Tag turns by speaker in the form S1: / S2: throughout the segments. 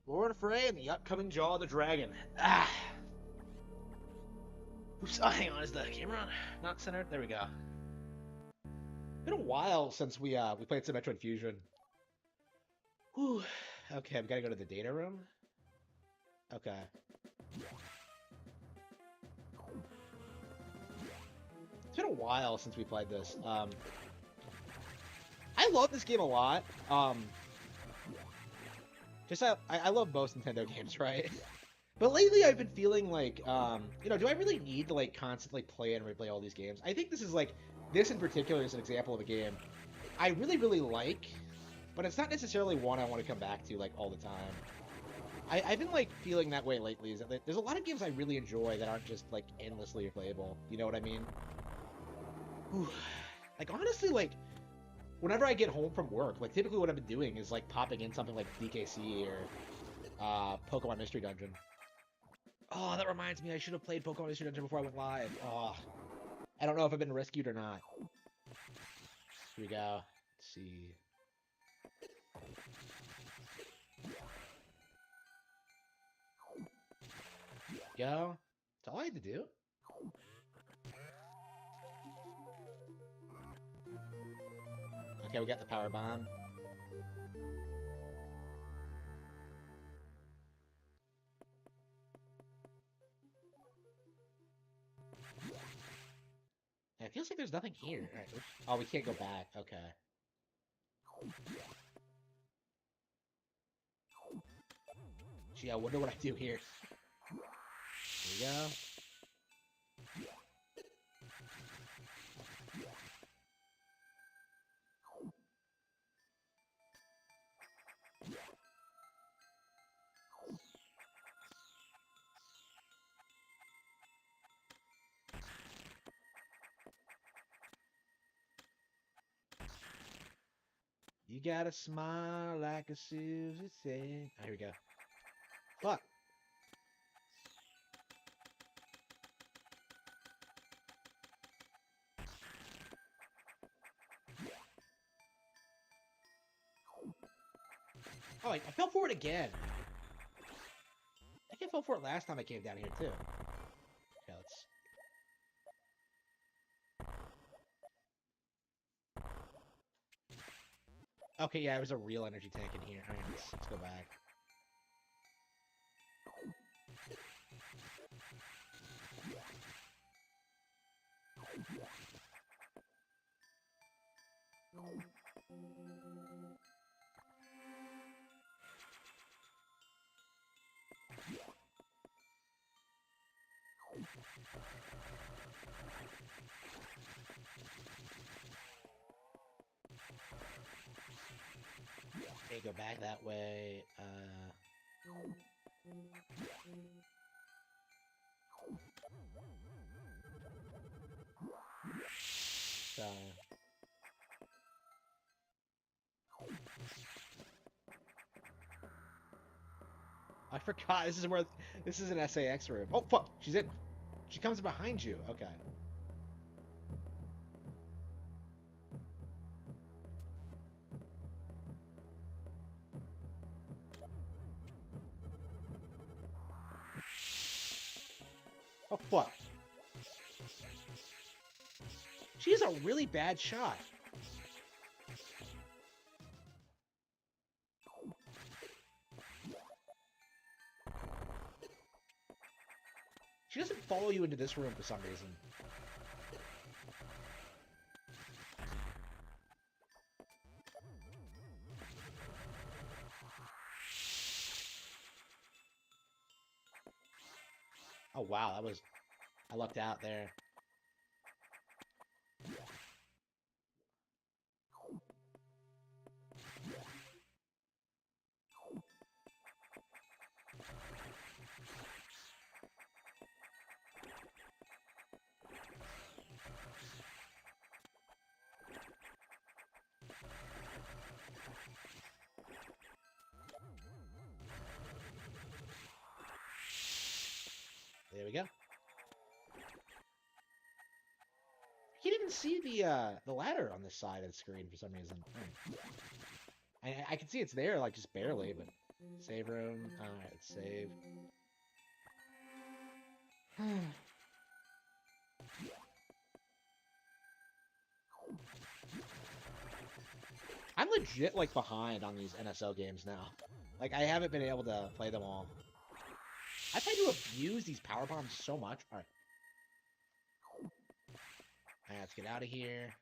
S1: Lauren Frey and the upcoming Jaw of the Dragon. Ah. Oops. Oh, hang on. Is the camera on? Not centered? There we go. Been a while since we played some Metroid Fusion. Whew. Okay, I've got to go to the data room. Okay. It's been a while since we played this. I love this game a lot. I love most Nintendo games, right? But lately I've been feeling like, do I really need to like constantly play and replay all these games? I think this in particular is an example of a game I really, really like, but it's not necessarily one I want to come back to like all the time. I've been like feeling that way lately. Is that there's a lot of games I really enjoy that aren't just like endlessly replayable. You know what I mean? Whew. Like honestly, like whenever I get home from work, like typically what I've been doing is like popping in something like DKC or Pokemon Mystery Dungeon. Oh, that reminds me, I should have played Pokemon Mystery Dungeon before I went live. Oh, I don't know if I've been rescued or not. Here we go. Let's see. Go. That's all I had to do. Okay, we got the power bomb. Yeah, it feels like there's nothing here. All right, oh, we can't go back. Okay. Gee, I wonder what I do here. Here we go. You gotta smile like a Susie said. Oh, here we go. Fuck. Oh, I fell for it again. I think I fell for it last time I came down here, too. Okay, let's... Okay, yeah, it was a real energy tank in here. Alright, let's go back. Okay, go back that way. So... I forgot. This is an SAX room. Oh fuck! She's in. She comes behind you. Okay. Oh fuck! She's a really bad shot. She doesn't follow you into this room for some reason. Oh wow, I lucked out there. There we go. He didn't see the ladder on this side of the screen for some reason. I can see it's there, like just barely, but Save room. Alright, let's save. I'm legit like behind on these NSO games now. Like I haven't been able to play them all. I try to abuse these power bombs so much. Alright. Alright, let's get out of here.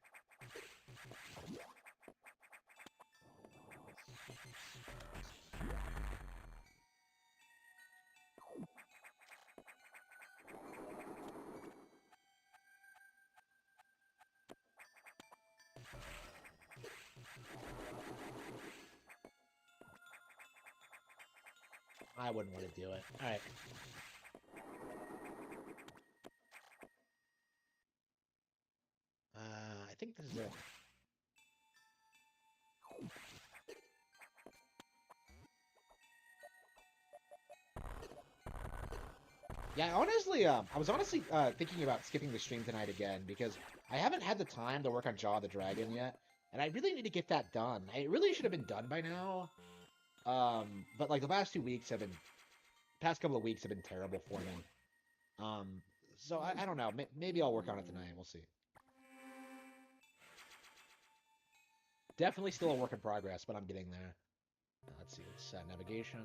S1: I wouldn't want to do it. Alright. I think this is it. Yeah, honestly, I was honestly thinking about skipping the stream tonight again because I haven't had the time to work on Jaw the Dragon yet, and I really need to get that done. I really should have been done by now. But like the past 2 weeks have been, past couple of weeks have been terrible for me. So I don't know. Maybe I'll work on it tonight. We'll see. Definitely still a work in progress, but I'm getting there. Let's see. Let's set navigation.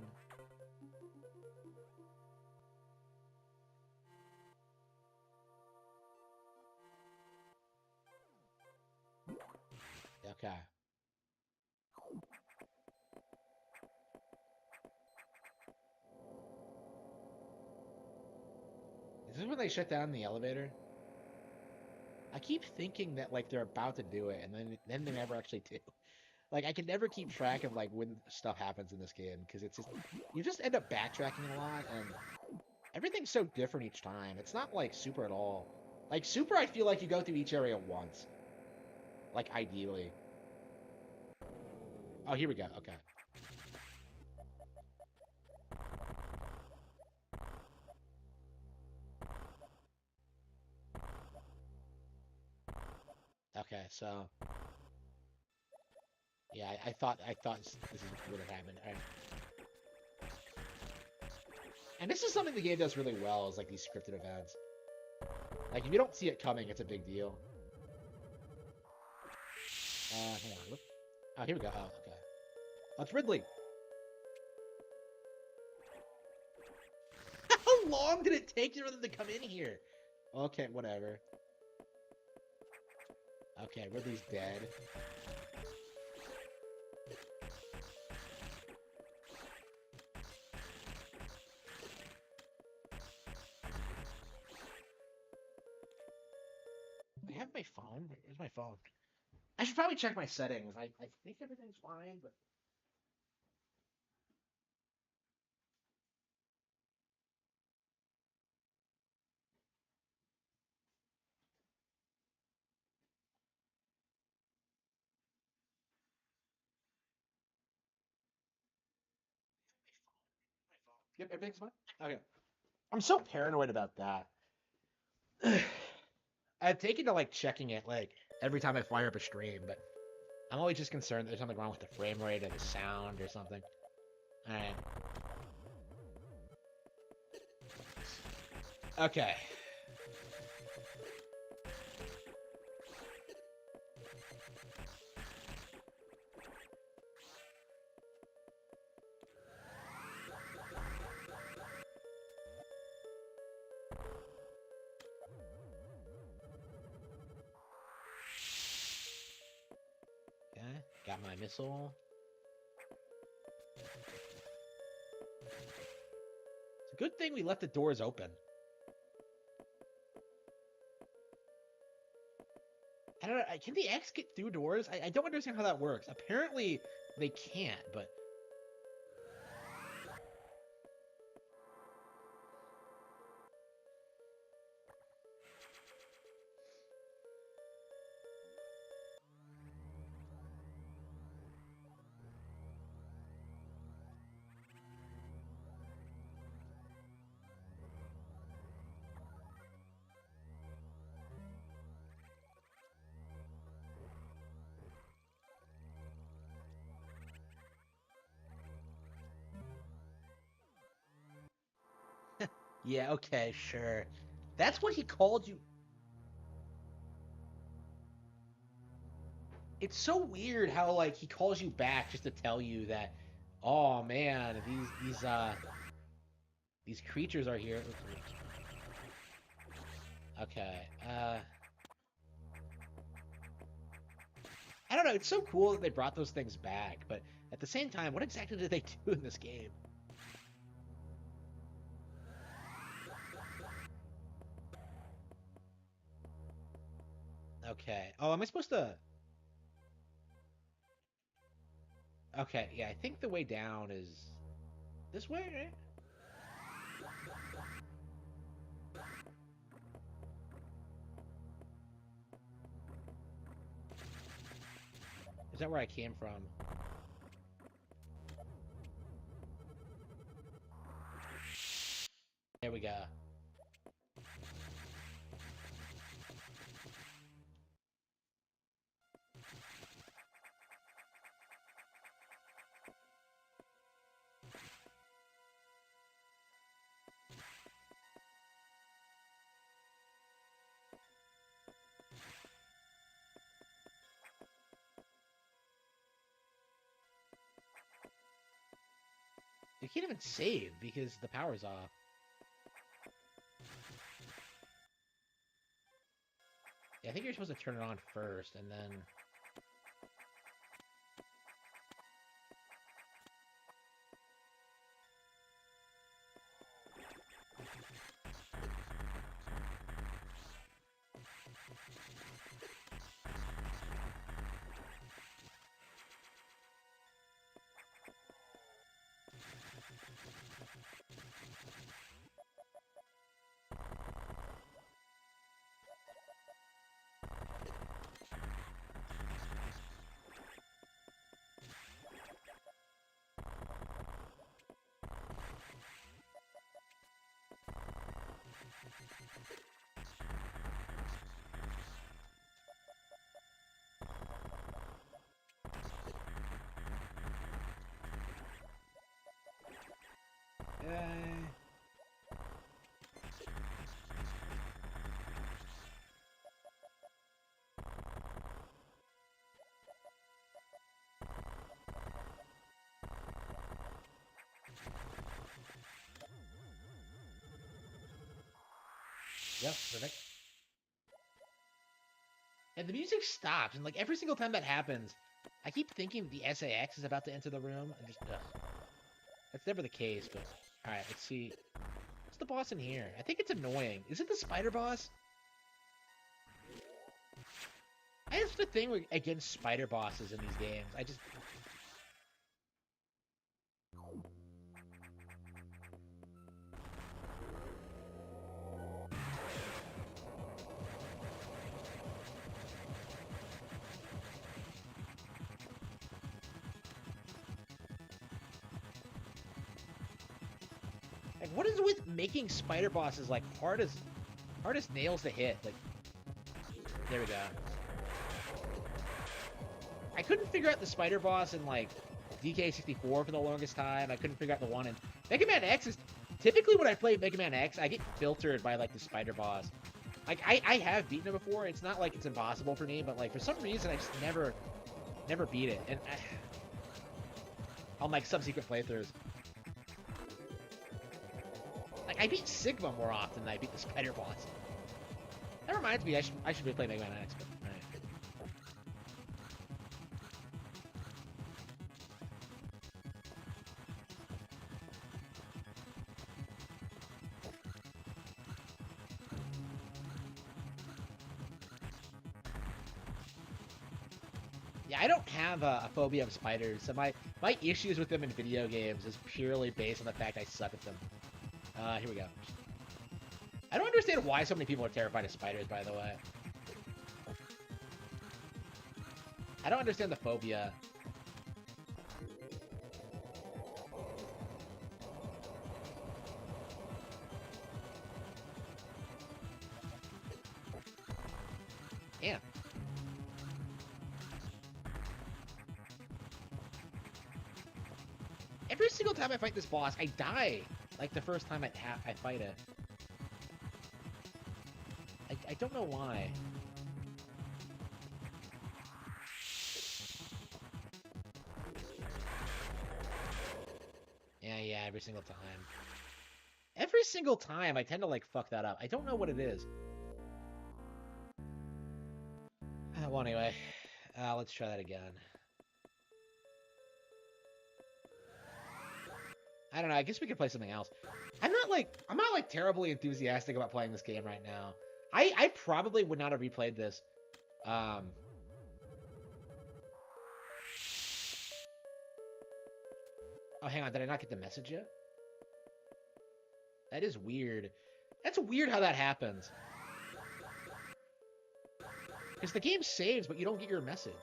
S1: Okay. Is this when they shut down the elevator? I keep thinking that like they're about to do it, and then they never actually do. Like I can never keep track of like when stuff happens in this game because it's just you just end up backtracking a lot, and everything's so different each time. It's not like Super at all. Like Super, I feel like you go through each area once, like ideally. Oh, here we go. Okay. Okay, so yeah, I thought this would have happened. All right. And this is something the game does really well is like these scripted events. Like if you don't see it coming, it's a big deal. Hang on. Oh, here we go. Oh, okay. Oh, it's Ridley. How long did it take for them to come in here? Okay, whatever. Okay, Ridley's dead. I have my phone. Where's my phone? I should probably check my settings. I think everything's fine, but my phone. Yep, everything's fine. Okay. I'm so paranoid about that. I've taken to like checking it like every time I fire up a stream, but I'm always just concerned there's something wrong with the frame rate or the sound or something. Alright. Okay. Okay. Got my missile. It's a good thing we left the doors open. I don't know. Can the X get through doors? I don't understand how that works. Apparently they can't, but Yeah, okay, sure. That's what he called you. It's so weird how like he calls you back just to tell you that, oh man, these creatures are here. Okay. I don't know. It's so cool that they brought those things back, but at the same time, what exactly did they do in this game? Okay. Oh, am I supposed to? Okay, yeah, I think the way down is this way, right? Is that where I came from? There we go. You can't even save because the power's off. Yeah, I think you're supposed to turn it on first, and then... Uh... Yep, perfect. And the music stops, and like every single time that happens, I keep thinking the SAX is about to enter the room, and just ugh. That's never the case, but alright, let's see. What's the boss in here? I think it's annoying. Is it the spider boss? I have the thing against spider bosses in these games. I just... Like, what is it with making spider bosses, like, hard as nails to hit? Like, there we go. I couldn't figure out the spider boss in, like, DK64 for the longest time. I couldn't figure out the one in... Mega Man X is... Typically when I play Mega Man X, I get filtered by, like, the spider boss. Like, I have beaten it before. It's not like it's impossible for me, but, like, for some reason, I just never beat it. And on, like, subsequent playthroughs. Like, I beat Sigma more often than I beat the spider boss. That reminds me, I should be playing Mega Man X, but... Alright. Yeah, I don't have a phobia of spiders, so my issues with them in video games is purely based on the fact I suck at them. Here we go. I don't understand why so many people are terrified of spiders, by the way. I don't understand the phobia. Damn. Every single time I fight this boss, I die. Like the first time I fight it. I don't know why. Yeah, every single time. Every single time I tend to like fuck that up. I don't know what it is. Well, anyway, let's try that again. I don't know. I guess we could play something else. I'm not like terribly enthusiastic about playing this game right now. I probably would not have replayed this. Oh, hang on. Did I not get the message yet? That is weird. That's weird how that happens. Because the game saves, but you don't get your message.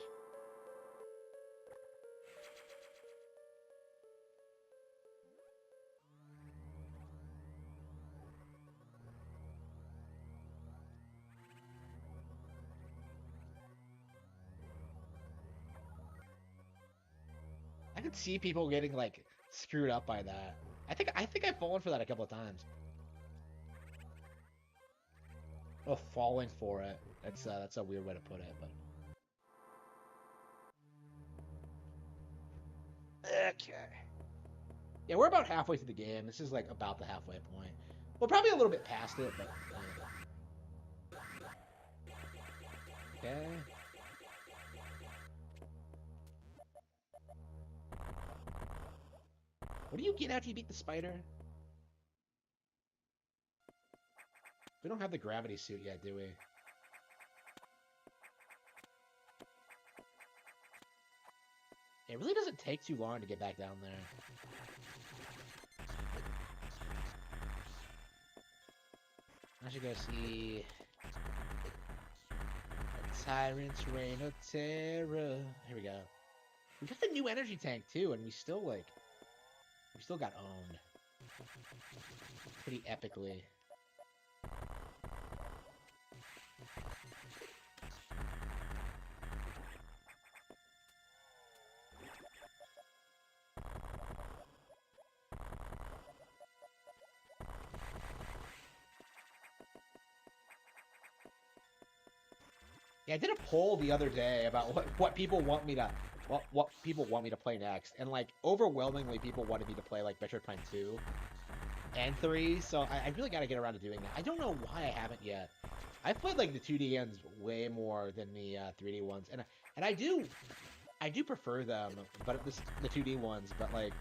S1: I could see people getting like screwed up by that. I think I've fallen for that a couple of times. Oh, falling for it. That's a weird way to put it, but okay. Yeah, we're about halfway through the game. This is like about the halfway point. Well, probably a little bit past it, but yeah. Okay. What do you get after you beat the spider? We don't have the gravity suit yet, do we? It really doesn't take too long to get back down there. I should go see Tyrant's Reign of Terror. Here we go. We got the new energy tank too, and we still got owned. Pretty epically. Yeah, I did a poll the other day about what people want me to what people want me to play next, and like overwhelmingly people wanted me to play like Metroid Prime 2 and 3. So I really got to get around to doing that. I don't know why I haven't yet. I've played like the 2D ones way more than the 3D ones, and I do prefer them, but the 2D ones. But like,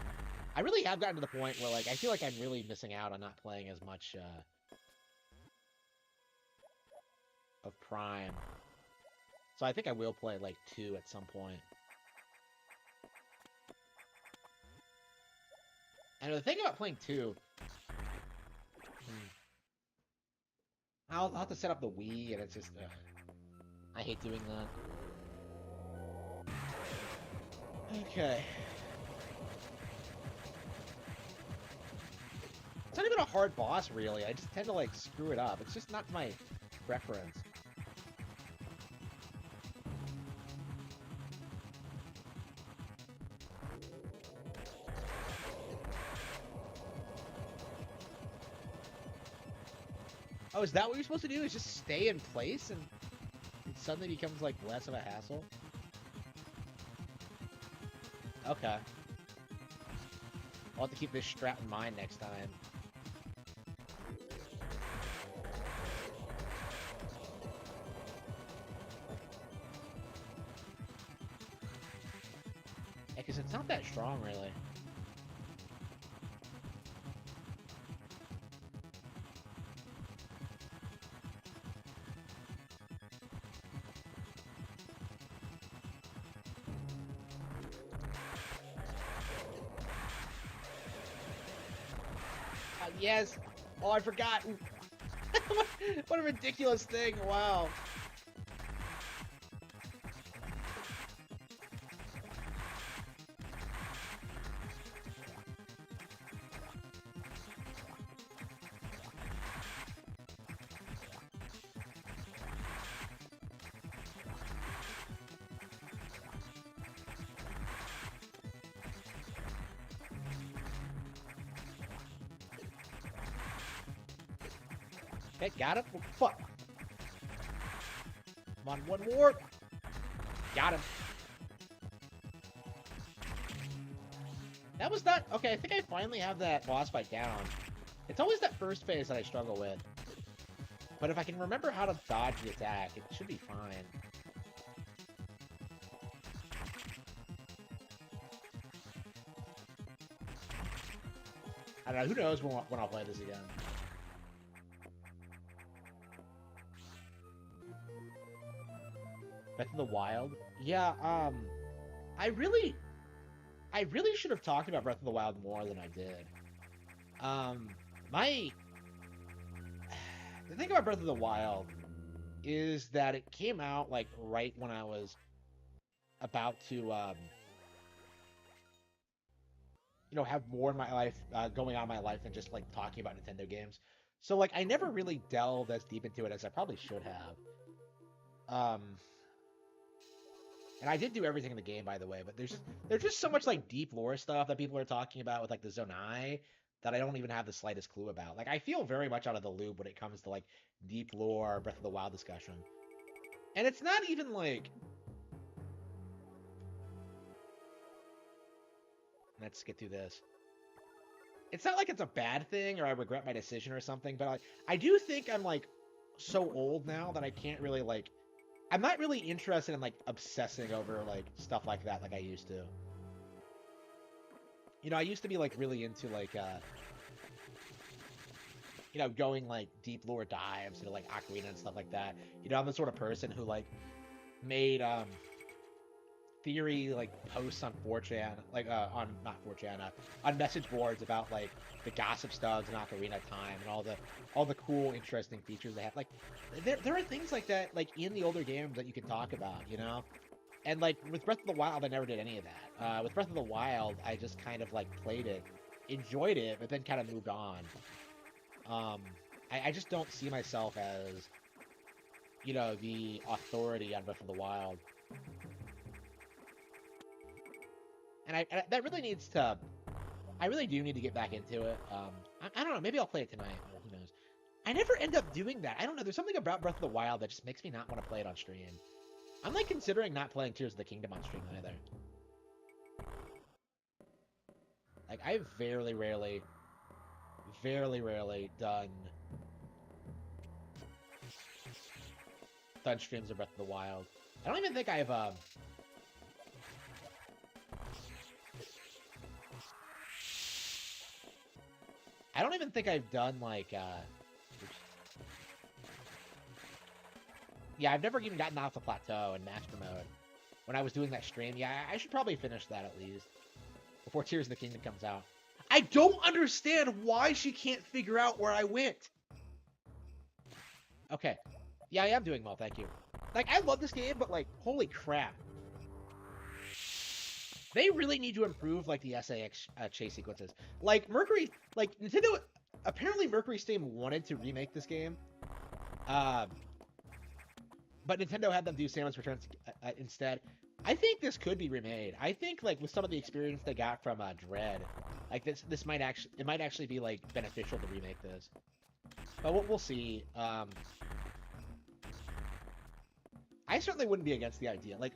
S1: I really have gotten to the point where like I feel like I'm really missing out on not playing as much of Prime. So I think I will play like 2 at some point. And the thing about playing 2, I'll have to set up the Wii, and it's just, I hate doing that. Okay. It's not even a hard boss, really. I just tend to, like, screw it up. It's just not my preference. Oh, is that what you're supposed to do? Is just stay in place and it suddenly becomes like less of a hassle? Okay. I'll have to keep this strat in mind next time. Yeah, because it's not that strong, really. Yes. Oh, I forgot. What a ridiculous thing. Wow. Okay, got it. Oh, fuck. Come on, one more. Got him. That was not... Okay, I think I finally have that boss fight down. It's always that first phase that I struggle with. But if I can remember how to dodge the attack, it should be fine. I don't know, who knows when I'll play this again. Breath of the Wild? Yeah, I really should have talked about Breath of the Wild more than I did. The thing about Breath of the Wild is that it came out, like, right when I was about to, you know, have more in my life, going on in my life than just, like, talking about Nintendo games. So, like, I never really delved as deep into it as I probably should have. And I did do everything in the game, by the way, but there's just so much, like, deep lore stuff that people are talking about with, like, the Zonai that I don't even have the slightest clue about. Like, I feel very much out of the loop when it comes to, like, deep lore, Breath of the Wild discussion. And it's not even, like... Let's get through this. It's not like it's a bad thing or I regret my decision or something, but I do think I'm, like, so old now that I can't really, like... I'm not really interested in, like, obsessing over, like, stuff like that like I used to. You know, I used to be, like, really into, like, you know, going, like, deep lore dives into, like, Ocarina and stuff like that. You know, I'm the sort of person who, like, made, theory, like, posts on 4chan, like, not 4chan, on message boards about, like, the gossip studs in Ocarina of Time and all the cool, interesting features they have. Like, there are things like that, like, in the older games that you can talk about, you know? And, like, with Breath of the Wild, I never did any of that. With Breath of the Wild, I just kind of, like, played it, enjoyed it, but then kind of moved on. I just don't see myself as, you know, the authority on Breath of the Wild. And that really needs to... I really do need to get back into it. I don't know, maybe I'll play it tonight, or who knows. I never end up doing that. I don't know, there's something about Breath of the Wild that just makes me not want to play it on stream. I'm, like, considering not playing Tears of the Kingdom on stream either. Like, I've very rarely done streams of Breath of the Wild. I don't even think I've, I don't even think I've done, like, yeah, I've never even gotten off the plateau in Master Mode. When I was doing that stream, yeah, I should probably finish that at least. Before Tears of the Kingdom comes out. I don't understand why she can't figure out where I went. Okay. Yeah, I am doing well, thank you. Like, I love this game, but, like, holy crap. They really need to improve, like, the SAX chase sequences. Like, Mercury... Like, Nintendo... Apparently, Mercury Steam wanted to remake this game. But Nintendo had them do Samus Returns instead. I think this could be remade. I think, like, with some of the experience they got from Dread, like, this might actually... It might actually be, like, beneficial to remake this. But we'll see. I certainly wouldn't be against the idea. Like,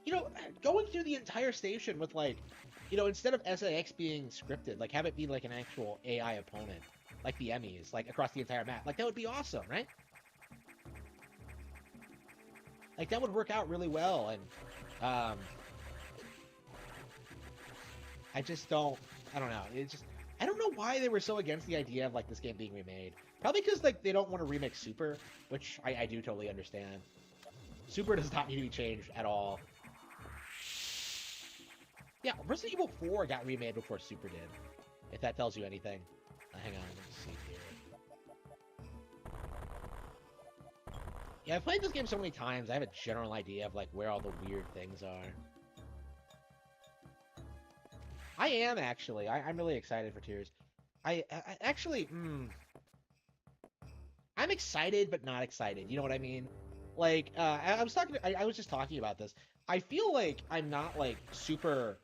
S1: you know, going through the entire station with, like, you know, instead of SAX being scripted, like, have it be, like, an actual AI opponent. Like the Emmys, like, across the entire map. Like, that would be awesome, right? Like, that would work out really well, and, I just don't... I don't know. It's just... I don't know why they were so against the idea of, like, this game being remade. Probably because, like, they don't want to remake Super, which I do totally understand. Super does not need to be changed at all. Yeah, Resident Evil 4 got remade before Super did. If that tells you anything. Hang on, let's see here. Yeah, I've played this game so many times, I have a general idea of, like, where all the weird things are. I am, actually. I'm really excited for Tears. I actually, I'm excited, but not excited. You know what I mean? Like, I was talking... I was just talking about this. I feel like I'm not, like, super...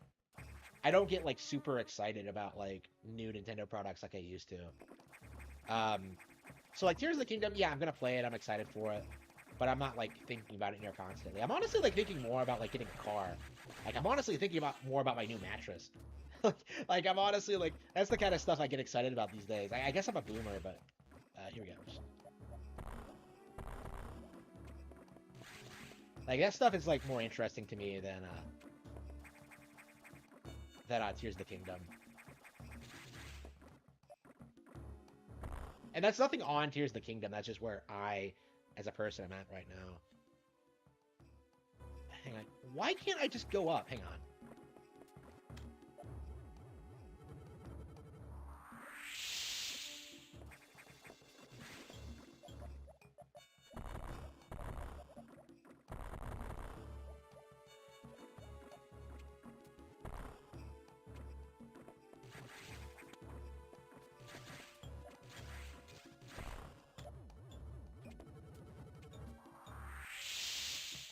S1: I don't get, like, super excited about, like, new Nintendo products like I used to. So like Tears of the Kingdom, yeah, I'm gonna play it. I'm excited for it, but I'm not like thinking about it near constantly. I'm honestly like thinking more about like getting a car. Like I'm honestly thinking about more about my new mattress. Like I'm honestly like that's the kind of stuff I get excited about these days. I guess I'm a boomer, but here we go. Like that stuff is like more interesting to me than Tears of the Kingdom. And that's nothing on Tears of the Kingdom. That's just where I, as a person, am at right now. Hang on. Why can't I just go up? Hang on.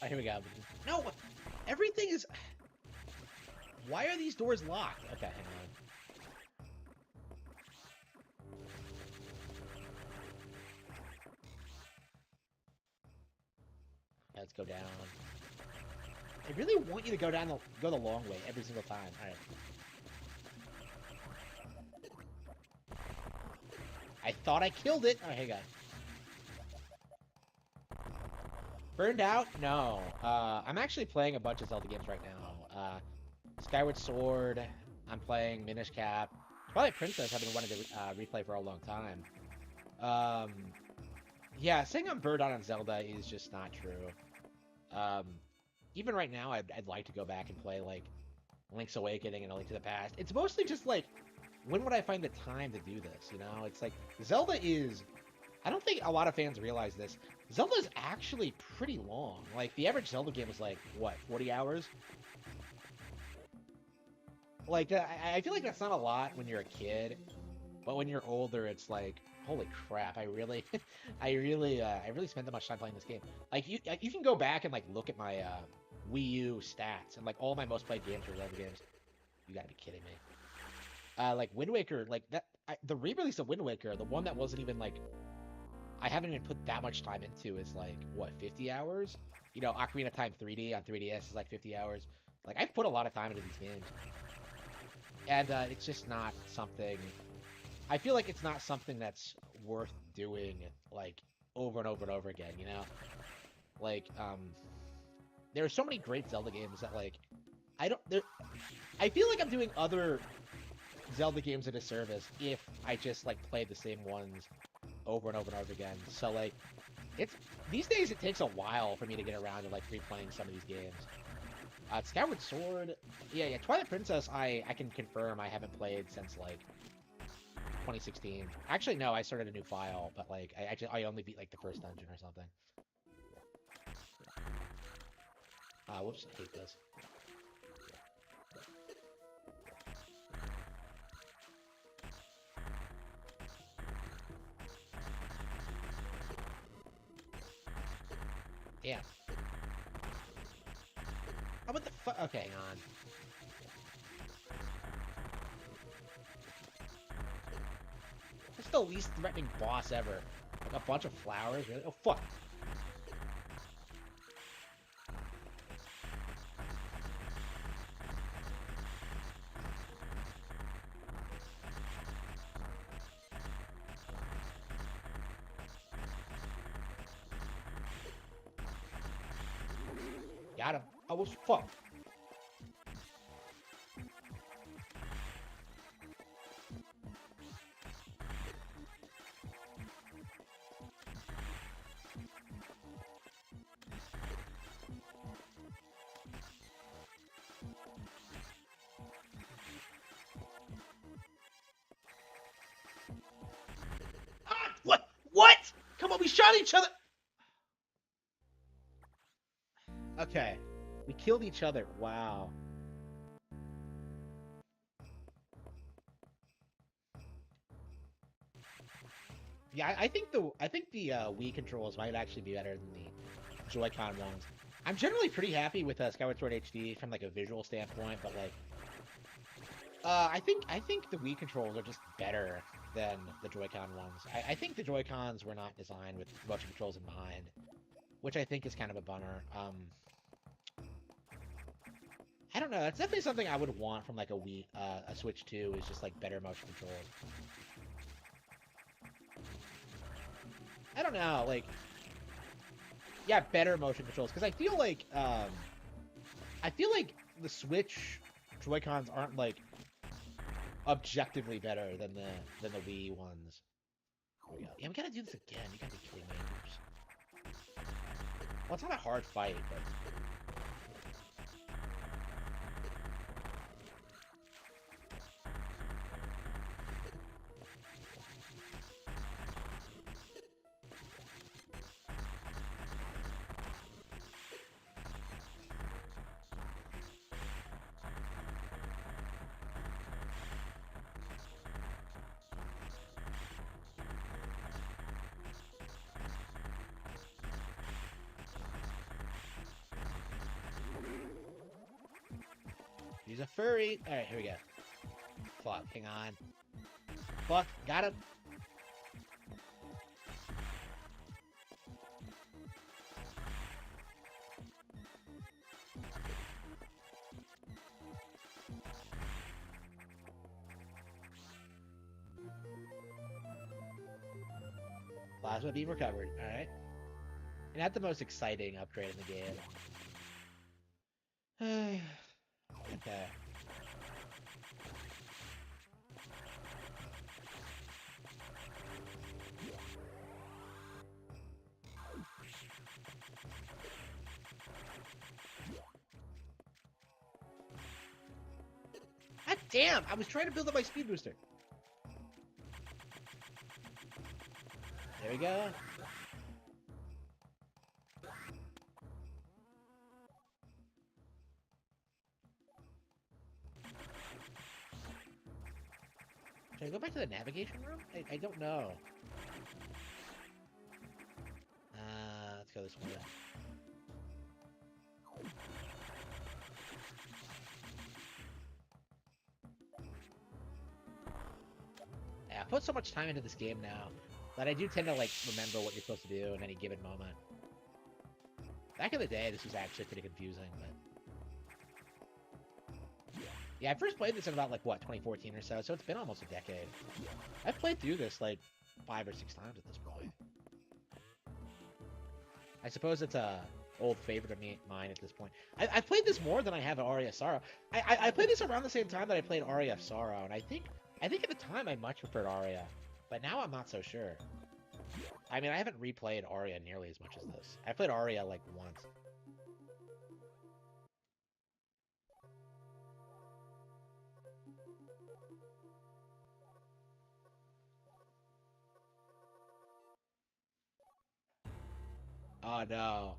S1: Oh, here we go. No, everything is... Why are these doors locked? Okay, hang on. Let's go down. I really want you to go the long way every single time. All right. I thought I killed it. Oh, hey guys. Burned out? No. I'm actually playing a bunch of Zelda games right now. Skyward Sword. I'm playing Minish Cap. Twilight Princess I've been wanting to replay for a long time. Yeah, saying I'm burned out on Zelda is just not true. Even right now, I'd like to go back and play, like, Link's Awakening and A Link to the Past. It's mostly just, like, when would I find the time to do this, you know? It's like, Zelda is... I don't think a lot of fans realize this. Zelda's actually pretty long. Like, the average Zelda game is, like, what, 40 hours? Like, I feel like that's not a lot when you're a kid, but when you're older, it's like, holy crap, I really spent that much time playing this game. Like, you can go back and, like, look at my, Wii U stats, and, like, all my most played games are Zelda games. You gotta be kidding me. Like, Wind Waker, like, the re-release of Wind Waker, the one that wasn't even, like, I haven't even put that much time into is, like, what, 50 hours? You know, Ocarina of Time 3D on 3DS is, like, 50 hours. Like, I've put a lot of time into these games. And, it's just not something... I feel like it's not something that's worth doing, like, over and over and over again, you know? Like, there are so many great Zelda games that, like, I feel like I'm doing other Zelda games a disservice if I just, like, play the same ones over and over and over again. So, like, these days it takes a while for me to get around to, like, replaying some of these games. Skyward Sword, yeah, Twilight Princess, I can confirm I haven't played since, like, 2016. Actually, no, I started a new file, but, like, I only beat, like, the first dungeon or something. Whoops, I hate this. Yeah. Oh, what the fuck? Okay, hang on. That's the least threatening boss ever. Like a bunch of flowers, really? Oh, fuck. Got him. Oh, well, fuck. Ah, what? What? Come on, we shot each other. Okay. We killed each other. Wow. Yeah, I think the Wii controls might actually be better than the Joy-Con ones. I'm generally pretty happy with Skyward Sword HD from like a visual standpoint, but like I think the Wii controls are just better than the Joy-Con ones. I think the Joy-Cons were not designed with motion controls in mind, which I think is kind of a bummer. I don't know. That's definitely something I would want from like a Wii, a Switch 2 is just like better motion controls. I don't know, like yeah, better motion controls because I feel like the Switch Joy-Cons aren't like objectively better than the Wii ones. Here we go. Yeah, we gotta do this again. You gotta be kidding me. Well, it's not a hard fight, but he's a furry. All right, here we go. Fuck, hang on. Fuck, got him. Plasma beam recovered. All right. And not the most exciting upgrade in the game. Okay. God damn! I was trying to build up my speed booster. There we go. Should I go back to the navigation room? I don't know. Let's go this way. Yeah, I put so much time into this game now that I do tend to like remember what you're supposed to do in any given moment. Back in the day, this was actually pretty confusing, but yeah, I first played this in about like what 2014 or so, so it's been almost a decade. I've played through this like 5 or 6 times at this point. I suppose it's a old favorite of mine at this point. I've played this more than I have Aria of Sorrow. I played this around the same time that I played Aria of Sorrow, and I think at the time I much preferred Aria, but now I'm not so sure. I mean, I haven't replayed Aria nearly as much as this. I played Aria like once. Oh no.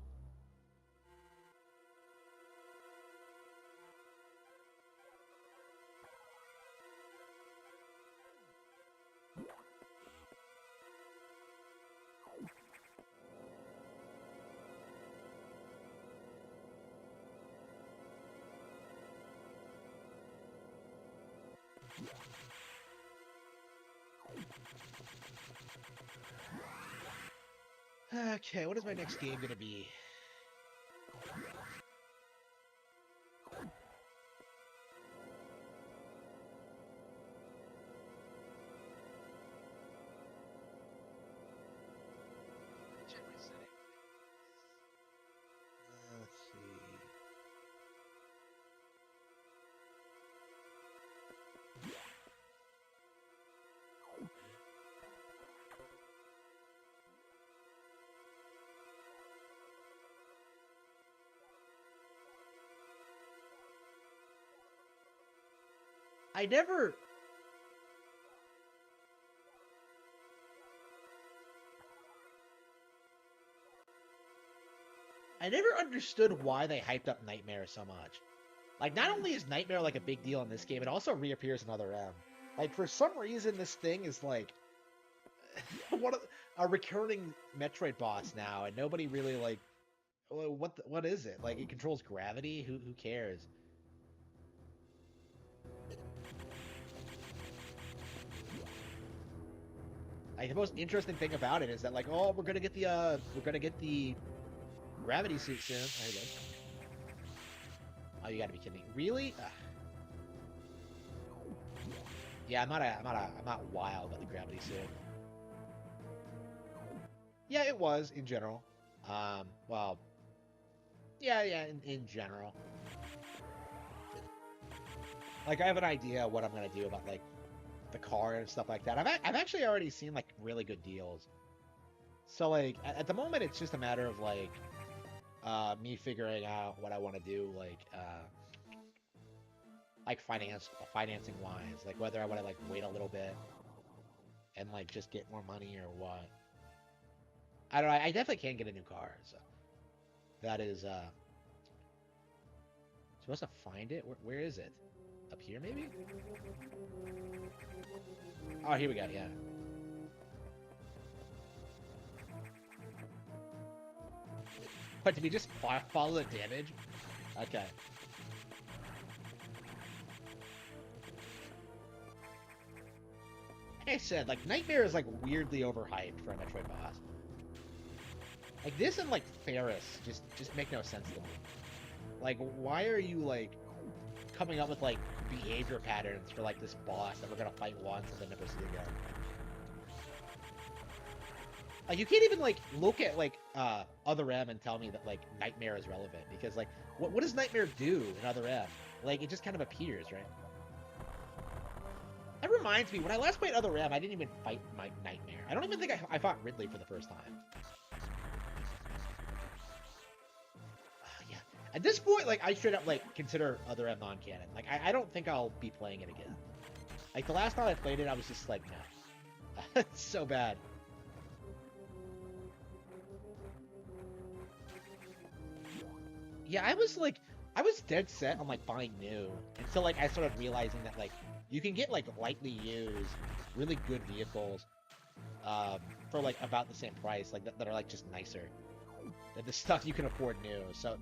S1: Okay, what is my next game gonna be? Check my settings. Let's see. I never I never understood why they hyped up Nightmare so much. Like, not only is Nightmare like a big deal in this game, it also reappears in Other M. Like, for some reason, this thing is like one of a recurring Metroid boss now, and nobody really like what is it? Like, it controls gravity. Who cares? Like the most interesting thing about it is that like, oh, we're gonna get the gravity suit soon. There you go. Oh, you gotta be kidding me. Really? Ugh. Yeah, I'm not wild about the gravity suit. Yeah, it was in general. Well, yeah, in general. Like, I have an idea what I'm gonna do about like the car and stuff like that. I've actually already seen like really good deals. So like at the moment, it's just a matter of like me figuring out what I want to do, like financing wise, like whether I want to like wait a little bit and like just get more money or what. I don't know. I definitely can get a new car. So that is supposed to find it. Where is it? Up here maybe? Oh, here we go. Yeah. But did we just follow the damage? Okay. Like I said, like Nightmare is like weirdly overhyped for a Metroid boss. Like this and like Ferris just make no sense to me. Like why are you like coming up with like behavior patterns for like this boss that we're gonna fight once and then never see again? Like you can't even like look at like Other M and tell me that like Nightmare is relevant because like what does Nightmare do in Other M? Like it just kind of appears, right? That reminds me, when I last played Other M, I didn't even fight my Nightmare. I don't even think I fought Ridley for the first time. Yeah. At this point, like I straight up like consider Other M non-canon. Like I don't think I'll be playing it again. Like the last time I played it, I was just like, no, it's so bad. Yeah, I was dead set on like buying new until like I started realizing that like you can get like lightly used, really good vehicles, for like about the same price, like that are like just nicer than the stuff you can afford new. So,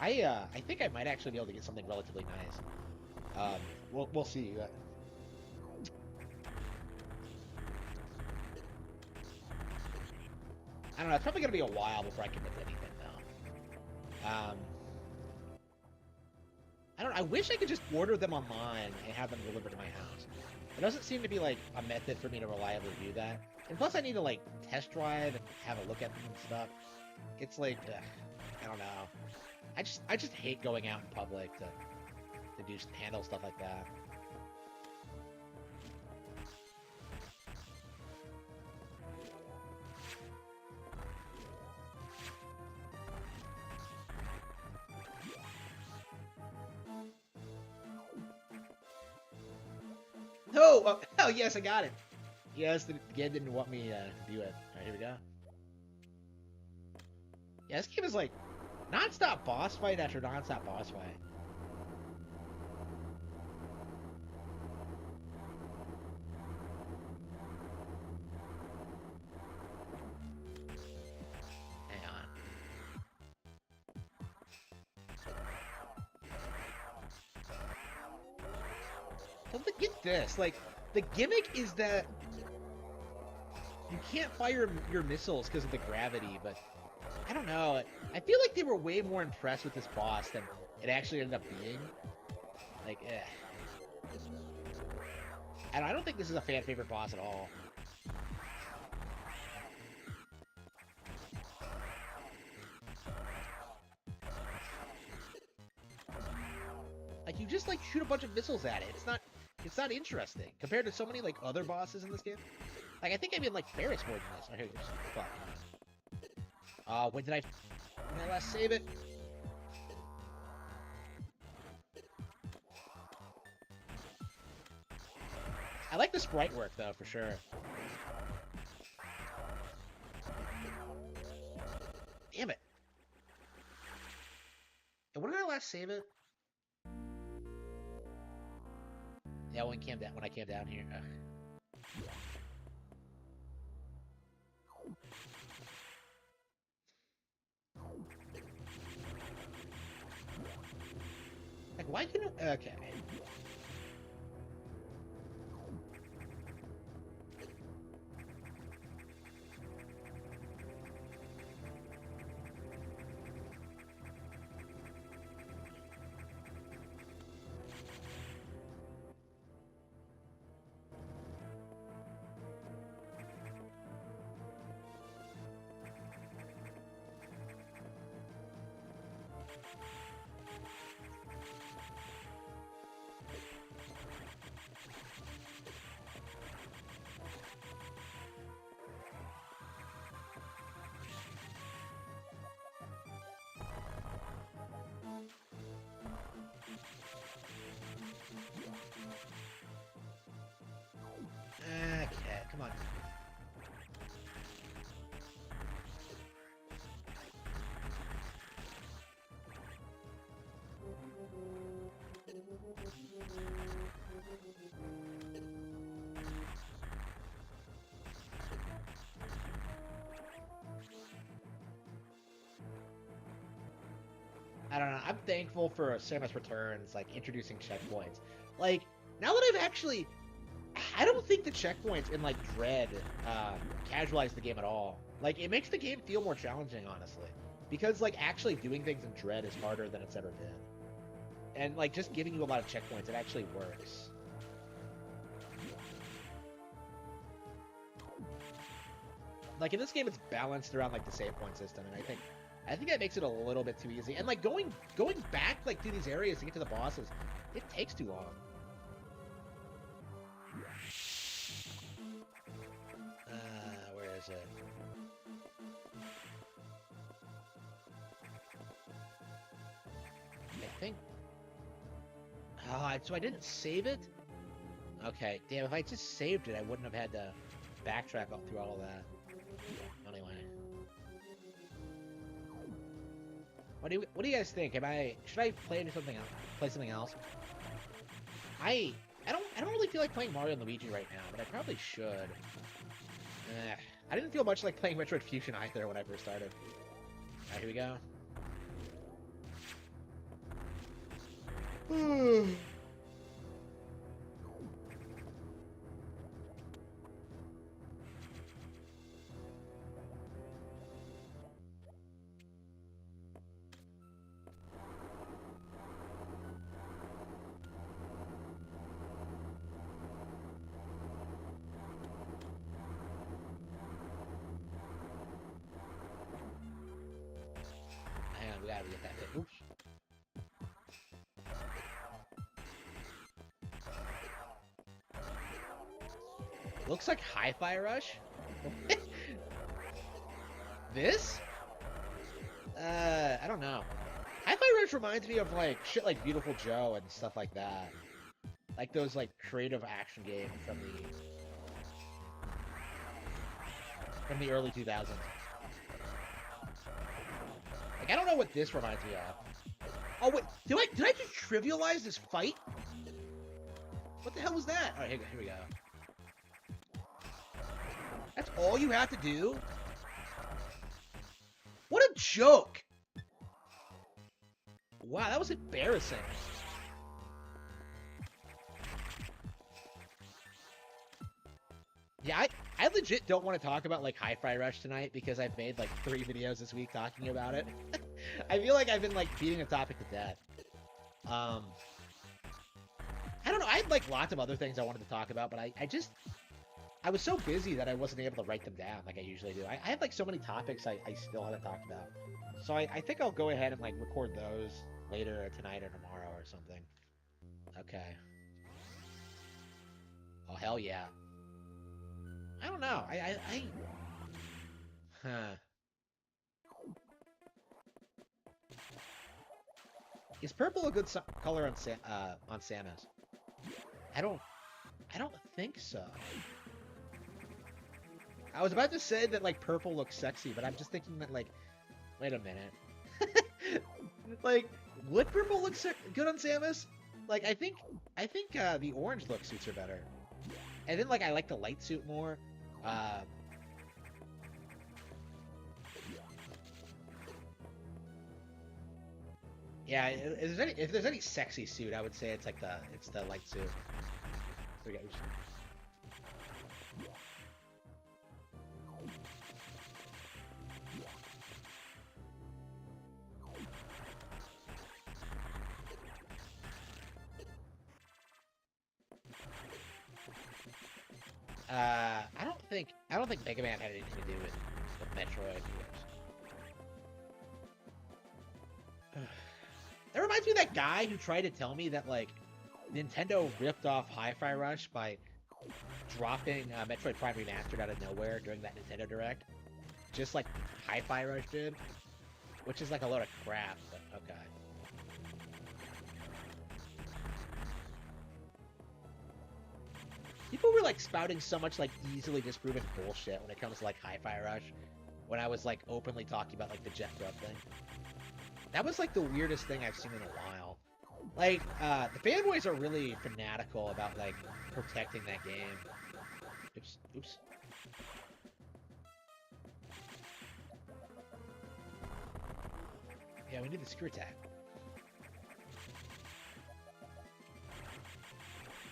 S1: I think I might actually be able to get something relatively nice. We'll see. I don't know. It's probably gonna be a while before I commit to anything though. I don't know. I wish I could just order them online and have them delivered to my house. There doesn't seem to be like a method for me to reliably do that. And plus, I need to like test drive and have a look at them and stuff. It's like, I don't know. I just hate going out in public to handle stuff like that. No! Oh, yes, I got it. Yes, the game didn't want me to do it. Alright, here we go. Yeah, this game is like non-stop boss fight after non-stop boss fight. Hang on. But get this, like, the gimmick is that you can't fire your missiles because of the gravity, but I don't know. I feel like they were way more impressed with this boss than it actually ended up being. Like, And I don't think this is a fan favorite boss at all. Like you just like shoot a bunch of missiles at it. It's not interesting compared to so many like other bosses in this game. Like I think I mean like Ferris more than this. Oh, here, fuck. When did I last save it? I like the sprite work though, for sure. Damn it. And when did I last save it? Yeah, when I came down here. Ugh. Like why couldn't okay. I don't know. I'm thankful for Samus Returns, like introducing checkpoints. Like now that I've actually, I don't think the checkpoints in like Dread casualize the game at all. Like it makes the game feel more challenging, honestly, because like actually doing things in Dread is harder than it's ever been, and like just giving you a lot of checkpoints, it actually works. Like in this game, it's balanced around like the save point system, and I think that makes it a little bit too easy. And like going back like through these areas to get to the bosses, it takes too long. Where is it? I think. Oh, so I didn't save it? Okay, damn, if I just saved it, I wouldn't have had to backtrack all through all of that. Anyway. What do you guys think? Should I play something else? Play something else? I don't really feel like playing Mario and Luigi right now, but I probably should. I didn't feel much like playing Metroid Fusion either when I first started. Alright, here we go. Hang on, we gotta get that hit. Oops. Looks like Hi-Fi Rush? This? I don't know. Hi-Fi Rush reminds me of like shit like Beautiful Joe and stuff like that. Like those like creative action games from the early 2000s. Like I don't know what this reminds me of. Oh wait, did I just trivialize this fight? What the hell was that? All right, here we go. That's all you have to do? What a joke! Wow, that was embarrassing. Yeah, I legit don't want to talk about like Hi-Fi Rush tonight because I've made like 3 videos this week talking about it. I feel like I've been like beating a topic to death. I don't know. I had like lots of other things I wanted to talk about, but I was so busy that I wasn't able to write them down like I usually do. I have like so many topics I still haven't talked about. So I think I'll go ahead and like record those later or tonight or tomorrow or something. Okay. Oh, hell yeah. I don't know. Huh. Is purple a good color on Samus? I don't think so. I was about to say that like purple looks sexy, but I'm just thinking that like, wait a minute. Like, would purple look good on Samus? Like, I think the orange look suits her better. And then like I like the light suit more. Yeah, if there's any sexy suit, I would say it's like the light suit. So we got. I don't think Mega Man had anything to do with Metroid. That reminds me of that guy who tried to tell me that like Nintendo ripped off Hi-Fi Rush by dropping Metroid Prime Remastered out of nowhere during that Nintendo Direct, just like Hi-Fi Rush did, which is like a load of crap. But okay. People were like spouting so much like easily disproven bullshit when it comes to like Hi-Fi Rush, when I was like openly talking about like the Jeff Grubb thing. That was like the weirdest thing I've seen in a while. Like, the fanboys are really fanatical about like protecting that game. Oops, oops. Yeah, we need the screw attack.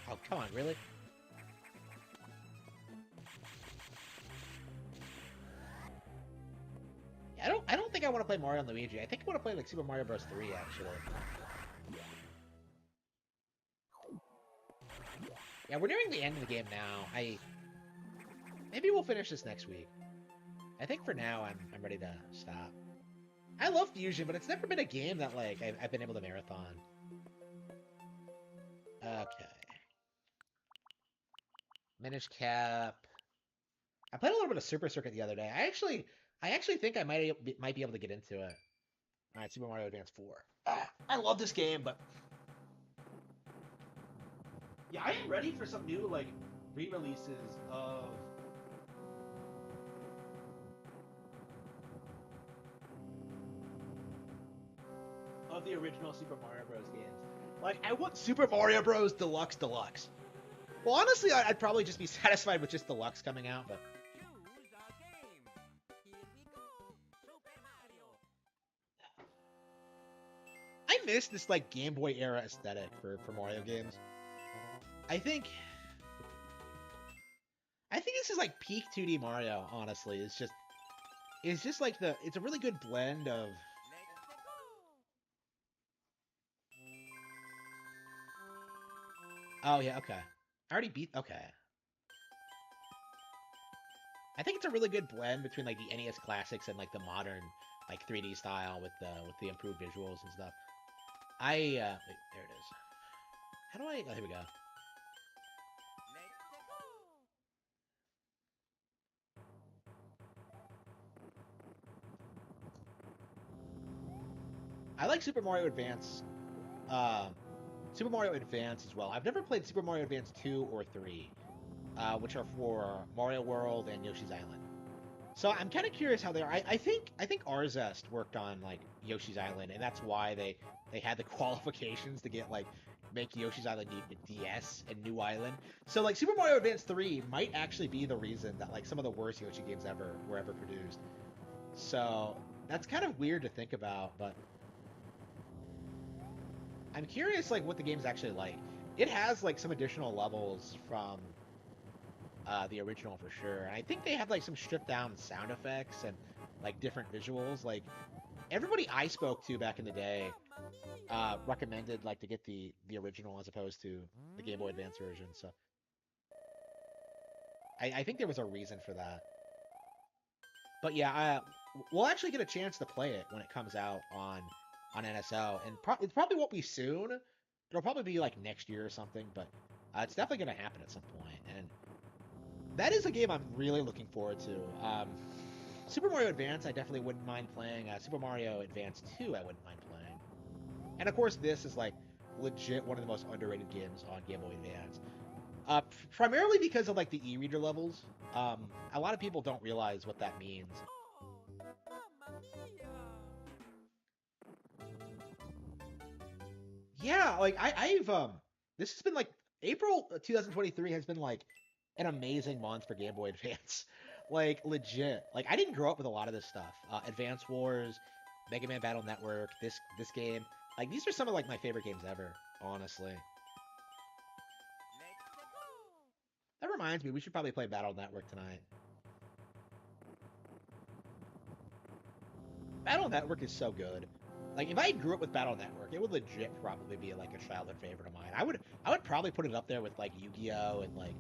S1: Oh, come on, really? Yeah, I don't think I want to play Mario and Luigi. I think I want to play like Super Mario Bros. 3 actually. Yeah, we're nearing the end of the game now. Maybe we'll finish this next week. I think for now I'm ready to stop. I love Fusion, but it's never been a game that like I've been able to marathon. Okay. Minish Cap. I played a little bit of Super Circuit the other day. I actually think I might be able to get into it. All right, Super Mario Advance 4. I love this game, but yeah, I am ready for some new like re-releases of the original Super Mario Bros. Games. Like, I want Super Mario Bros. Deluxe Deluxe. Well, honestly, I'd probably just be satisfied with just Deluxe coming out, but I miss this like Game Boy era aesthetic for Mario games. I think I think this is like peak 2D Mario, honestly. It's just like it's a really good blend of Oh yeah, okay. I already beat okay. I think it's a really good blend between like the NES classics and like the modern like 3D style with the improved visuals and stuff. Wait, there it is. How do I oh here we go. I like Super Mario Advance. Uh, Super Mario Advance as well. I've never played Super Mario Advance 2 or 3, which are for Mario World and Yoshi's Island. So I'm kind of curious how they are. I think Arzest worked on like Yoshi's Island, and that's why they had the qualifications to get like make Yoshi's Island DS and New Island. So like Super Mario Advance 3 might actually be the reason that like some of the worst Yoshi games ever were ever produced. So that's kind of weird to think about, but I'm curious like what the game's actually like. It has like some additional levels from the original for sure. And I think they have like some stripped down sound effects and like different visuals. Like everybody I spoke to back in the day recommended like to get the original as opposed to the Game Boy Advance version. So I think there was a reason for that. But yeah, we'll actually get a chance to play it when it comes out on NSO, and it probably won't be soon. It'll probably be like next year or something, but it's definitely going to happen at some point. And that is a game I'm really looking forward to. Super Mario Advance, I definitely wouldn't mind playing. Super Mario Advance 2, I wouldn't mind playing. And of course, this is like legit one of the most underrated games on Game Boy Advance. Primarily because of like the e-reader levels. A lot of people don't realize what that means. Yeah, like I've this has been like April 2023 has been like an amazing month for Game Boy Advance. Like legit. Like I didn't grow up with a lot of this stuff. Advance Wars, Mega Man Battle Network, this game. Like these are some of like my favorite games ever, honestly. That reminds me, we should probably play Battle Network tonight. Battle Network is so good. Like if I grew up with Battle Network, it would legit probably be like a childhood favorite of mine. I would probably put it up there with like Yu-Gi-Oh and like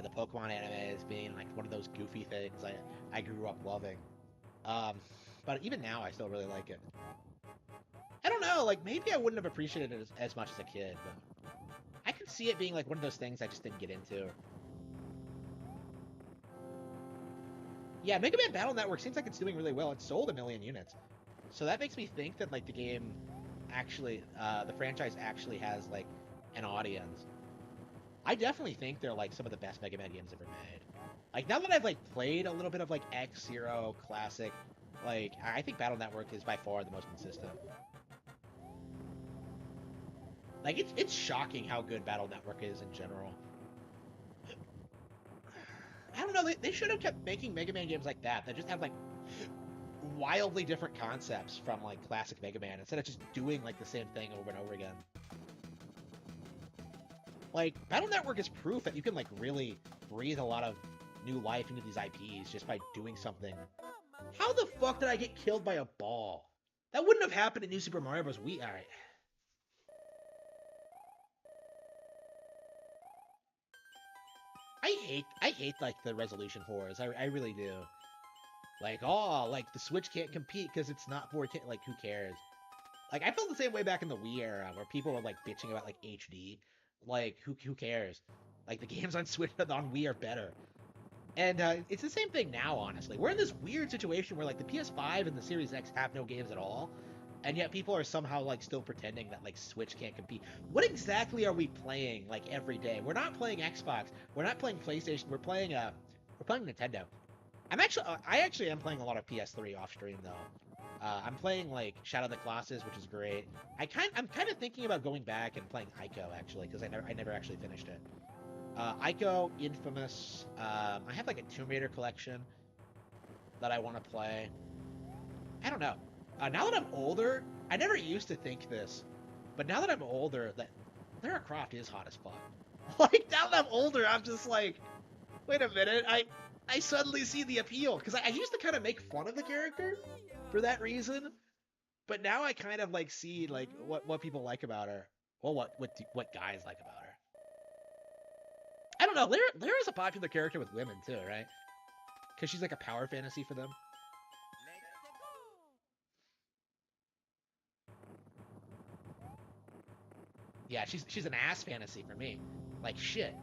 S1: the Pokemon animes being like one of those goofy things I grew up loving. Um, but even now, I still really like it. I don't know, like maybe I wouldn't have appreciated it as much as a kid, but I could see it being like one of those things I just didn't get into. Yeah, Mega Man Battle Network seems like it's doing really well. It sold 1 million units. So that makes me think that like the game actually, the franchise actually has like an audience. I definitely think they're like some of the best Mega Man games ever made. Like now that I've like played a little bit of like X Zero Classic, like I think Battle Network is by far the most consistent. Like it's shocking how good Battle Network is in general. I don't know. They should have kept making Mega Man games like that just have like wildly different concepts from like classic Mega Man instead of just doing like the same thing over and over again. Like, Battle Network is proof that you can, like, really breathe a lot of new life into these IPs just by doing something. How the fuck did I get killed by a ball? That wouldn't have happened in New Super Mario Bros. Wii. Alright. I hate like the resolution whores. I really do. Like, oh, like the Switch can't compete because it's not 4K. Like, who cares? Like, I felt the same way back in the Wii era where people were like bitching about like HD. Like, who cares? Like, the games on Switch on Wii are better. And it's the same thing now, honestly. We're in this weird situation where like the PS5 and the Series X have no games at all, and yet people are somehow like still pretending that like Switch can't compete. What exactly are we playing like every day? We're not playing Xbox. We're not playing PlayStation. We're playing Nintendo. I actually am playing a lot of PS3 off stream though. I'm playing like Shadow of the Colossus, which is great. I'm kind of thinking about going back and playing Ico actually because I never actually finished it. Ico, Infamous. I have like a Tomb Raider collection that I want to play. I don't know. Now that I'm older, I never used to think this, but now that I'm older, that Lara Croft is hot as fuck. Like now that I'm older, I'm just like, wait a minute, I suddenly see the appeal because I used to kind of make fun of the character for that reason, but now I kind of like see like what people like about her. Well, what guys like about her. I don't know. Lyra's a popular character with women too, right? Because she's like a power fantasy for them. Yeah, she's an ass fantasy for me. Like shit.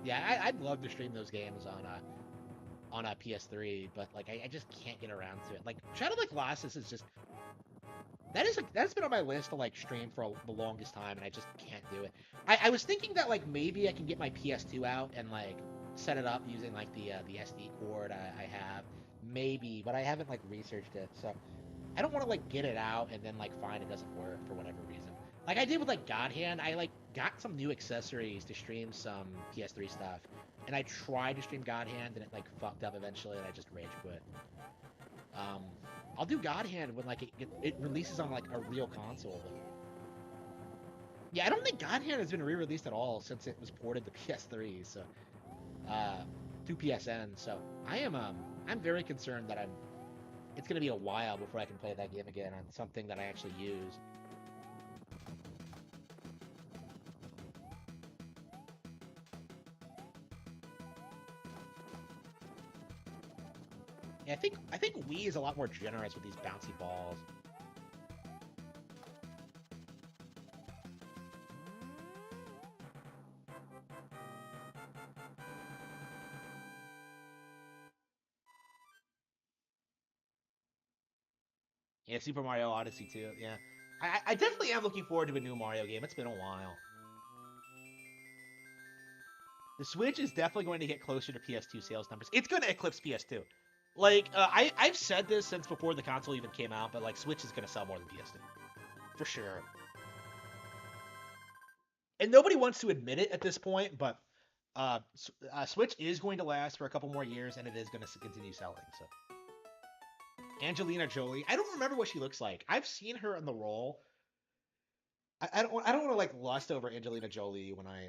S1: Yeah, I'd love to stream those games on a PS3, but like I just can't get around to it. Like Shadow of the Colossus is just that's been on my list to like stream for the longest time, and I just can't do it. I was thinking that like maybe I can get my PS2 out and like set it up using like the SD cord I have, maybe, but I haven't like researched it, so I don't want to like get it out and then like find it doesn't work for whatever reason. Like I did with like God Hand, I like got some new accessories to stream some PS3 stuff, and I tried to stream God Hand and it like fucked up eventually, and I just rage quit. Um, I'll do God Hand when like it releases on like a real console. But yeah, I don't think God Hand has been re-released at all since it was ported to PS3, so uh, to PSN. So I'm very concerned that it's gonna be a while before I can play that game again on something that I actually use. Yeah, I think Wii is a lot more generous with these bouncy balls. Yeah, Super Mario Odyssey too. Yeah, I definitely am looking forward to a new Mario game. It's been a while. The Switch is definitely going to get closer to PS2 sales numbers. It's going to eclipse PS2. Like I've said this since before the console even came out, but like Switch is going to sell more than PS2 for sure. And nobody wants to admit it at this point, but Switch is going to last for a couple more years, and it is going to continue selling. So Angelina Jolie, I don't remember what she looks like. I've seen her in the role. I don't want to like lust over Angelina Jolie when I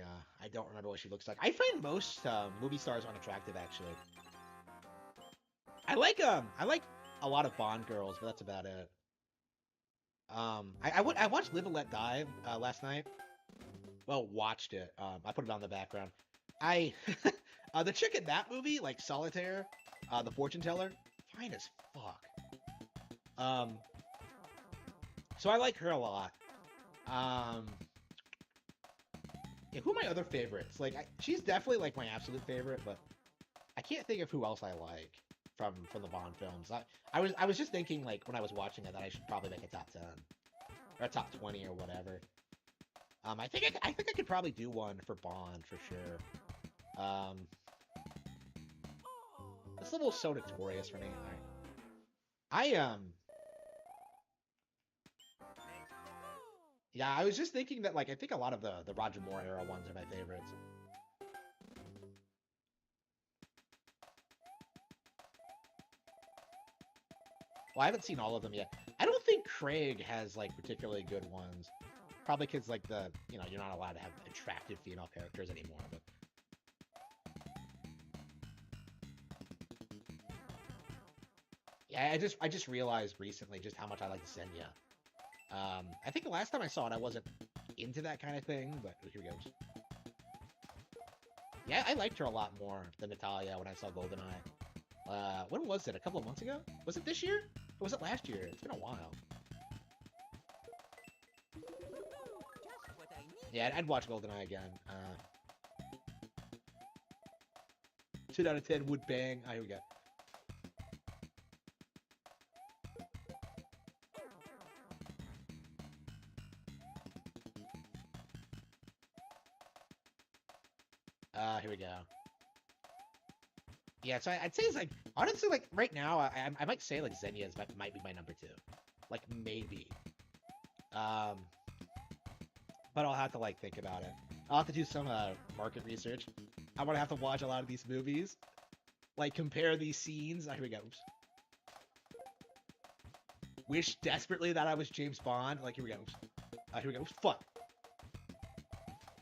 S1: don't remember what she looks like. I find most movie stars unattractive actually. I like a lot of Bond girls, but that's about it. I watched Live and Let Die last night. Well, watched it. I put it on the background. I the chick in that movie, like Solitaire, the fortune teller, fine as fuck. Um, so I like her a lot. Um, yeah, who are my other favorites? Like, she's definitely like my absolute favorite, but I can't think of who else I like from the Bond films. I was just thinking like when I was watching it that I should probably make a top 10 or a top 20 or whatever. I think I could probably do one for Bond for sure. This level's so notorious for me. I yeah, I was just thinking that like I think a lot of the Roger Moore era ones are my favorites. Well, I haven't seen all of them yet. I don't think Craig has like particularly good ones. Probably because like you're not allowed to have attractive female characters anymore. But yeah, I just realized recently just how much I like Xenia. I think the last time I saw it, I wasn't into that kind of thing, but here we go. Yeah, I liked her a lot more than Natalia when I saw GoldenEye. When was it? A couple of months ago? Was it this year? Or was it last year? It's been a while. Yeah, I'd watch GoldenEye again. 10 out of 10 would bang. Here we go. Here we go. Yeah, so I'd say it's like, honestly, like, right now, I might say, like, Xenia might be my number 2. Like, maybe. But I'll have to, like, think about it. I'll have to do some, market research. I'm gonna have to watch a lot of these movies. Like, compare these scenes. Here we go. Oops. Wish desperately that I was James Bond. Like, here we go. Oops. Here we go. Oops. Fuck.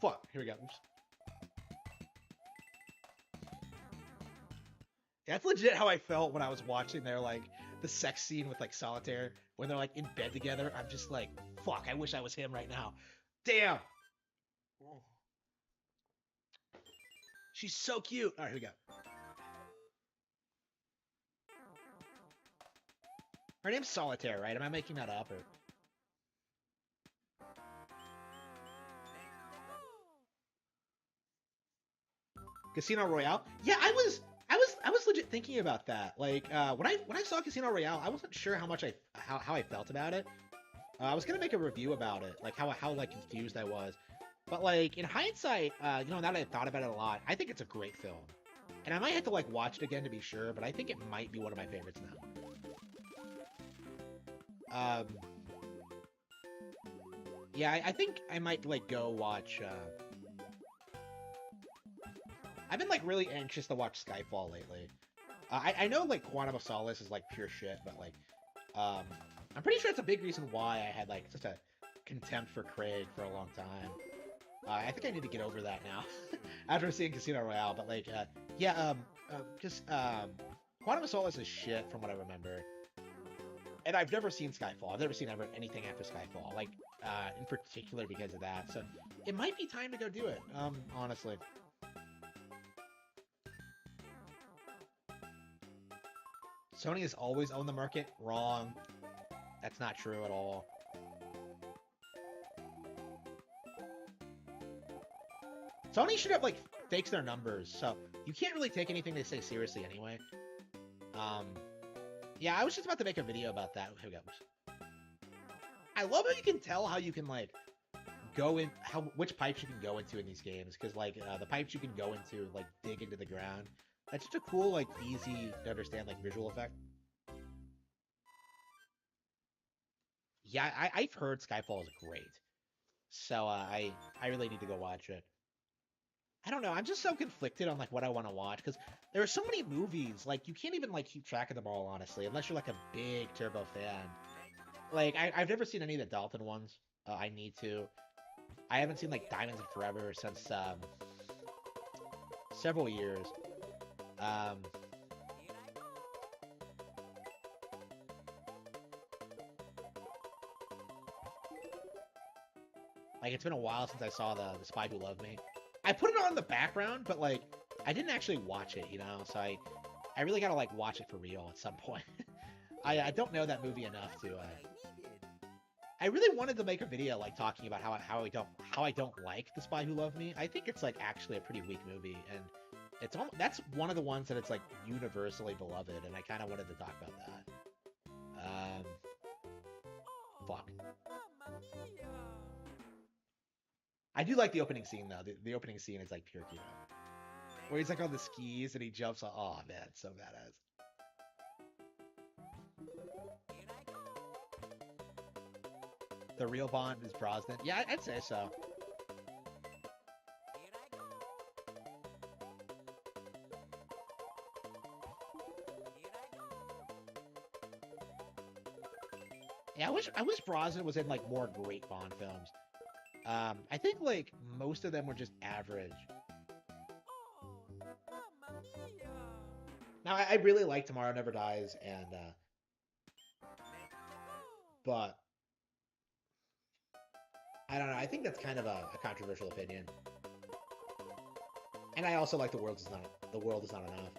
S1: Fuck. Here we go. Oops. That's legit how I felt when I was watching their, like, the sex scene with, like, Solitaire. When they're, like, in bed together. I'm just like, fuck, I wish I was him right now. Damn! She's so cute! Alright, here we go. Her name's Solitaire, right? Am I making that up, or... Casino Royale? Yeah, I was legit thinking about that. Like, when I saw Casino Royale, I wasn't sure how I felt about it. I was gonna make a review about it, like how like confused I was. But like in hindsight, now that I've thought about it a lot, I think it's a great film. And I might have to like watch it again to be sure, but I think it might be one of my favorites now. Yeah, I think I might like go watch. I've been like really anxious to watch Skyfall lately. I know like Quantum of Solace is like pure shit, but like, I'm pretty sure it's a big reason why I had like such a contempt for Craig for a long time. I think I need to get over that now after seeing Casino Royale. But like, yeah, just Quantum of Solace is shit from what I remember. And I've never seen Skyfall. I've never seen anything after Skyfall, like in particular because of that. So it might be time to go do it. Honestly. Sony has always owned the market. Wrong. That's not true at all. Sony should have, like, faked their numbers, so you can't really take anything they say seriously anyway. Yeah, I was just about to make a video about that. Here we go. I love how you can tell how you can, like, which pipes you can go into in these games, because, like, the pipes you can go into, like, dig into the ground. That's just a cool, like, easy to understand, like, visual effect. Yeah, I've heard Skyfall is great. So, I really need to go watch it. I don't know, I'm just so conflicted on, like, what I want to watch, because there are so many movies, like, you can't even, like, keep track of them all, honestly, unless you're, like, a big Turbo fan. Like, I've never seen any of the Dalton ones. I need to. I haven't seen, like, Diamonds in Forever since, several years. Like, it's been a while since I saw the Spy Who Loved Me. I put it on in the background, but, like, I didn't actually watch it, you know? So I really gotta, like, watch it for real at some point. I don't know that movie enough to, I really wanted to make a video, like, talking about how I don't like The Spy Who Loved Me. I think it's, like, actually a pretty weak movie, and that's one of the ones that it's, like, universally beloved, and I kind of wanted to talk about that. Fuck. I do like the opening scene, though. The opening scene is, like, pure Kino. Where he's, like, on the skis, and he jumps on... Oh, man, so badass. The real Bond is Brosnan. Yeah, I'd say so. Yeah, I wish Brosnan was in like more great Bond films. I think like most of them were just average. Now I really like Tomorrow Never Dies, and but I don't know. I think that's kind of a controversial opinion. And I also like The World Is Not Enough.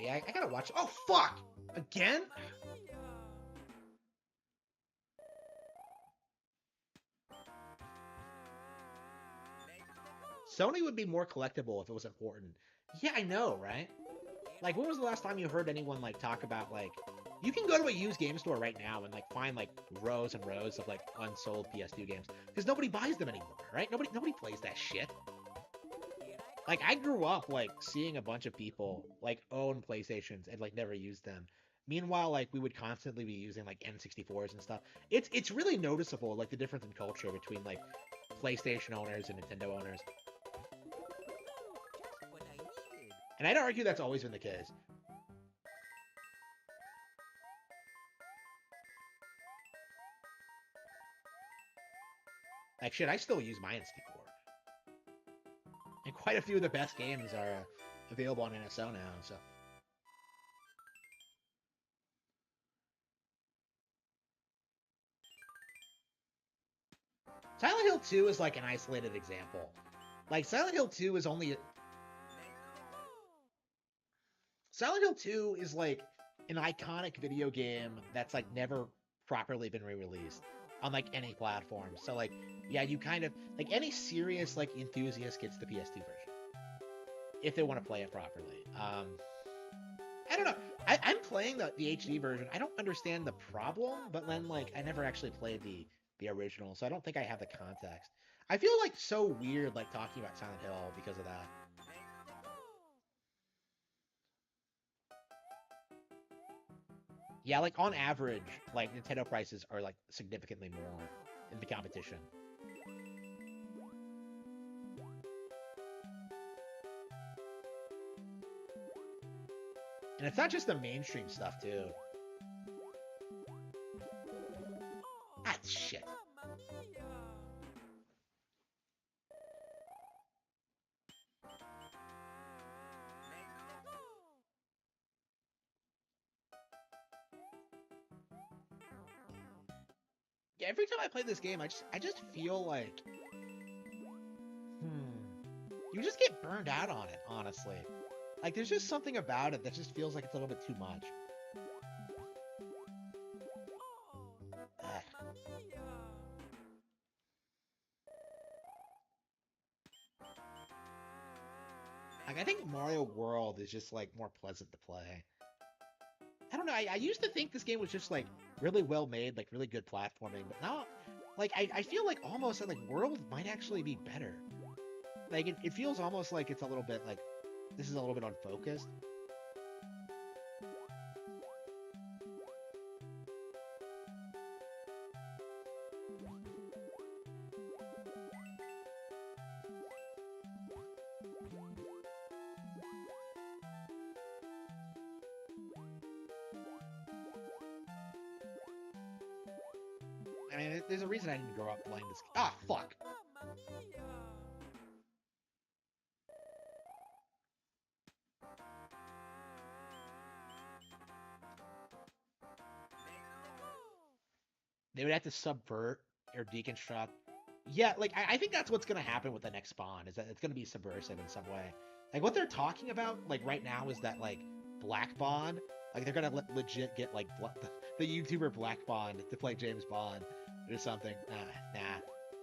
S1: Yeah, I gotta watch. Oh fuck! Again? Sony would be more collectible if it was important. Yeah, I know, right? Like, when was the last time you heard anyone like talk about like? You can go to a used game store right now and like find like rows and rows of like unsold PS2 games because nobody buys them anymore, right? Nobody plays that shit. Like I grew up like seeing a bunch of people like own PlayStations and like never use them. Meanwhile, like we would constantly be using like N64s and stuff. It's really noticeable like the difference in culture between like PlayStation owners and Nintendo owners. And I'd argue that's always been the case. Like shit, I still use my N64. And quite a few of the best games are available on NSO now, so. Silent Hill 2 is like an isolated example. Like Silent Hill 2 is only Silent Hill 2 is like an iconic video game that's like never properly been re-released on like any platform. So like yeah, you kind of like any serious like enthusiast gets the PS2 version if they want to play it properly. I don't know. I'm playing the HD version. I don't understand the problem, but then like I never actually played the original, so I don't think I have the context. I feel like so weird like talking about Silent Hill because of that. Yeah, like on average, like Nintendo prices are like significantly more in the competition. And it's not just the mainstream stuff too. Ah, shit. Yeah, every time I play this game, I just feel like, you just get burned out on it, honestly. Like, there's just something about it that just feels like it's a little bit too much. Ugh. Like, I think Mario World is just, like, more pleasant to play. I don't know, I used to think this game was just, like, really well made, like, really good platforming, but now, like, I feel like almost that, like, World might actually be better. Like, it feels almost like it's a little bit, like, this is a little bit unfocused. I mean, there's a reason I didn't grow up playing this. Ah, fuck. They would have to subvert or deconstruct. Yeah, like I think that's what's gonna happen with the next Spawn is that it's gonna be subversive in some way. Like what they're talking about, like right now, is that like Black Bond, like they're gonna legit get like the YouTuber Black Bond to play James Bond or something.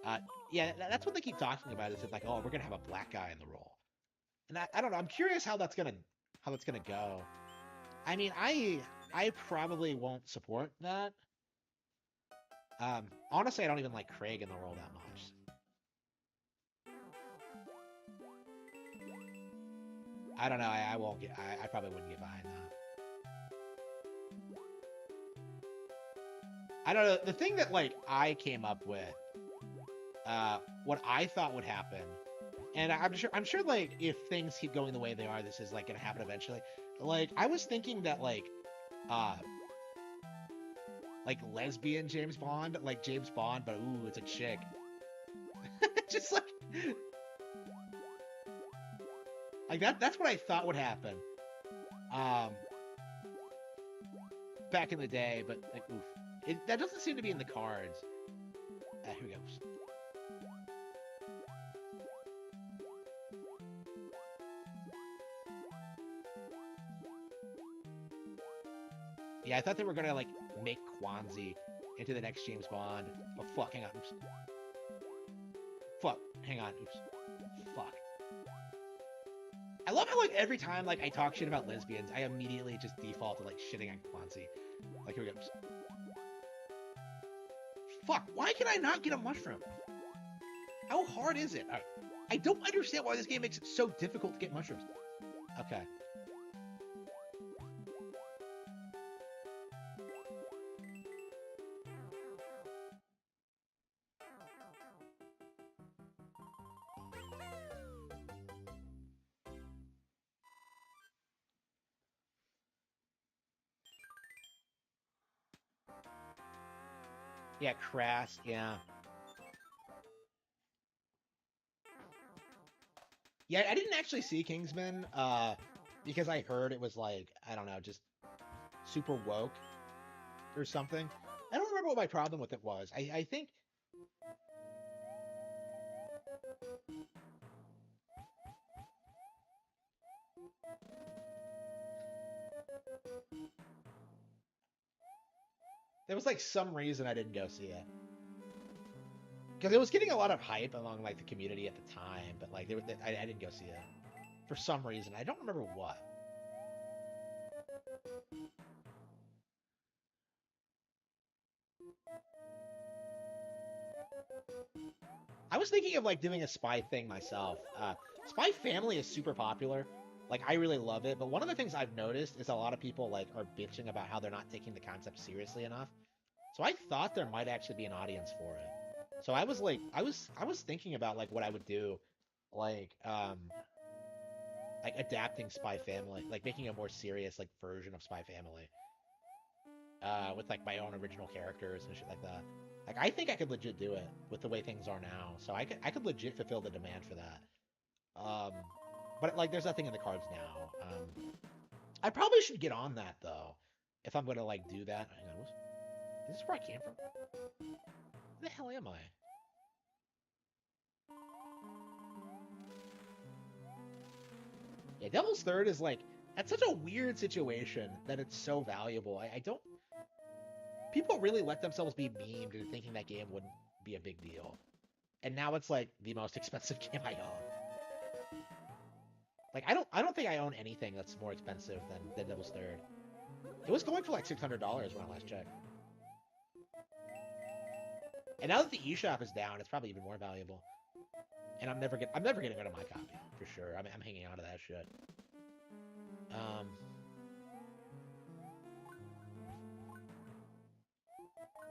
S1: Nah. Yeah, that's what they keep talking about. Is it like, oh, we're gonna have a black guy in the role, and I don't know. I'm curious how that's gonna go. I mean, I probably won't support that. Honestly, I don't even like Craig in the role that much. I don't know. I won't get. I probably wouldn't get behind that. I don't know. The thing that like I came up with, what I thought would happen, And I'm sure like if things keep going the way they are, this is like gonna happen eventually. Like I was thinking that uh like lesbian James Bond, like James Bond, but ooh, it's a chick. Just like that's what I thought would happen. Um Back in the day, but like oof. That doesn't seem to be in the cards. Here we go. Yeah, I thought they were gonna like make Kwanzi into the next James Bond. Oh fuck, hang on. Oops. Fuck, hang on. Oops. Fuck. I love how like every time like I talk shit about lesbians, I immediately just default to like shitting on Kwanzi. Like here we go. Oops. Fuck, why can I not get a mushroom? How hard is it? I don't understand why this game makes it so difficult to get mushrooms. Okay. Yeah, crass, yeah. Yeah, I didn't actually see Kingsman, because I heard it was like, I don't know, just super woke or something. I don't remember what my problem with it was. I think there was like some reason I didn't go see it. Because it was getting a lot of hype among like the community at the time, but like I didn't go see it for some reason. I don't remember what. I was thinking of like doing a spy thing myself. Spy Family is super popular. Like I really love it, but one of the things I've noticed is a lot of people like are bitching about how they're not taking the concept seriously enough. So I thought there might actually be an audience for it. So I was like, I was thinking about like what I would do, like like adapting Spy Family, like making a more serious like version of Spy Family, with like my own original characters and shit like that. Like I think I could legit do it with the way things are now. So I could legit fulfill the demand for that. Um, but like there's nothing in the cards now. I probably should get on that though, if I'm gonna like do that. Hang on, is this where I came from? Where the hell am I? Yeah, Devil's Third is like that's such a weird situation that it's so valuable. I don't. People really let themselves be memed into thinking that game wouldn't be a big deal, and now it's like the most expensive game I own. Like I don't think I own anything that's more expensive than Devil's Third. It was going for like $600 when I last checked. And now that the eShop is down, it's probably even more valuable. And I'm never getting rid of my copy for sure. I'm hanging on to that shit. Um,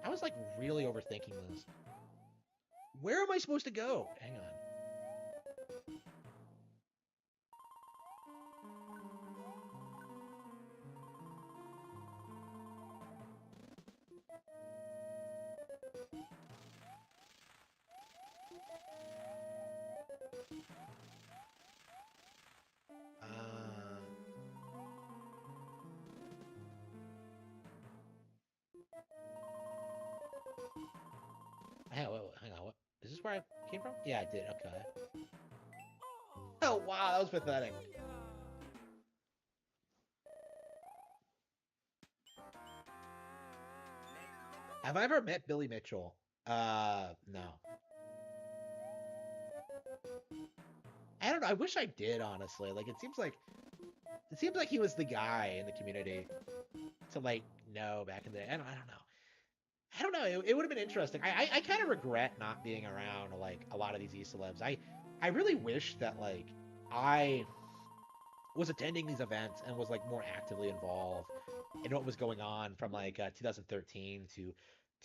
S1: I was like really overthinking this. Where am I supposed to go? Hang on. Uh, hang on. What is this? Where I came from? Yeah, I did. Okay. Oh wow, that was pathetic. Have I ever met Billy Mitchell? No. I don't know. I wish I did, honestly. Like, it seems like he was the guy in the community to like know back in the day. I don't know. I don't know. It would have been interesting. I kind of regret not being around like a lot of these e celebs. I really wish that like I was attending these events and was like more actively involved in what was going on from like 2013 to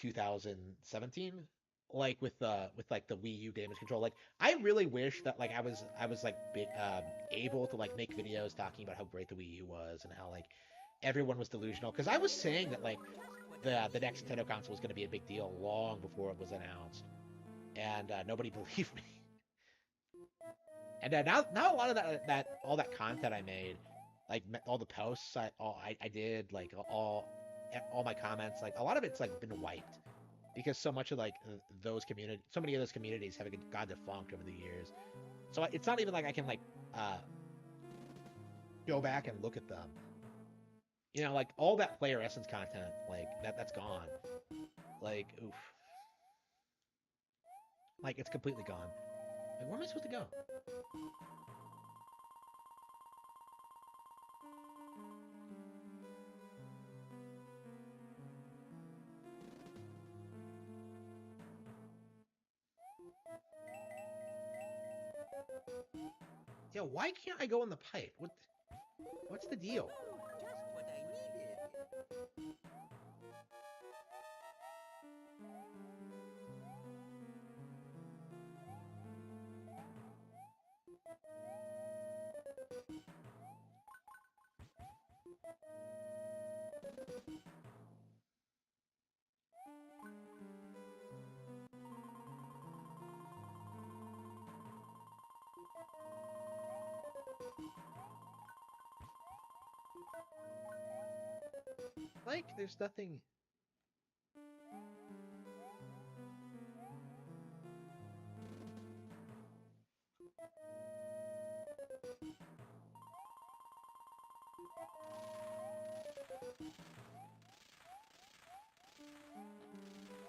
S1: 2017. with like the Wii U damage control. Like I really wish that like I was like able to like make videos talking about how great the Wii U was and how like everyone was delusional. Because I was saying that like the next Nintendo console was going to be a big deal long before it was announced, and nobody believed me. And now a lot of that all that content I made, like all the posts I did, like all my comments, like a lot of it's like been wiped because so much of like so many of those communities have gone defunct over the years. So it's not even like I can like uh, go back and look at them. You know, like all that player essence content, like that's gone. Like oof, like it's completely gone. Like, where am I supposed to go? Yeah, why can't I go in the pipe? What's the deal? Like, there's nothing.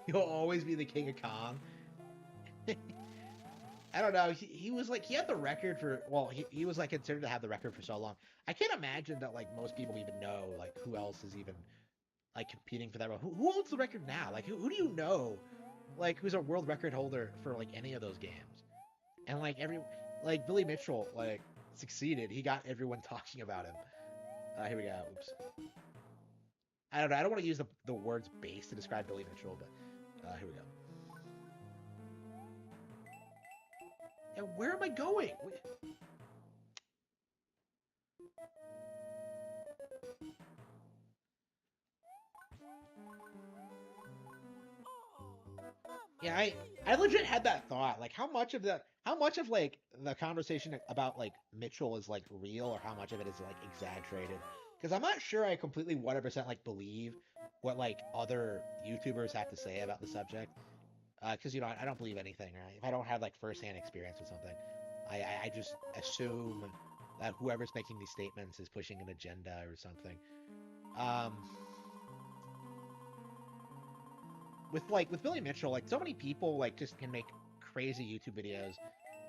S1: He'll always be the king of Kong. I don't know. He was like he had the record for he was like considered to have the record for so long. I can't imagine that like most people even know like who else is even like competing for that. Who owns the record now? Like who do you know like who's a world record holder for like any of those games? And like like Billy Mitchell like succeeded. He got everyone talking about him. Here we go. Oops. I don't know. I don't want to use the words base to describe Billy Mitchell, but here we go. And where am I going? Yeah, I legit had that thought. Like how much of like the conversation about like Mitchell is like real or how much of it is like exaggerated? Because I'm not sure I completely 100% like believe what like other YouTubers have to say about the subject. Because you know I don't believe anything, right? If I don't have like firsthand experience with something, I just assume that whoever's making these statements is pushing an agenda or something. Um, with Billy Mitchell, like so many people like just can make crazy YouTube videos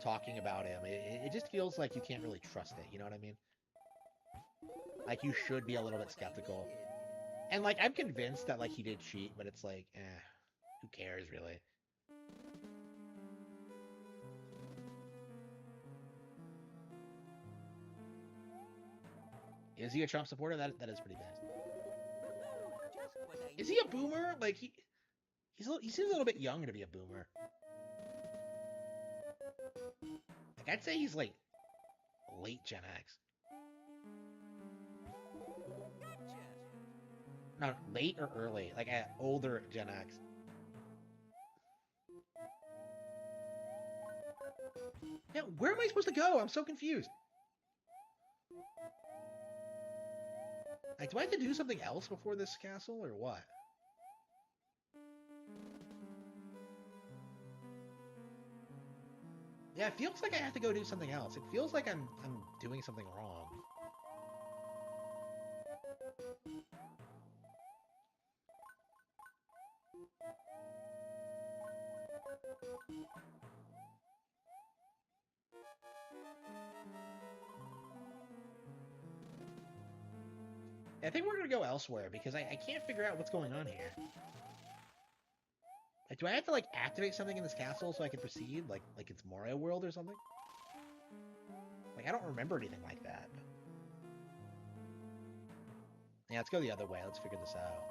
S1: talking about him. It just feels like you can't really trust it. You know what I mean? Like you should be a little bit skeptical. And like I'm convinced that like he did cheat, but it's like, who cares really? Is he a Trump supporter? That is pretty bad. Is he a boomer? Like he seems a little bit young to be a boomer. Like I'd say he's like late Gen X. Not late or early, like older Gen X. Yeah, where am I supposed to go? I'm so confused. Like, do I have to do something else before this castle or what? Yeah, it feels like I have to go do something else. It feels like I'm doing something wrong. I think we're gonna go elsewhere because I can't figure out what's going on here. Like, do I have to like activate something in this castle so I can proceed? Like it's Mario World or something? Like I don't remember anything like that. Yeah, let's go the other way. Let's figure this out.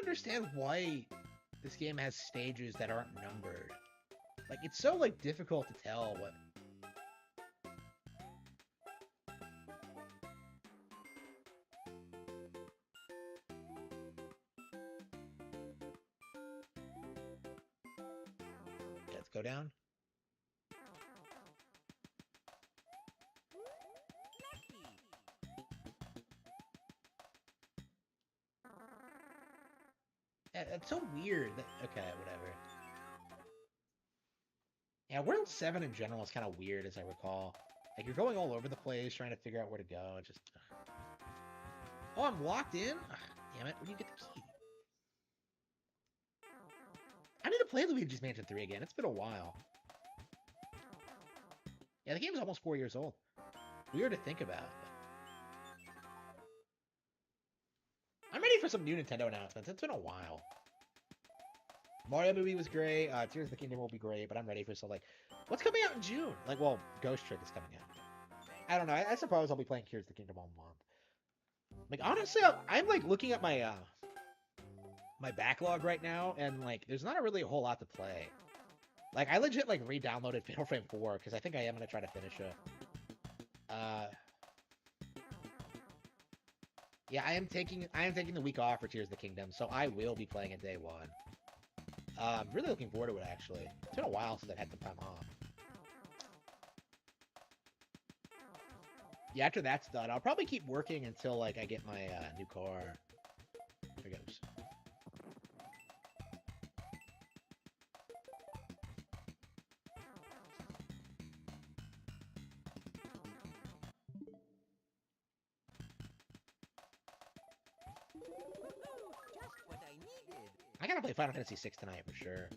S1: understand why this game has stages that aren't numbered. Like, it's so, like, difficult to tell what... Let's go down. It's so weird. Okay, whatever. Yeah, World 7 in general is kind of weird, as I recall. Like, you're going all over the place, trying to figure out where to go. It just... Oh, I'm locked in? Ugh, damn it, where do you get the key? I need to play Luigi's Mansion 3 again. It's been a while. Yeah, the game's almost 4 years old. Weird to think about. I'm ready for some new Nintendo announcements. It's been a while. Mario movie was great. Tears of the Kingdom will be great, but I'm ready for some, like... What's coming out in June? Like, well, Ghost Trick is coming out. I don't know. I suppose I'll be playing Tears of the Kingdom all month. Like, honestly, I'm like, looking at my, my backlog right now, and, like, there's not really a whole lot to play. Like, I legit, like, re-downloaded Fatal Frame 4, because I think I am going to try to finish it. Yeah, I am taking the week off for Tears of the Kingdom, so I will be playing it day one. I'm really looking forward to it, actually. It's been a while since I've had some time off. Yeah, after that's done, I'll probably keep working until, like, I get my new car. There it goes. I gotta play Final Fantasy VI tonight for sure.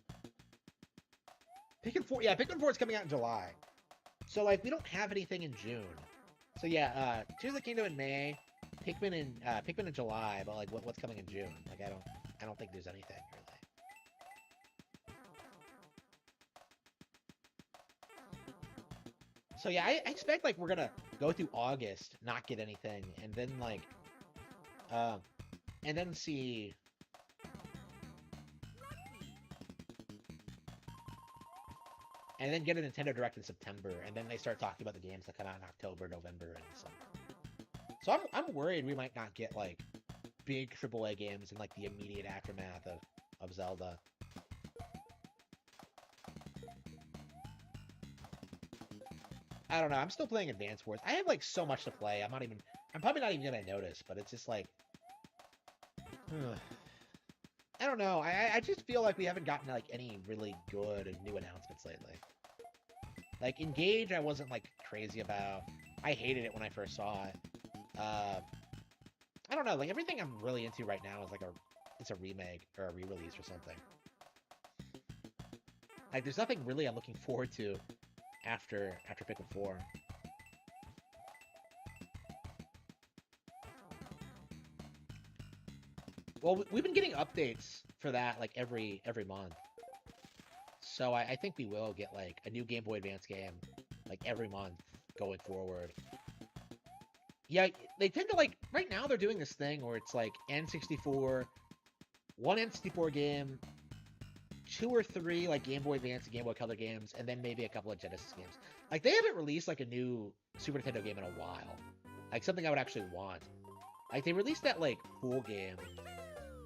S1: Pikmin 4, yeah, Pikmin 4 is coming out in July. So, like, we don't have anything in June. So, yeah, Tears of the Kingdom in May, Pikmin in July, but, like, what's coming in June? Like, I don't think there's anything, really. So, yeah, I expect, like, we're gonna go through August, not get anything, and then, like, and then see... And then get a Nintendo Direct in September, and then they start talking about the games that come out in October, November, and December. So I'm worried we might not get, like, big AAA games in, like, the immediate aftermath of Zelda. I don't know, I'm still playing Advance Wars. I have, like, so much to play, I'm probably not even gonna notice, but it's just, like... I don't know. I just feel like we haven't gotten, like, any really good and new announcements lately. Like, Engage, I wasn't, like, crazy about. I hated it when I first saw it. I don't know. Like, everything I'm really into right now is, like, it's a remake or a re-release or something. Like, there's nothing really I'm looking forward to after Pikmin 4. Well, we've been getting updates for that, like, every month. So I think we will get, like, a new Game Boy Advance game, like, every month going forward. Yeah, they tend to, like, right now they're doing this thing where it's, like, N64, one N64 game, 2 or 3, like, Game Boy Advance and Game Boy Color games, and then maybe a couple of Genesis games. Like, they haven't released, like, a new Super Nintendo game in a while. Like, something I would actually want. Like, they released that, like, Pool game,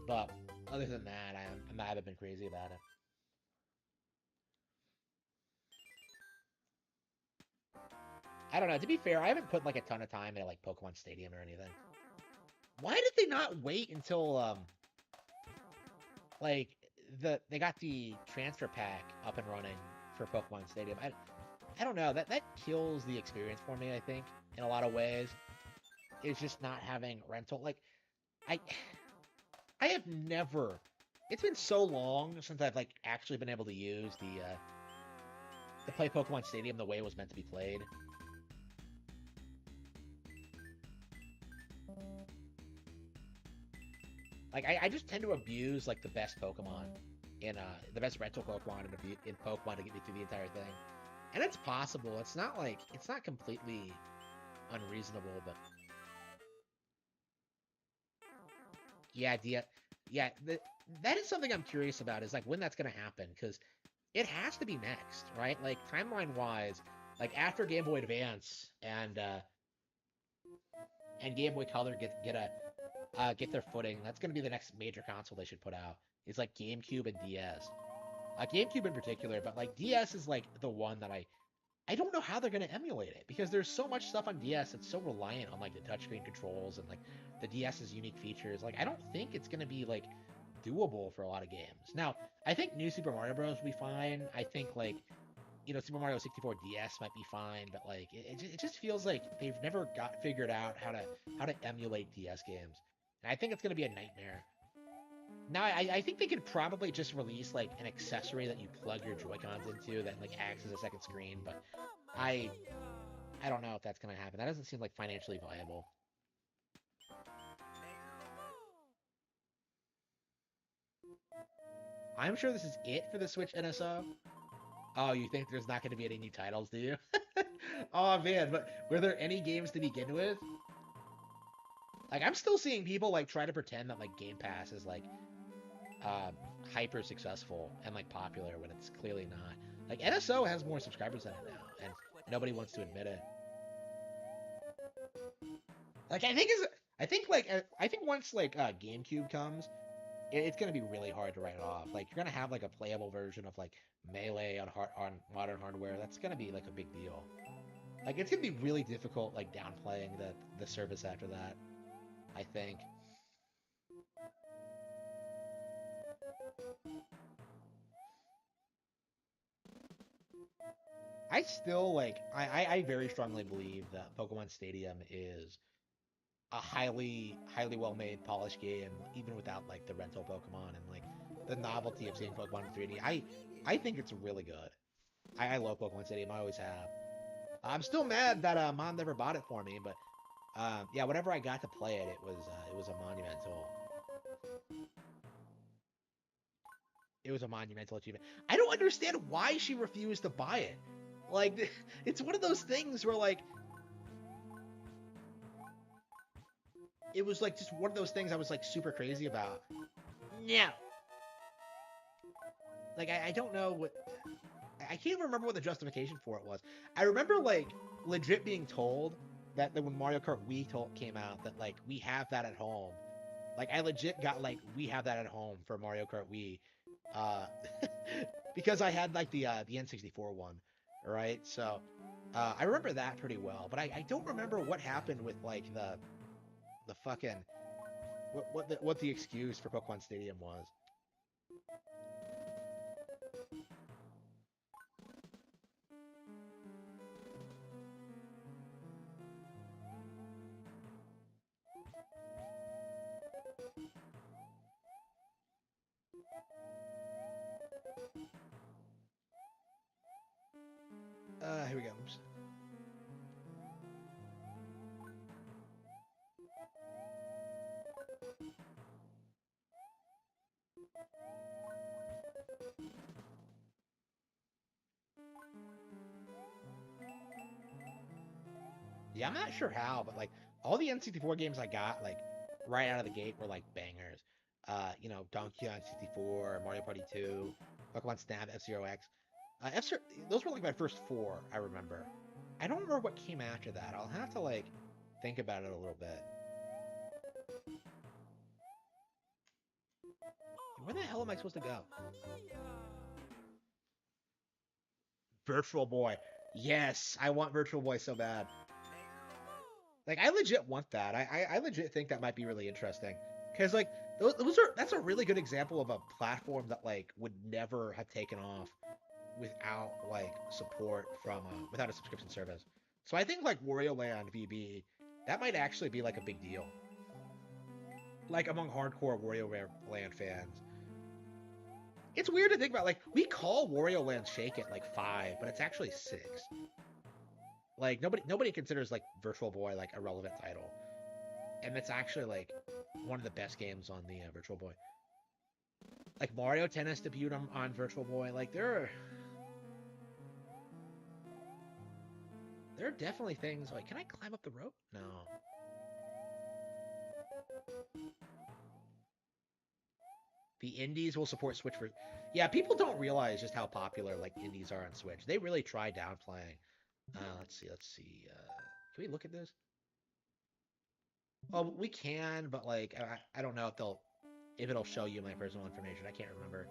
S1: but other than that, I haven't been crazy about it. I don't know. To be fair, I haven't put, like, a ton of time into, like, Pokemon Stadium or anything. Why did they not wait until, like, they got the transfer pack up and running for Pokemon Stadium? I don't know. That kills the experience for me, I think, in a lot of ways. It's just not having rental. Like, I have never... It's been so long since I've, like, actually been able to use to play Pokemon Stadium the way it was meant to be played. Like, I just tend to abuse, like, the best Pokemon in, the best rental Pokemon in Pokemon to get me through the entire thing. And it's possible. It's not, like, it's not completely unreasonable, but... Yeah, Yeah, that is something I'm curious about. Is like when that's gonna happen because it has to be next, right? Like timeline wise, like after Game Boy Advance and Game Boy Color get their footing. That's gonna be the next major console they should put out. It's like GameCube and DS. GameCube in particular, but like DS is like the one that I don't know how they're gonna emulate it because there's so much stuff on DS that's so reliant on like the touchscreen controls and like the DS's unique features. Like I don't think it's gonna be like doable for a lot of games. Now, I think New Super Mario Bros. Will be fine. I think like Super Mario 64 DS might be fine, but like it just feels like they've never got figured out how to emulate DS games, and I think it's gonna be a nightmare. Now, I think they could probably just release like an accessory that you plug your Joy-Cons into that like acts as a second screen, but I I don't know if that's gonna happen. That doesn't seem like financially viable. I'm sure this is it for the Switch NSO. Oh, you think there's not going to be any new titles, do you? Oh man, but were there any games to begin with? Like I'm still seeing people like try to pretend that like Game Pass is like uh, hyper successful and like popular when it's clearly not. Like NSO has more subscribers than it now, and nobody wants to admit it. Like I think once like GameCube comes, it's gonna be really hard to write it off. Like you're gonna have like a playable version of like Melee on modern hardware. That's gonna be like a big deal. Like it's gonna be really difficult like downplaying the service after that. I think. I still like I very strongly believe that Pokemon Stadium is a highly well made polished game even without like the rental Pokemon and like the novelty of seeing Pokemon in 3D. I think it's really good. I love Pokemon Stadium. I always have. I'm still mad that Mom never bought it for me, but yeah, whenever I got to play it, it was a monumental achievement. I don't understand why she refused to buy it. Like it's one of those things where like it was like just one of those things I was like super crazy about. No. Like I don't know what I can't even remember what the justification for it was. I remember like legit being told that when Mario Kart Wii came out that like we have that at home. Like I legit got like we have that at home for Mario Kart Wii, uh, because I had like the N64 one, right? So I remember that pretty well, but I don't remember what happened with like the fucking what the excuse for Pokemon Stadium was. Here we go. Oops. Yeah, I'm not sure how, but like all the N64 games I got like right out of the gate were like bangers. Donkey Kong 64, Mario Party 2, Pokemon Snap, F-Zero X. F-Zero, those were like my first four, I remember. I don't remember what came after that. I'll have to like think about it a little bit. Where the hell am I supposed to go? Virtual Boy. Yes, I want Virtual Boy so bad. Like I legit want that. I legit think that might be really interesting because like those are that's a really good example of a platform that like would never have taken off without like support from without a subscription service. So I think like Wario Land VB that might actually be like a big deal, like among hardcore Wario Land fans. It's weird to think about. Like we call Wario Land Shake It like 5, but it's actually 6. Like nobody considers like Virtual Boy like a relevant title, and it's actually like one of the best games on the Virtual Boy. Like Mario Tennis debuted on Virtual Boy. Like there are definitely things like can I climb up the rope? No. The indies will support Switch for. Yeah, people don't realize just how popular like indies are on Switch. They really try downplaying. Let's see. Can we look at this? Well, we can, but like I don't know if it'll show you my personal information. I can't remember.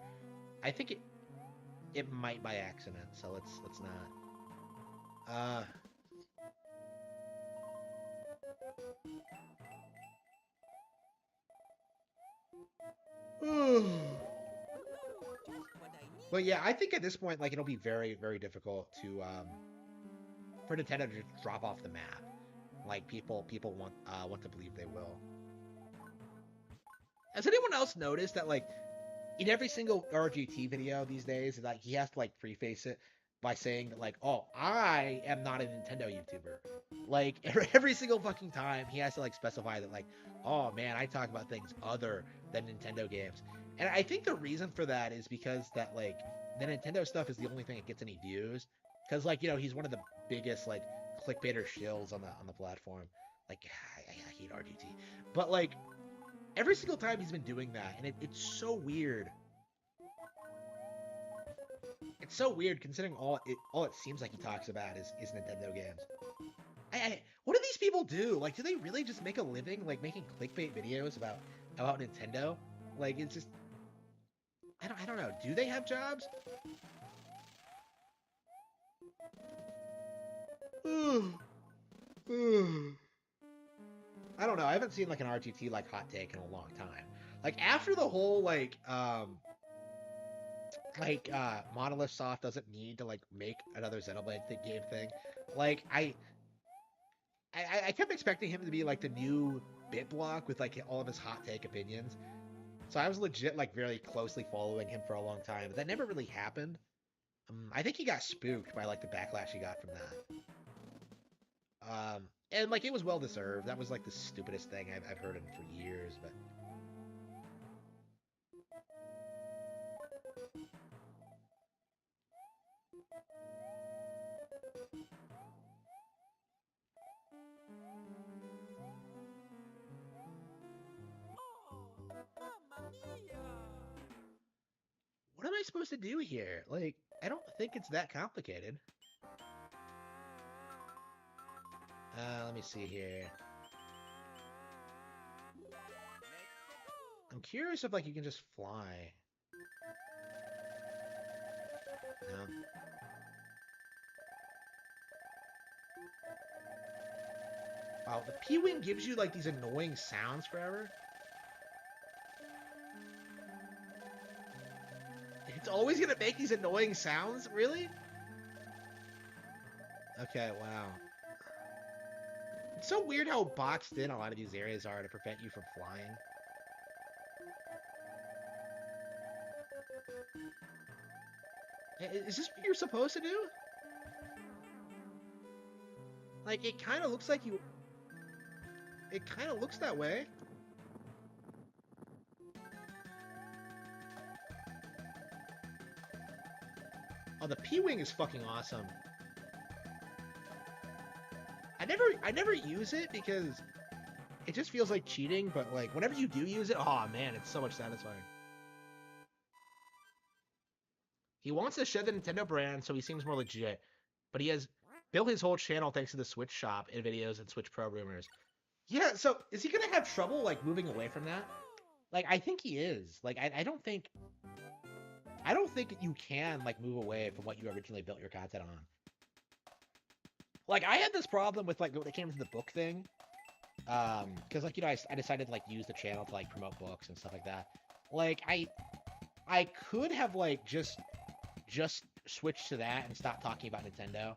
S1: I think it might by accident, so let's not. But yeah, I think at this point, like it'll be very, very difficult to for Nintendo to just drop off the map. Like people want to believe they will. Has anyone else noticed that like in every single RGT video these days, like he has to like preface it by saying that like, oh, I am not a Nintendo YouTuber. Like every single fucking time he has to like specify that like, oh man, I talk about things other than Nintendo games. And I think the reason for that is because that like the Nintendo stuff is the only thing that gets any views. Because like, you know, he's one of the biggest like clickbaiter shills on the platform. Like I hate RGT. But like every single time he's been doing that, and it's so weird. It's so weird considering all it seems like he talks about is Nintendo games. What do these people do? Like, do they really just make a living like making clickbait videos about Nintendo? Like, it's just I don't know. Do they have jobs? I don't know. I haven't seen like an RGT like hot take in a long time. Like after the whole Monolith Soft doesn't need to like make another Xenoblade game thing. Like I kept expecting him to be like the new BitBlock with like all of his hot take opinions. So I was legit like very closely following him for a long time, but that never really happened. I think he got spooked by like the backlash he got from that. And like it was well deserved. That was like the stupidest thing I've heard of him for years, but. What am I supposed to do here? Like, I don't think it's that complicated. Let me see here. I'm curious if, like, you can just fly. No. Wow, the P-Wing gives you, like, these annoying sounds forever. It's always gonna make these annoying sounds? Really? Okay, wow. It's so weird how boxed in a lot of these areas are to prevent you from flying. Is this what you're supposed to do? Like, it kind of looks like you... It kind of looks that way. Oh, the P-Wing is fucking awesome. I never use it because it just feels like cheating, but like whenever you do use it, oh man, it's so much satisfying. He wants to shed the Nintendo brand, so he seems more legit, but he has built his whole channel thanks to the Switch shop and videos and Switch Pro rumors. Yeah, so is he gonna have trouble like moving away from that? Like I think he is. Like I don't think you can like move away from what you originally built your content on. Like I had this problem with like when it came to the book thing, because like you know I decided to like use the channel to like promote books and stuff like that. Like I could have like just switched to that and stopped talking about Nintendo,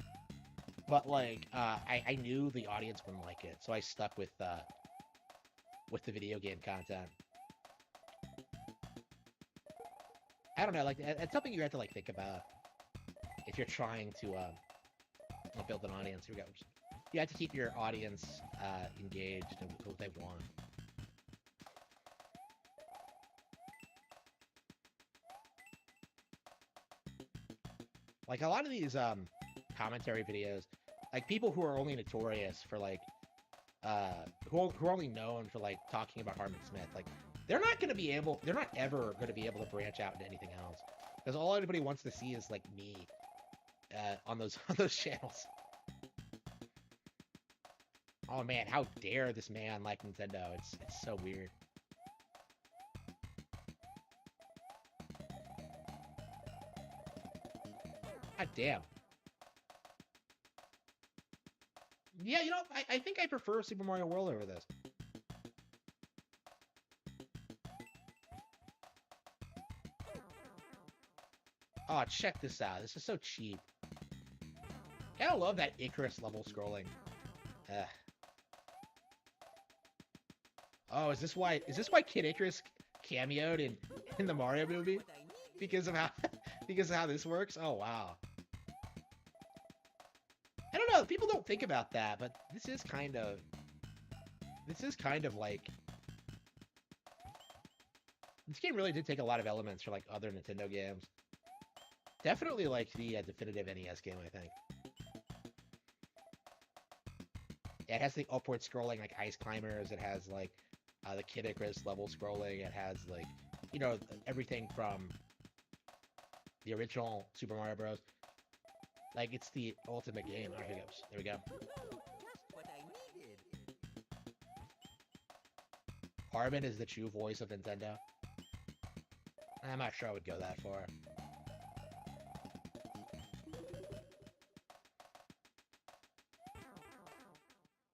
S1: but like I knew the audience wouldn't like it, so I stuck with the video game content. I don't know, like it's something you have to like think about if you're trying to build an audience. Here we go. You have to keep your audience engaged in what they want. Like a lot of these commentary videos, like people who are only notorious for like who are only known for like talking about Harmon Smith, like they're not going to be able, they're not ever going to be able to branch out into anything else. Because all anybody wants to see is like me on those on those channels. Oh man, how dare this man like Nintendo? It's so weird. God damn. Yeah, you know, I think I prefer Super Mario World over this. Oh, check this out. This is so cheap. I love that Icarus level scrolling. Ugh. Oh, is this why Kid Icarus cameoed in the Mario movie? Because of how because of how this works? Oh wow. I don't know, people don't think about that, but this is kind of like this game really did take a lot of elements from like other Nintendo games. Definitely like the definitive NES game, I think. Yeah, it has the upward scrolling like Ice Climbers. It has like the Kid Icarus level scrolling. It has like, you know, everything from the original Super Mario Bros. Like it's the ultimate game. Oh, here it goes. There we go. Harbin is the true voice of Nintendo. I'm not sure I would go that far.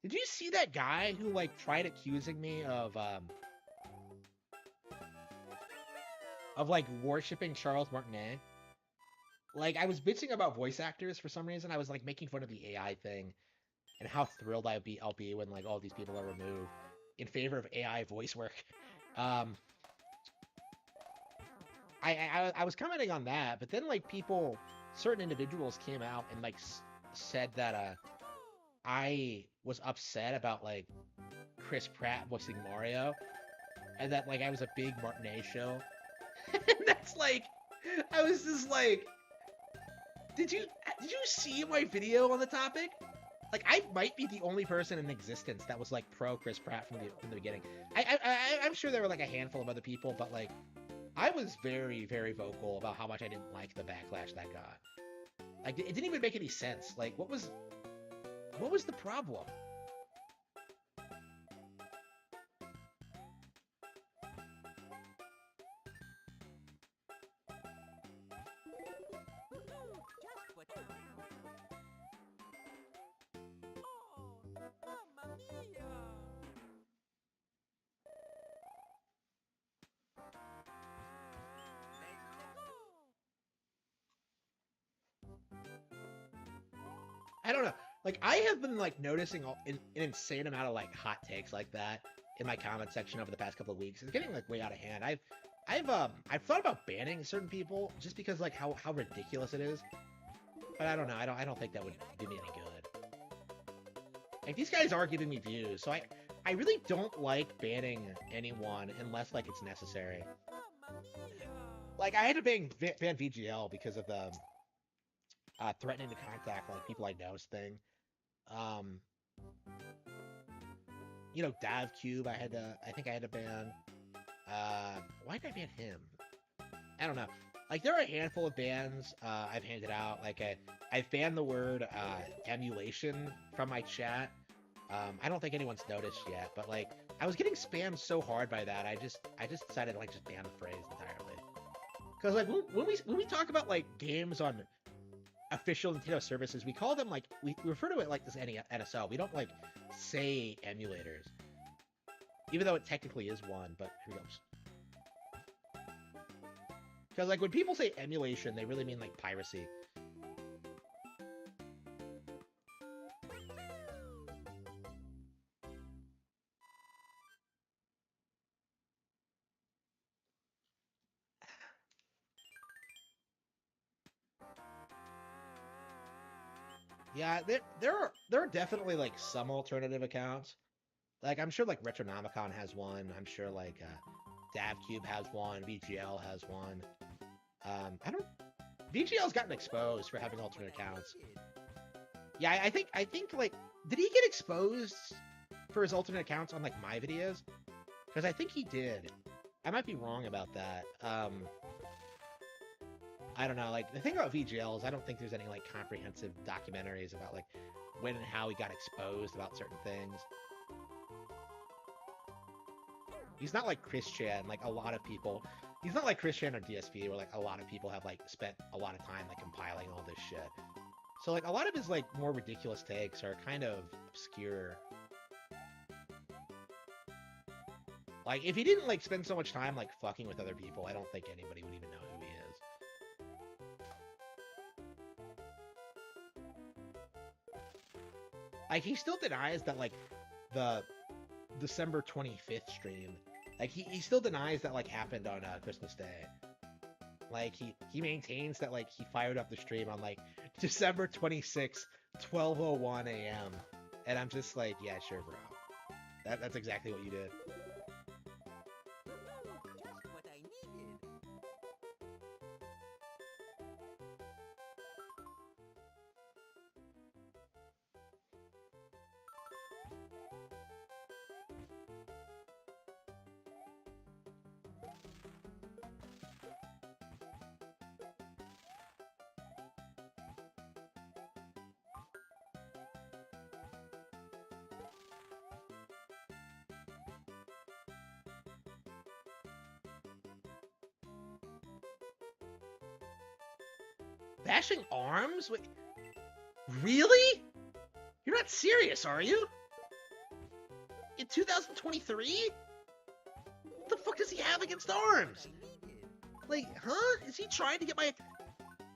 S1: Did you see that guy who like tried accusing me of like worshipping Charles Martinet? Like I was bitching about voice actors for some reason. I was like making fun of the AI thing and how thrilled I'll be when like all these people are removed in favor of AI voice work. Um, I was commenting on that, but then like certain individuals came out and like said that I was upset about like Chris Pratt voicing Mario, and that like I was a big Martinet show. And that's like, I was just like, did you see my video on the topic? Like I might be the only person in existence that was like pro Chris Pratt from the beginning. I'm sure there were like a handful of other people, but like I was very, very vocal about how much I didn't like the backlash that got. Like it didn't even make any sense. Like what was the problem? I don't know. Like I have been like noticing an insane amount of like hot takes like that in my comment section over the past couple of weeks. It's getting like way out of hand. I've thought about banning certain people just because like how ridiculous it is. But I don't know. I don't think that would do me any good. Like these guys are giving me views, so I really don't like banning anyone unless like it's necessary. Like I had to ban VGL because of the threatening to contact like people I know thing. Um, you know, DavCube, I think I had to ban. Why did I ban him? I don't know. Like there are a handful of bans I've handed out. Like I've banned the word emulation from my chat. I don't think anyone's noticed yet, but like I was getting spammed so hard by that. I just decided to like just ban the phrase entirely. Because like when we talk about like games on official Nintendo services, we call them like we refer to it like this NSO. We don't like say emulators, even though it technically is one. But here goes. Because like when people say emulation, they really mean like piracy. Yeah, there are definitely like some alternative accounts. Like I'm sure like Retronomicon has one. I'm sure like DavCube has one. VGL has one. I don't. VGL's gotten exposed for having alternate accounts. Yeah, I think like did he get exposed for his alternate accounts on like my videos? Because I think he did. I might be wrong about that. I don't know. Like the thing about VGL is I don't think there's any like comprehensive documentaries about like when and how he got exposed about certain things. He's not like Chris Chan, like a lot of people. He's not like Chris Chan or DSP, where like a lot of people have like spent a lot of time like compiling all this shit. So like a lot of his like more ridiculous takes are kind of obscure. Like if he didn't like spend so much time like fucking with other people, I don't think anybody would even know who he is. Like he still denies that like the December 25th stream. Like he still denies that like happened on Christmas Day. Like he maintains that like he fired up the stream on like December 26th, 12:01 a.m. And I'm just like, yeah, sure, bro. That's exactly what you did.
S2: Just what I needed.
S1: Bashing arms? Wait, really? You're not serious, are you? In 2023? What the fuck does he have against arms? Like, huh? Is he trying to get my...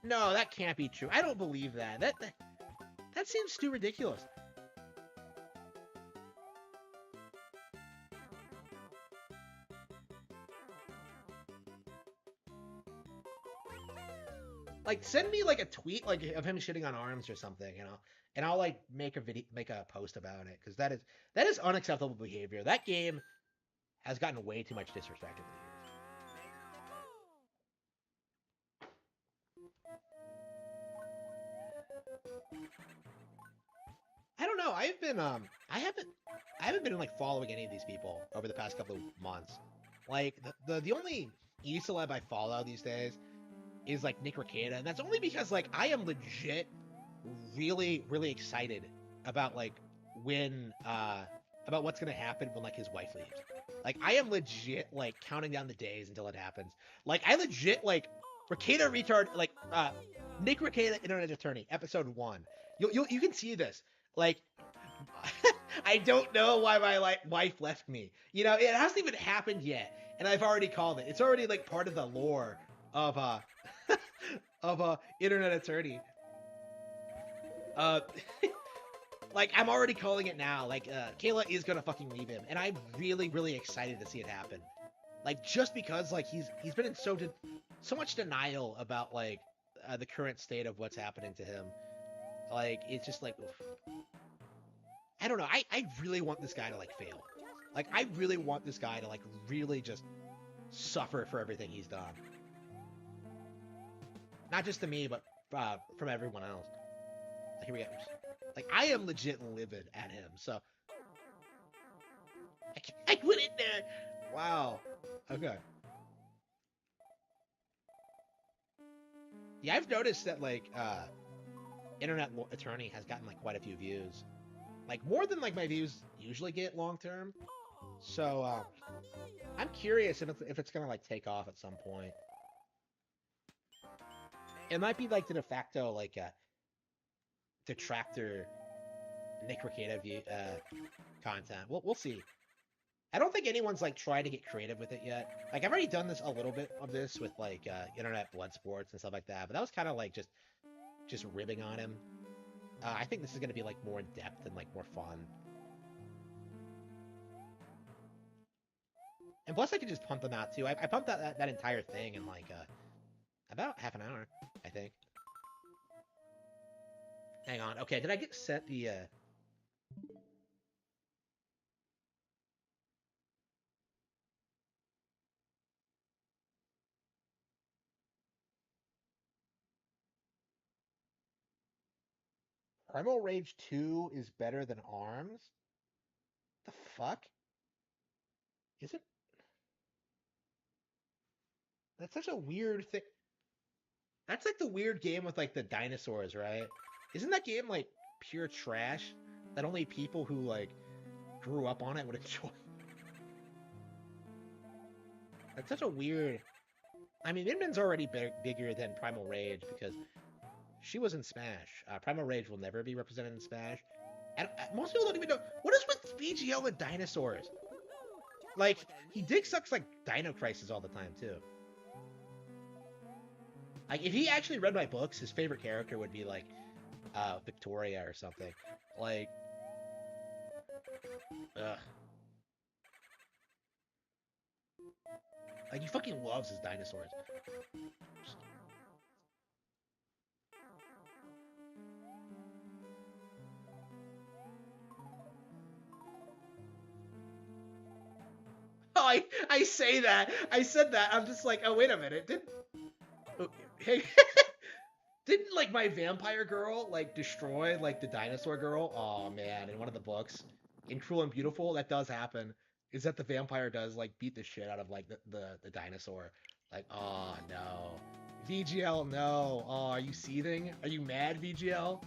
S1: No, that can't be true. I don't believe that. That seems too ridiculous. Like, send me like a tweet like of him shitting on arms or something, and I'll like make a post about it because that is unacceptable behavior. That game has gotten way too much disrespect over the years. I don't know. I haven't been like following any of these people over the past couple of months. Like the only e-celeb I follow these days is like Nick Rekieta, and that's only because like I am legit really excited about like when about what's gonna happen when like his wife leaves. Like I am legit like counting down the days until it happens. Like I legit like Rekieta retard like Nick Rekieta Internet Attorney episode 1. You can see this. Like I don't know why my wife left me. You know, it hasn't even happened yet, and I've already called it. It's already like part of the lore of of Internet Attorney. Uh, like I'm already calling it now. Like Kayla is gonna fucking leave him, and I'm really excited to see it happen. Like just because like he's been in so much denial about like the current state of what's happening to him. Like it's just like oof. I don't know. I really want this guy to like fail. Like I really want this guy to like really just suffer for everything he's done. Not just to me, but from everyone else. Like, here we go. Like I am legit livid at him. So I went in there. Wow. Okay. Yeah, I've noticed that like Internet Attorney has gotten like quite a few views. Like more than like my views usually get long term. So I'm curious if it's gonna like take off at some point. It might be like the de facto like detractor Nick Rekieta content. We'll see. I don't think anyone's like tried to get creative with it yet. Like I've already done this a little bit of this with like internet blood sports and stuff like that, but that was kind of like just ribbing on him. I think this is gonna be like more in depth and like more fun. And plus, I could just pump them out too. I pumped that entire thing in like about half an hour, I think. Hang on. Okay, did I get set the Primal Rage 2 is better than ARMS? The fuck? Is it? That's such a weird thing. That's like the weird game with like the dinosaurs, right? Isn't that game like pure trash that only people who like grew up on it would enjoy? That's such a weird. I mean, Min Min's already bigger than Primal Rage because she was in Smash. Primal Rage will never be represented in Smash. And most people don't even know what is with VGL and dinosaurs. Like he dick sucks like Dino Crisis all the time too. Like if he actually read my books, his favorite character would be like Victoria or something. Like, ugh. Like he fucking loves his dinosaurs. Oh, I say that. I said that. I'm just like, oh wait a minute. Hey, didn't like my vampire girl like destroy like the dinosaur girl? Oh man, in one of the books, in Cruel and Beautiful, that does happen. Is that the vampire does like beat the shit out of like the dinosaur? Like, oh no, VGL, no. Oh, are you seething? Are you mad, VGL?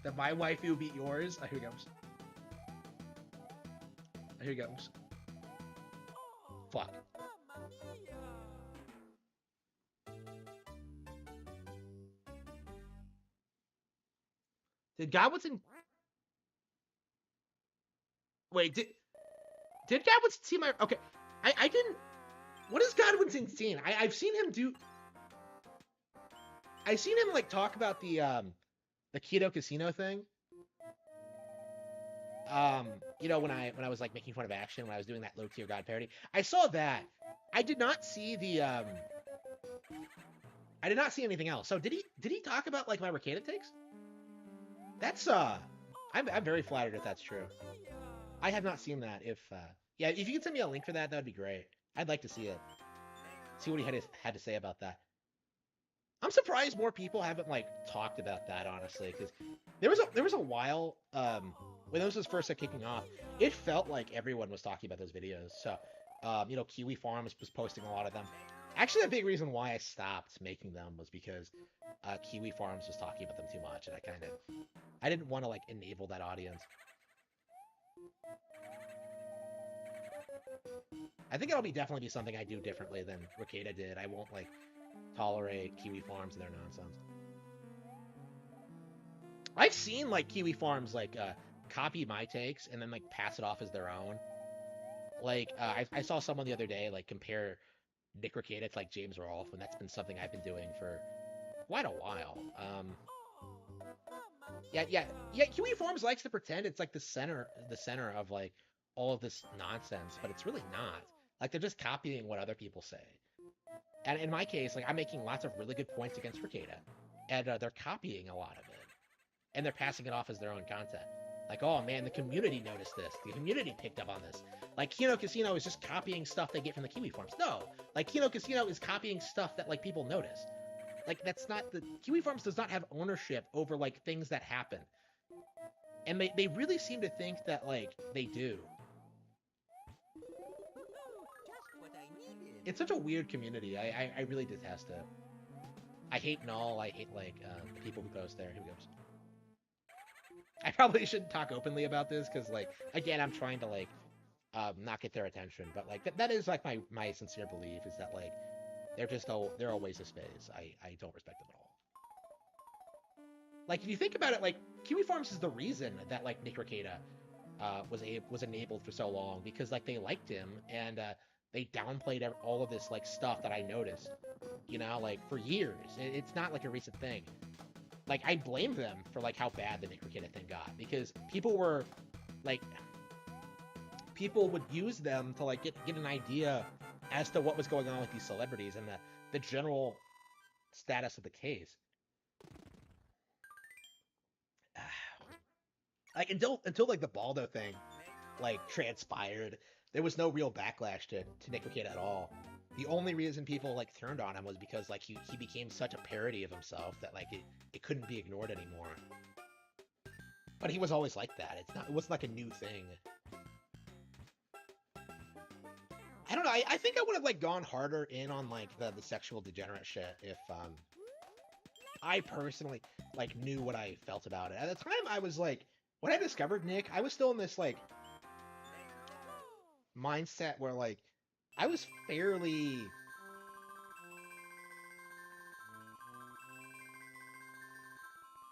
S1: That my waifu beat yours? Oh, here he comes. Here he comes. Fuck. Did Godwinson? Wait, did Godwinson see my? Okay, I didn't. What is Godwinson seen? I've seen him do. I've seen him like talk about the Keto Casino thing. You know, when I was like making fun of Action when I was doing that low tier God parody, I saw that. I did not see the I did not see anything else. So did he talk about like my Ricada takes? That's I'm very flattered if that's true. I have not seen that. If yeah, if you could send me a link for that, that would be great. I'd like to see it. See what he had to say about that. I'm surprised more people haven't like talked about that honestly, because there was a while when those was first kicking off, it felt like everyone was talking about those videos. So you know, Kiwi Farms was posting a lot of them. Actually, a big reason why I stopped making them was because Kiwi Farms was talking about them too much, and I didn't want to like enable that audience. I think it'll definitely be something I do differently than Ricada did. I won't like tolerate Kiwi Farms and their nonsense. I've seen like Kiwi Farms like copy my takes and then like pass it off as their own. Like I saw someone the other day like compare Nick Ricada to like James Rolfe, and that's been something I've been doing for quite a while. Yeah. Kiwi Farms likes to pretend it's like the center of like all of this nonsense, but it's really not. Like they're just copying what other people say. And in my case, like I'm making lots of really good points against Ricada, and they're copying a lot of it, and they're passing it off as their own content. Like, oh man, the community noticed this. The community picked up on this. Like Kino Casino is just copying stuff they get from the Kiwi Farms. No, like Kino Casino is copying stuff that like people notice. Like that's not the Kiwi Farms does not have ownership over like things that happen, and they really seem to think that like they do.
S2: Just what I needed.
S1: It's such a weird community. I really detest it. I hate Null. I hate like the people who post there. Who goes? I probably shouldn't talk openly about this because like again I'm trying to like not get their attention, but like that is like my sincere belief is that like they're a waste of space. I don't respect them at all. Like if you think about it, like Kiwi Farms is the reason that like Nick Ricada was enabled for so long because like they liked him and they downplayed all of this like stuff that I noticed, you know, like for years. It's not like a recent thing. Like I blame them for like how bad the Nick Ricada thing got because people were like people would use them to like get an idea as to what was going on with these celebrities and the general status of the case. Like until like the Baldo thing like transpired, there was no real backlash to Nick Ricada at all. The only reason people like turned on him was because like he became such a parody of himself that like it couldn't be ignored anymore. But he was always like that. It wasn't like a new thing. I don't know. I think I would have like gone harder in on like the sexual degenerate shit if I personally like knew what I felt about it. At the time, I was like, when I discovered Nick, I was still in this like mindset where like I was fairly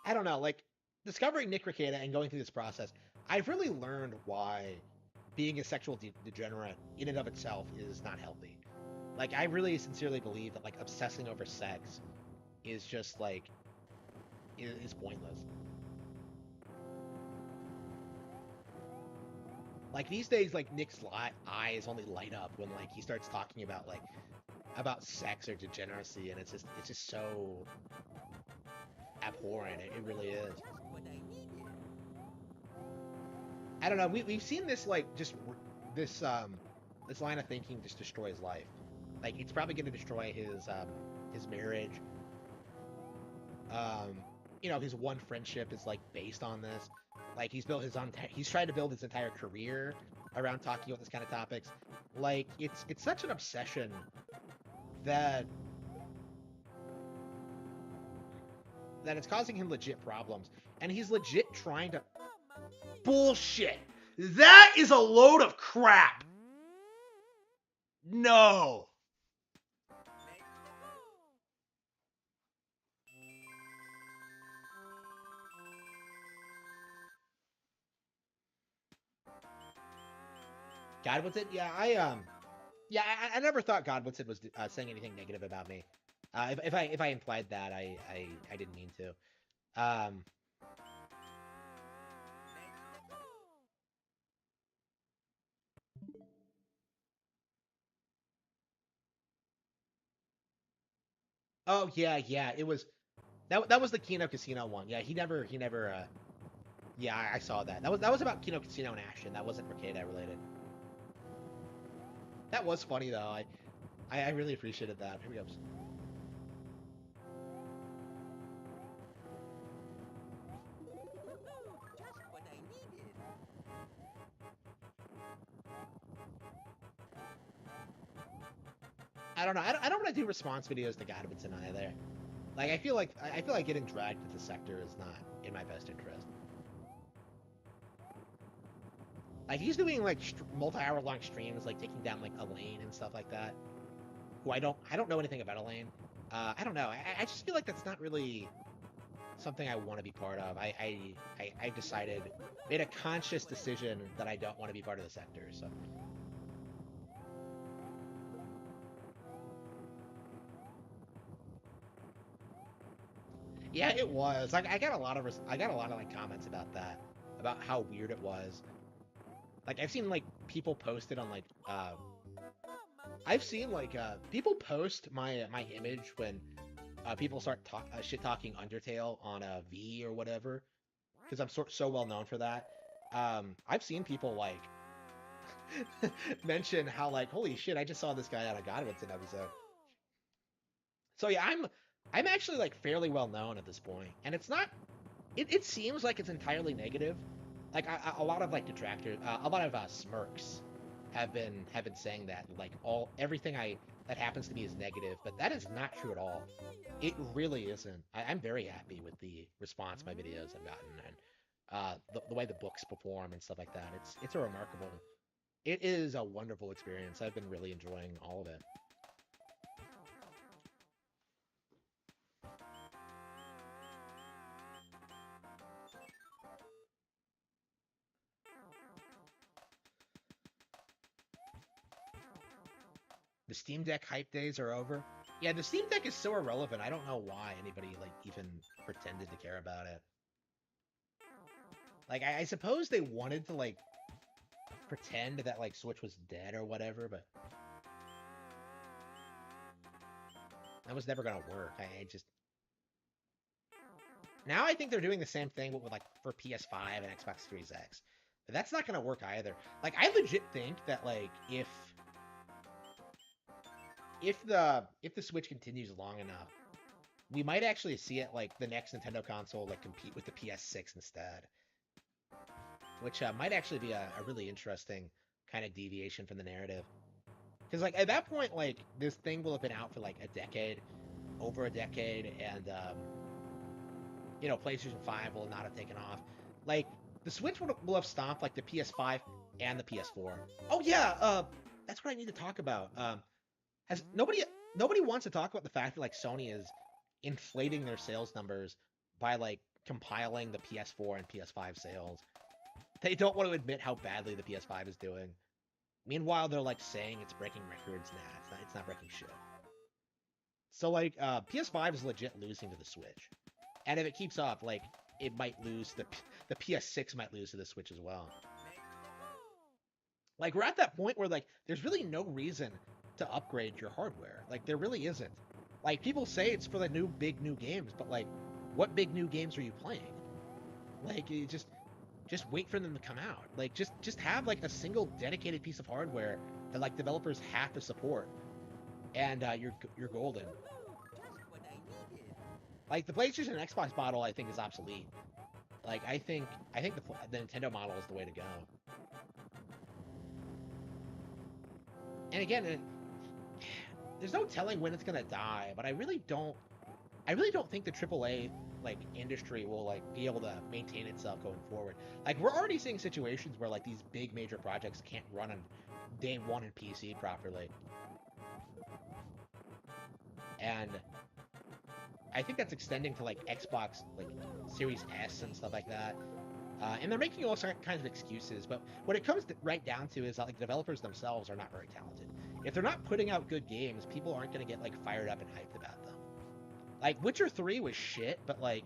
S1: I don't know, like discovering Nick Rekieta and going through this process, I've really learned why being a sexual degenerate in and of itself is not healthy. Like I really sincerely believe that like obsessing over sex is just like is pointless. Like these days, like Nick's eyes only light up when like he starts talking about like about sex or degeneracy, and it's just so abhorrent. It really is.
S2: Just what I needed.
S1: I don't know. We've seen this like just this this line of thinking just destroy his life. Like it's probably going to destroy his marriage. Um, you know, his one friendship is like based on this. Like he's tried to build his entire career around talking about this kind of topics. Like it's such an obsession that it's causing him legit problems, and he's legit trying to bullshit. That is a load of crap. No. Godwinson? Yeah, I never thought Godwinson was saying anything negative about me. If I implied that, I didn't mean to. Um, oh yeah, it was that was the Kino Casino one. Yeah, he never. Yeah, I saw that. That was about Kino Casino and Ashton. That wasn't Rekieta related. That was funny though. I really appreciated that. Here we go.
S2: Just what I needed.
S1: I don't know. I don't want to do response videos to Godwinson either. Like I feel like getting dragged into the sector is not in my best interest. Like he's doing like multi-hour long streams, like taking down like Elaine and stuff like that. Who I don't know anything about Elaine. I don't know. I just feel like that's not really something I want to be part of. I decided, made a conscious decision that I don't want to be part of the sector. So yeah, it was. I got a lot of I got a lot of like comments about that, about how weird it was. Like I've seen like people post it on like I've seen like people post my image when people start shit talking Undertale on a V or whatever, because I'm so well known for that. I've seen people like mention how like holy shit, I just saw this guy on a Godwinson episode. So yeah, I'm actually like fairly well known at this point, and it's not. It seems like it's entirely negative. Like a lot of like detractors, a lot of smirks have been saying that like everything that happens to me is negative, but that is not true at all. It really isn't. I'm very happy with the response my videos have gotten, and the way the books perform and stuff like that. It's a remarkable. It is a wonderful experience. I've been really enjoying all of it. The Steam Deck hype days are over. Yeah, the Steam Deck is so irrelevant. I don't know why anybody like even pretended to care about it. Like I suppose they wanted to like pretend that like Switch was dead or whatever, but that was never gonna work. I just now I think they're doing the same thing with like for PS5 and Xbox Series X, but that's not gonna work either. Like I legit think that like if the Switch continues long enough, we might actually see it like the next Nintendo console like compete with the PS6 instead, which might actually be a really interesting kind of deviation from the narrative. Because like at that point, like this thing will have been out for like a decade, over a decade, and you know, PlayStation 5 will not have taken off. Like the Switch will have stomped like the PS5 and the PS4. Oh yeah, that's what I need to talk about. Has nobody wants to talk about the fact that like Sony is inflating their sales numbers by like compiling the PS4 and PS5 sales. They don't want to admit how badly the PS5 is doing. Meanwhile, they're like saying it's breaking records. Nah, it's not breaking shit. So like PS5 is legit losing to the Switch. And if it keeps up, like it might lose the PS6 might lose to the Switch as well. Like we're at that point where like there's really no reason to upgrade your hardware. Like there really isn't. Like people say it's for the new games, but like what big new games are you playing? Like you just wait for them to come out. Like just have like a single dedicated piece of hardware that like developers have to support, and you're golden.
S2: Just what I needed.
S1: Like the PlayStation and Xbox model, I think is obsolete. Like I think the Nintendo model is the way to go. And again, there's no telling when it's gonna die, but I really don't think the AAA like industry will like be able to maintain itself going forward. Like we're already seeing situations where like these big major projects can't run on day one in PC properly, and I think that's extending to like Xbox like Series S and stuff like that. And they're making all kinds of excuses, but what it comes right down to is that like developers themselves are not very talented. If they're not putting out good games, people aren't going to get like fired up and hyped about them. Like Witcher 3 was shit, but like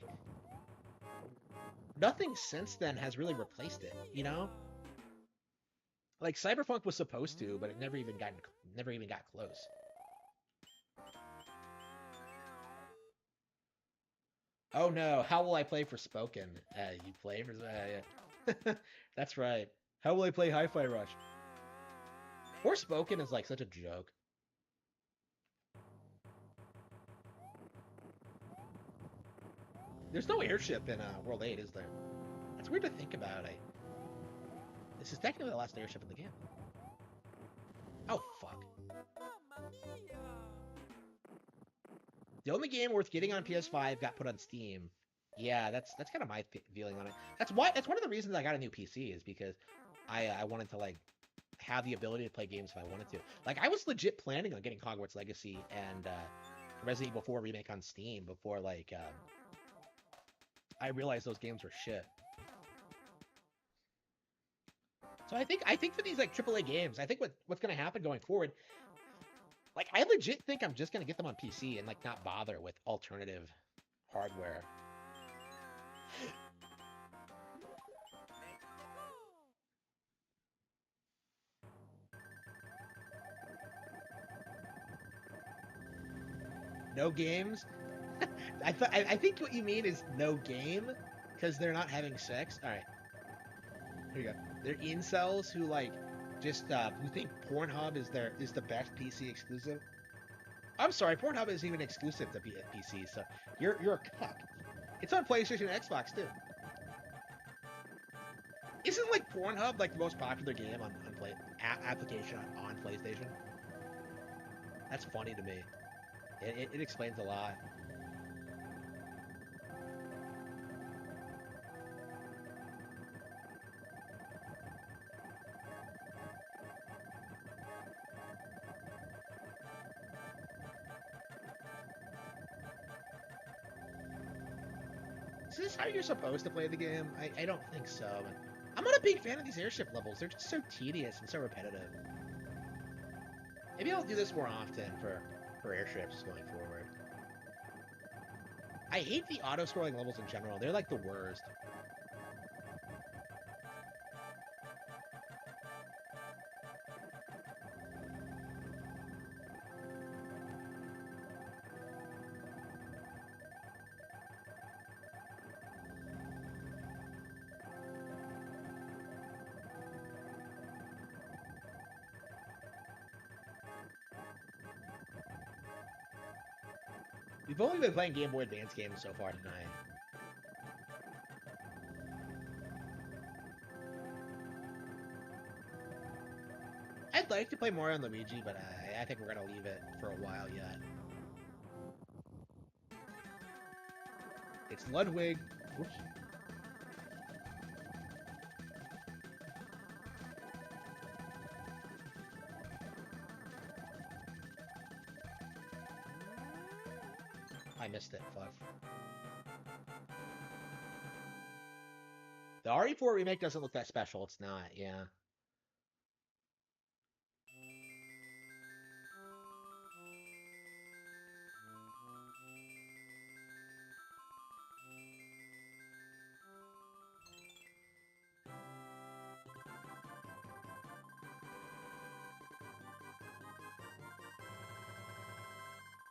S1: nothing since then has really replaced it, you know? Like Cyberpunk was supposed to, but it never even got close. Oh no, how will I play for Spoken? You play for yeah. That's right. How will I play Hi-Fi Rush? Forspoken is like such a joke. There's no airship in World 8, is there? That's weird to think about. This is technically the last airship in the game. Oh fuck.
S2: Mamma mia!
S1: The only game worth getting on PS5 got put on Steam. Yeah, that's kind of my feeling on it. That's one of the reasons I got a new PC is because I wanted to like have the ability to play games if I wanted to. Like I was legit planning on getting Hogwarts Legacy and Resident Evil 4 remake on Steam before like I realized those games were shit. So I think for these like AAA games, I think what's gonna happen going forward, like I legit think I'm just gonna get them on PC and like not bother with alternative hardware. No games? I think what you mean is no game because they're not having sex. All right, here you go. They're incels who like just who think Pornhub is the best PC exclusive. I'm sorry, Pornhub isn't even exclusive to PC, so you're a cuck. It's on PlayStation and Xbox too. Isn't like Pornhub like the most popular game on application on PlayStation? That's funny to me. It explains a lot. Is this how you're supposed to play the game? I don't think so. I'm not a big fan of these airship levels. They're just so tedious and so repetitive. Maybe I'll do this more often for airships going forward. I hate the auto-scrolling levels in general. They're like the worst. We've only been playing Game Boy Advance games so far tonight. like to play Mario and Luigi, but I think we're gonna leave it for a while yet. It's Ludwig. Oops. I missed it. Fuck. The RE4 remake doesn't look that special. It's not. Yeah.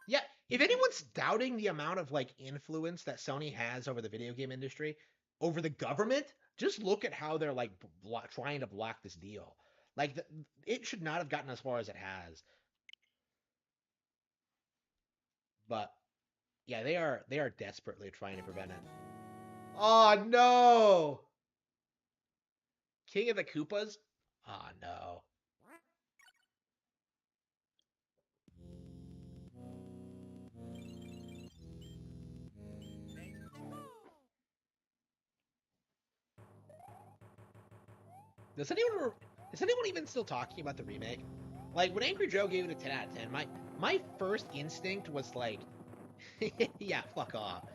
S1: Yeah, if anyone's doubting the amount of like influence that Sony has over the video game industry, over the government, just look at how they're like trying to block this deal. Like it should not have gotten as far as it has. But yeah, they are desperately trying to prevent it. Oh no! King of the Koopas? Oh no. Does anyone is anyone even still talking about the remake? Like when Angry Joe gave it a 10 out of 10, my first instinct was like, yeah, fuck off.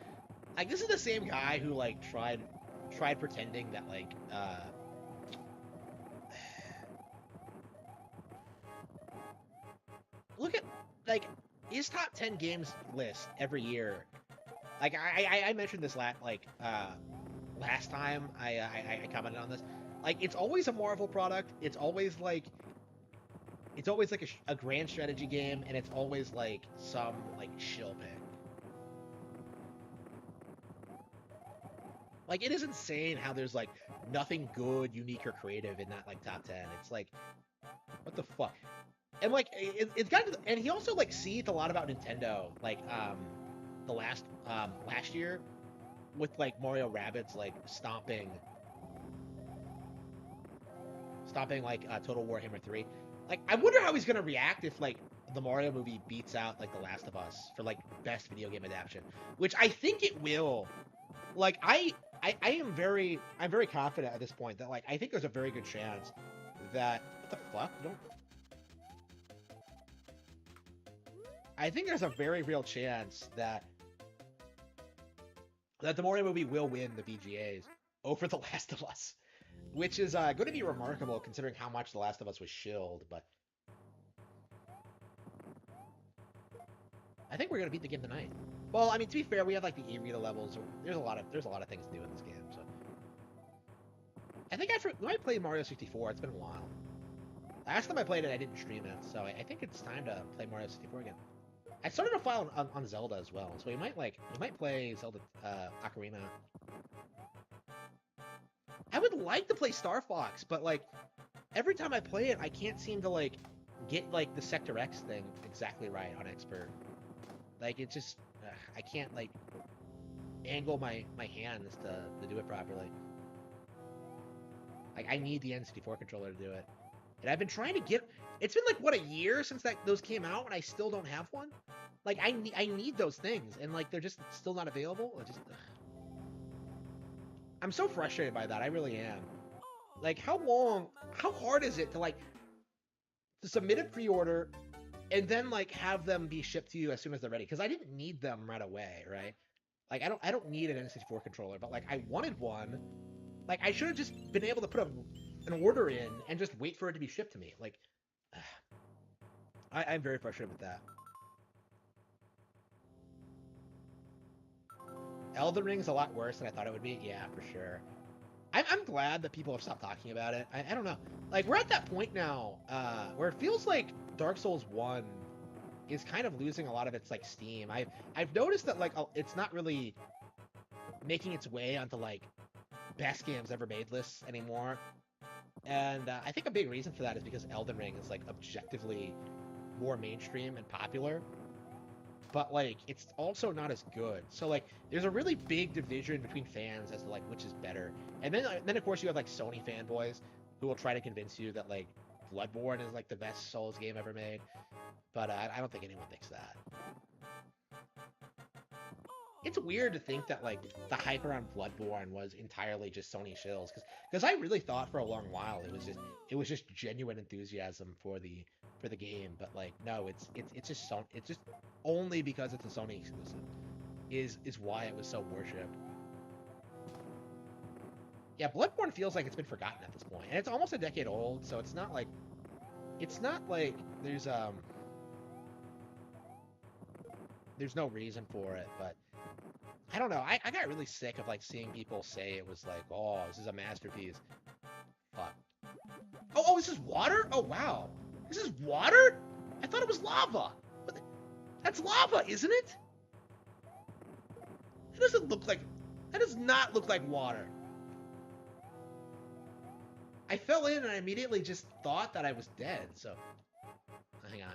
S1: Like this is the same guy who like tried pretending that like look at like his top 10 games list every year. Like I mentioned this last time I commented on this. Like it's always a Marvel product. It's always like a grand strategy game, and it's always like some like shill pick. Like it is insane how there's like nothing good, unique, or creative in that like top 10. It's like what the fuck. And like it's got to, and he also like seethed a lot about Nintendo like the last year with like Mario Rabbids like stomping like Total Warhammer 3. Like I wonder how he's gonna react if like the Mario movie beats out like The Last of Us for like best video game adaptation, which I think it will. Like I'm very confident at this point that like I think there's a very good chance that what the fuck don't. I think there's a very real chance that the Mario movie will win the VGAs over The Last of Us, which is going to be remarkable considering how much The Last of Us was shilled. But I think we're going to beat the game tonight. Well, I mean, to be fair, we have like the arena levels. There's a lot of things to do in this game. So I think we might play Mario 64. It's been a while. Last time I played it, I didn't stream it, so I think it's time to play Mario 64 again. I started a file on Zelda as well, so we might play Zelda Ocarina. I would like to play Star Fox, but like every time I play it, I can't seem to like get like the Sector X thing exactly right on Expert. Like it's just I can't like angle my hands to do it properly. Like I need the N64 controller to do it. And I've been trying to get. It's been like what, a year since those came out, and I still don't have one. Like I need those things, and like they're just still not available. I'm so frustrated by that. I really am. Like how hard is it to submit a pre-order, and then like have them be shipped to you as soon as they're ready? Because I didn't need them right away, right? Like I don't need an N64 controller, but like I wanted one. Like I should have just been able to put an order in and just wait for it to be shipped to me. Like, I'm very frustrated with that. Elden Ring's a lot worse than I thought it would be. Yeah, for sure. I'm glad that people have stopped talking about it. I don't know. Like, we're at that point now where it feels like Dark Souls 1 is kind of losing a lot of its, like, steam. I've noticed that, like, it's not really making its way onto, like, best games ever made lists anymore. And I think a big reason for that is because Elden Ring is like objectively more mainstream and popular, but like it's also not as good. So like there's a really big division between fans as to like which is better. And then of course you have like Sony fanboys who will try to convince you that like Bloodborne is like the best Souls game ever made, but I don't think anyone thinks that. It's weird to think that like the hype around Bloodborne was entirely just Sony shills, because I really thought for a long while it was just genuine enthusiasm for the game, but like no, it's just it's just only because it's a Sony exclusive is why it was so worshipped. Yeah, Bloodborne feels like it's been forgotten at this point, and it's almost a decade old, so it's not like there's no reason for it, but I don't know. I got really sick of like seeing people say it was like, oh, this is a masterpiece. Fuck. Oh, this is water? Oh wow. This is water? I thought it was lava. That's lava, isn't it? That does not look like water. I fell in and I immediately just thought that I was dead, so hang on.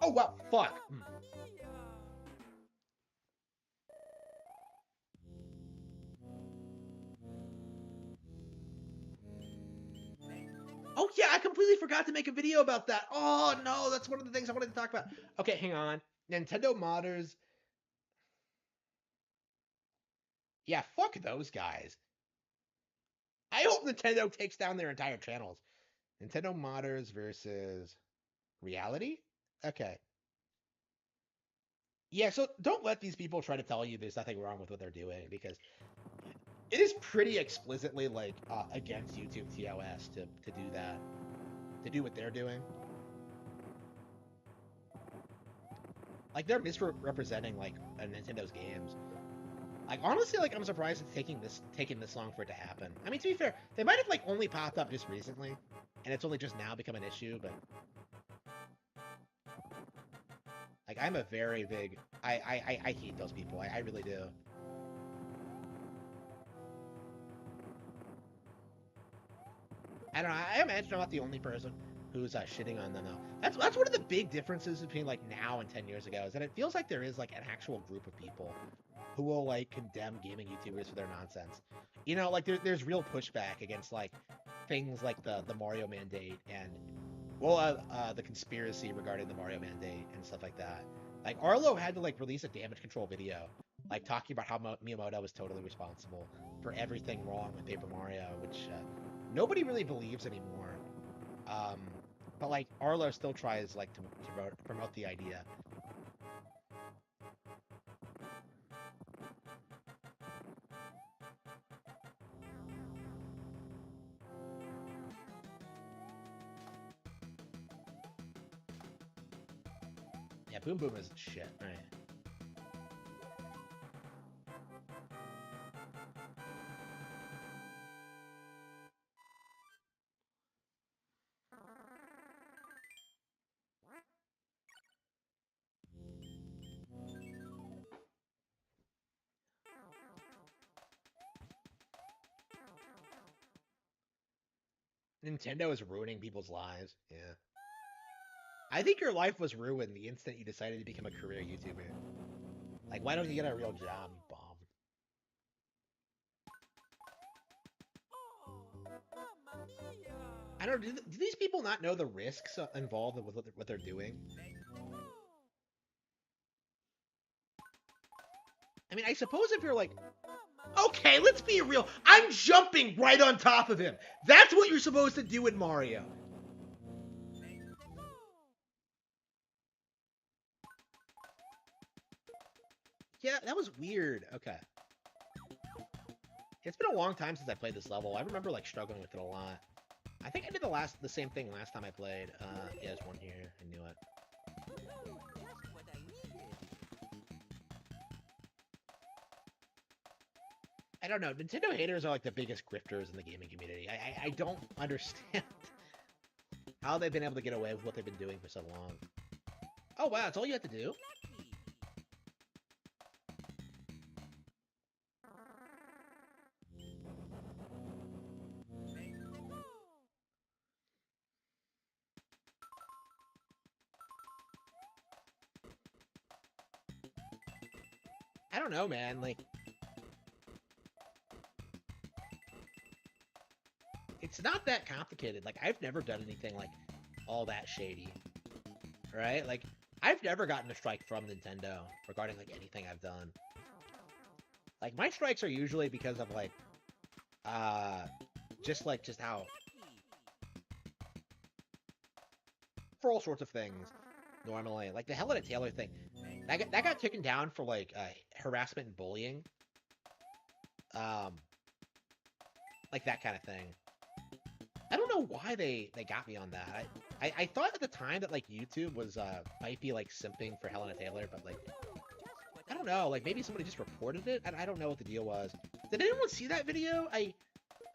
S1: Oh wow, fuck. Oh yeah, I completely forgot to make a video about that. Oh no, that's one of the things I wanted to talk about. Okay, hang on. Nintendo modders. Yeah, fuck those guys. I hope Nintendo takes down their entire channels. Nintendo modders versus reality? Okay. Yeah, so don't let these people try to tell you there's nothing wrong with what they're doing, because it is pretty explicitly like against YouTube TOS to do that, to do what they're doing. Like they're misrepresenting like Nintendo's games. Like honestly, like I'm surprised it's taking this long for it to happen. I mean, to be fair, they might have like only popped up just recently, and it's only just now become an issue. But like I'm a very big I hate those people. I really do. I don't know. I imagine I'm not the only person who's shitting on them though. That's one of the big differences between like now and 10 years ago, is that it feels like there is like an actual group of people who will like condemn gaming YouTubers for their nonsense. You know, like there's real pushback against like things like the Mario mandate and the conspiracy regarding the Mario mandate and stuff like that. Like Arlo had to like release a damage control video, like talking about how Miyamoto was totally responsible for everything wrong with Paper Mario, which nobody really believes anymore. Um, but like Arlo still tries like to promote the idea. Yeah, Boom Boom is shit. All right. Nintendo is ruining people's lives. Yeah. I think your life was ruined the instant you decided to become a career YouTuber. Like, why don't you get a real job, you bum? I don't know. Do these people not know the risks involved with what they're doing? I mean, I suppose if you're like, okay, let's be real. I'm jumping right on top of him. That's what you're supposed to do in Mario. Yeah, that was weird. Okay. It's been a long time since I played this level. I remember like struggling with it a lot. I think I did the same thing last time I played. Yeah, there's one here. I knew it. I don't know. Nintendo haters are like the biggest grifters in the gaming community. I don't understand how they've been able to get away with what they've been doing for so long. Oh wow, that's all you have to do? I don't know, man. Like, it's not that complicated. Like, I've never done anything like all that shady, right? Like, I've never gotten a strike from Nintendo regarding like anything I've done. Like, my strikes are usually because of like, uh, just how for all sorts of things. Normally, like the Helena Taylor thing, that got taken down for like harassment and bullying, um, like that kind of thing. I don't know why they got me on that. I thought at the time that like YouTube was might be like simping for Helena Taylor, but like I don't know, like maybe somebody just reported it. I don't know what the deal was. Did anyone see that video? I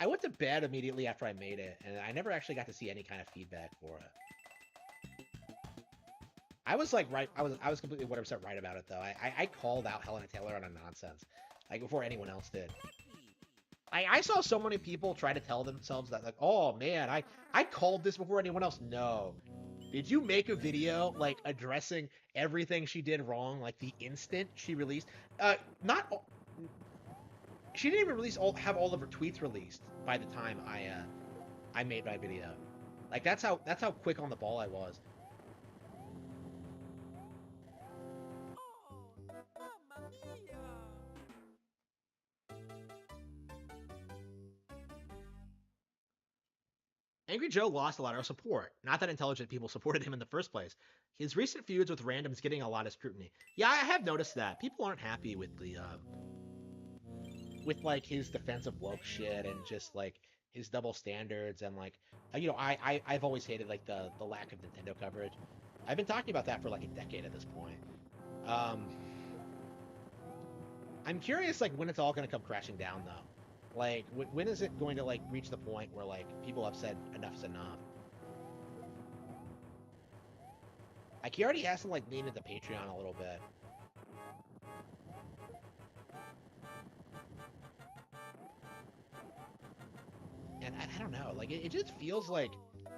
S1: went to bed immediately after I made it, and I never actually got to see any kind of feedback for it. I was like right. I was completely 100% right about it though. I called out Helena Taylor on a nonsense, like before anyone else did. I saw so many people try to tell themselves that like, oh man, I called this before anyone else. No, did you make a video like addressing everything she did wrong, like the instant she released? Not. She didn't even have all of her tweets released by the time I made my video. Like that's how quick on the ball I was.
S2: Oh, mamma mia!
S1: Angry Joe lost a lot of support. Not that intelligent people supported him in the first place. His recent feuds with randoms getting a lot of scrutiny. Yeah, I have noticed that. People aren't happy with the with like his defensive woke shit and just like his double standards and like you know, I've always hated like the lack of Nintendo coverage. I've been talking about that for like a decade at this point. Um I'm curious like when it's all gonna come crashing down though. Like when is it going to like reach the point where like people have said enough's enough? Like he already has to like lean into Patreon a little bit. And I don't know, like it just feels like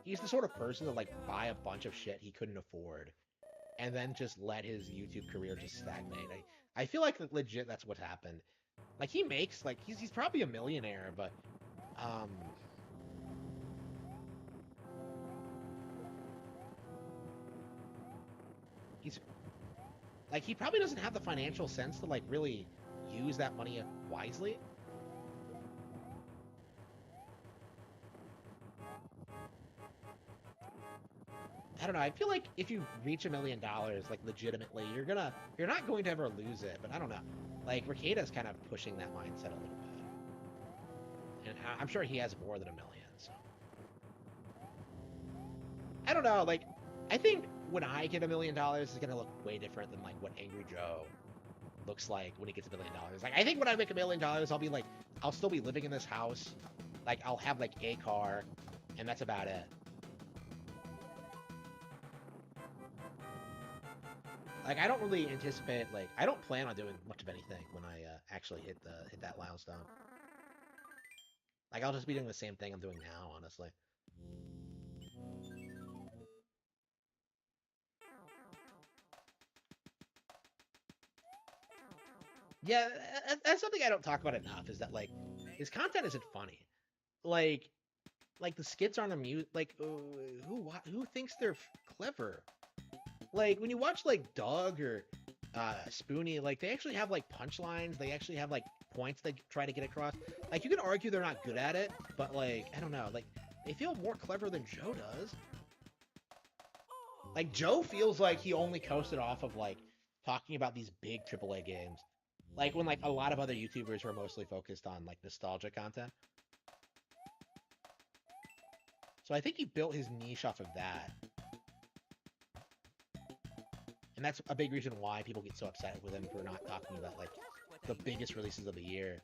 S1: he's the sort of person to like buy a bunch of shit he couldn't afford and then just let his YouTube career just stagnate. I feel like legit that's what's happened. Like he makes like he's probably a millionaire, but um he's like he probably doesn't have the financial sense to like really use that money wisely. I don't know. I feel like if you reach $1 million, like legitimately, you're not going to ever lose it. But I don't know. Like Rekida's kind of pushing that mindset a little bit, and I'm sure he has more than 1 million. So I don't know. Like I think when I get $1 million, it's gonna look way different than like what Angry Joe looks like when he gets $1 million. Like I think when I make $1 million, I'll be like, I'll still be living in this house. Like I'll have like a car, and that's about it. Like I don't really anticipate like I don't plan on doing much of anything when I actually hit that milestone. Like I'll just be doing the same thing I'm doing now, honestly. Yeah, that's something I don't talk about enough. Is that like his content isn't funny. Like like the skits aren't amusing. Like who thinks they're clever? Like when you watch like Doug or Spoonie, like they actually have like punchlines. They actually have like points they try to get across. Like you can argue they're not good at it, but like I don't know, like they feel more clever than Joe does. Like Joe feels like he only coasted off of like talking about these big AAA games. Like when like a lot of other YouTubers were mostly focused on like nostalgia content. So I think he built his niche off of that. And that's a big reason why people get so upset with him for not talking about like
S2: Just what
S1: the
S2: I
S1: biggest releases of the year.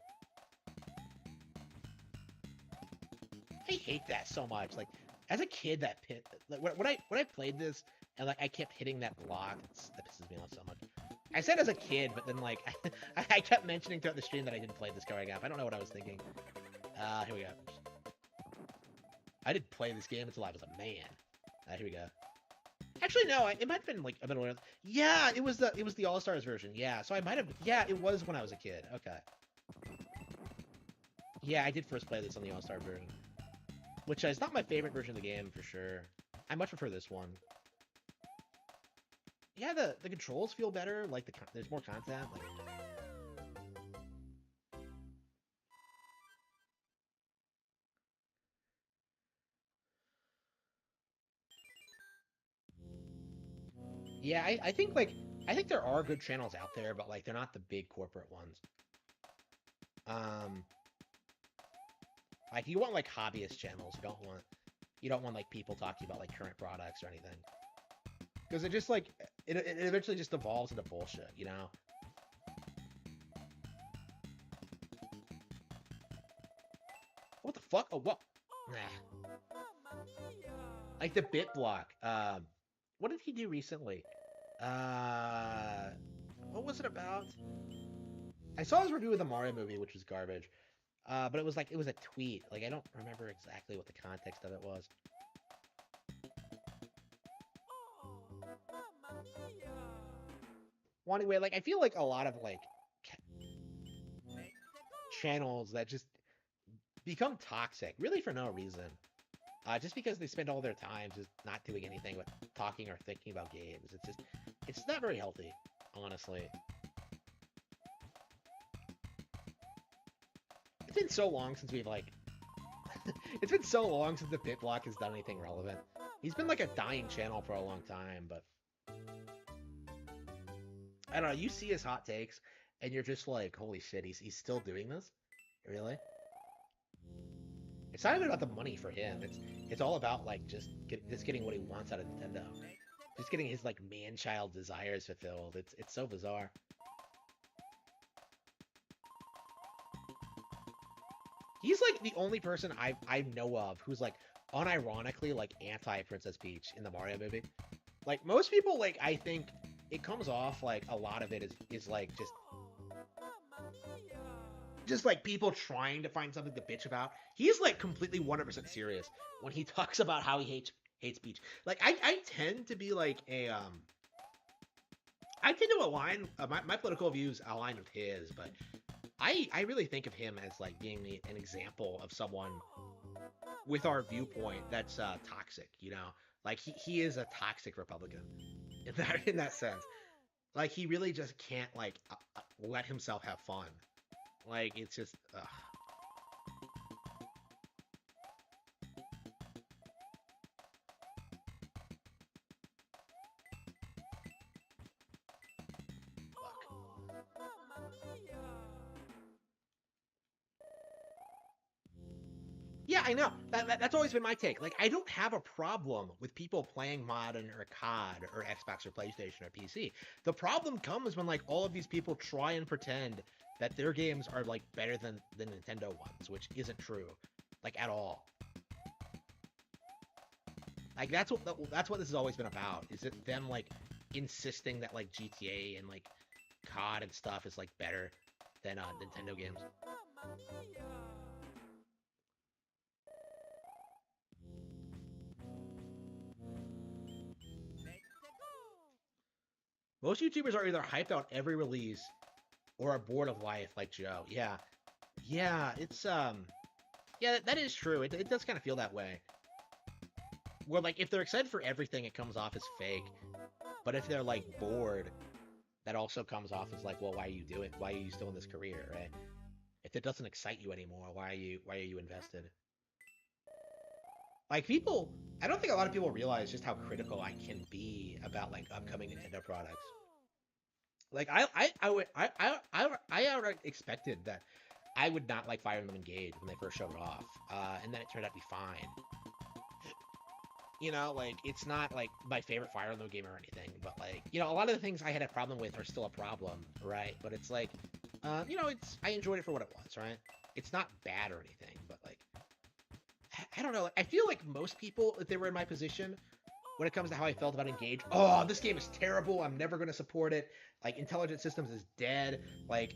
S1: I hate that so much. Like as a kid, that pit like when I played this and like I kept hitting that block, that pisses me off so much. I said as a kid, but then like I kept mentioning throughout the stream that I didn't play this growing up. I don't know what I was thinking. Here we go. I didn't play this game until I was a man. Here we go. Actually, no. It might have been like a middle. Yeah, it was the All Stars version. Yeah, so I might have. Yeah, it was when I was a kid. Okay. Yeah, I did first play this on the All Star version, which is not my favorite version of the game for sure. I much prefer this one. Yeah, the controls feel better. Like there's more content. Yeah, I think there are good channels out there, but like they're not the big corporate ones. Um, like you want like hobbyist channels. You don't want like people talking about like current products or anything. Because it just like it eventually just evolves into bullshit, you know? What the fuck? Oh, what? Nah.
S2: Mamma mia!
S1: Like the bit block. What did he do recently? Uh, what was it about? I saw his review of the Mario movie, which was garbage. But it was a tweet. Like I don't remember exactly what the context of it was.
S2: Oh, mamma mia!
S1: Well, anyway, like I feel like a lot of like
S2: Let's
S1: channels that just become toxic, really for no reason. Just because they spend all their time just not doing anything but talking or thinking about games. It's not very healthy, honestly. It's been so long since we've like, it's been so long since the BitBlock has done anything relevant. He's been like a dying channel for a long time, but I don't know. You see his hot takes, and you're just like, holy shit, he's still doing this? Really? It's not even about the money for him. It's all about like just getting what he wants out of Nintendo. Just getting his like man-child desires fulfilled. It's so bizarre. He's like the only person I know of who's like unironically like anti Princess Peach in the Mario movie. Like most people, like I think it comes off like a lot of it is like
S2: Mamma mia!
S1: just like people trying to find something to bitch about. He's like completely 100% serious when he talks about how he hates Peach. Like I tend to be like I tend to align my political views align with his, but I really think of him as like being an example of someone with our viewpoint that's toxic, you know? Like he is a toxic Republican in that sense. Like he really just can't like let himself have fun. Like it's just fuck.
S2: Mamma mia!
S1: Yeah, I know. That's always been my take. Like, I don't have a problem with people playing modern or COD or Xbox or PlayStation or PC. The problem comes when like all of these people try and pretend that their games are like better than the Nintendo ones, which isn't true, like at all. Like that's what this has always been about. Is it them like insisting that like GTA and like COD and stuff is like better than Nintendo games?
S2: Mamma mia! Let's go!
S1: Most YouTubers are either hyped out every release or are bored of life, like Joe. Yeah, yeah, yeah, that is true. It does kind of feel that way. Where like if they're excited for everything, it comes off as fake. But if they're like bored, that also comes off as like, well, why are you doing? Why are you still in this career, right? If it doesn't excite you anymore, why are you invested? Like people, I don't think a lot of people realize just how critical I can be about like upcoming Nintendo products. Like I outright expected that I would not like Fire Emblem Engage when they first showed it off, and then it turned out to be fine. You know, like it's not like my favorite Fire Emblem game or anything, but like a lot of the things I had a problem with are still a problem, right? But it's like, I enjoyed it for what it was, right? It's not bad or anything, but like I don't know. I feel like most people, if they were in my position, when it comes to how I felt about Engage, oh, this game is terrible. I'm never going to support it. Like, Intelligent Systems is dead. Like,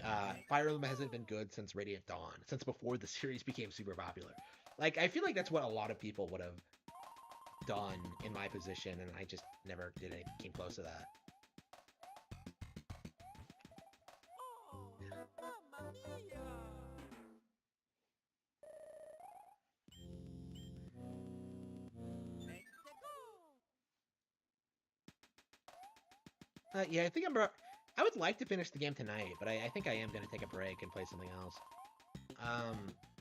S1: Fire Emblem hasn't been good since Radiant Dawn, since before the series became super popular. Like, I feel like that's what a lot of people would have done in my position, and I just never did it. Came close to that.
S2: Oh, mamma mia! Let's go!
S1: Yeah, I think I would like to finish the game tonight, but I think I am gonna take a break and play something else.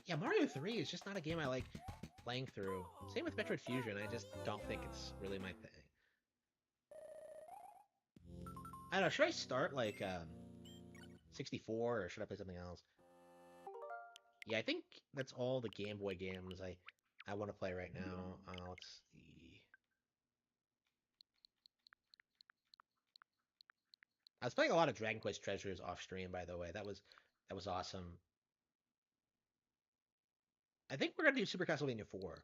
S1: Yeah, Mario 3 is just not a game I like playing through. Same with Metroid Fusion. I just don't think it's really my thing. I don't know. Should I start like 64 or should I play something else? Yeah, I think that's all the Game Boy games I want to play right now. Let's see. I was playing a lot of Dragon Quest Treasures off stream, by the way. That was awesome. I think we're gonna do Super Castlevania 4.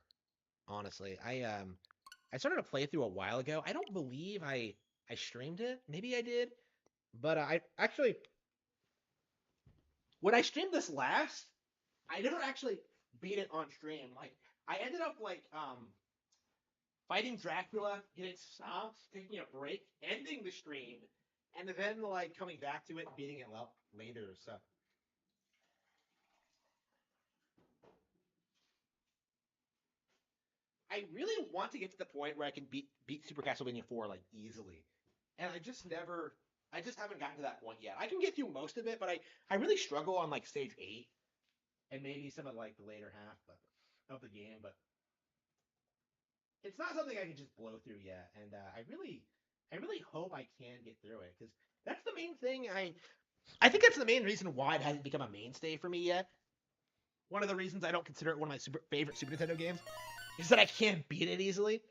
S1: Honestly, I started a playthrough a while ago. I don't believe I streamed it. Maybe I did, but I actually when I streamed this last, I never actually beat it on stream. Like I ended up like fighting Dracula, getting stopped, taking a break, ending the stream, and then like coming back to it and beating it later. So I really want to get to the point where I can beat Super Castlevania 4 like easily. And I just haven't gotten to that point yet. I can get through most of it, but I really struggle on like stage 8 and maybe some of like the later half of the game, but it's not something I can just blow through yet. And I really hope I can get through it cuz that's the main thing I think that's the main reason why it hasn't become a mainstay for me yet. One of the reasons I don't consider it one of my favorite Super Nintendo games is that I can't beat it easily.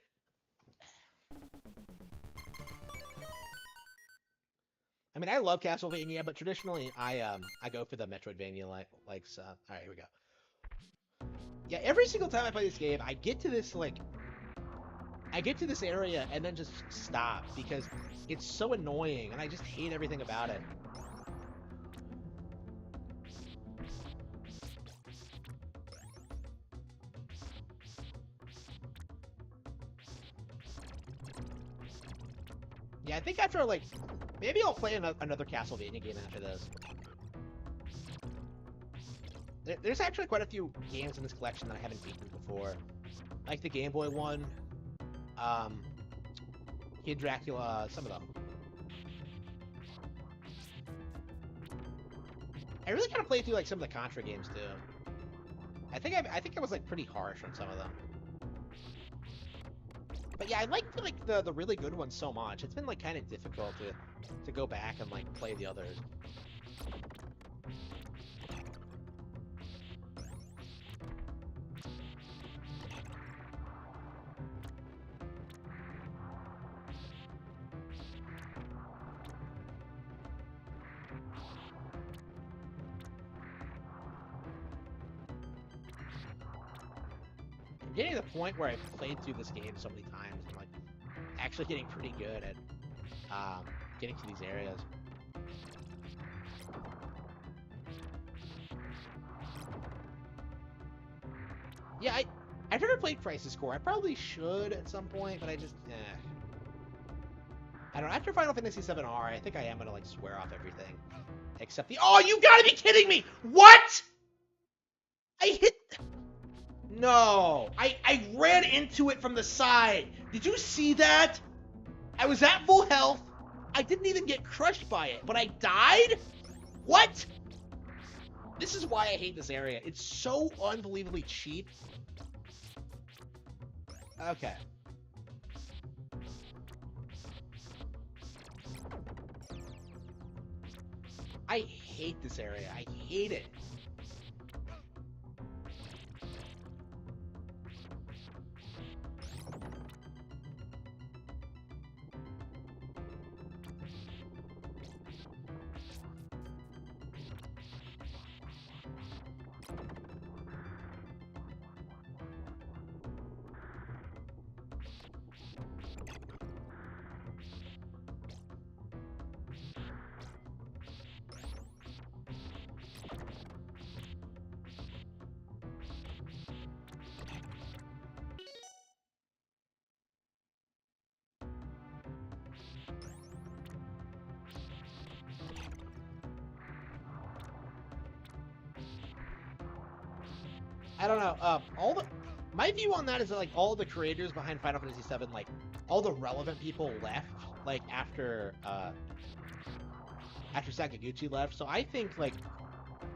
S1: I mean, I love Castlevania, but traditionally I go for the Metroidvania like all right, here we go. Yeah, every single time I play this game, I get to this area and then just stop because it's so annoying and I just hate everything about it. Yeah, I think after like maybe I'll play another Castlevania game after this. There's actually quite a few games in this collection that I haven't beaten before, like the Game Boy one, um, Kid Dracula, some of them. I really kind of played through like some of the Contra games too. I think I was like pretty harsh on some of them. But yeah, I like the really good ones so much. It's been like kind of difficult to go back and like play the others. I'm getting to the point where I've played through this game so many times. I'm like actually getting pretty good at getting to these areas. Yeah, I've never played Crisis Core. I probably should at some point, but I just I don't know. After Final Fantasy VII R, I think I am gonna like swear off everything except the. Oh, you gotta be kidding me! What? I hit. No, I ran into it from the side. Did you see that? I was at full health. I didn't even get crushed by it, but I died? What? This is why I hate this area. It's so unbelievably cheap. Okay. I hate this area. I hate it. I don't know. All the my view on that is that like all the creators behind Final Fantasy VII, like all the relevant people left, like after Sakaguchi left. So I think like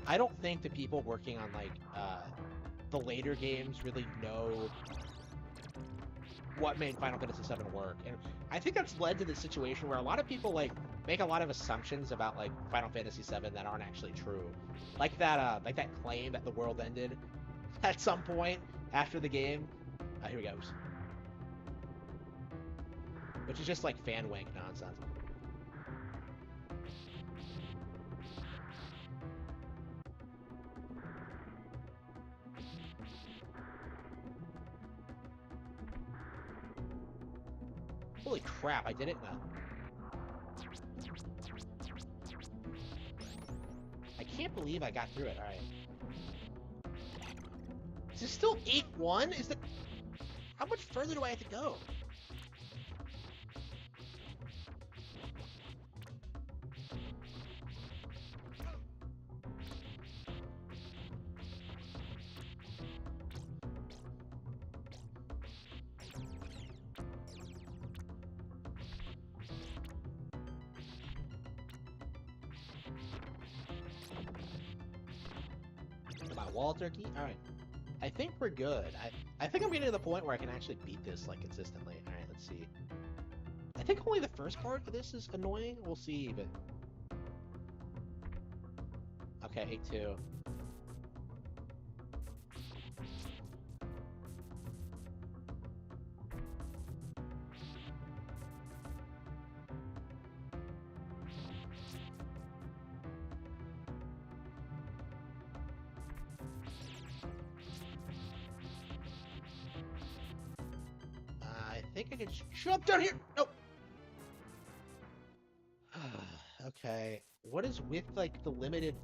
S1: I don't think the people working on like the later games really know what made Final Fantasy VII work, and I think that's led to the situation where a lot of people like make a lot of assumptions about like Final Fantasy VII that aren't actually true, like that claim that the world ended at some point after the game. Here we go, which is just like fan wank nonsense. Holy crap! I did it now. I can't believe I got through it. All right. Is this still 8-1? Is that... How much further do I have to go? Am I wall turkey? All right. I think we're good. I think I'm getting to the point where I can actually beat this like consistently. All right, let's see. I think only the first part of this is annoying. We'll see, but okay, 8-2. I think I can just jump down here. Nope. Okay. What is with like the limited?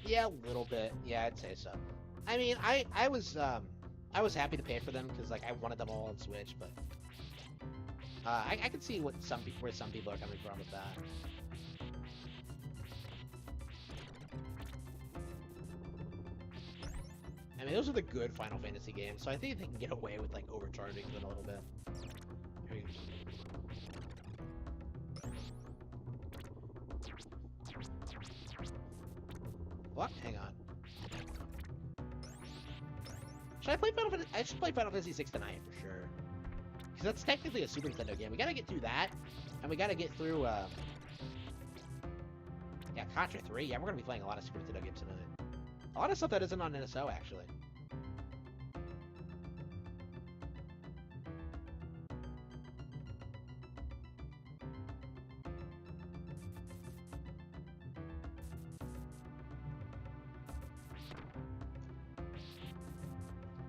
S1: Yeah, a little bit. Yeah, I'd say so. I mean, I was happy to pay for them because like I wanted them all on Switch, but I can see what where some people are coming from with that. I mean, those are the good Final Fantasy games, so I think they can get away with like overcharging them a little bit. Here you go. What? Hang on. Should I play Final Fantasy? I should play Final Fantasy 6 tonight for sure. Because that's technically a Super Nintendo game. We gotta get through that, and we gotta get through, yeah, Contra 3. Yeah, we're gonna be playing a lot of Super Nintendo games tonight. A lot of stuff that isn't on NSO, actually.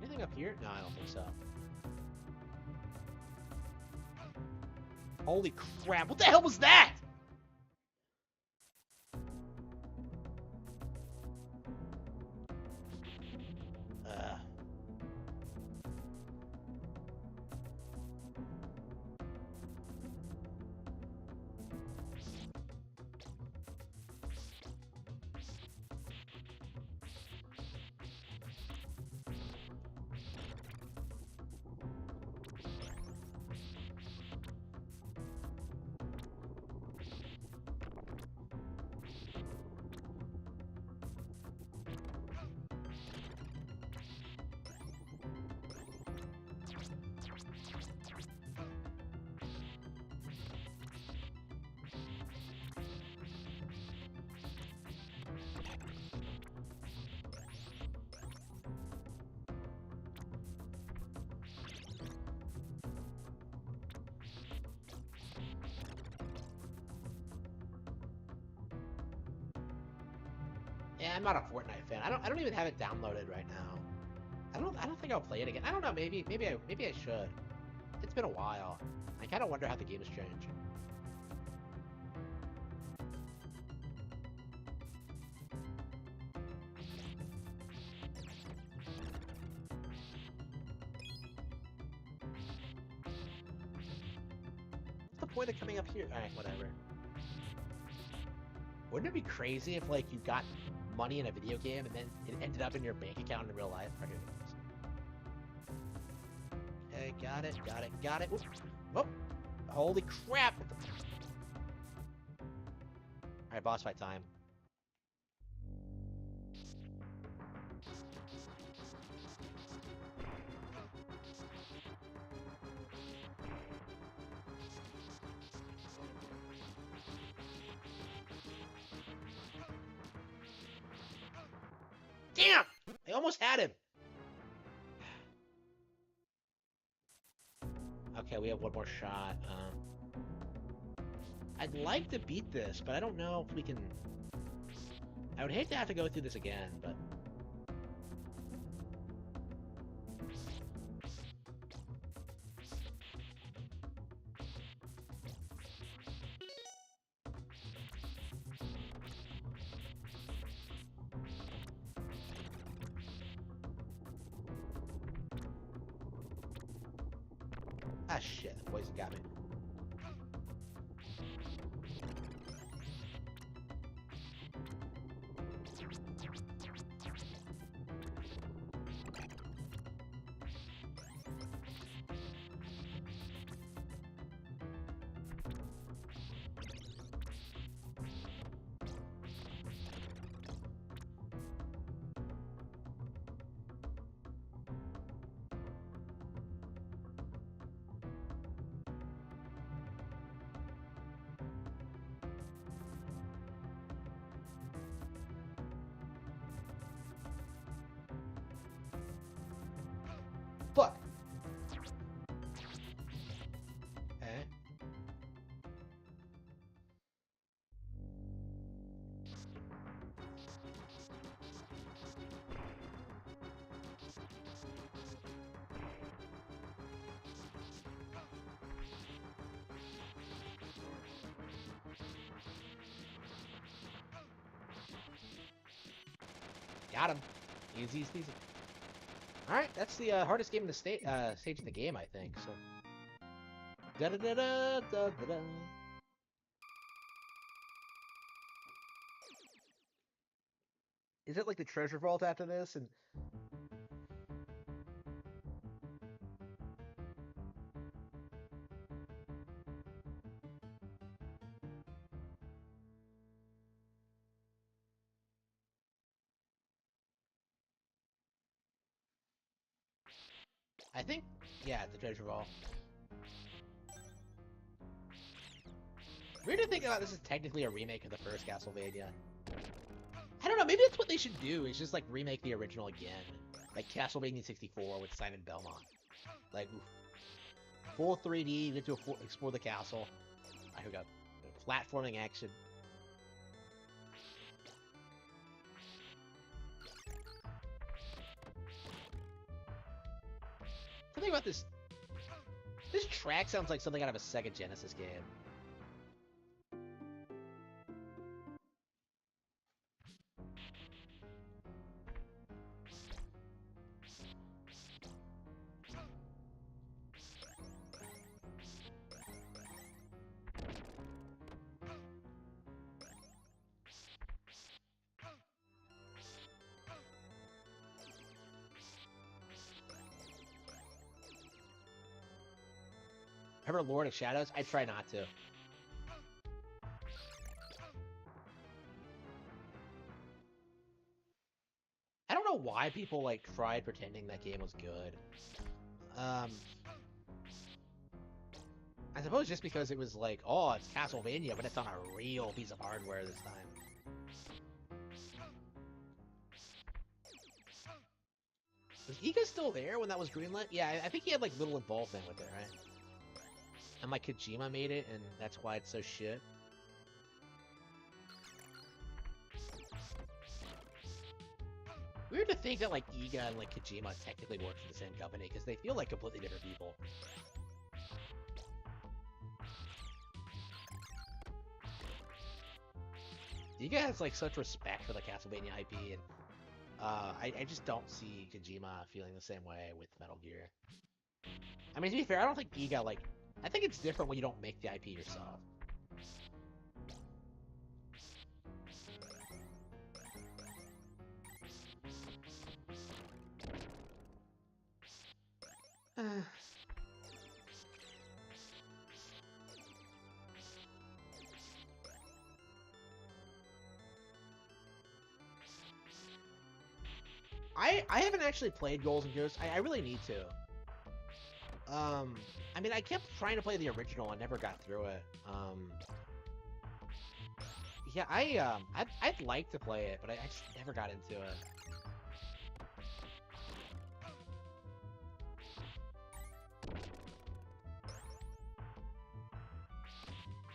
S1: Anything up here? No, I don't think so. Holy crap, what the hell was that?
S3: Yeah, I'm not a Fortnite fan. I don't even have it downloaded right now. I don't think I'll play it again. I don't know. Maybe I should. It's been a while. I kind of wonder how the game has changed. What's the point of coming up here? All right, whatever. Wouldn't it be crazy if like you got money in a video game and then it ended up in your bank account in real life? Right, here it is. Okay, got it. Oop. Oh, holy crap! All right, boss fight time. Damn! I almost had him. Okay, we have one more shot. I'd like to beat this, but I don't know if we can. I would hate to have to go through this again, but. Ah, shit, the poison got me. Fuck. Okay. Got him. Easy, easy. Alright, that's the hardest game in the stage in the game, I think, so. Da da da da da da da. Is it like the treasure vault after this? And I think, yeah, the treasure vault. Weird to think about this is technically a remake of the first Castlevania. I don't know, maybe that's what they should do, is just like remake the original again. Like Castlevania 64 with Simon Belmont. Like, oof. Full 3D, you get to explore the castle. Here we go. Platforming action. Something about this. This track sounds like something out of a Sega Genesis game. Ever Lord of Shadows? I try not to. I don't know why people like tried pretending that game was good. I suppose just because it was like, oh, it's Castlevania, but it's on a real piece of hardware this time. Was Iga still there when that was greenlit? Yeah, I think he had like little involvement with it, right? And like Kojima made it, and that's why it's so shit. Weird to think that like Iga and like Kojima technically work for the same company because they feel like completely different people. Iga has like such respect for the Castlevania IP, and I just don't see Kojima feeling the same way with Metal Gear. I mean, to be fair, I don't think Iga like. I think it's different when you don't make the IP yourself. I haven't actually played Ghouls and Ghosts. I really need to. I mean, I kept trying to play the original and never got through it. Yeah, I'd like to play it, but I just never got into it.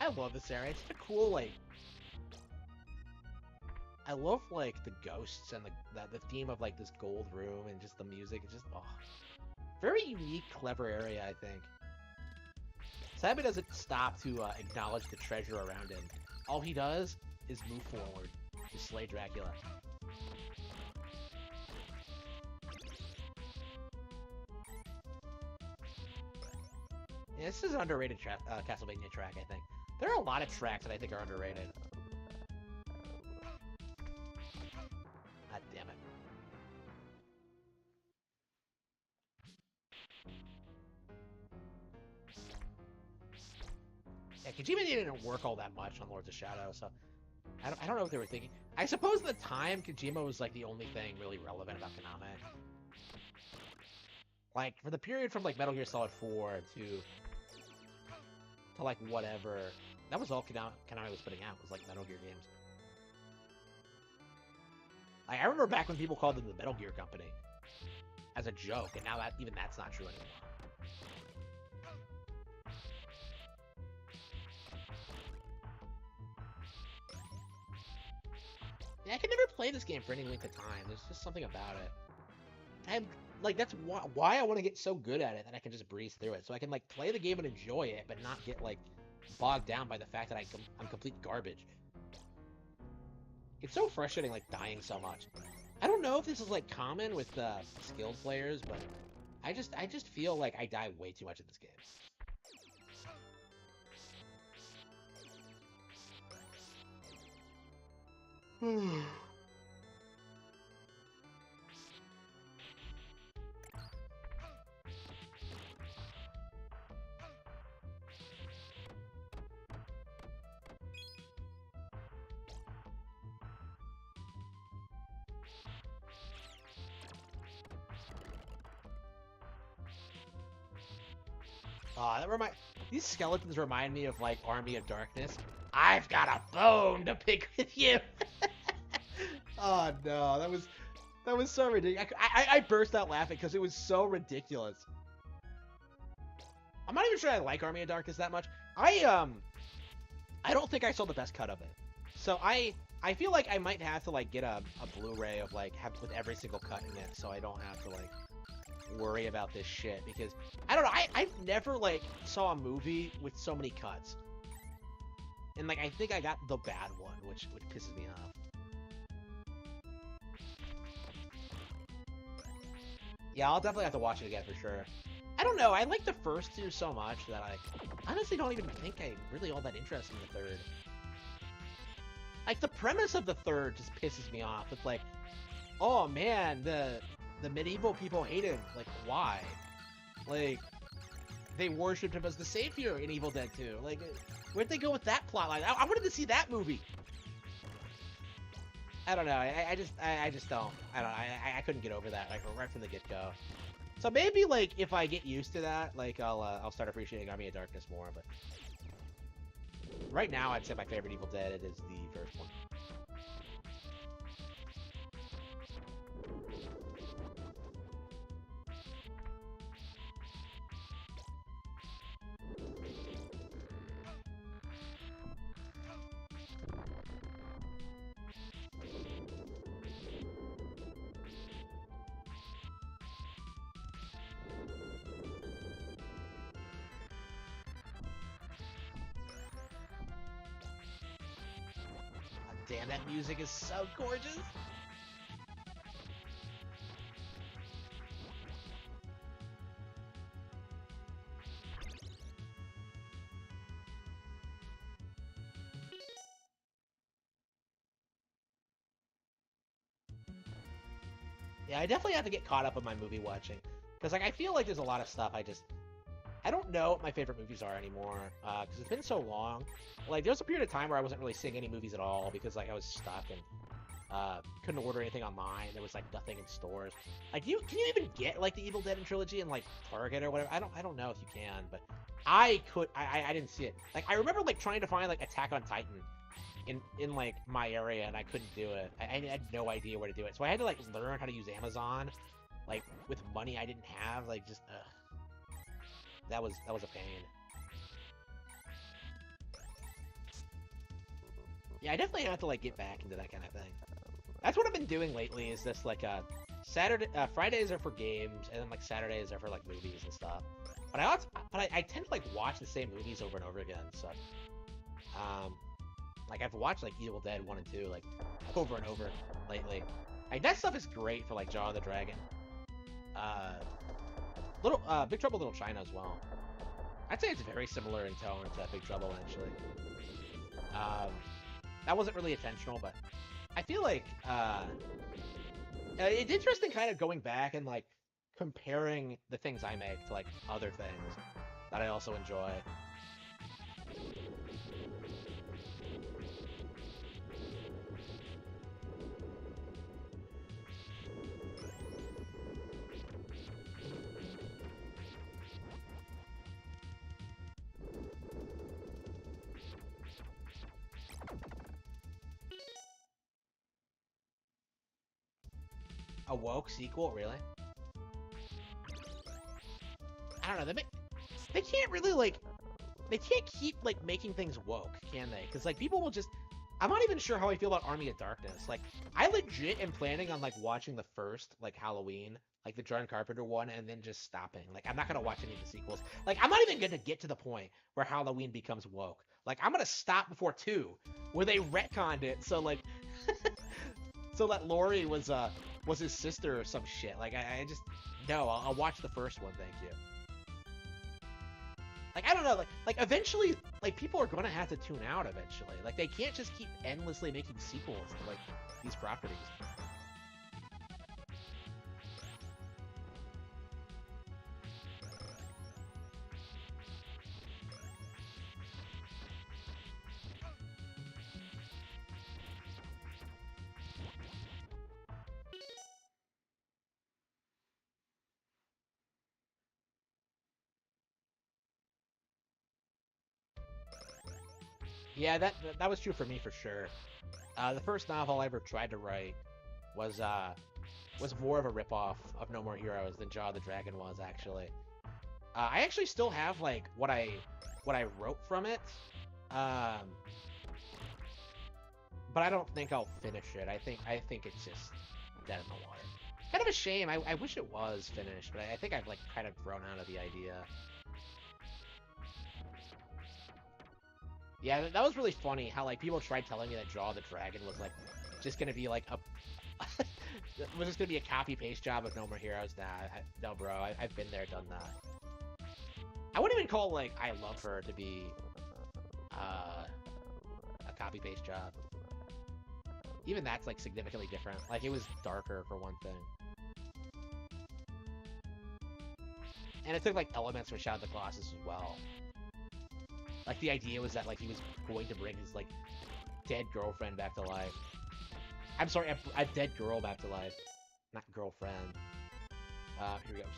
S3: I love this area. It's such a cool, like... I love, like, the ghosts and the theme of, like, this gold room and just the music. It's just, oh... Very unique, clever area, I think. Simon doesn't stop to acknowledge the treasure around him. All he does is move forward to slay Dracula. Yeah, this is an underrated Castlevania track, I think. There are a lot of tracks that I think are underrated. God damn it. Yeah, Kojima didn't work all that much on Lords of Shadow, so I don't know what they were thinking. I suppose at the time, Kojima was like the only thing really relevant about Konami. Like, for the period from like Metal Gear Solid 4 to like whatever, that was all Konami was putting out, was like Metal Gear games. Like, I remember back when people called them the Metal Gear Company as a joke, and now that even that's not true anymore. Yeah, I could never play this game for any length of time. There's just something about it. I'm like, that's why I want to get so good at it that I can just breeze through it, so I can like play the game and enjoy it, but not get like bogged down by the fact that I'm complete garbage. It's so frustrating, like dying so much. I don't know if this is like common with skilled players, but I just feel like I die way too much in this game. These skeletons remind me of like Army of Darkness. I've got a bone to pick with you. Oh no, that was so ridiculous. I burst out laughing because it was so ridiculous. I'm not even sure I like Army of Darkness that much. I don't think I saw the best cut of it. So I feel like I might have to like get a Blu-ray of like with every single cut in it, so I don't have to like worry about this shit, because I don't know, I've never like saw a movie with so many cuts, and like I think I got the bad one, which pisses me off. Yeah, I'll definitely have to watch it again for sure. I don't know, I like the first two so much that I honestly don't even think I'm really all that interested in the third. Like, the premise of the third just pisses me off. It's like, oh man, the medieval people hate him. Like, why? Like, they worshipped him as the savior in Evil Dead 2. Like, where'd they go with that plotline? I wanted to see that movie. I don't know. I just don't. I couldn't get over that, like, right from the get-go. So maybe, like, if I get used to that, like, I'll start appreciating Army of Darkness more, but right now, I'd say my favorite Evil Dead is the first one. Damn, that music is so gorgeous. Yeah, I definitely have to get caught up on my movie watching. Because, like, I feel like there's a lot of stuff I don't know what my favorite movies are anymore. Because it's been so long. Like, there was a period of time where I wasn't really seeing any movies at all because, like, I was stuck and couldn't order anything online. There was, like, nothing in stores. Like, can you even get, like, the Evil Dead trilogy in, like, Target or whatever? I don't know if you can, but I didn't see it. Like, I remember, like, trying to find, like, Attack on Titan in like my area, and I couldn't do it. I had no idea where to do it, so I had to like learn how to use Amazon, like with money I didn't have. Like just that was a pain. Yeah, I definitely have to like get back into that kind of thing. That's what I've been doing lately. Is this like Fridays are for games, and then like Saturdays are for like movies and stuff. But I tend to like watch the same movies over and over again. So like, I've watched, like, Evil Dead 1 and 2, like, over and over lately. Like, that stuff is great for, like, Jaw of the Dragon. Big Trouble in Little China as well. I'd say it's very similar in tone to Big Trouble, actually. That wasn't really intentional, but I feel like, it's interesting kind of going back and, like, comparing the things I make to, like, other things that I also enjoy. A woke sequel, really? I don't know. They can't really like. They can't keep like making things woke, can they? Because like people will just. I'm not even sure how I feel about Army of Darkness. Like I legit am planning on like watching the first like Halloween, like the John Carpenter one, and then just stopping. Like I'm not gonna watch any of the sequels. Like I'm not even gonna get to the point where Halloween becomes woke. Like I'm gonna stop before 2, where they retconned it. So like, so that Laurie was his sister or some shit. Like, I just... No, I'll watch the first one, thank you. Like, I don't know, like eventually, like, people are gonna have to tune out eventually. Like, they can't just keep endlessly making sequels to, like, these properties. Yeah, that was true for me for sure. The first novel I ever tried to write was more of a ripoff of No More Heroes than Jaw of the Dragon was, actually. I actually still have like what I wrote from it, but I don't think I'll finish it. I think it's just dead in the water. Kind of a shame. I wish it was finished, but I think I've like kind of grown out of the idea. Yeah, that was really funny how like people tried telling me that Jaw of the Dragon was like just gonna be like a was just gonna be a copy paste job of No More Heroes. Nah, no, bro, I've been there, done that. I wouldn't even call like I Love Her to be a copy paste job. Even that's like significantly different. Like it was darker for one thing, and it took like elements from Shadow of the Colossus as well. Like, the idea was that, like, he was going to bring his, like, dead girlfriend back to life. I'm sorry, a dead girl back to life. Not girlfriend. Here he goes.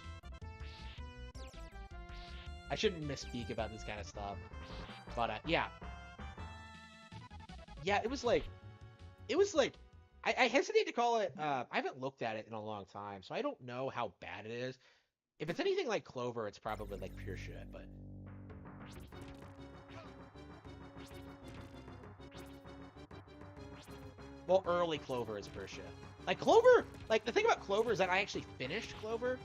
S3: I shouldn't misspeak about this kind of stuff. But, yeah. Yeah, it was like... I hesitate to call it... I haven't looked at it in a long time, so I don't know how bad it is. If it's anything like Clover, it's probably, like, pure shit, but... Well, early Clover is pure shit. Like, Clover... Like, the thing about Clover is that I actually finished Clover.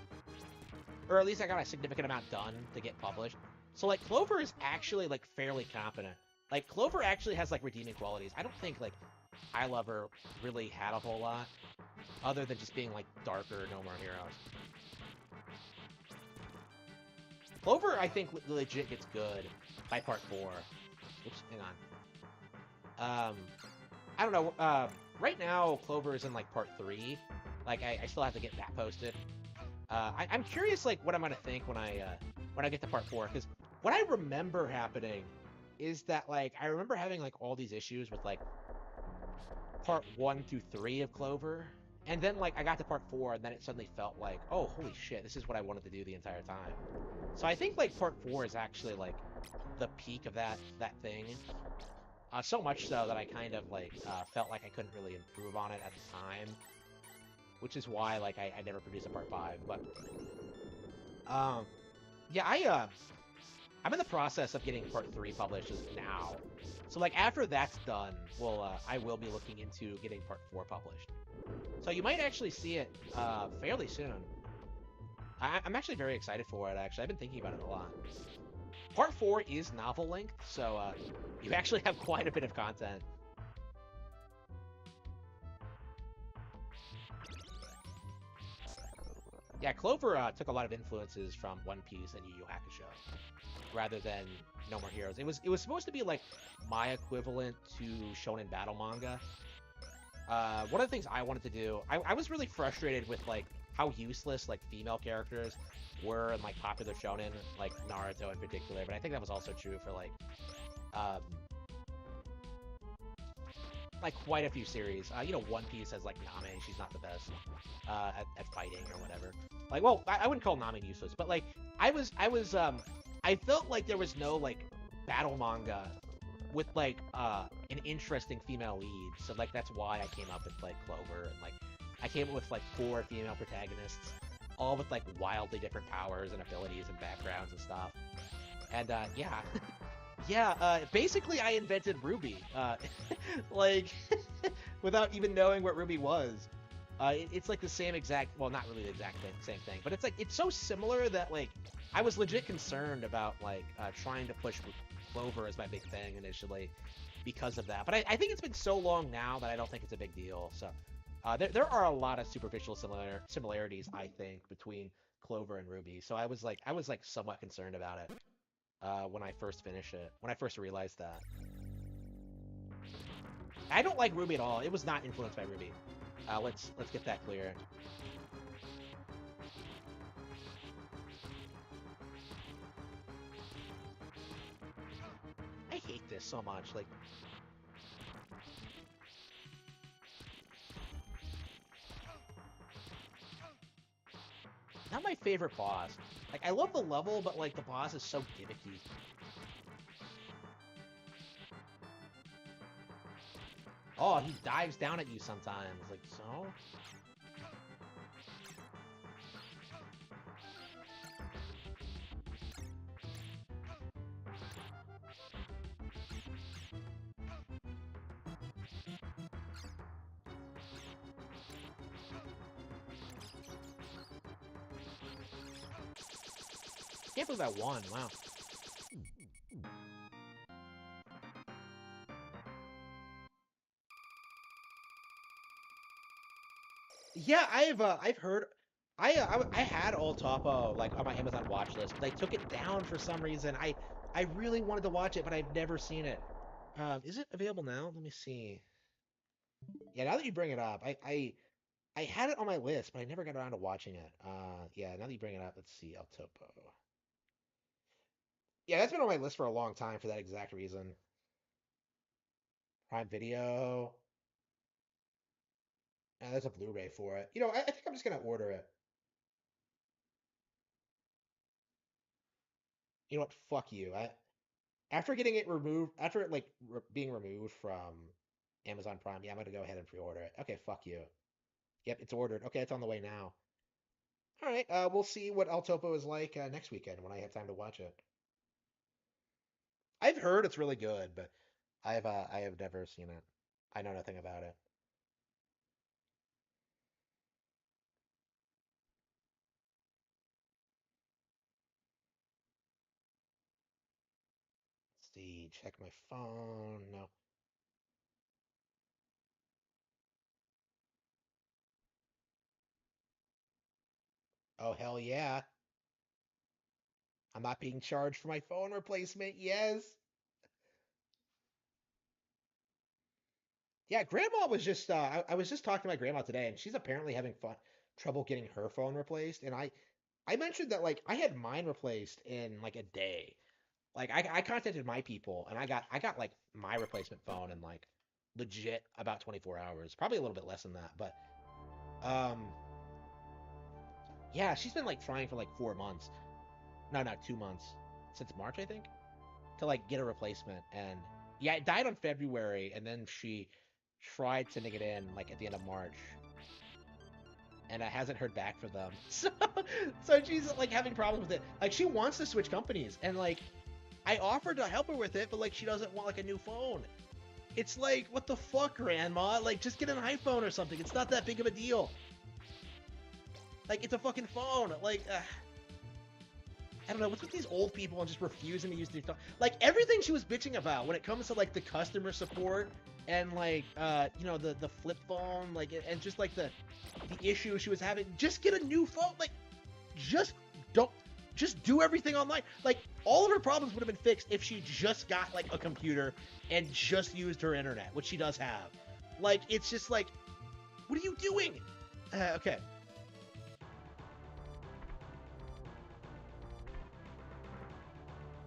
S3: Or at least I got a significant amount done to get published. So, like, Clover is actually, like, fairly competent. Like, Clover actually has, like, redeeming qualities. I don't think, like... I Lover really had a whole lot, other than just being like darker No More Heroes. Clover, I think, legit gets good by part 4. Oops, hang on. I don't know. Right now, Clover is in like part 3. Like, I still have to get that posted. I'm curious, like, what I'm gonna think when I get to part 4, because what I remember happening is that, like, I remember having like all these issues with like part 1 through 3 of Clover, and then like I got to part 4, and then it suddenly felt like, oh, holy shit, this is what I wanted to do the entire time. So I think like part 4 is actually like the peak of that thing. So much so that I kind of like felt like I couldn't really improve on it at the time, which is why like I never produced a part 5. But um, yeah, I'm in the process of getting part 3 published now. So like after that's done, I will be looking into getting part 4 published. So you might actually see it fairly soon. I'm actually very excited for it. Actually, I've been thinking about it a lot. Part 4 is novel length, so you actually have quite a bit of content. Yeah, Clover took a lot of influences from One Piece and Yu Yu Hakusho, rather than No More Heroes. It was supposed to be like my equivalent to Shonen Battle manga. One of the things I wanted to do, I was really frustrated with like how useless like female characters were in like popular shonen, like Naruto in particular. But I think that was also true for um, like quite a few series. One Piece has like Nami. She's not the best at fighting or whatever. Like, well, I wouldn't call Nami useless, but like I felt like there was no like battle manga with like an interesting female lead. So like that's why I came up with like Clover, and like I came up with like 4 female protagonists, all with like wildly different powers and abilities and backgrounds and stuff. And yeah, yeah. Basically, I invented Ruby, like without even knowing what Ruby was. It's like the same exact, well, not really the exact same thing, but it's like it's so similar that like I was legit concerned about like trying to push Clover as my big thing initially because of that. But I think it's been so long now that I don't think it's a big deal. So there are a lot of superficial similarities, I think, between Clover and Ruby. So I was like somewhat concerned about it when I first finished it, when I first realized that. I don't like Ruby at all. It was not influenced by Ruby. Let's get that clear. I hate this so much. Like, not my favorite boss. Like, I love the level, but like the boss is so gimmicky. Oh, he dives down at you sometimes. Like, so? Can't believe I won. Wow. Yeah, I've heard. I had All Topo like on my Amazon watch list, but I took it down for some reason. I really wanted to watch it, but I've never seen it. Is it available now? Let me see. Yeah, now that you bring it up, I had it on my list, but I never got around to watching it. Yeah, now that you bring it up, let's see El Topo. Yeah, that's been on my list for a long time for that exact reason. Prime Video. There's a Blu-ray for it. I think I'm just gonna order it. You know what? Fuck you. After getting it removed, after it like being removed from Amazon Prime, yeah, I'm gonna go ahead and pre-order it. Okay, fuck you. Yep, it's ordered. Okay, it's on the way now. All right, we'll see what El Topo is like next weekend when I have time to watch it. I've heard it's really good, but I have never seen it. I know nothing about it. Let's see, check my phone. No. Oh, hell yeah. I'm not being charged for my phone replacement. Yes. Yeah, grandma was just I was just talking to my grandma today and she's apparently having fun trouble getting her phone replaced and I mentioned that like I had mine replaced in like a day. Like I contacted my people and I got like my replacement phone in like legit about 24 hours. Probably a little bit less than that, but um yeah, she's been like trying for like 4 months. No, not 2 months. Since March, I think, to like get a replacement and yeah, it died on February and then she tried sending it in like at the end of March and I hasn't heard back from them. So she's like having problems with it. Like she wants to switch companies and like I offered to help her with it, but like she doesn't want like a new phone. It's like, what the fuck, grandma? Like just get an iPhone or something. It's not that big of a deal. Like it's a fucking phone. Like I don't know, what's with these old people and just refusing to use their phone? Like everything she was bitching about when it comes to like the customer support and like you know the flip phone like and just like the issue she was having, just get a new phone. Like just don't just do everything online. Like all of her problems would have been fixed if she just got like a computer and just used her internet, which she does have. Like it's just like, what are you doing? Okay.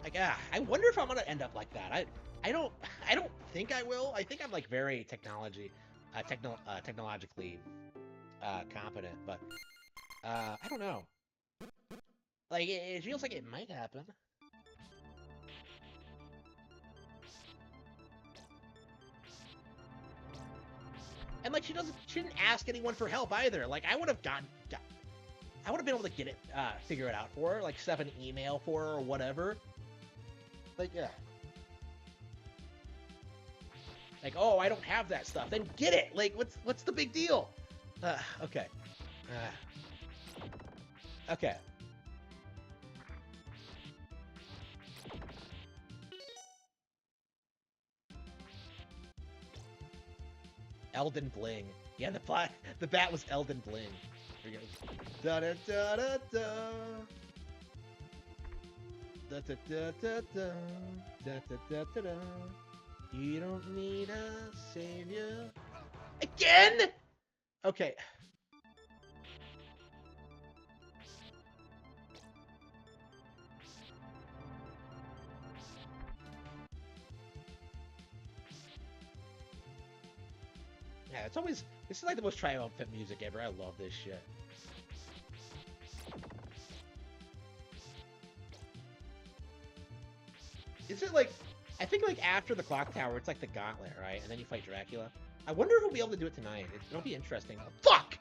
S3: Like I wonder if I'm gonna end up like that. I don't think I will. I think I'm like very technologically competent, but I don't know. Like it feels like it might happen. And like she didn't ask anyone for help either. Like I would have I would have been able to get it figure it out for her, like set up an email for her or whatever. Like yeah. Like, oh, I don't have that stuff. Then get it. Like, what's the big deal? Okay. Okay. Elden Bling. Yeah, the bat was Elden Bling. Here we go. Da da da da da. Da da da da da. Da da da da da. You don't need a savior. Again? Okay. Yeah, it's always, this is like the most triumphant music ever. I love this shit. Is it like, I think like after the clock tower, it's like the gauntlet, right? And then you fight Dracula. I wonder if we'll be able to do it tonight. It'll be interesting. Oh, fuck!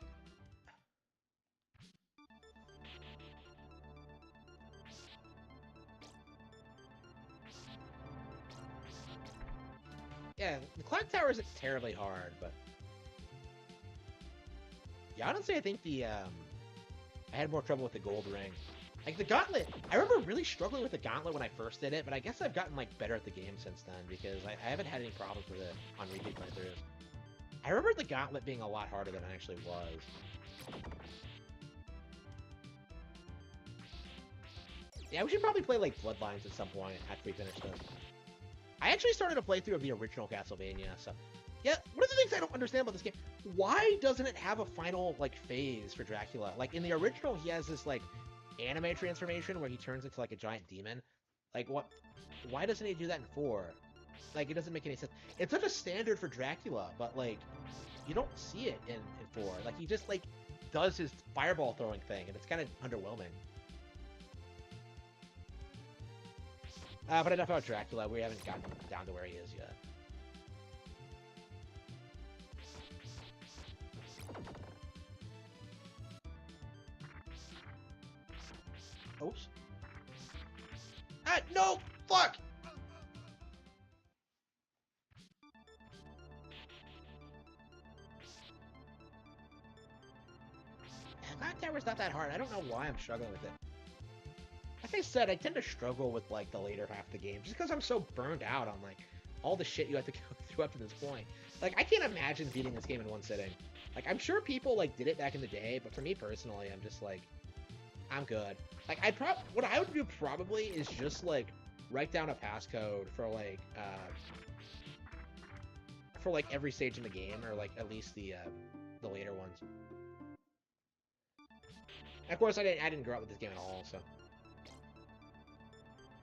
S3: Yeah, the clock tower isn't terribly hard, but yeah, honestly, I think I had more trouble with the gold ring. Like the gauntlet, I remember really struggling with the gauntlet when I first did it, but I guess I've gotten like better at the game since then because I haven't had any problems with it on repeat playthroughs. I remember the gauntlet being a lot harder than it actually was. Yeah, we should probably play like Bloodlines at some point after we finish this. I actually started a playthrough of the original Castlevania, so yeah, one of the things I don't understand about this game, why doesn't it have a final like phase for Dracula? Like in the original, he has this like anime transformation where he turns into like a giant demon. Like what? Why doesn't he do that in 4? Like it doesn't make any sense. It's such a standard for Dracula, but like you don't see it in 4. Like he just like does his fireball throwing thing, and it's kind of underwhelming. But enough about Dracula. We haven't gotten down to where he is yet. Oops. Ah, no! Fuck! Clock Tower's not that hard. I don't know why I'm struggling with it. Like I said, I tend to struggle with like the later half of the game just because I'm so burned out on like all the shit you have to go through up to this point. Like I can't imagine beating this game in one sitting. Like I'm sure people like did it back in the day, but for me personally, I'm just like I'm good. Like, what I would do probably is just, like, write down a passcode for, like, every stage in the game, or, like, at least the later ones. And of course, I didn't grow up with this game at all, so.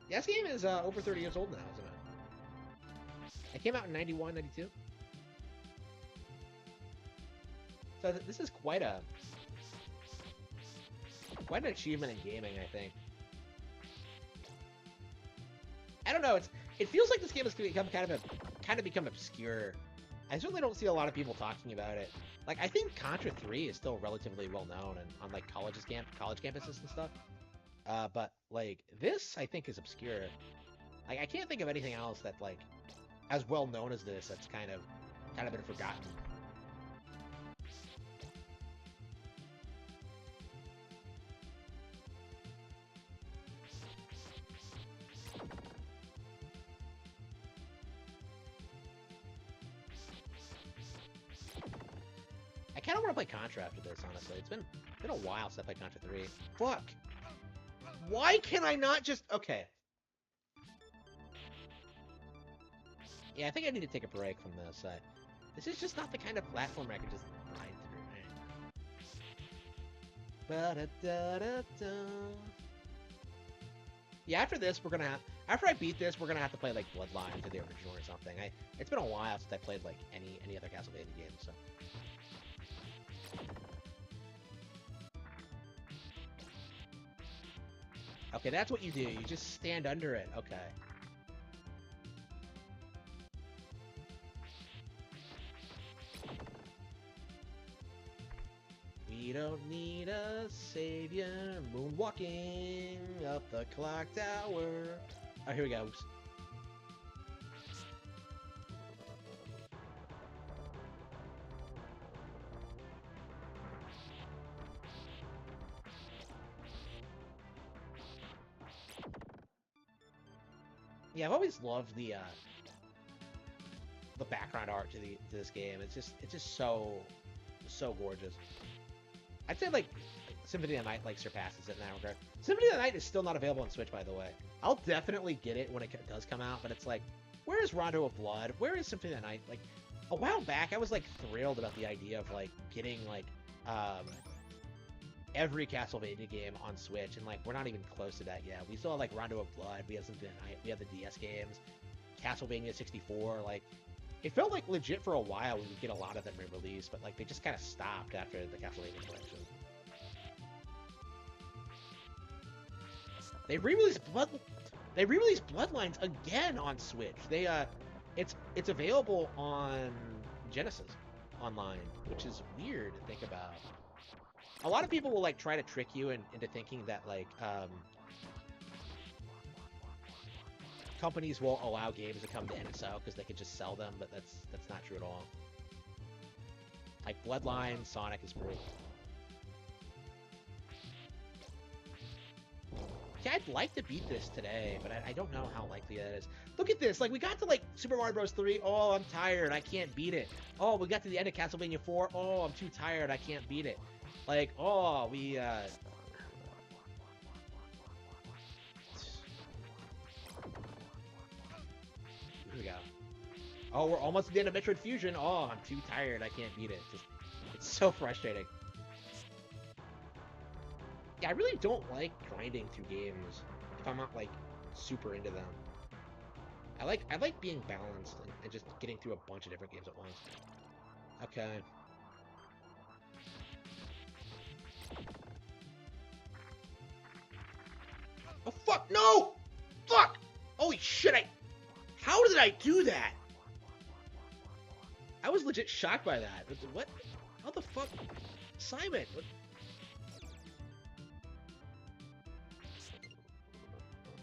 S3: Yeah, this game is over 30 years old now, isn't it? It came out in 91, 92. So this is quite an achievement in gaming, I think. I don't know. It feels like this game has become kind of become obscure. I certainly don't see a lot of people talking about it. Like, I think Contra 3 is still relatively well known on like college campuses and stuff. But like this, I think is obscure. Like, I can't think of anything else that like as well known as this that's kind of been forgotten. I kind of want to play Contra after this, honestly. It's been a while since I played Contra 3. Fuck. Why can I not just... Okay. Yeah, I think I need to take a break from this. This is just not the kind of platform I can just grind through. Ba-da-da-da-da. Yeah, after this, after I beat this, we're gonna have to play, like, Bloodlines or the original or something. It's been a while since I played, like, any other Castlevania game, so... Okay, that's what you do. You just stand under it. Okay. We don't need a savior. Moonwalking up the clock tower. Oh, here we go. Oops. Yeah, I've always loved the background art to this game. It's just so gorgeous. I'd say like Symphony of the Night like surpasses it in that regard. Symphony of the Night is still not available on Switch, by the way. I'll definitely get it when it does come out, but it's like, where is Rondo of Blood? Where is Symphony of the Night? Like, a while back, I was like thrilled about the idea of like getting like every Castlevania game on Switch, and like we're not even close to that yet. We still have like Rondo of Blood, we have Symphony of the Night, we have the DS games, Castlevania 64. Like, it felt like legit for a while we would get a lot of them re-released, but like they just kind of stopped after the Castlevania collection. They re-released Bloodlines again on Switch. It's available on Genesis online, which is weird to think about. A lot of people will like try to trick you into thinking that like companies won't allow games to come to NSO because they can just sell them, but that's not true at all. Like Bloodline, Sonic is free. Yeah, I'd like to beat this today, but I don't know how likely that is. Look at this, like we got to like Super Mario Bros. 3. Oh, I'm tired, I can't beat it. Oh, we got to the end of Castlevania 4. Oh, I'm too tired, I can't beat it. Like, oh, here we go. Oh, we're almost at the end of Metroid Fusion. Oh, I'm too tired, I can't beat it. It's so frustrating. Yeah, I really don't like grinding through games if I'm not like super into them. I like being balanced and just getting through a bunch of different games at once. Okay. Oh fuck, no! Fuck! Holy shit, how did I do that? I was legit shocked by that. What? How the fuck? Simon! What?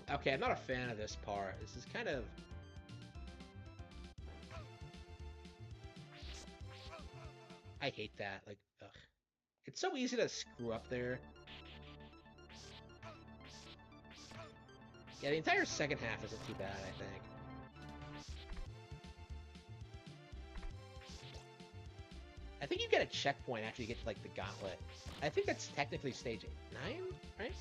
S3: Okay, I'm not a fan of this part. This is kind of... I hate that. Like, ugh. It's so easy to screw up there. Yeah, the entire second half isn't too bad, I think. I think you get a checkpoint after you get to, like, the gauntlet. I think that's technically stage 9, right?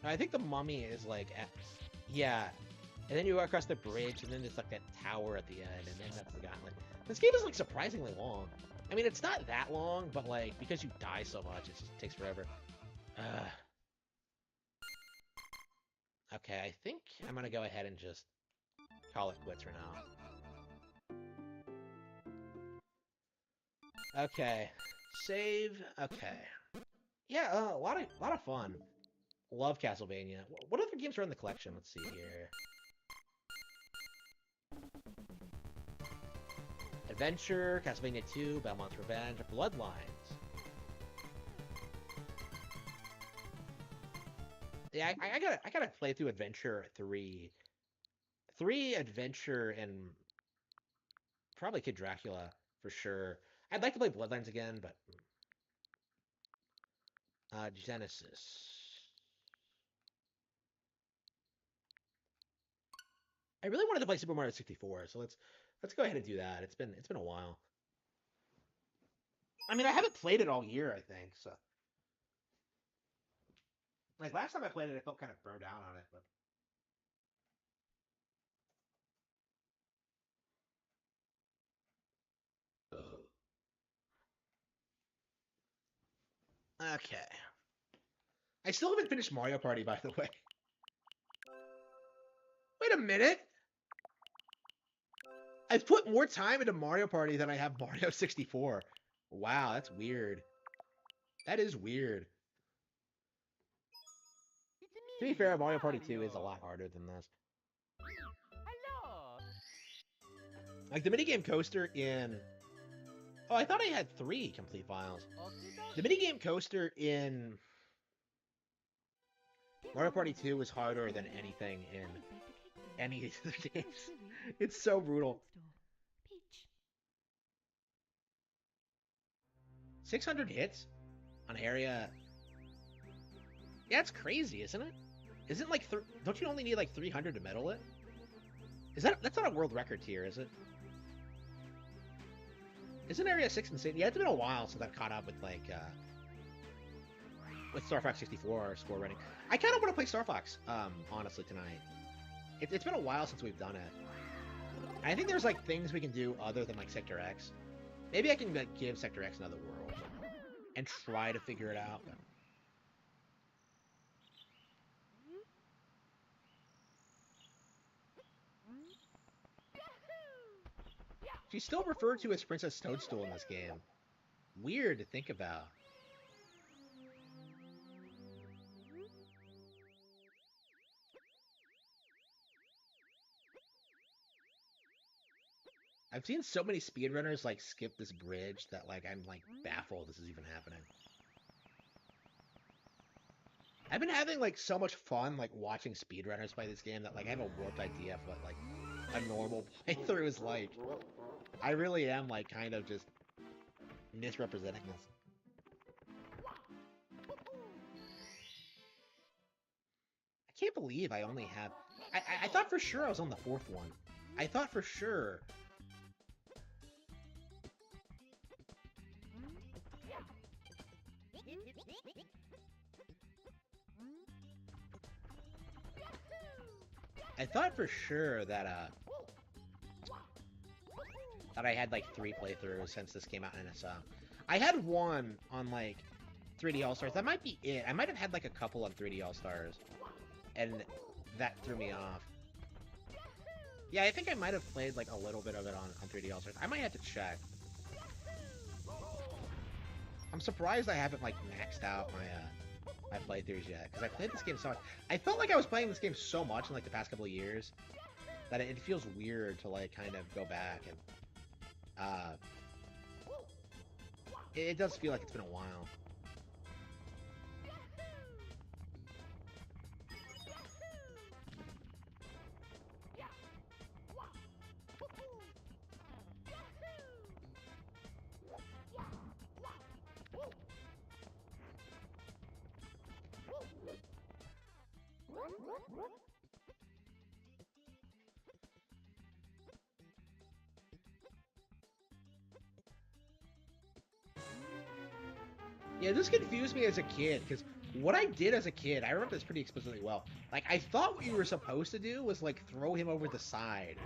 S3: I think the mummy is, like, yeah. And then you go across the bridge, and then there's, like, that tower at the end, and then that's the gauntlet. This game is, like, surprisingly long. I mean, it's not that long, but, like, because you die so much, it just takes forever. Okay, I think I'm gonna go ahead and just call it quits for now. Okay, save. Okay, yeah, a lot of fun. Love Castlevania. What other games are in the collection? Let's see here. Adventure, Castlevania 2, Belmont's Revenge, Bloodlines. Yeah, I gotta play through Adventure 3. 3, Adventure, and probably Kid Dracula for sure. I'd like to play Bloodlines again, but Genesis. I really wanted to play Super Mario 64, so let's go ahead and do that. It's been a while. I mean, I haven't played it all year, I think, so. Like, last time I played it, I felt kind of burned out on it, but... Okay. I still haven't finished Mario Party, by the way. Wait a minute! I've put more time into Mario Party than I have Mario 64. Wow, that's weird. That is weird. To be fair, Mario Party 2 is a lot harder than this.
S2: Hello.
S3: Like, the minigame coaster in... Oh, I thought I had 3 complete files. The minigame coaster in Mario Party 2 is harder than anything in any of the other games. It's so brutal. 600 hits on area. Yeah, it's crazy, isn't it? Isn't like don't you only need like 300 to medal it? That's not a world record tier, is it? Isn't Area 6 insane? Yeah, it's been a while since I've caught up with like with Star Fox 64 score running. I kind of want to play Star Fox, honestly, tonight. It's been a while since we've done it. I think there's like things we can do other than like Sector X. Maybe I can like, give Sector X another world and try to figure it out. She's still referred to as Princess Toadstool in this game. Weird to think about. I've seen so many speedrunners like skip this bridge that like I'm like baffled this is even happening. I've been having like so much fun like watching speedrunners play this game that like I have a warped idea of what like a normal playthrough is like. I really am like kind of just misrepresenting this. I can't believe I only have... I thought for sure I was on the 4th one. I thought for sure... I thought for sure that, that I had, like, 3 playthroughs since this came out in NSO. I had one on, like, 3D All-Stars. That might be it. I might have had, like, a couple on 3D All-Stars. And that threw me off. Yeah, I think I might have played, like, a little bit of it on 3D All-Stars. I might have to check. I'm surprised I haven't, like, maxed out my playthroughs yet, because I played this game so much. I felt like I was playing this game so much in, like, the past couple of years that it feels weird to, like, kind of go back and... It does feel like it's been a while.
S1: Yeah, this confused me as a kid, because what I did as a kid, I remember this pretty explicitly well. Like, I thought what you were supposed to do was, like, throw him over the side.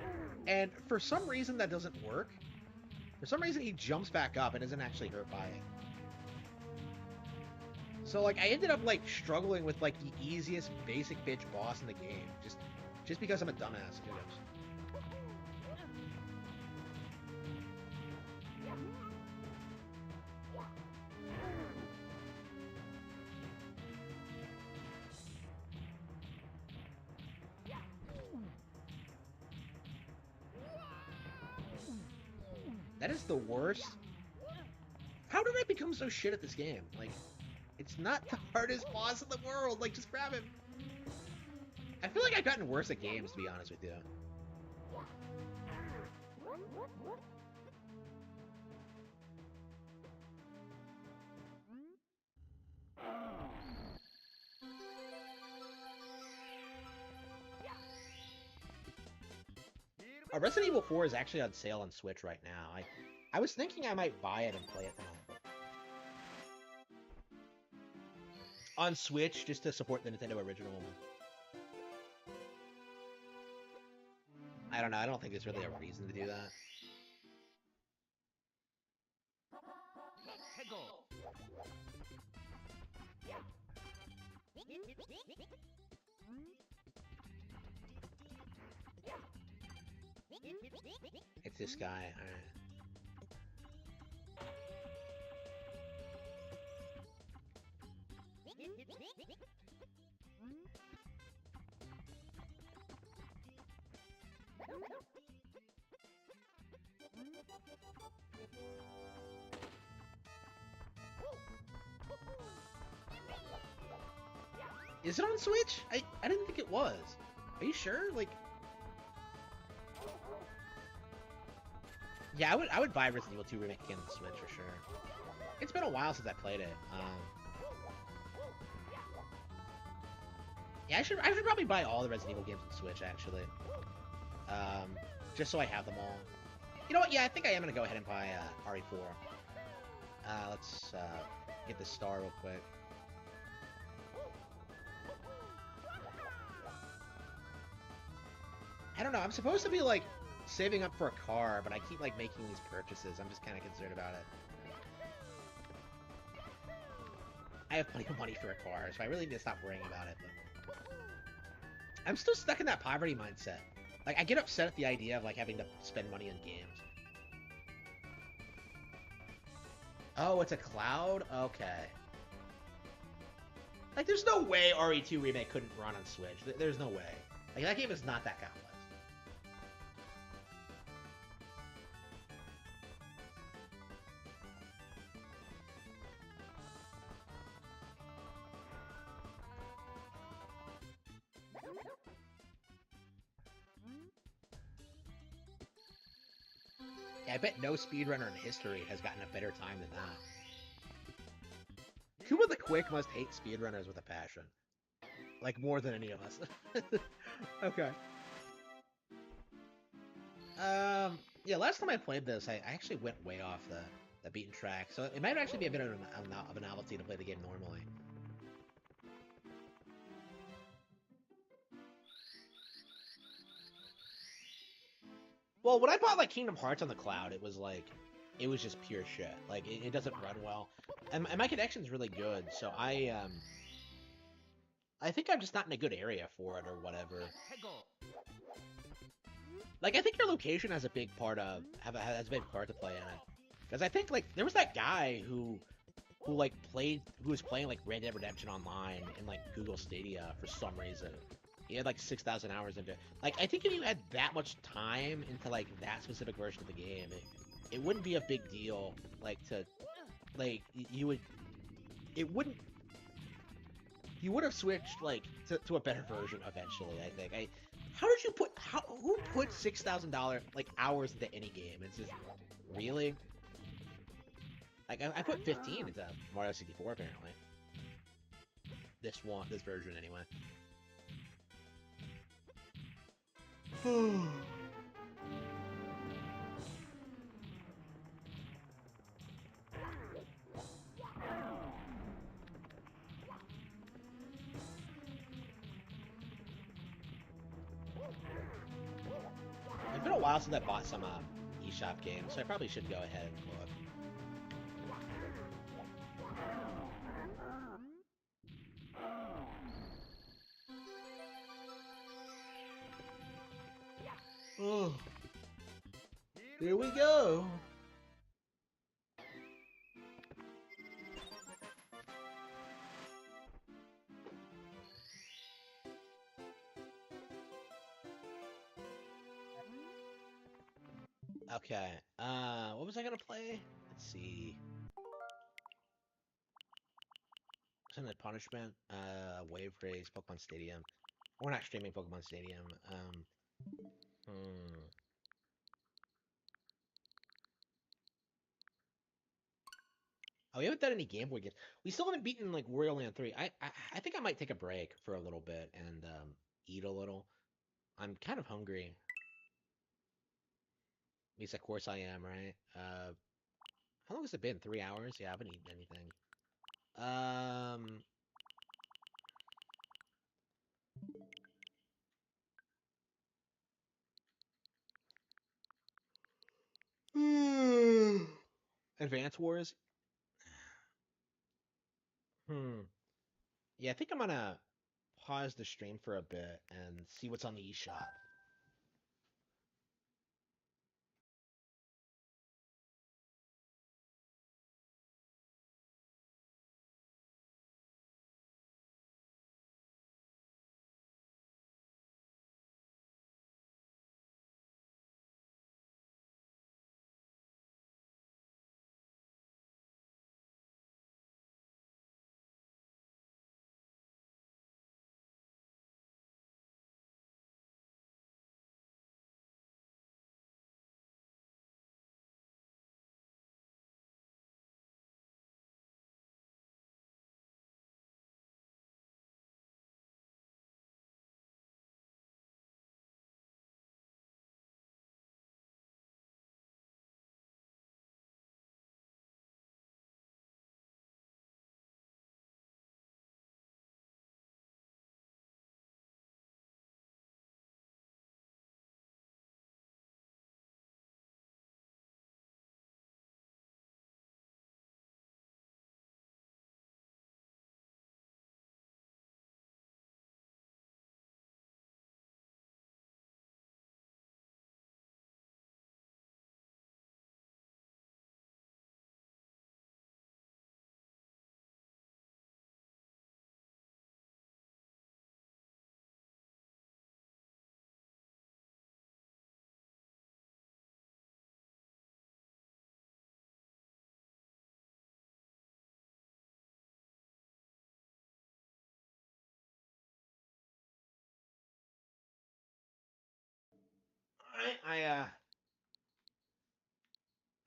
S1: And for some reason, that doesn't work. For some reason, he jumps back up and isn't actually hurt by it. So, like, I ended up, like, struggling with, like, the easiest basic bitch boss in the game. Just because I'm a dumbass. Who knows? That is the worst. How did I become so shit at this game? Like, it's not the hardest boss in the world. Like, just grab him. I feel like I've gotten worse at games, to be honest with you. Resident Evil 4 is actually on sale on Switch right now. I was thinking I might buy it and play it tonight. On Switch, just to support the Nintendo original. I don't know, I don't think there's really a reason to do that. It's this guy, alright. Is it on Switch? I didn't think it was. Are you sure? Like, yeah, I would buy Resident Evil 2 Remake again on the Switch for sure. It's been a while since I played it. Yeah, I should probably buy all the Resident Evil games on Switch actually. Just so I have them all. You know what? Yeah, I think I am gonna go ahead and buy RE4. Let's get this star real quick. I don't know. I'm supposed to be like saving up for a car, but I keep like making these purchases. I'm just kind of concerned about it. I have plenty of money for a car, so I really need to stop worrying about it. But I'm still stuck in that poverty mindset. Like, I get upset at the idea of like having to spend money on games. Oh, it's a cloud? Okay. Like, there's no way RE2 Remake couldn't run on Switch. There's no way. Like, that game is not that complex. Yeah, I bet no speedrunner in history has gotten a better time than that. Kuma the Quick must hate speedrunners with a passion. Like, more than any of us. Okay. Yeah, last time I played this, I actually went way off the beaten track, so it might actually be a bit of a novelty to play the game normally. Well, when I bought like Kingdom Hearts on the cloud, it was just pure shit. Like, it doesn't run well, and my connection's really good, so I think I'm just not in a good area for it or whatever. Like, I think your location has a big part has a big part to play in it, because I think like there was that guy who was playing like Red Dead Redemption Online in like Google Stadia for some reason. He had like 6,000 hours into it. Like, I think if you had that much time into like that specific version of the game, it wouldn't be a big deal. Like, you would have switched like to a better version eventually. I think. Who put $6,000 like hours into any game? It's just really. Like, I put 15 into Mario 64 apparently. This version anyway.
S3: been a while since I bought some eShop games, so I probably should go ahead and look. Oh, here we go. Okay. What was I gonna play? Let's see. Isn't it Punishment? Wave Race, Pokemon Stadium. We're not streaming Pokemon Stadium. Hmm. Oh, we haven't done any Game Boy games. We still haven't beaten like Wario Land 3. I think I might take a break for a little bit and eat a little. I'm kind of hungry. At least of course I am, right? How long has it been? 3 hours? Yeah, I haven't eaten anything. Um, Advance Wars? Hmm. Yeah, I think I'm gonna pause the stream for a bit and see what's on the eShop.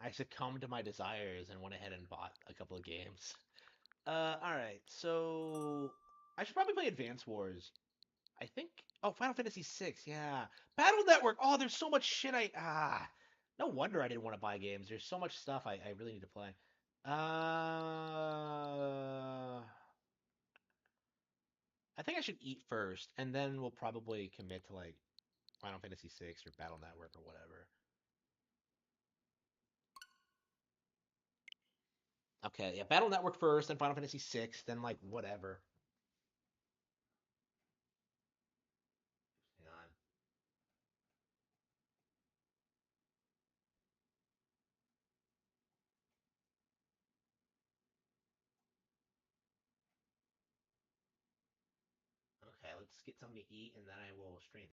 S3: I succumbed to my desires and went ahead and bought a couple of games. All right, so I should probably play Advance Wars. I think. Oh, Final Fantasy VI. Yeah, Battle Network. Oh, there's so much shit. No wonder I didn't want to buy games. There's so much stuff I really need to play. I think I should eat first, and then we'll probably commit to like Final Fantasy VI or Battle Network or whatever. Okay, yeah, Battle Network first, then Final Fantasy VI, then like whatever. Hang on. Okay, let's get something to eat, and then I will stream.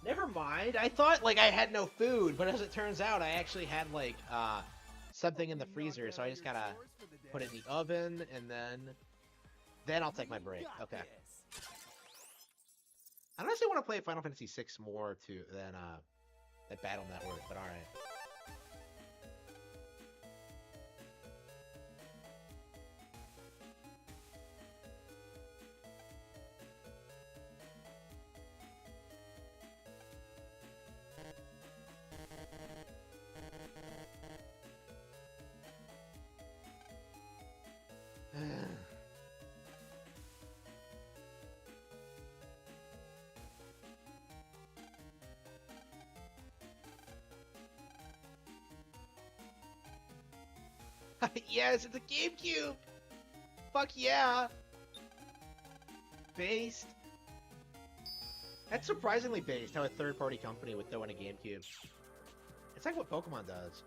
S3: Never mind. I thought like I had no food, but as it turns out, I actually had like something in the freezer, so I just gotta put it in the oven and then I'll take my break. Okay. I honestly want to play Final Fantasy VI more too than Battle Network, but all right. Yes, it's a GameCube! Fuck yeah! Based. That's surprisingly based, how a third-party company would throw in a GameCube. It's like what Pokemon does.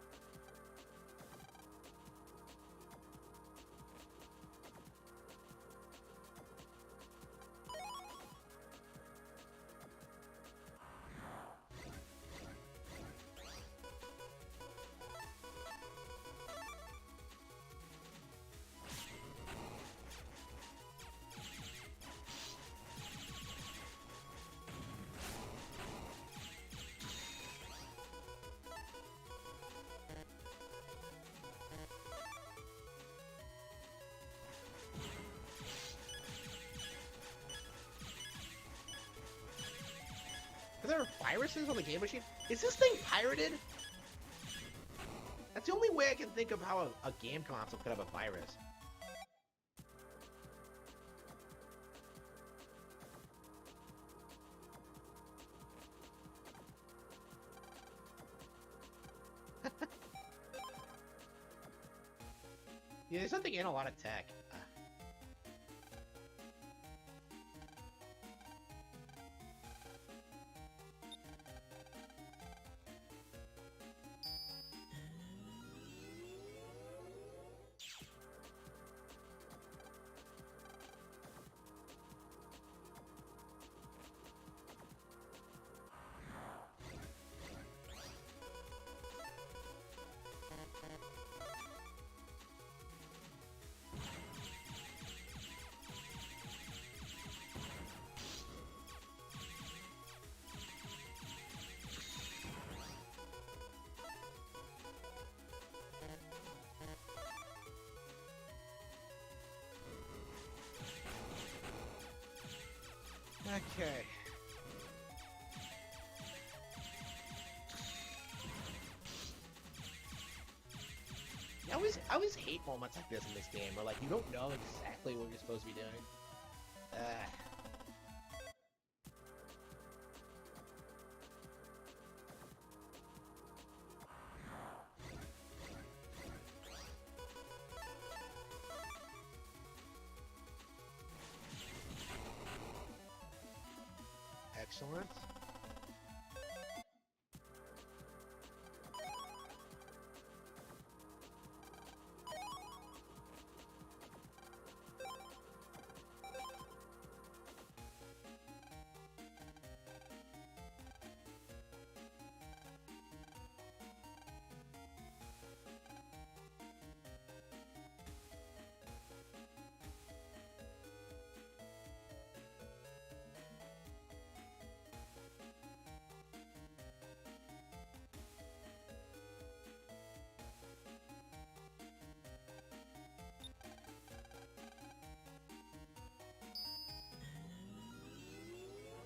S3: Are there viruses on the game machine? Is this thing pirated? That's the only way I can think of how a game console could have a virus. Yeah, there's something in a lot of tech. Okay. I always hate moments like this in this game where like you don't know exactly what you're supposed to be doing. Excellent.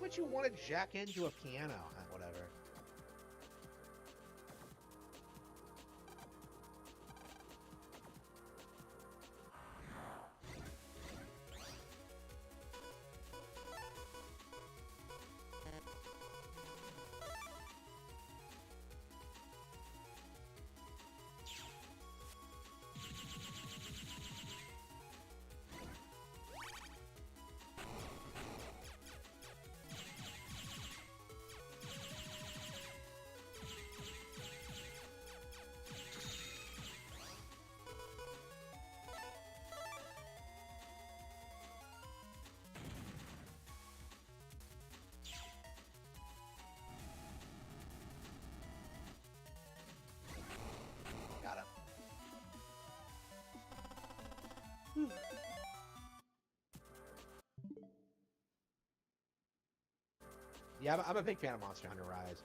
S3: Would you want to jack into a piano? Whatever. Yeah, I'm a big fan of Monster Hunter Rise.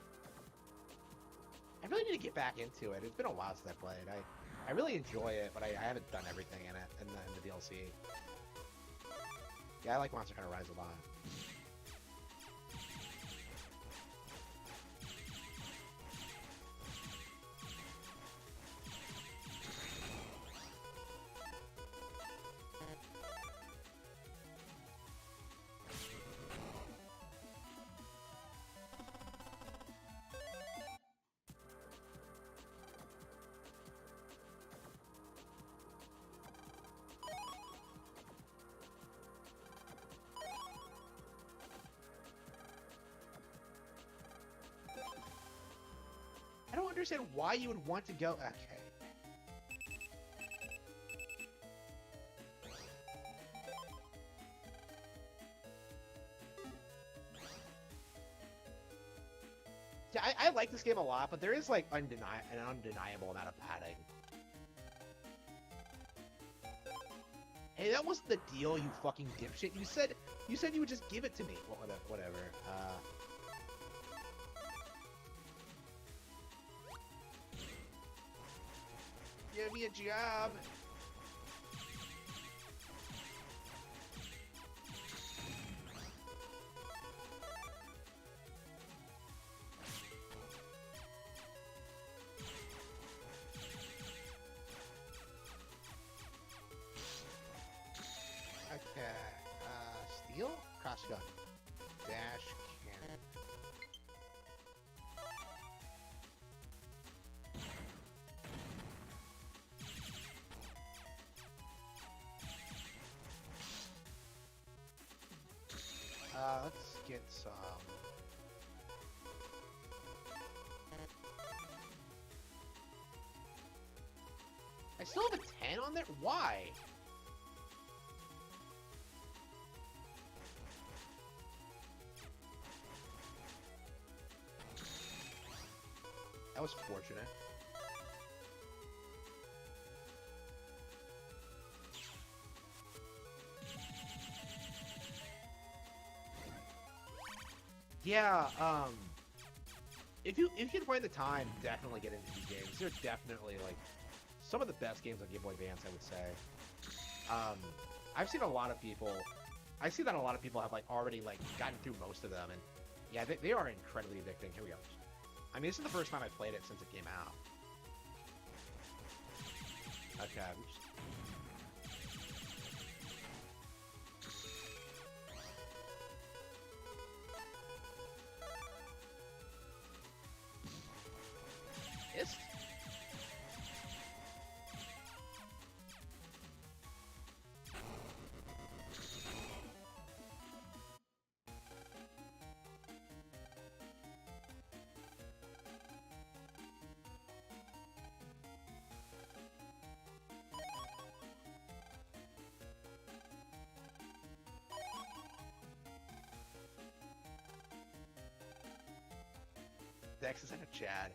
S3: I really need to get back into it. It's been a while since I played. I really enjoy it, but I haven't done everything in it in the DLC. Yeah, I like Monster Hunter Rise a lot. I don't understand why you would want to go. Okay. Yeah, I like this game a lot, but there is like an undeniable amount of padding. Hey, that wasn't the deal, you fucking dipshit. You said you would just give it to me. Well, whatever. Give me a job. Okay. Steel? Crossgun. Dash cannon. Let's get some. I still have a 10 on there? Why? That was fortunate. Yeah, if you can find the time, definitely get into these games. They're definitely like some of the best games on Game Boy Advance, I would say. I've seen a lot of people. I see that a lot of people have like already like gotten through most of them, and yeah, they are incredibly addicting. Here we go. I mean, this is the first time I played it since it came out. Okay. Oops. Ist? Dex is in a Chad.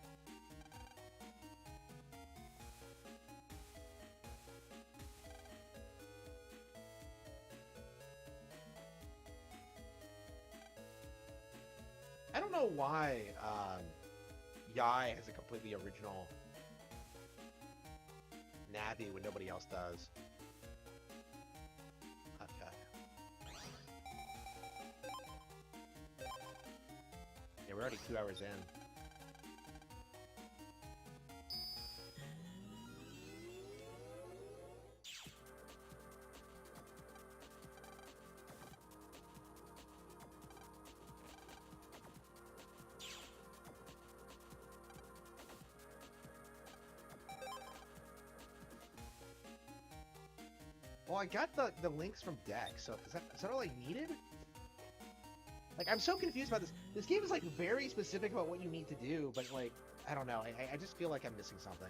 S3: I don't know why Yai has a completely original Navi when nobody else does. Okay. Yeah, we're already 2 hours in. Well, I got the links from Dex, so is that all I needed? Like, I'm so confused about this. This game is, like, very specific about what you need to do, but, like, I don't know. I just feel like I'm missing something.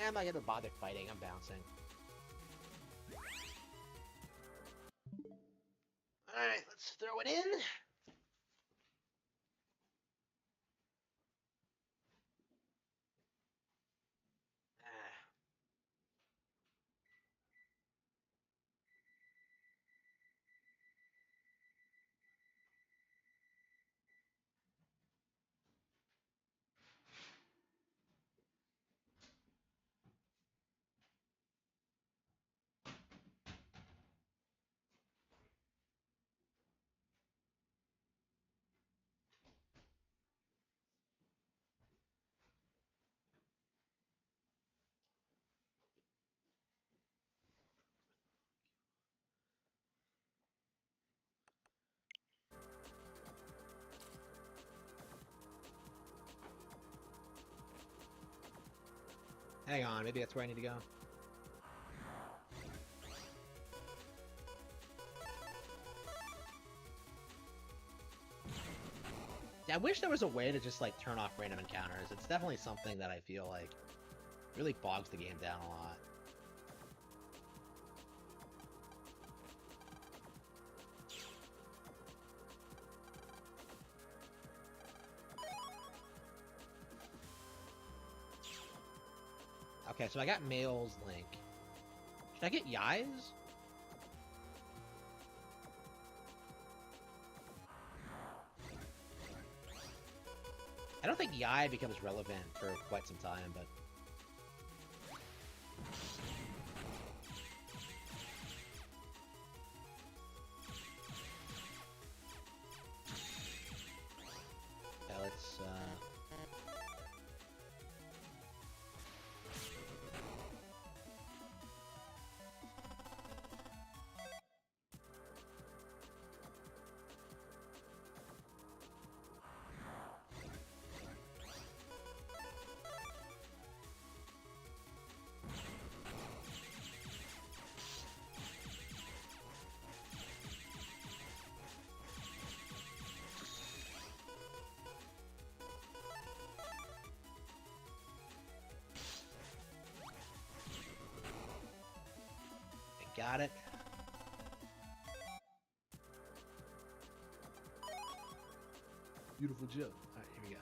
S3: I'm not gonna bother fighting, I'm bouncing. Alright, let's throw it in. Ah. Hang on, maybe that's where I need to go. Yeah, I wish there was a way to just like turn off random encounters. It's definitely something that I feel like really bogs the game down a lot. Okay, so I got Male's Link. Should I get Yai's? I don't think Yai becomes relevant for quite some time, but... Yeah, let's, got it. Beautiful joke. Alright, here we go.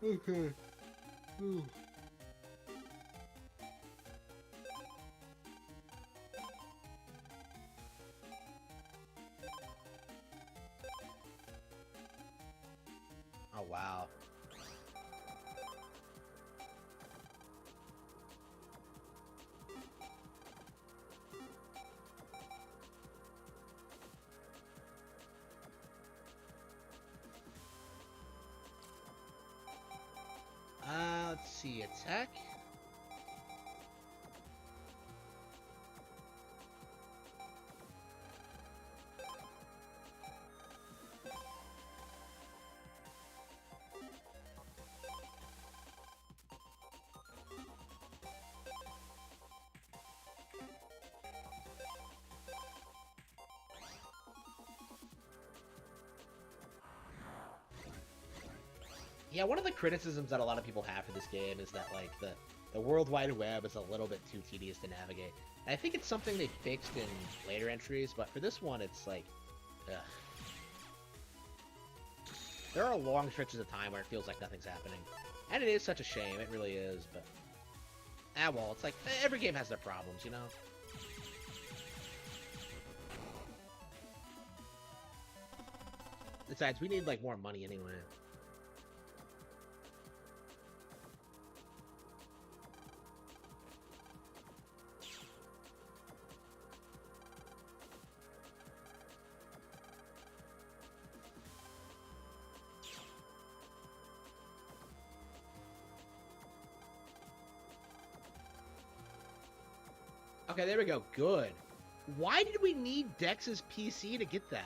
S3: Okay. Ooh. Oh, wow. Let's see, attack. Yeah, one of the criticisms that a lot of people have for this game is that, like, the World Wide Web is a little bit too tedious to navigate. And I think it's something they fixed in later entries, but for this one, it's like, ugh. There are long stretches of time where it feels like nothing's happening. And it is such a shame, it really is, but... Ah, well, it's like, every game has their problems, you know? Besides, we need, like, more money anyway. Okay, there we go. Good. Why did we need Dex's PC to get that?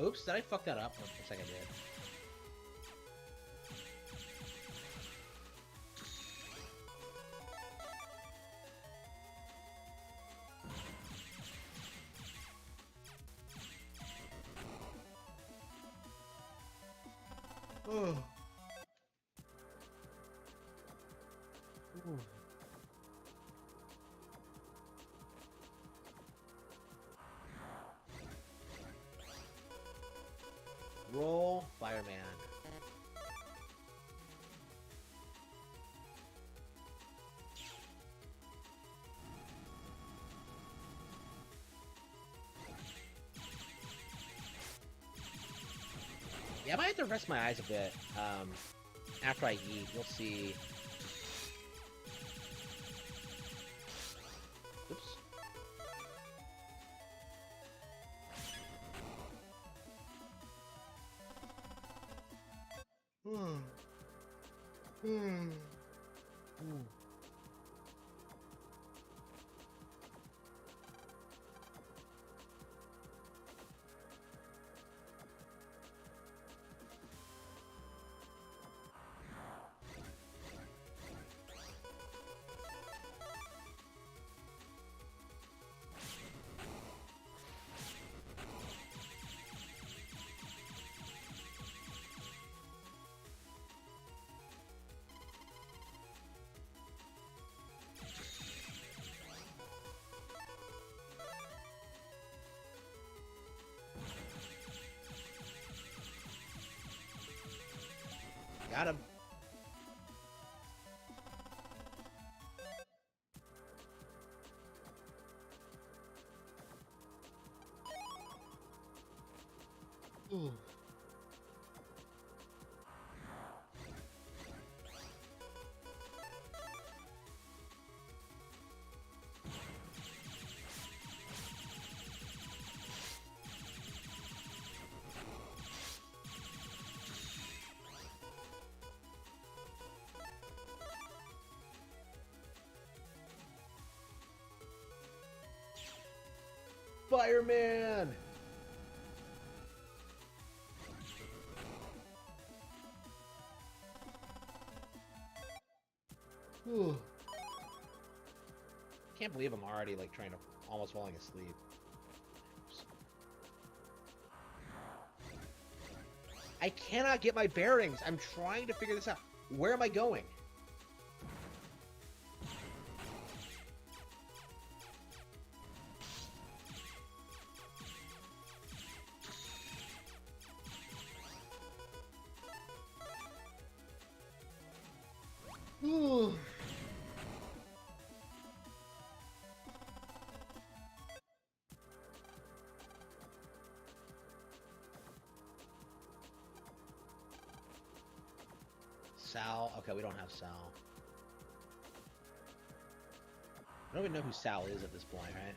S3: Oops, did I fuck that up? Looks like I did. Oh. Ooh. Roll Fireman. Yeah, I might have to rest my eyes a bit. After I eat, we'll see. Oops. Got him. Ooh. Fireman! Ooh. Can't believe I'm already like trying to almost falling asleep. I cannot get my bearings. I'm trying to figure this out. Where am I going? Ooh. Sal. Okay, we don't have Sal. I don't even know who Sal is at this point, right?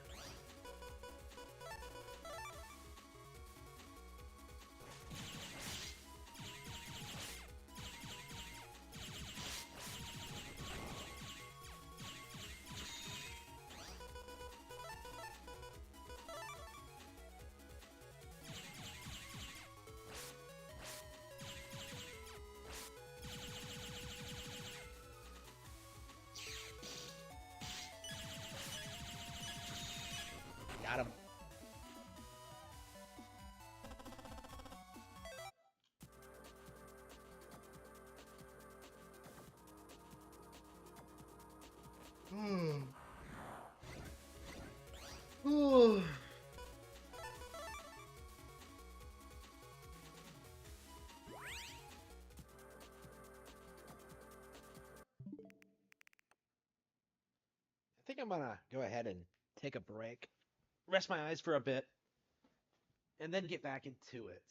S3: Got him. Ooh. I think I'm gonna go ahead and take a break, rest my eyes for a bit, and then get back into it.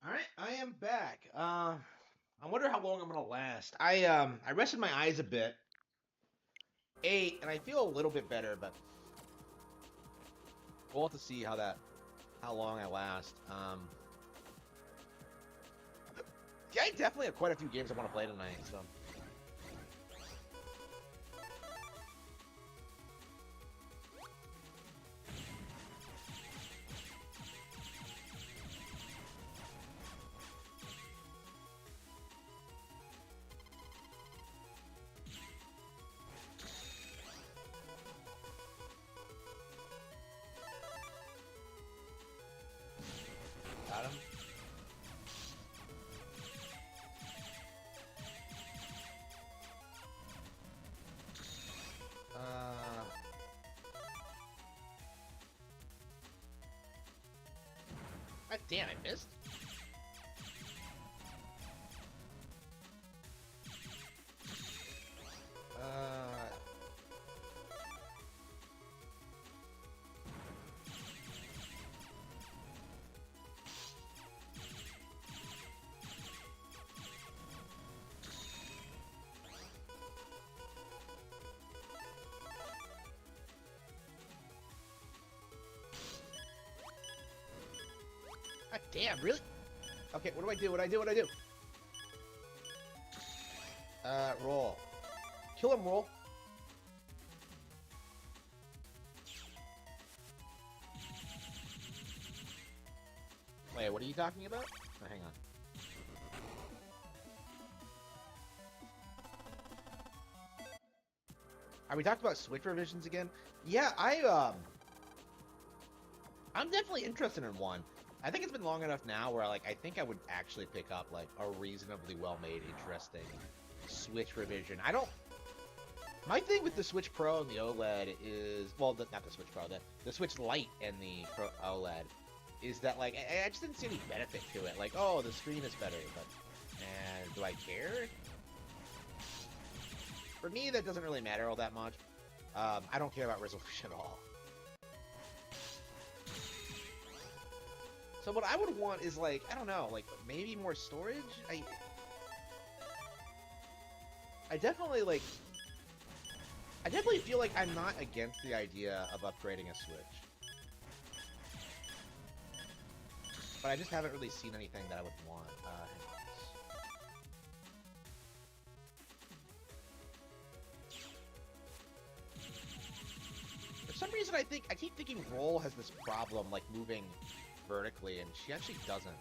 S1: All right, I am back. I wonder how long I'm gonna last. I rested my eyes a bit, ate, and I feel a little bit better, but we'll have to see how long I last. Yeah, I definitely have quite a few games I want to play tonight. So. Got him. God damn, I missed. God damn, really? Okay, what do I do? What do I do? What do I do? Roll. Kill him, roll. Wait, what are you talking about? Oh, hang on. Are we talking about Switch revisions again? Yeah, I'm definitely interested in one. I think it's been long enough now where I think I would actually pick up like a reasonably well-made, interesting Switch revision. My thing with the Switch Pro and the OLED is, well, not the Switch Pro, the Switch Lite and the Pro OLED is that like I just didn't see any benefit to it. Like, oh, the screen is better, but and do I care? For me, that doesn't really matter all that much. I don't care about resolution at all. So what I would want is like, I don't know, like maybe more storage? I definitely feel like I'm not against the idea of upgrading a Switch. But I just haven't really seen anything that I would want. For some reason I keep thinking Roll has this problem like moving vertically, and she actually doesn't.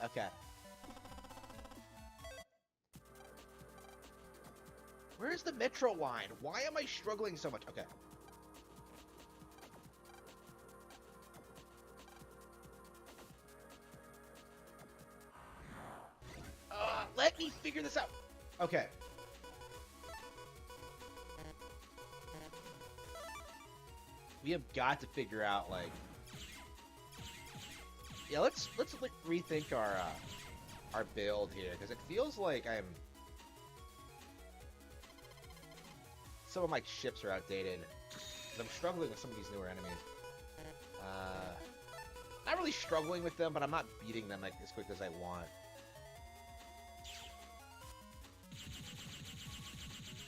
S1: Okay. Where's the Metro line? Why am I struggling so much? Okay. Let me figure this out. Okay. We have got to figure out like, yeah. Let's rethink our build here because it feels like some of my ships are outdated. I'm struggling with some of these newer enemies. Not really struggling with them, but I'm not beating them like as quick as I want.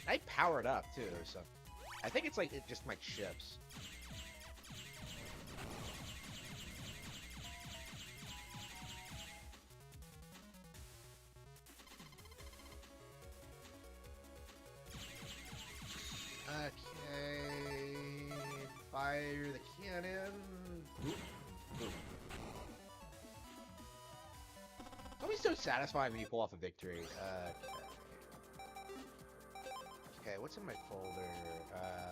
S1: I powered up too, so I think it's like just my ships. Okay, fire the cannon. Boop, boop. It's always so satisfying when you pull off a victory. Okay, what's in my folder?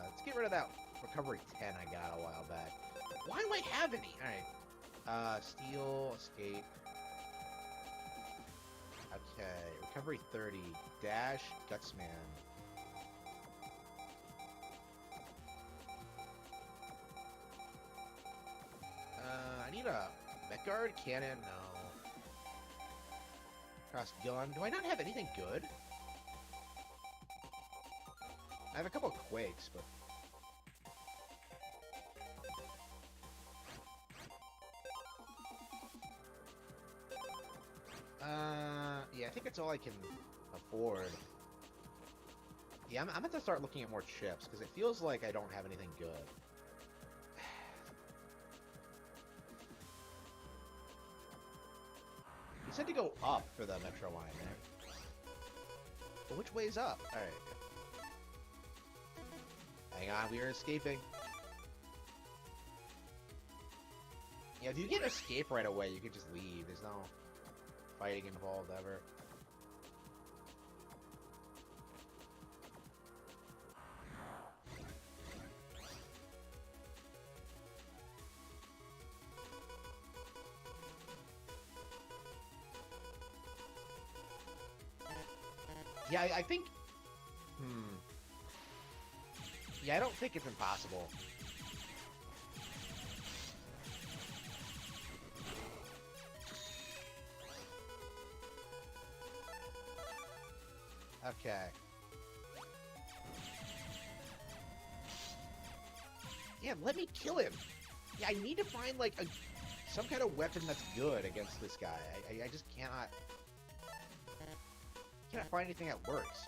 S1: Let's get rid of that recovery 10 I got a while back. Why do I have any? Alright. Steal, escape. Okay, recovery 30. Dash, Gutsman. I need a Met Guard, cannon, no. Cross gun. Do I not have anything good? I have a couple of Quakes, but...
S3: think it's all I can afford. Yeah, I'm gonna have to start looking at more chips, because it feels like I don't have anything good. You said to go up for the metro line there. But which way's up? Alright. Hang on, we are escaping. Yeah, if you get escape right away, you can just leave. There's no fighting involved ever. Yeah, I think... Yeah, I don't think it's impossible. Okay. Yeah, let me kill him. Yeah, I need to find, like, some kind of weapon that's good against this guy. I just cannot... Can't find anything that works.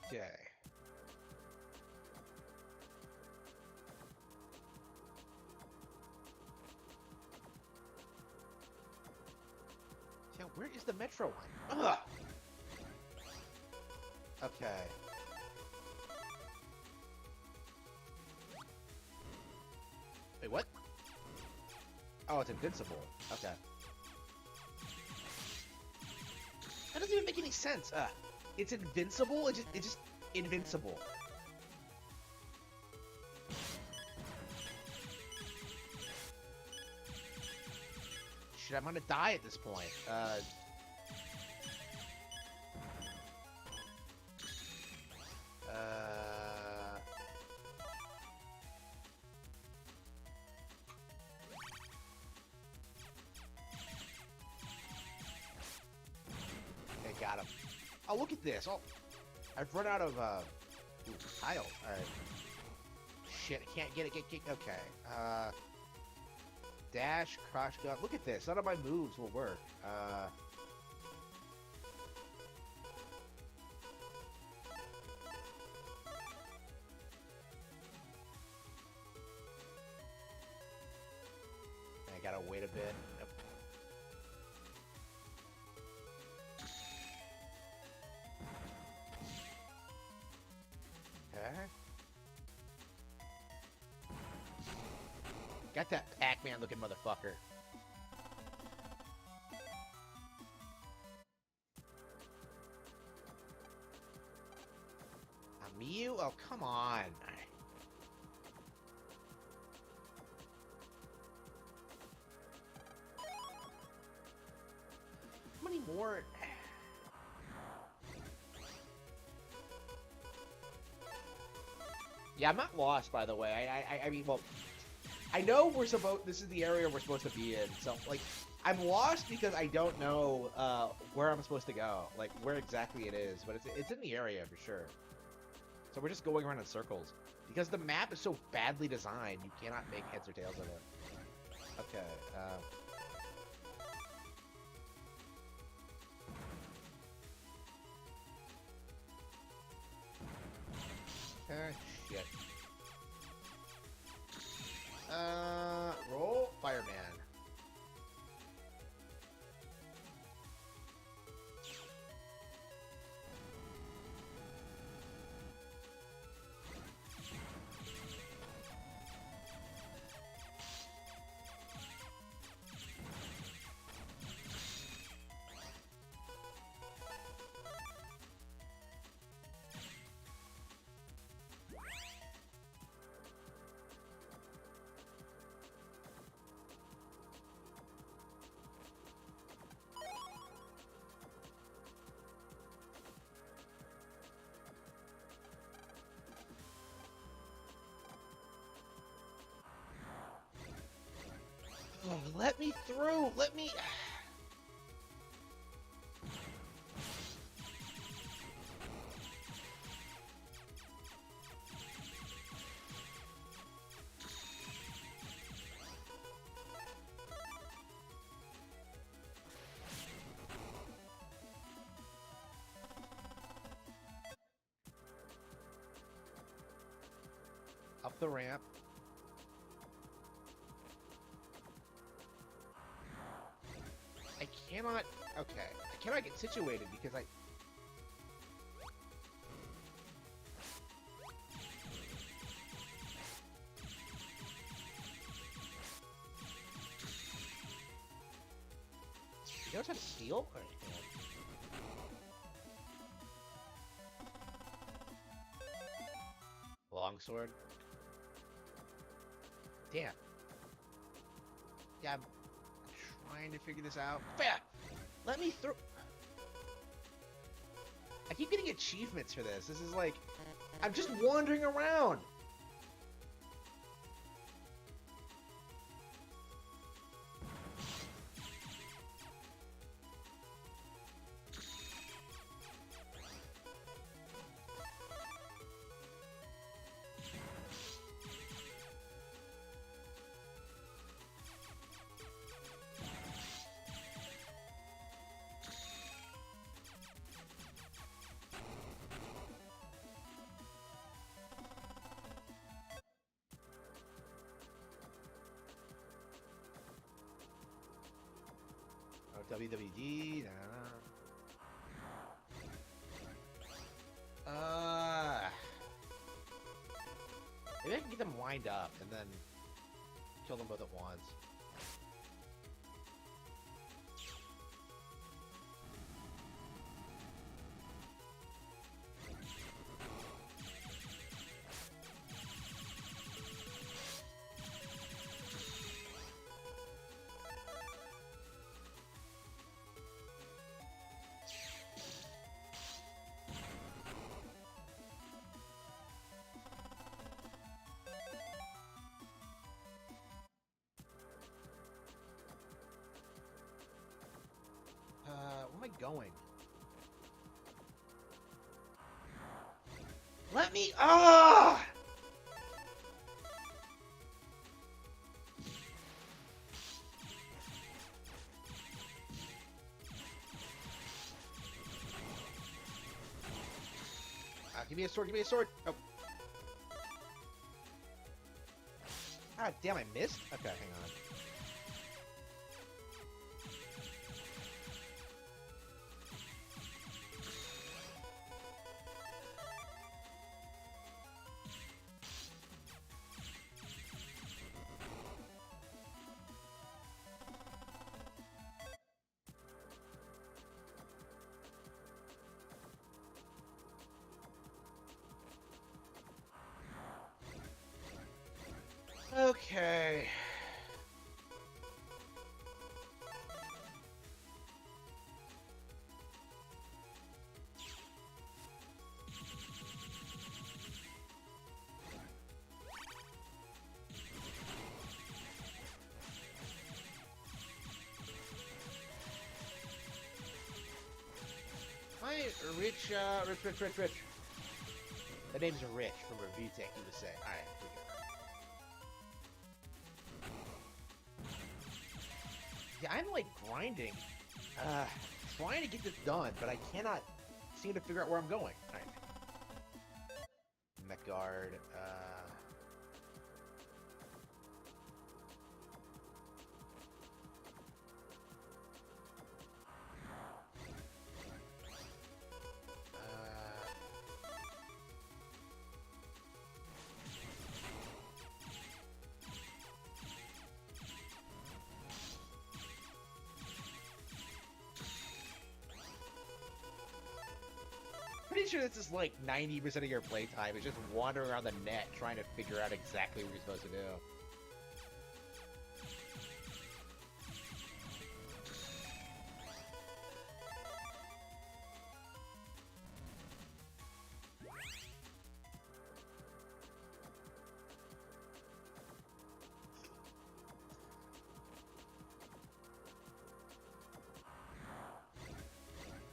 S3: Okay. Yeah, where is the metro line? Ugh! Okay. Wait, what? Oh, it's invincible. Okay. That doesn't even make any sense. It's invincible? It's just invincible. Shit, I'm gonna die at this point. Okay, got him. Oh, look at this. Oh, I've run out of, tiles. Alright. Shit, I can't get it. Okay. Dash, crash gun. Look at this. None of my moves will work. I gotta wait a bit. Nope. Okay. Got that Pac-Man looking motherfucker. A Mew? Oh, come on. How many more? Yeah, I'm not lost, by the way. I mean, well, I know this is the area we're supposed to be in, so, like, I'm lost because I don't know, where I'm supposed to go, like, where exactly it is, but it's in the area for sure. So we're just going around in circles. Because the map is so badly designed, you cannot make heads or tails of it. Okay, shit. Roll Fireman. Oh, let me through! Let me... up the ramp. I cannot... Okay. I cannot get situated because I... You know how to steal? Alright, hang on. Longsword. Damn. Yeah, I'm trying to figure this out. Fat! Let me through. I keep getting achievements for this. This is like, I'm just wandering around. WWD, maybe I can get them lined up and then kill them both at once. Where am I going? Let me... Ah! Give me a sword, give me a sword! Oh. Ah, damn, I missed? Okay, hang on. Okay. Hi, Rich. The name's Rich from Review Tech, you would say. Alright, here we go. Yeah, I'm like grinding, trying to get this done, but I cannot seem to figure out where I'm going. Alright. Mech Guard, pretty sure this is like 90% of your playtime is just wandering around the net trying to figure out exactly what you're supposed to do.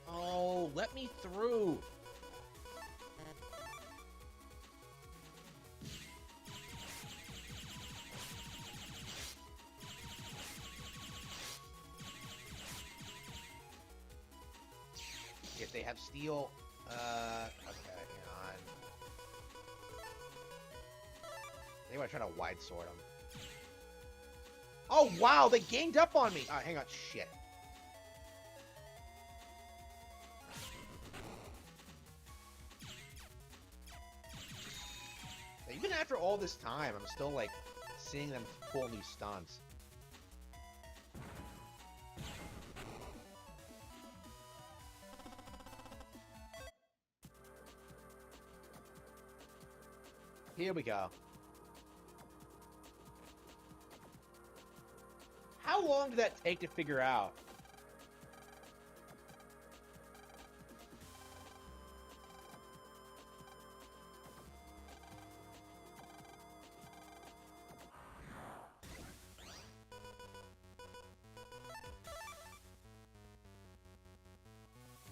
S3: Oh, let me through. If they have steel, okay, hang on. They want to try to wide sword him. Oh, wow, they ganged up on me. Hang on, shit. Even after all this time, I'm still, like, seeing them pull new stunts. Here we go. How long did that take to figure out?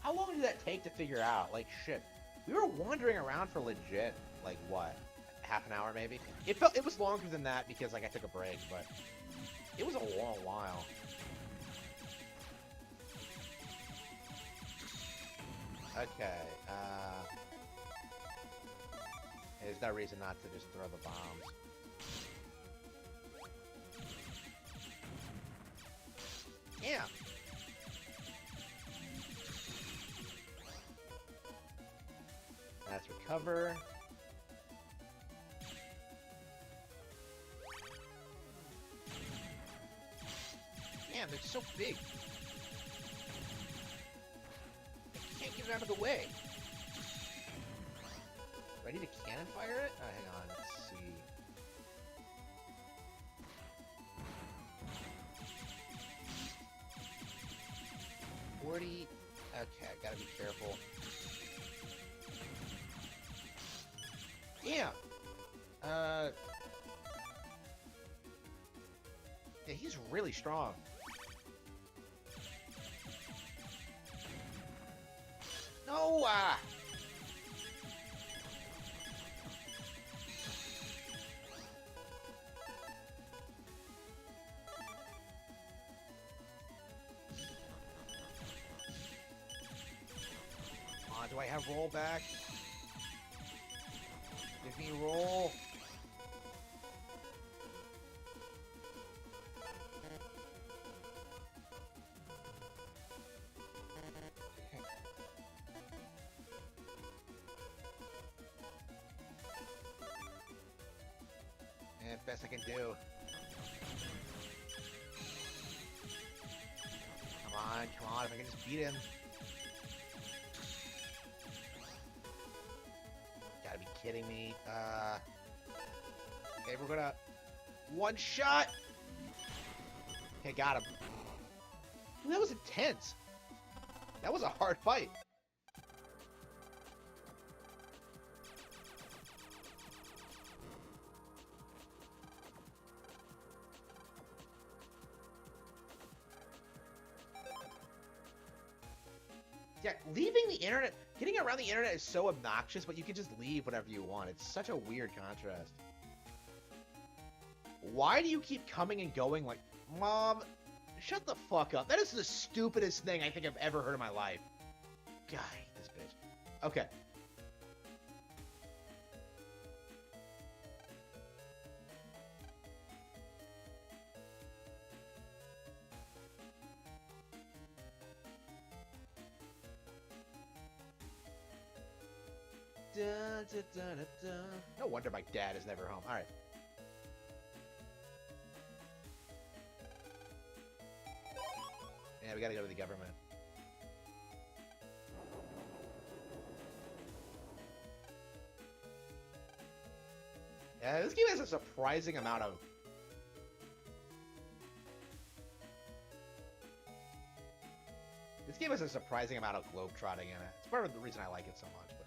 S3: How long did that take to figure out? Like, shit. We were wandering around for legit, like, what? Half an hour, maybe? It was longer than that because, like, I took a break, but it was a long while. Okay, there's no reason not to just throw the bombs. Yeah. Let's recover. Damn, they're so big. I can't get it out of the way. Ready to cannon fire it? Oh, hang on, let's see. $40. Okay, gotta be careful. Yeah. Yeah, he's really strong. No, do I have rollback? Give me roll. And best I can do. Come on, if I can just beat him. Gotta be kidding me. Okay, we're gonna one shot. Okay, got him. Ooh, that was intense. That was a hard fight. Yeah, leaving the internet, getting around the internet is so obnoxious, but you can just leave whenever you want. It's such a weird contrast. Why do you keep coming and going like, Mom, shut the fuck up. That is the stupidest thing I think I've ever heard in my life. God, I hate this bitch. Okay. Dun, dun, dun, dun, dun. No wonder my dad is never home. Alright. Yeah, we gotta go to the government. Yeah, this game has a surprising amount of... This game has a surprising amount of globetrotting in it. It's part of the reason I like it so much. But...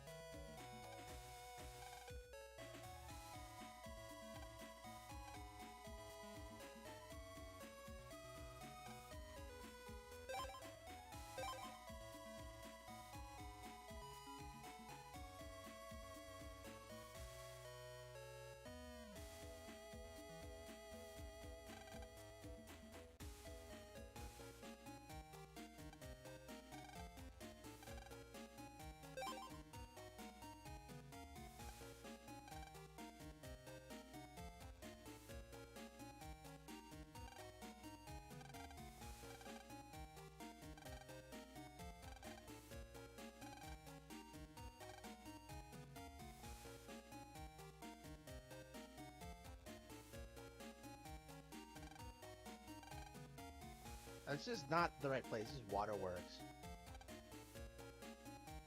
S3: That's just not the right place. This is Waterworks.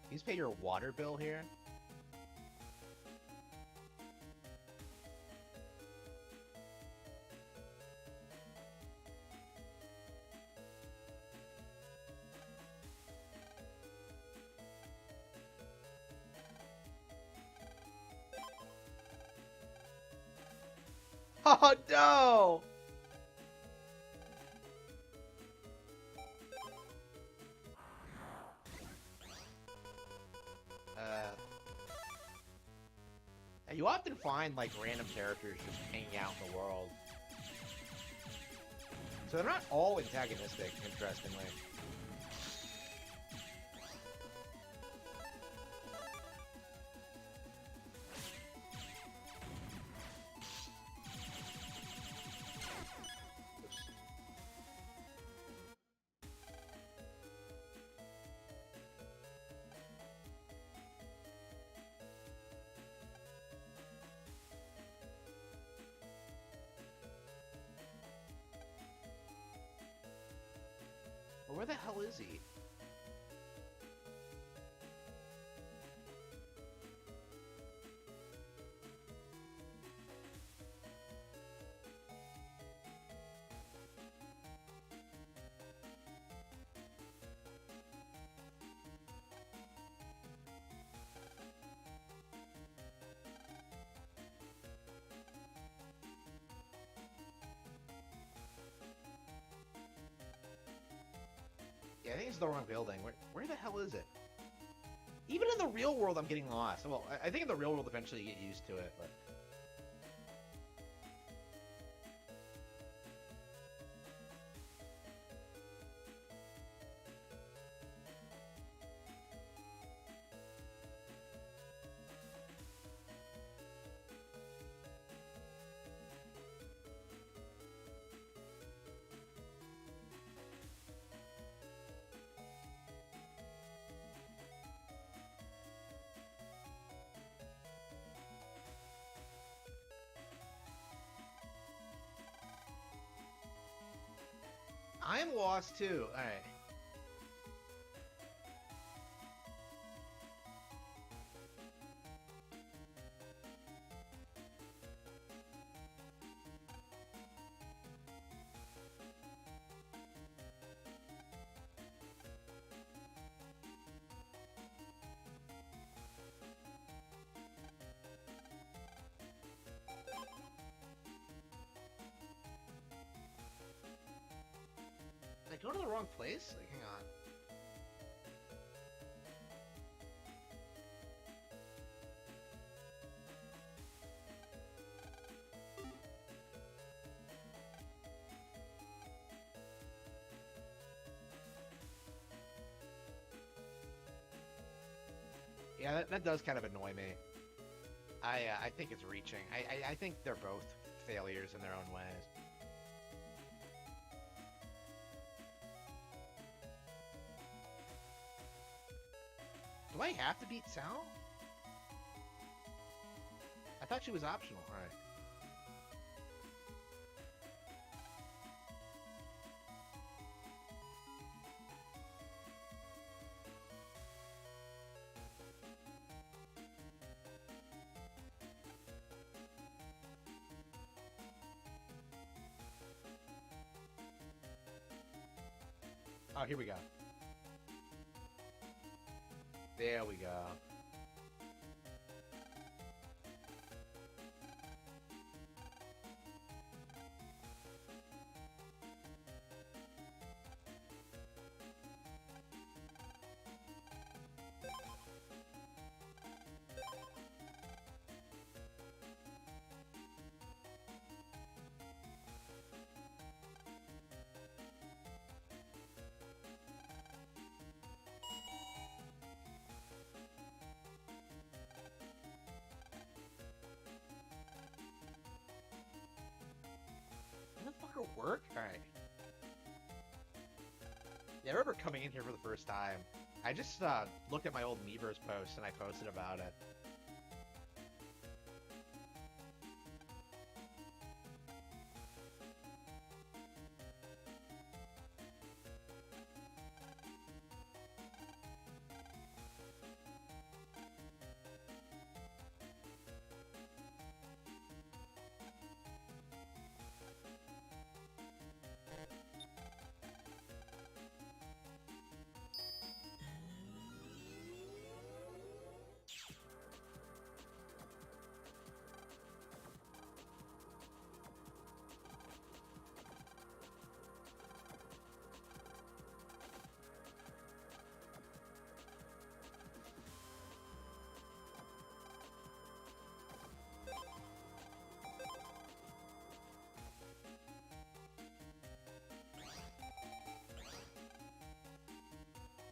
S3: You just pay your water bill here? Oh no! You often find like random characters just hanging out in the world. So they're not all antagonistic, interestingly. Where the hell is he? Yeah, I think it's the wrong building. Where the hell is it? Even in the real world, I'm getting lost. Well, I think in the real world, eventually you get used to it, but... I'm lost too. Alright. Did I go to the wrong place? Like, hang on. Yeah, that does kind of annoy me. I think it's reaching. I think they're both failures in their own ways. Do I have to beat Sal? I thought she was optional. Alright. Oh, here we go. There we go. Motherfucker work? Alright. Yeah, I remember coming in here for the first time. I just looked at my old Miiverse post and I posted about it.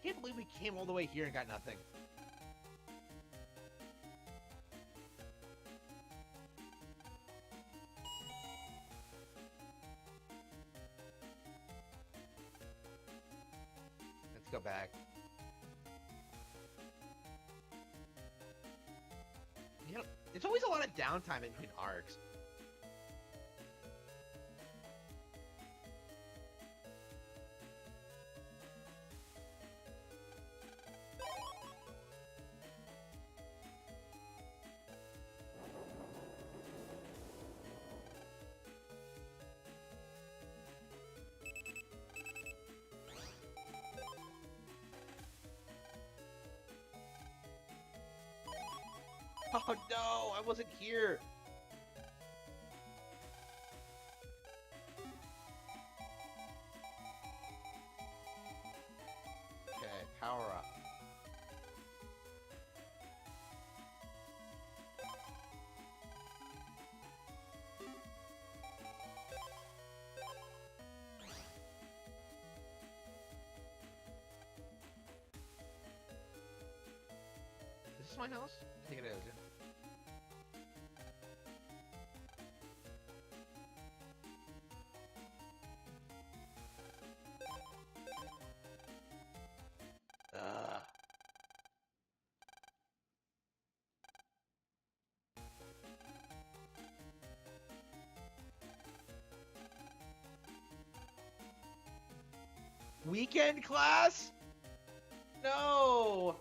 S3: can't believe we came all the way here and got nothing. Let's go back. You know, there's always a lot of downtime in between arcs. Oh no, I wasn't here. Okay, power up. Is this my house? I think it is, yeah. Ugh. Weekend class? No.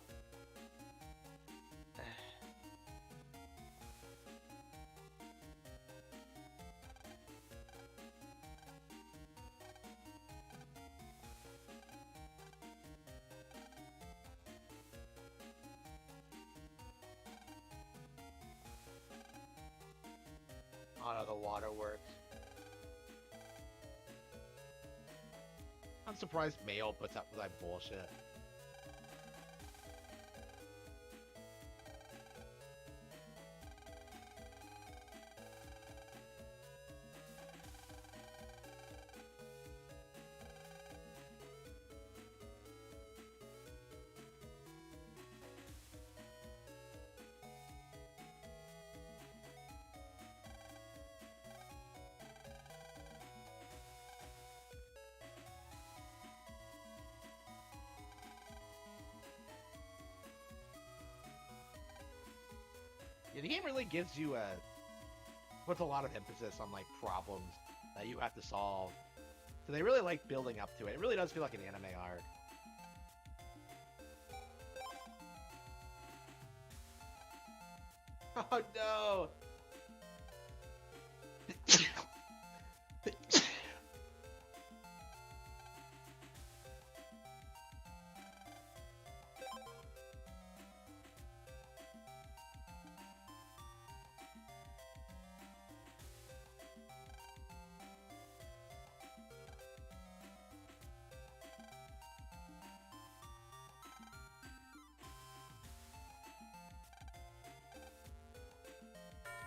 S3: Oh no, the waterworks. I'm surprised Mayo puts up with that bullshit. Yeah, the game really gives you puts a lot of emphasis on like problems that you have to solve. So they really like building up to it. It really does feel like an anime arc. Oh no!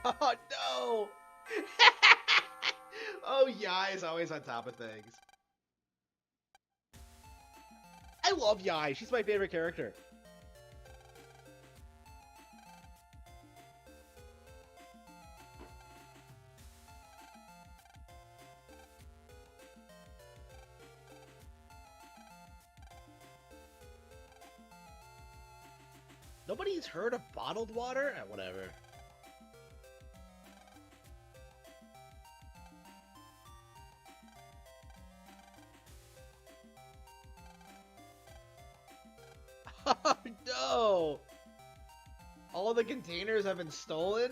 S3: Oh no! Oh, Yai is always on top of things. I love Yai. She's my favorite character. Nobody's heard of bottled water? Whatever. Oh no! All the containers have been stolen?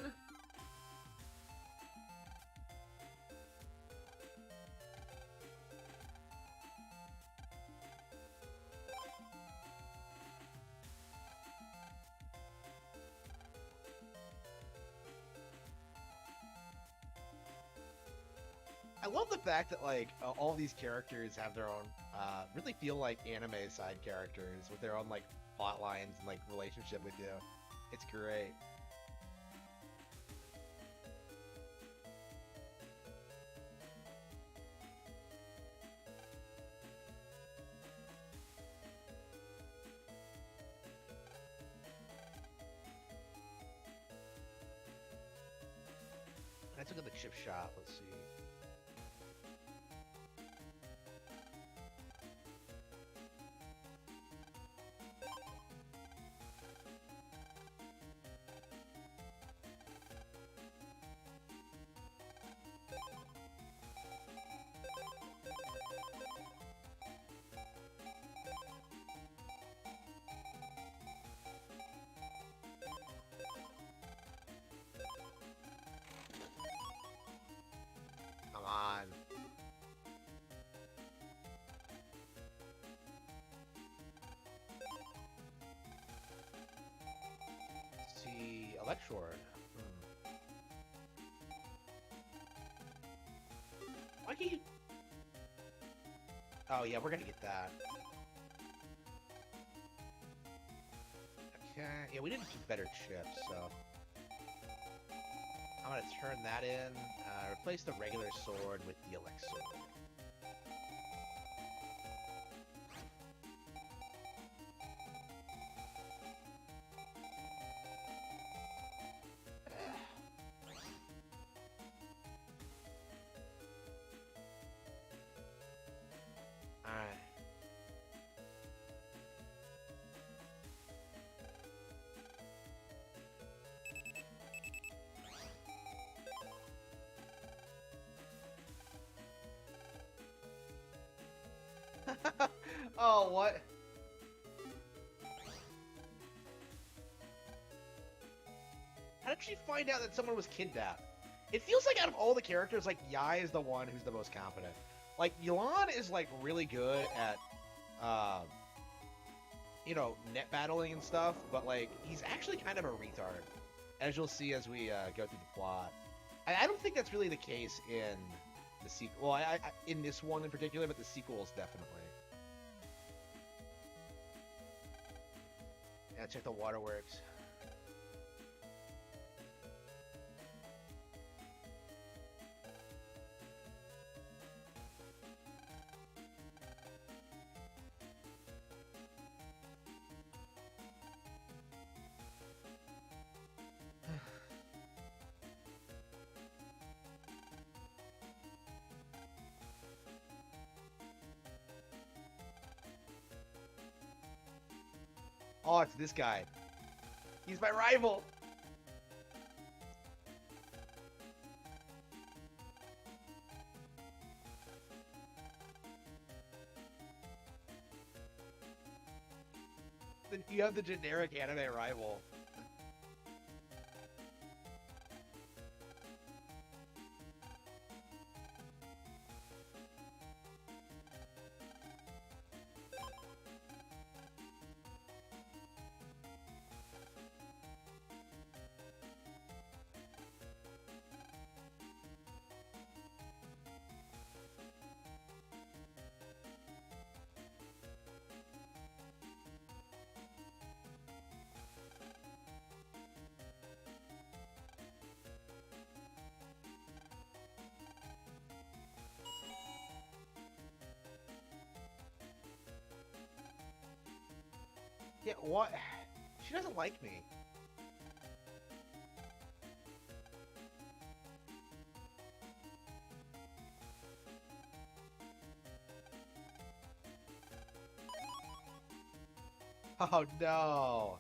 S3: I love the fact that like all these characters have their own, really feel like anime side characters with their own like plot lines and like relationship with you. It's great. look at the chip shop. Let's see. Come on. Let's see, Electrode. Why can't you? Oh yeah, we're gonna get that. Okay. Yeah, we didn't do better chips, so I'm gonna turn that in. Replace the regular sword with the elect sword. Alright. Oh, what? How did she find out that someone was kidnapped? It feels like out of all the characters, like, Yai is the one who's the most competent. Like, Yuan is, like, really good at, you know, net battling and stuff, but, like, he's actually kind of a retard, as you'll see as we go through the plot. I don't think that's really the case in the sequel. Well, in this one in particular, but the sequels definitely. Yeah, check the waterworks. Oh, it's this guy. He's my rival. Then you have the generic anime rival. Yeah, what? She doesn't like me. Oh no.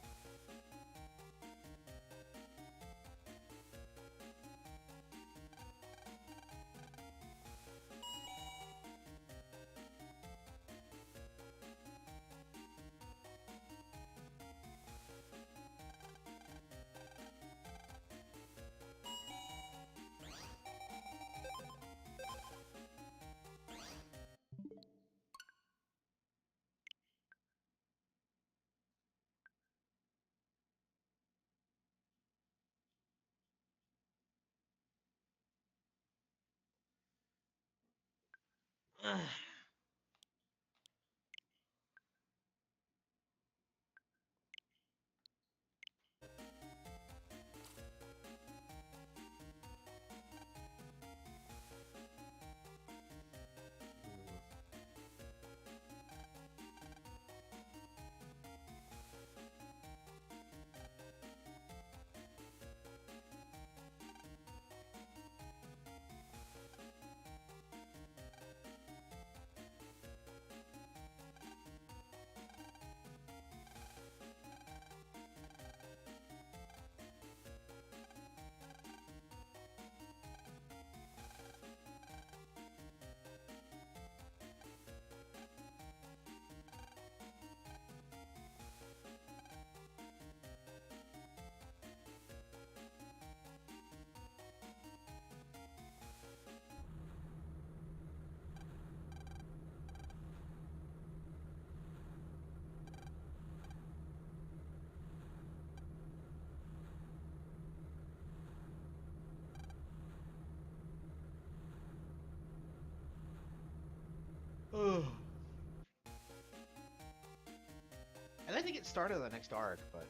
S3: And I think it started the next arc, but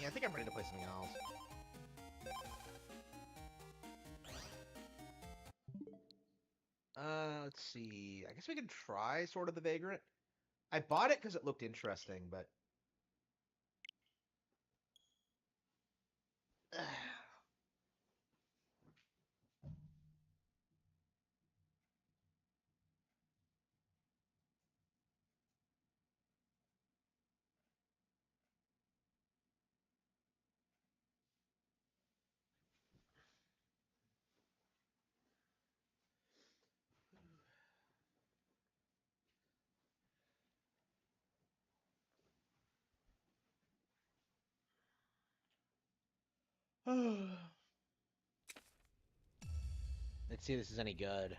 S3: yeah, I think I'm ready to play something else. Let's see. I guess we can try Sword of the Vagrant. I bought it because it looked interesting, but let's see if this is any good.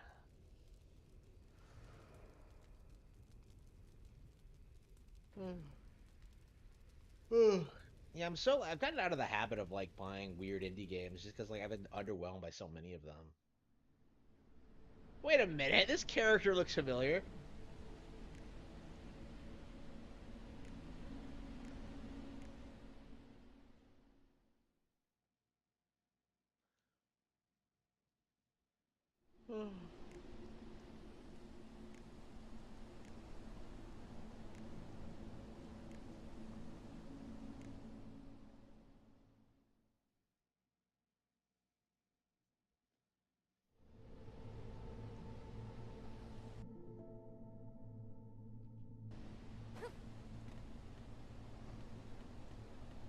S3: Yeah, I've gotten out of the habit of like buying weird indie games just because like I've been underwhelmed by so many of them. Wait a minute, this character looks familiar.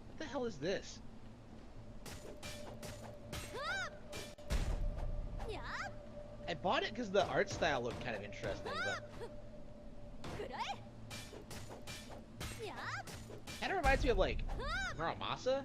S3: What the hell is this? I bought it because the art style looked kind of interesting, but kind of reminds me of like Muramasa.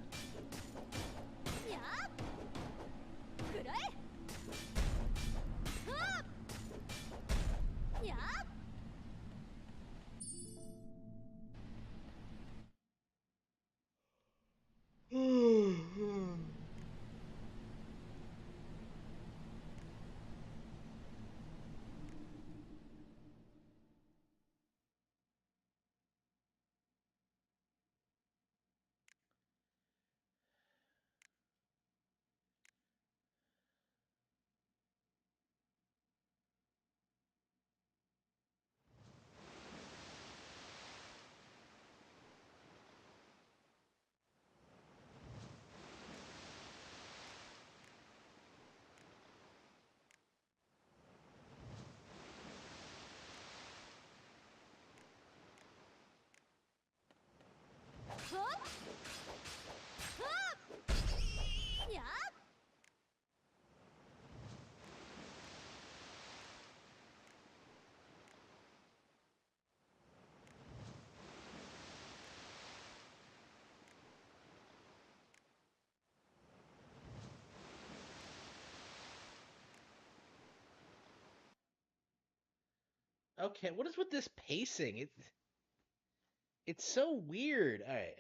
S3: Okay, what is with this pacing? It's so weird. All right.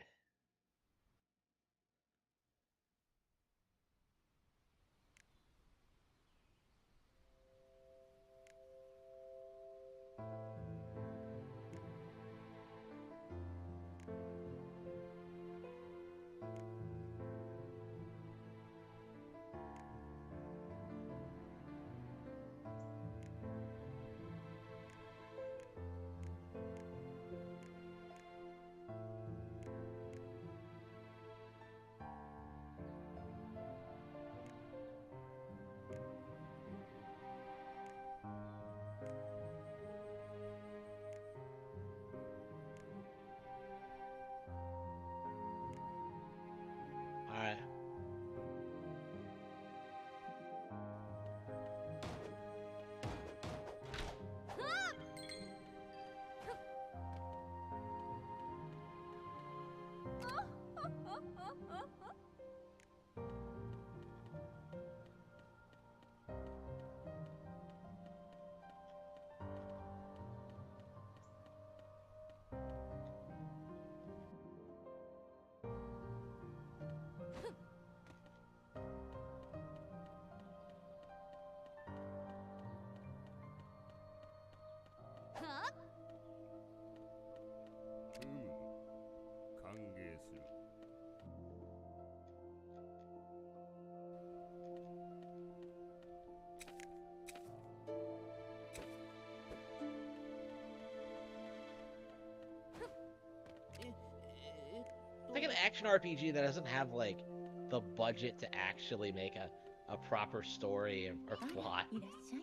S3: action RPG that doesn't have like the budget to actually make a proper story or plot.
S4: いらっしゃい。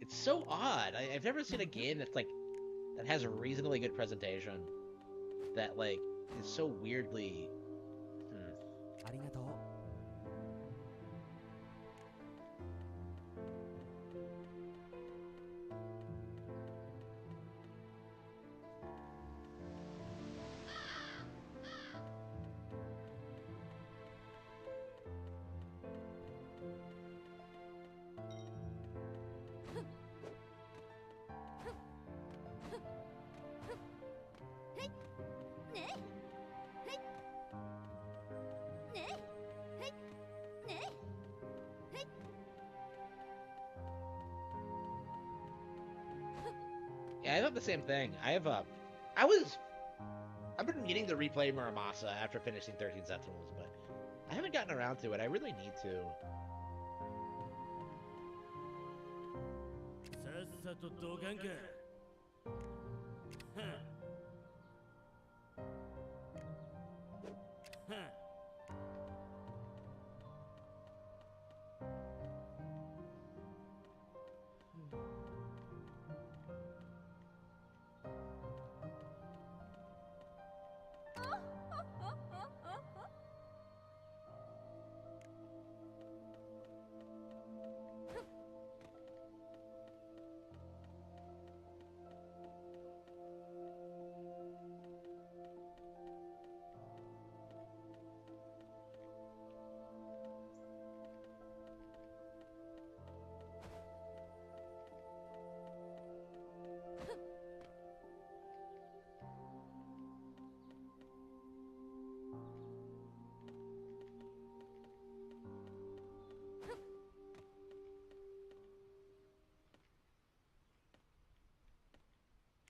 S3: It's so odd. I've never seen a game that's like that has a reasonably good presentation that like is so weirdly.
S2: ありがとう。
S3: Yeah, I thought the same thing. I've been meaning to replay Muramasa after finishing 13 Sentinels, but I haven't gotten around to it. I really need to.
S2: さっさとどかんか。はん。はん。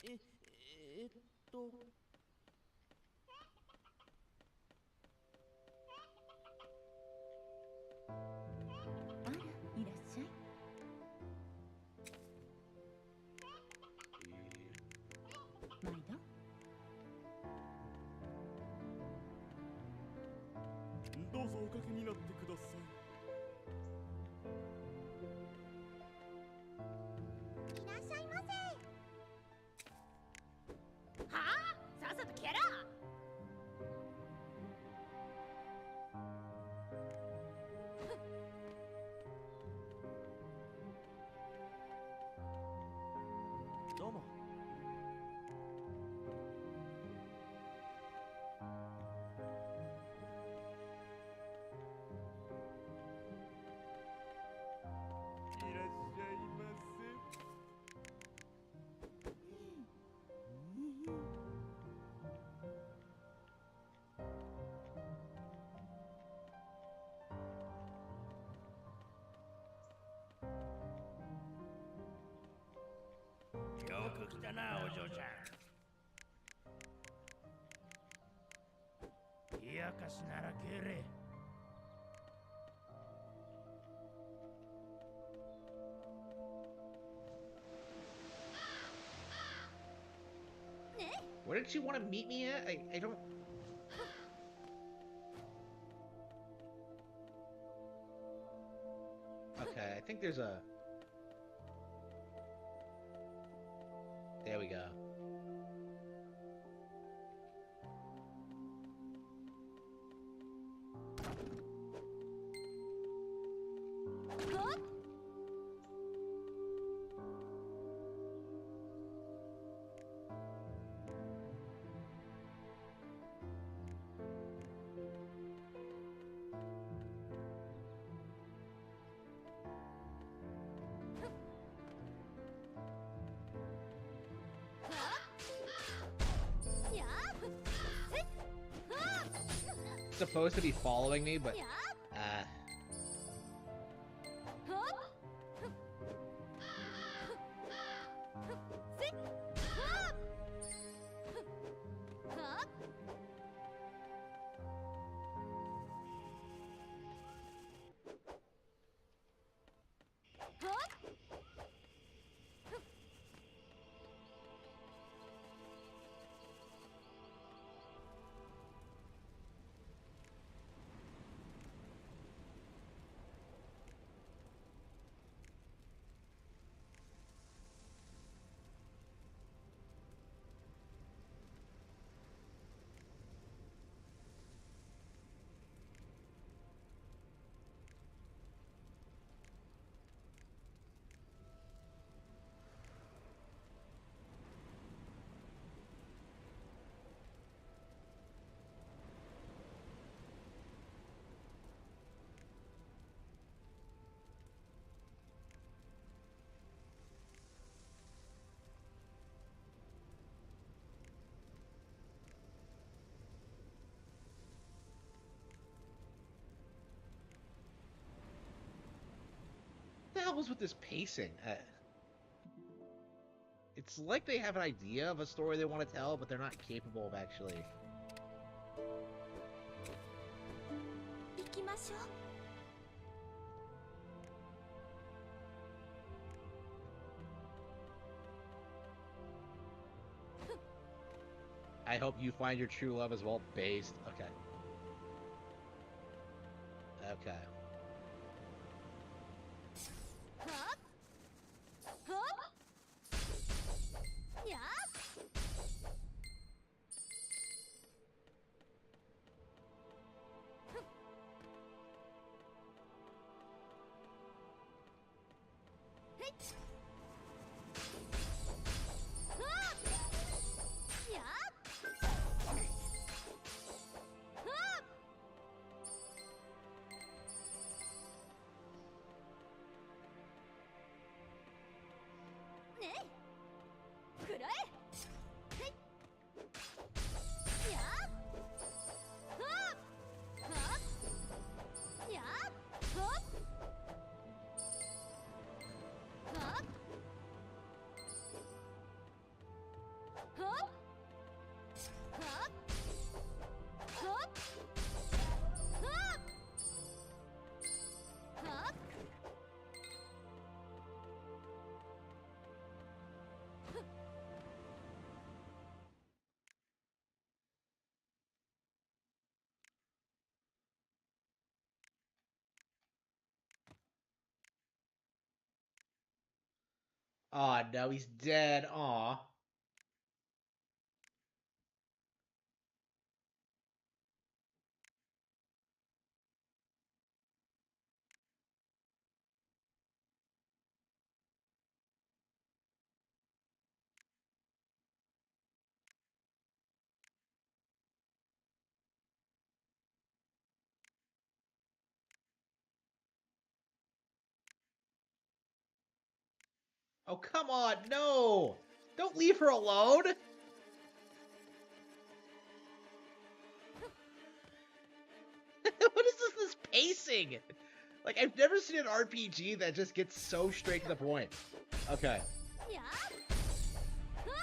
S2: えっと。
S4: あら、いらっしゃい。 毎度。
S2: どうぞおかけになってください。
S4: いらっしゃいませ。はあ、さっさと消えろ。
S2: どうも。 いらっしゃいませ。 よく来たな、お嬢ちゃん。冷やかしなら敬礼。
S3: Where did she want to meet me at? I don't. Okay, I think there's a. There we go. Supposed to be following me, but problems with this pacing. It's like they have an idea of a story they want to tell, but they're not capable of actually.
S4: 行きましょう
S3: I hope you find your true love as well based. Okay. Okay.
S4: はっはっやっ
S3: Oh no, he's dead. Aw. Oh, come on, no! Don't leave her alone! What is this pacing? Like, I've never seen an RPG that just gets so straight to the point. Okay.
S4: やっは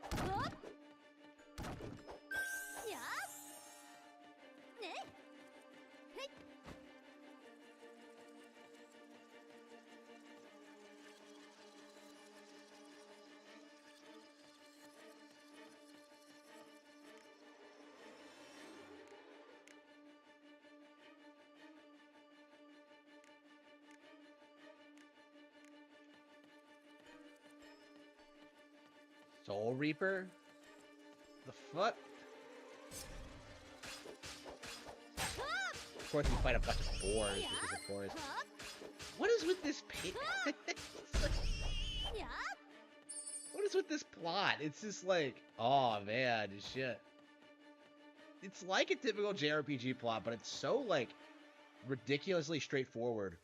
S4: っはっやっねへい
S3: Soul Reaper? The fuck? Of course, we fight a bunch of boars, because of course. What is with this
S4: Yeah.
S3: What is with this plot? It's just like, oh man, shit. It's like a typical JRPG plot, but it's so like ridiculously straightforward.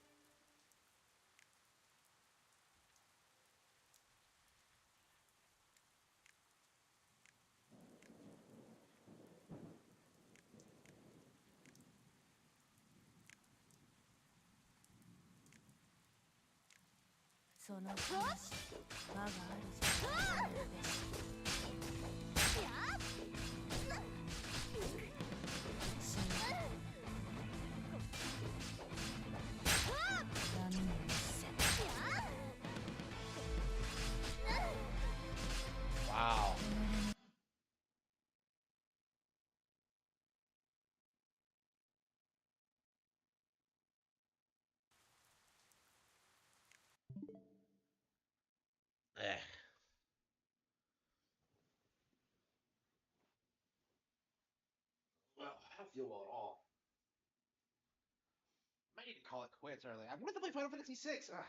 S3: Wow. Eh. Well, I don't feel well at all. Might need to call it quits early. I wanted to play Final Fantasy VI. Ugh.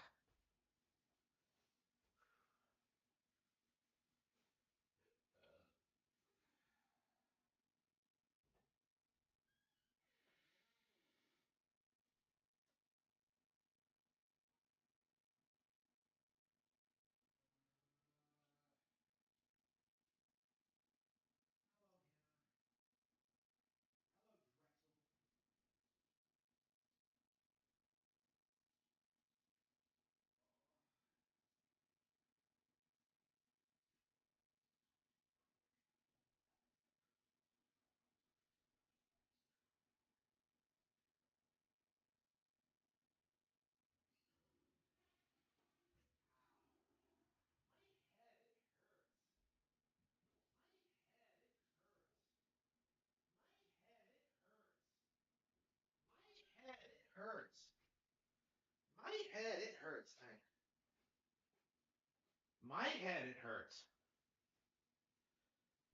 S3: My head, it hurts.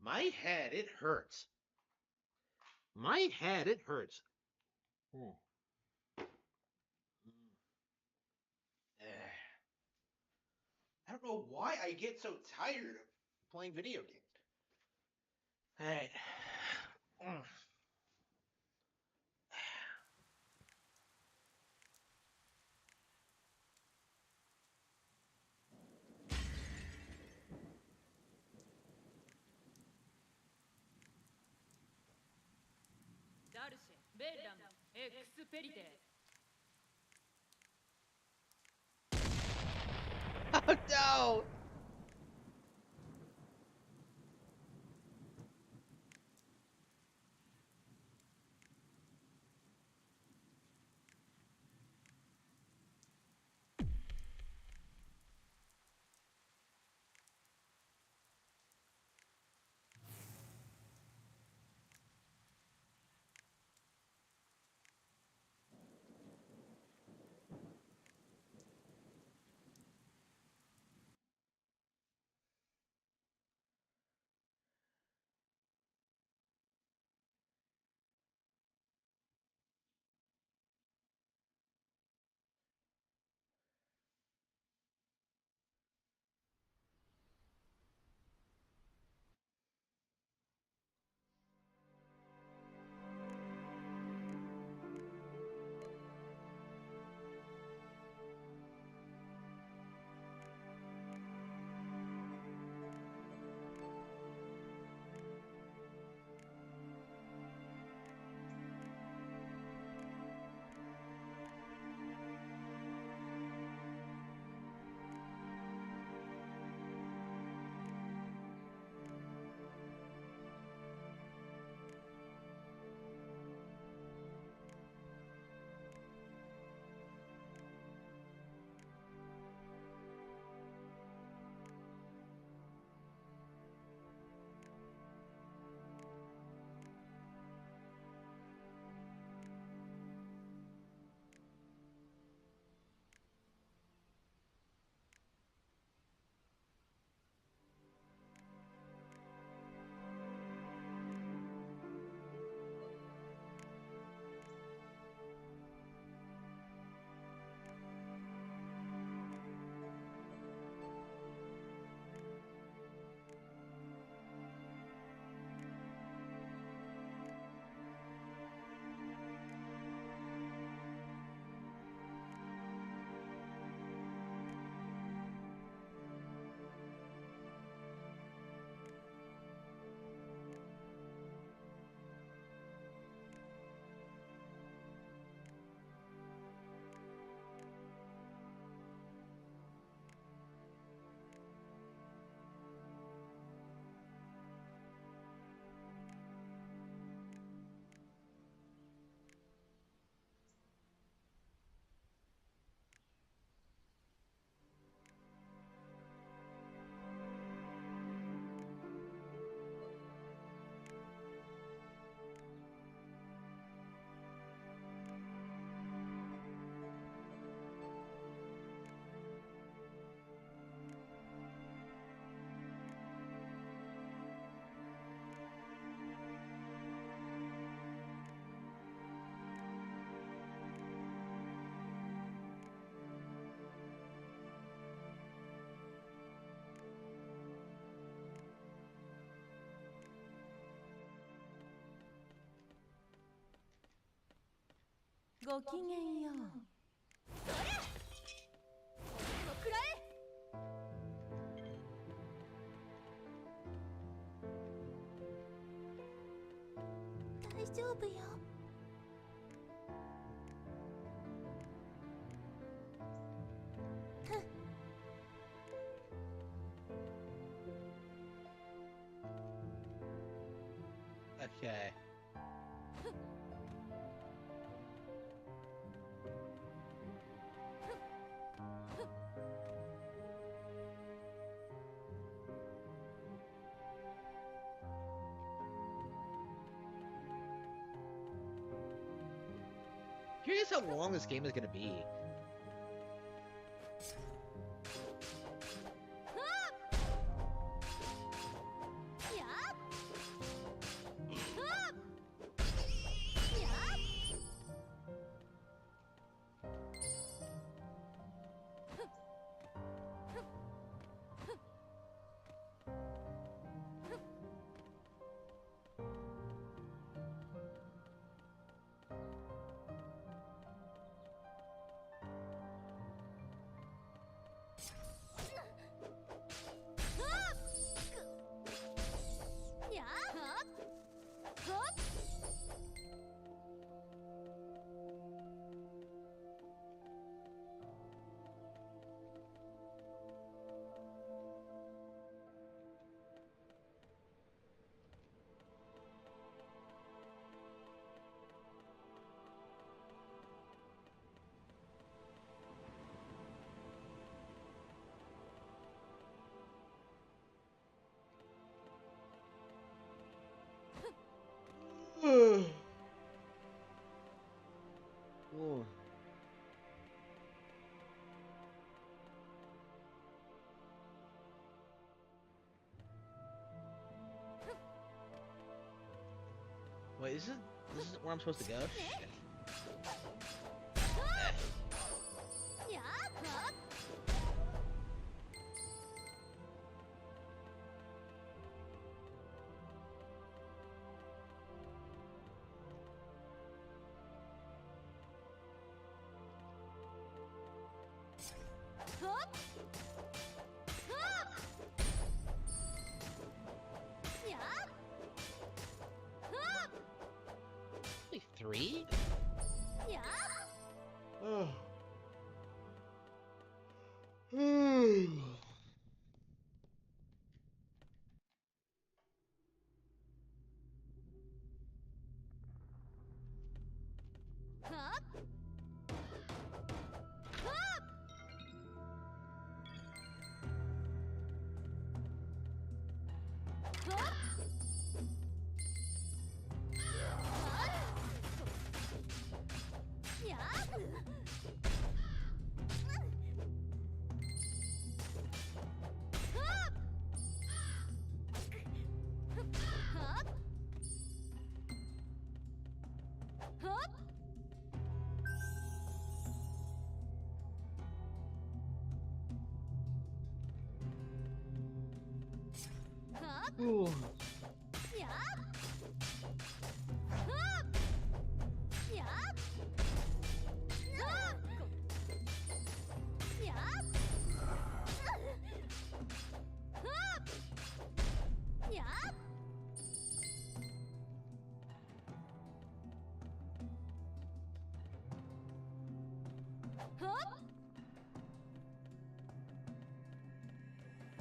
S3: My head, it hurts. My head, it hurts. Hmm. I don't know why I get so tired of playing video games. All right.
S5: Darche, Bedlam, Experite.
S3: Oh no!
S5: ごきげんよう。
S4: くらえ大丈夫よ。
S3: Okay. Curious how long this game is gonna be. Wait, this isn't where I'm supposed to go? Shit.
S4: Yeah. Huh? Huh? Huh? Yeah. Huh?
S3: Only 3?
S4: Yeah.
S1: Oh.
S4: Huh? Huh? Huh? Yeah. Huh? Huh? Huh? Huh?
S1: Ooh.
S4: Yeah. Huh? Yeah. Huh? Yeah. Huh? Yeah. Huh?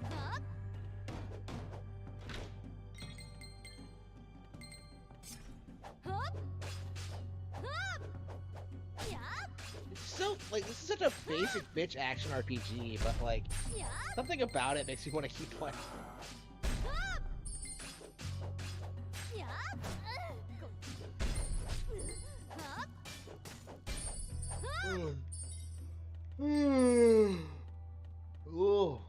S4: Huh? Huh? Huh? Yeah.
S3: It's so, like, this is such a basic bitch action RPG, but, like,
S4: Yeah.
S3: something about it makes me want to keep playing.
S4: Huh? Yeah. Huh? Huh?
S1: Ooh.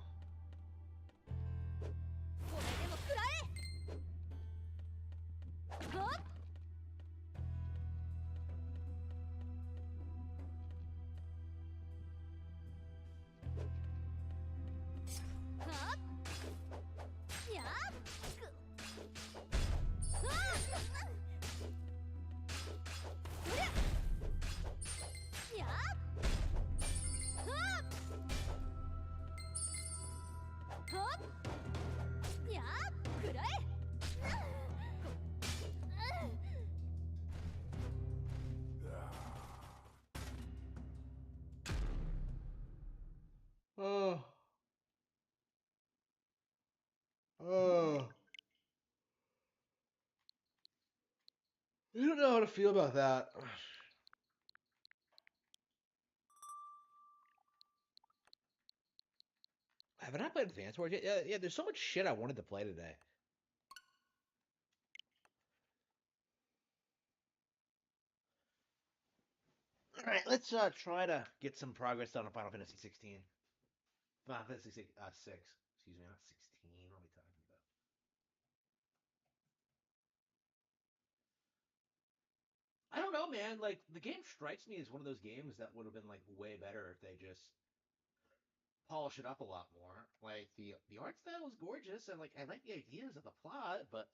S4: これでも食らえ。はっ。はっ。やっ。はっ。そりゃ。やっ。はっ。はっ。やっ。食らえ。
S1: Oh. Oh. I don't know how to feel about that.
S3: Haven't I played Advance Wars yet? Yeah, there's so much shit I wanted to play today. Alright, let's try to get some progress done on Final Fantasy 16. Final Fantasy 6, 6. Excuse me, not 16. What are we talking about? I don't know, man. Like, the game strikes me as one of those games that would have been, like, way better if they just polish it up a lot more. Like, the art style is gorgeous, and, like, I like the ideas of the plot, but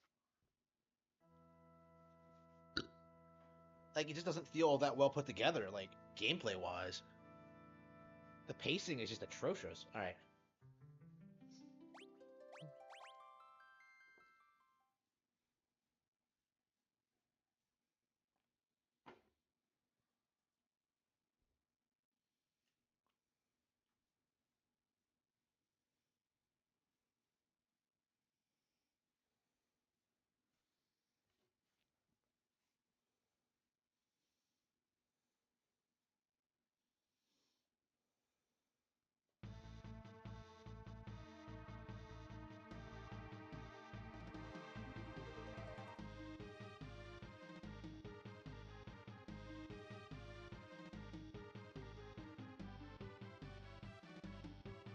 S3: like, it just doesn't feel all that well put together, like, gameplay wise. The pacing is just atrocious. Alright.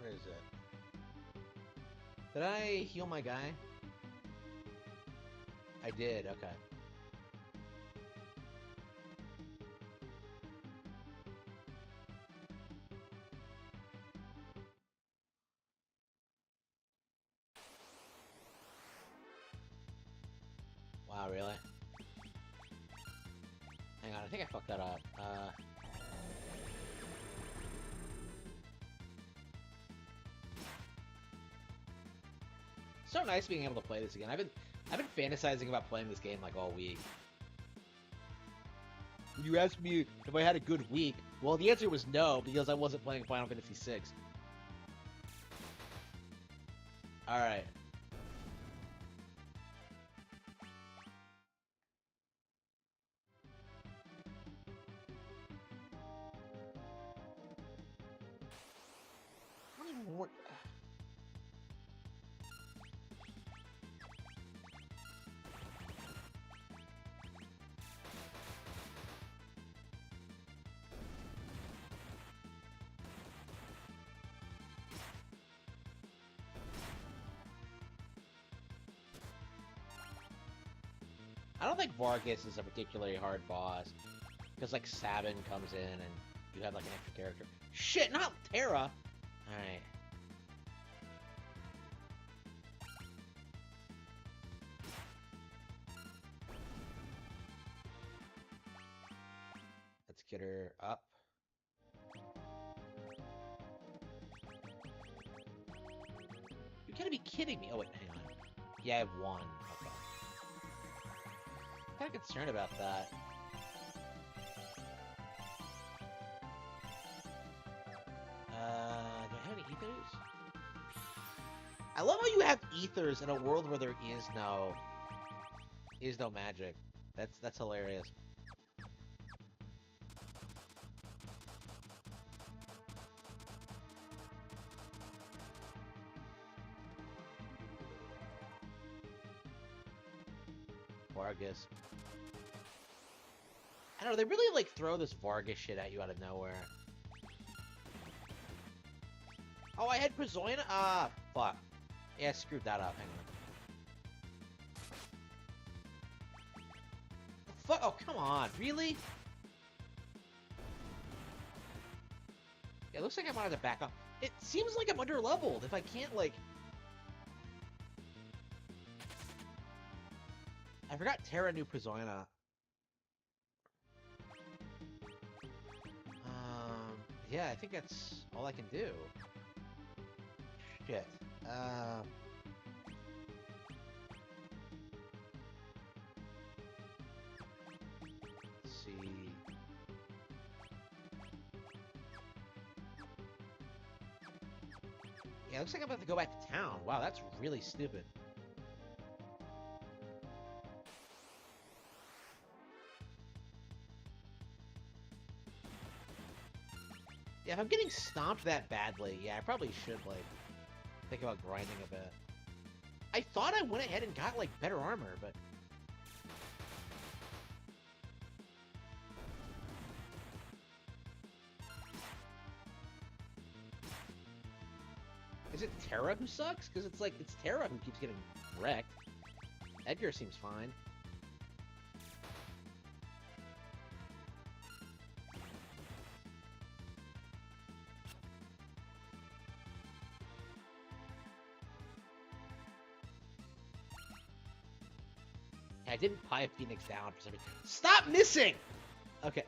S3: Where is it? Did I heal my guy? I did, okay. Oh, really? Hang on, I think I fucked that up. So nice being able to play this again. I've been fantasizing about playing this game like all week. You asked me if I had a good week. Well, the answer was no, because I wasn't playing Final Fantasy VI. Alright. I don't even work. I don't think Vargas is a particularly hard boss. Because, like, Sabin comes in and you have, like, an extra character. Shit, not Terra! Alright. Let's get her up. You gotta be kidding me. Oh, wait, hang on. Yeah, I have one. Okay. I'm kind of concerned about that. Do I have any ethers? I love how you have ethers in a world where there is no magic. That's hilarious. Vargas. I don't know, they really like throw this Vargas shit at you out of nowhere. Oh, I had Prisoina? Ah, fuck. Yeah, I screwed that up. Hang on. The fuck? Oh, come on. Really? Yeah, it looks like I wanted to back up. It seems like I'm under-leveled if I can't, like... I forgot Terra knew Prisoina. Yeah, I think that's all I can do. Shit. Let's see. Yeah, it looks like I'm about to go back to town. Wow, that's really stupid. Yeah, if I'm getting stomped that badly, yeah, I probably should, like, think about grinding a bit. I thought I went ahead and got, like, better armor, but... Is it Terra who sucks? Because it's like, it's Terra who keeps getting wrecked. Edgar seems fine. I didn't buy a Phoenix down for some reason. Stop missing! Okay.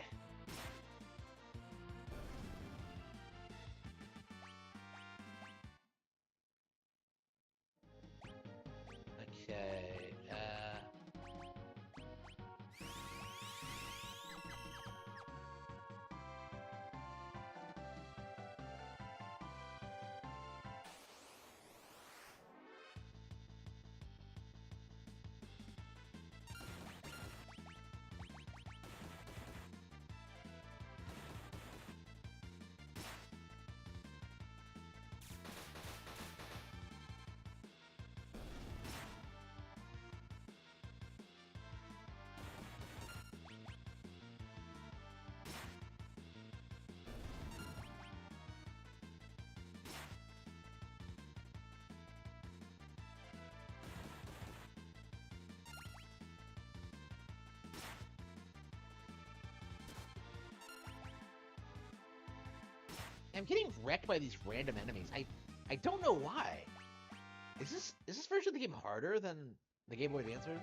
S3: Okay, I'm getting wrecked by these random enemies. I don't know why. Is this version of the game harder than the Game Boy Advance version?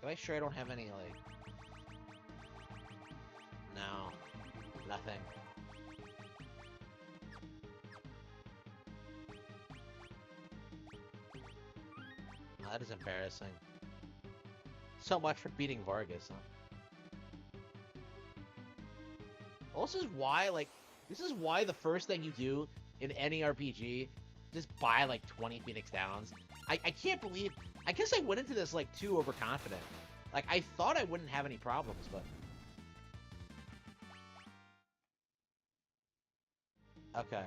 S3: Am I sure I don't have any, like... No. Nothing. Oh, that is embarrassing. So much for beating Vargas, huh? Well, this is why, like... This is why the first thing you do in any RPG, just buy, like, 20 Phoenix Downs. I can't believe... I guess I went into this, like, too overconfident. Like, I thought I wouldn't have any problems, but... Okay.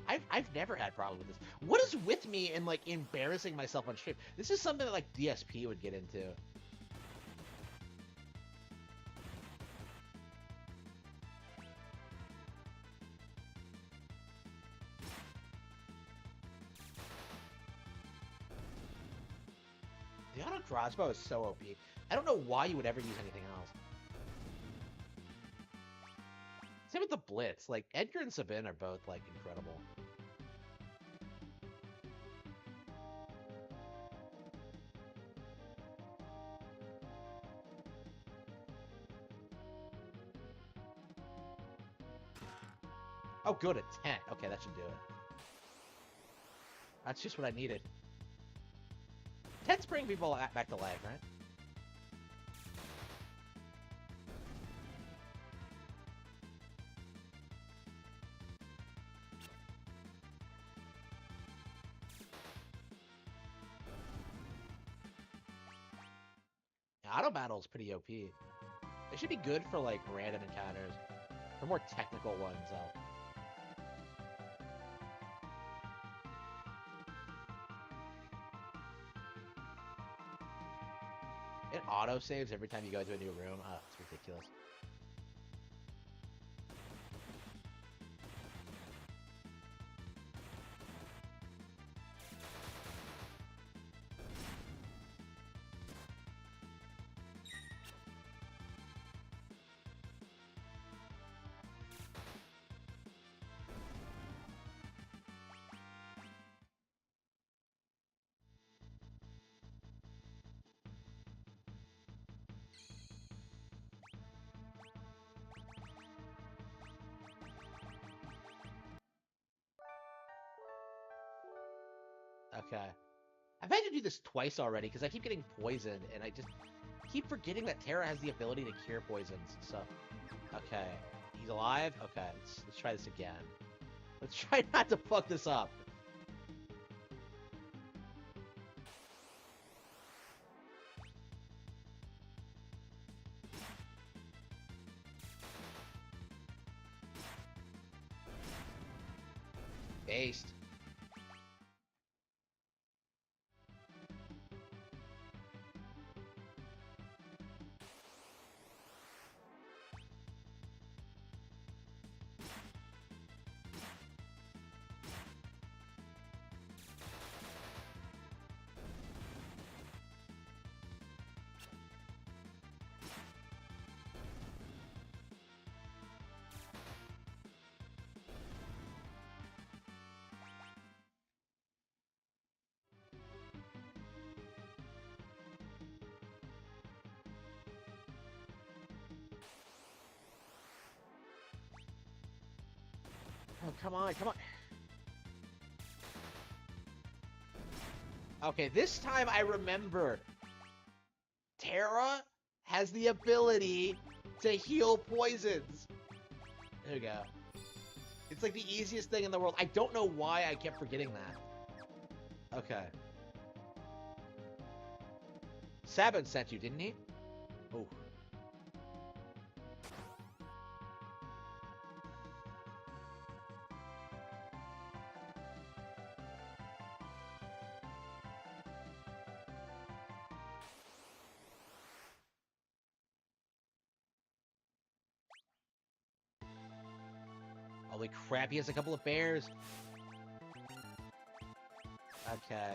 S3: I've never had problems with this. What is with me and, like, embarrassing myself on stream? This is something that, like, DSP would get into. The auto crossbow is so OP. I don't know why you would ever use anything else. Same with the Blitz. Like, Edgar and Sabin are both, like, incredible. Oh, good, a 10. Okay, that should do it. That's just what I needed. 10's bring people back to life, right? Yeah, auto battle's pretty OP. It should be good for, like, random encounters. For more technical ones, though. It auto saves every time you go to a new room. Oh, it's ridiculous. Okay. I've had to do this twice already because I keep getting poisoned and I just keep forgetting that Terra has the ability to cure poisons. So, okay. He's alive? Okay, let's try this again. Let's try not to fuck this up. Based. Oh, come on, come on. Okay, this time I remember. Terra has the ability to heal poisons. There we go. It's like the easiest thing in the world. I don't know why I kept forgetting that. Okay. Sabin sent you, didn't he? Oh. Holy crap, he has a couple of bears. Okay.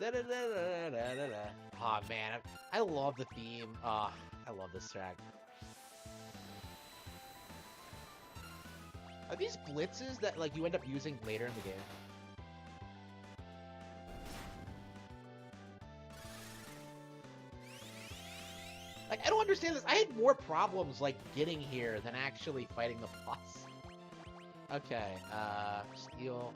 S3: Da-da-da-da-da-da-da. Oh man, I love the theme. Oh, I love this track. Are these blitzes that like you end up using later in the game? Like I don't understand this. I had more problems like getting here than actually fighting the boss. Okay, steal.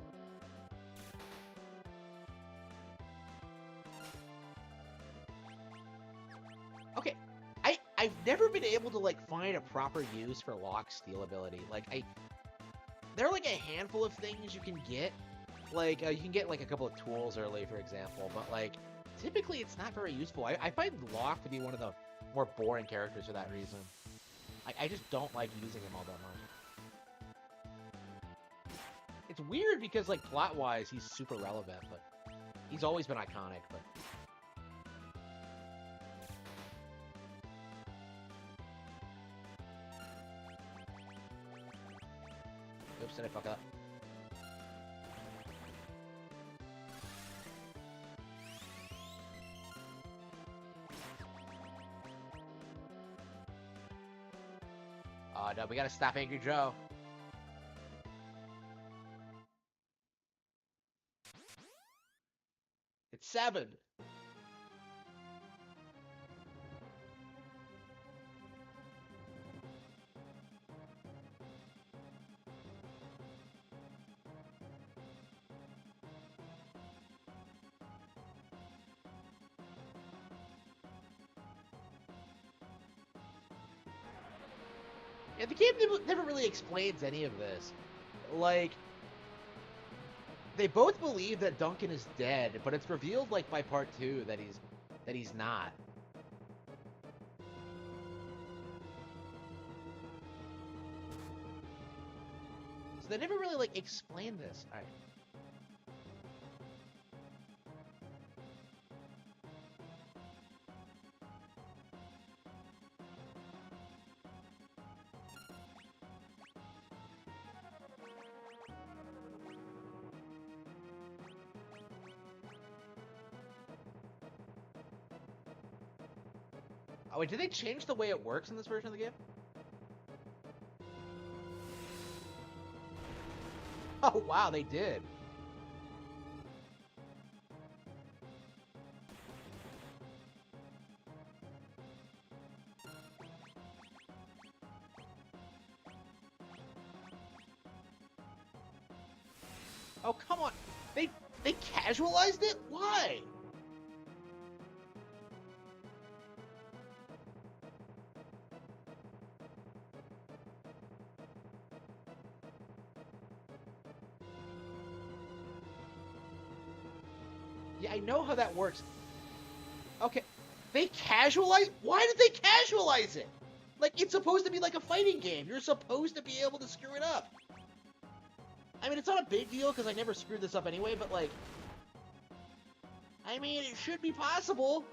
S3: Okay, I've never been able to like find a proper use for Locke's steal ability. Like there are like a handful of things you can get. Like you can get like a couple of tools early, for example, but like typically it's not very useful. I find Locke to be one of the more boring characters for that reason. I just don't like using him all that much. It's weird because like plot-wise he's super relevant, but he's always been iconic, but oops, did I fuck up? Oh no, we gotta stop Angry Joe. It's 7. Yeah, the game never really explains any of this. Like, they both believe that Duncan is dead, but it's revealed like by part 2 that he's not. So they never really like explain this. All right. Oh wait, did they change the way it works in this version of the game? Oh wow, they did. Oh come on, they casualized it? Why? Yeah, I know how that works. Okay, they casualize? Why did they casualize it? Like, it's supposed to be like a fighting game. You're supposed to be able to screw it up. I mean, it's not a big deal because I never screwed this up anyway, but like... I mean, it should be possible.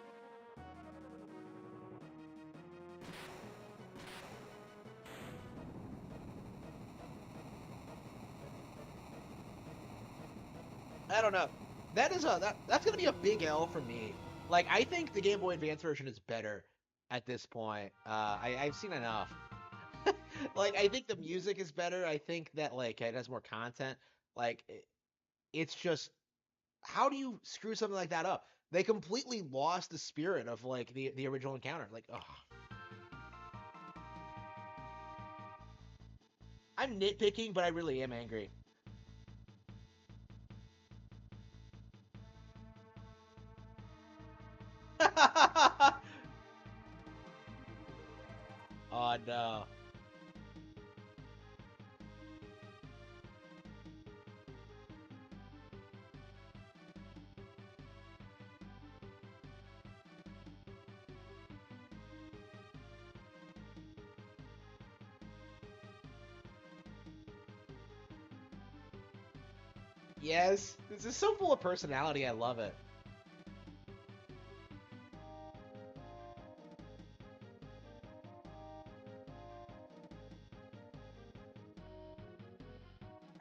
S3: I don't know. That's gonna be a big L for me. Like, I think the Game Boy Advance version is better at this point. I've seen enough. Like, I think the music is better. I think that like it has more content. Like, it's just how do you screw something like that up? They completely lost the spirit of like the original encounter. Like, ugh. I'm nitpicking, but I really am angry. Oh no. Yes, this is so full of personality. I love it.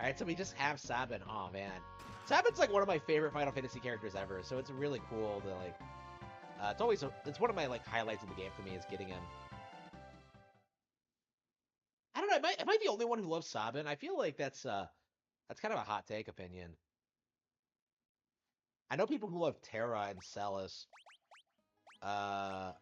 S3: All right, so we just have Sabin. Oh man. Sabin's like one of my favorite Final Fantasy characters ever, so it's really cool to like. It's one of my like highlights of the game for me is getting him. I don't know. Am I the only one who loves Sabin? I feel like that's kind of a hot take opinion. I know people who love Terra and Celis. Uh,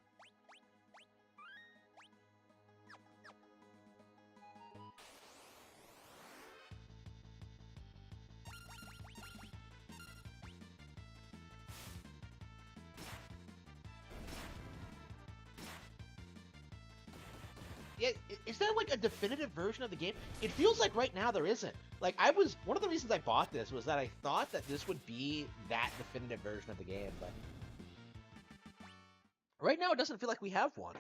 S3: yeah, is there like a definitive version of the game? It feels like right now there isn't. Like one of the reasons I bought this was that I thought that this would be that definitive version of the game, but right now it doesn't feel like we have one.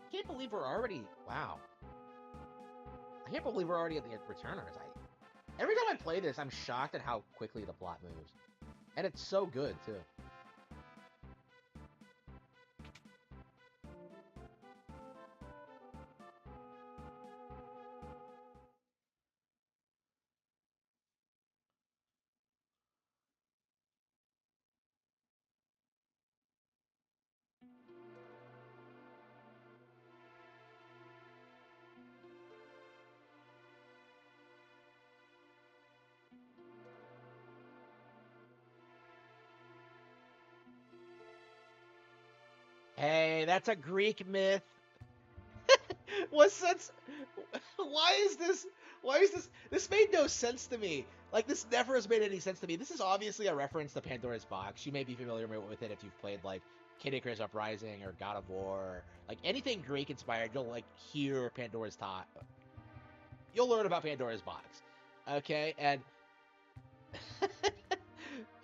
S3: I can't believe we're already wow. I can't believe we're already at the returners. Every time I play this, I'm shocked at how quickly the plot moves. And it's so good, too. Hey, that's a Greek myth. What sense? Why is this? Why is this? This made no sense to me. Like, this never has made any sense to me. This is obviously a reference to Pandora's Box. You may be familiar with it if you've played, like, Kid Icarus Uprising or God of War. Like, anything Greek-inspired, you'll, like, hear Pandora's Top. You'll learn about Pandora's Box. Okay? And...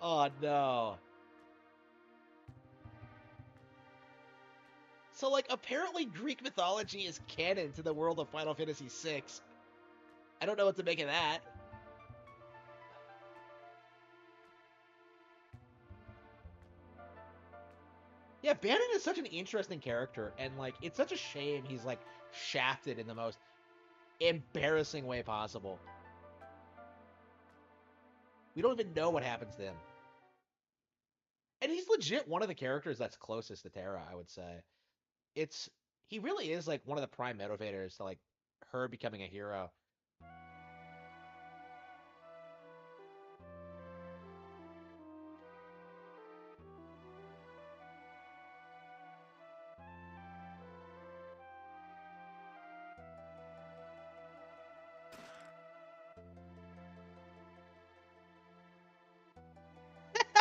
S3: oh, no. So, like, apparently Greek mythology is canon to the world of Final Fantasy VI. I don't know what to make of that. Yeah, Bannon is such an interesting character, and, like, it's such a shame he's, like, shafted in the most embarrassing way possible. We don't even know what happens to him. And he's legit one of the characters that's closest to Terra, I would say. He really is like one of the prime motivators to like her becoming a hero.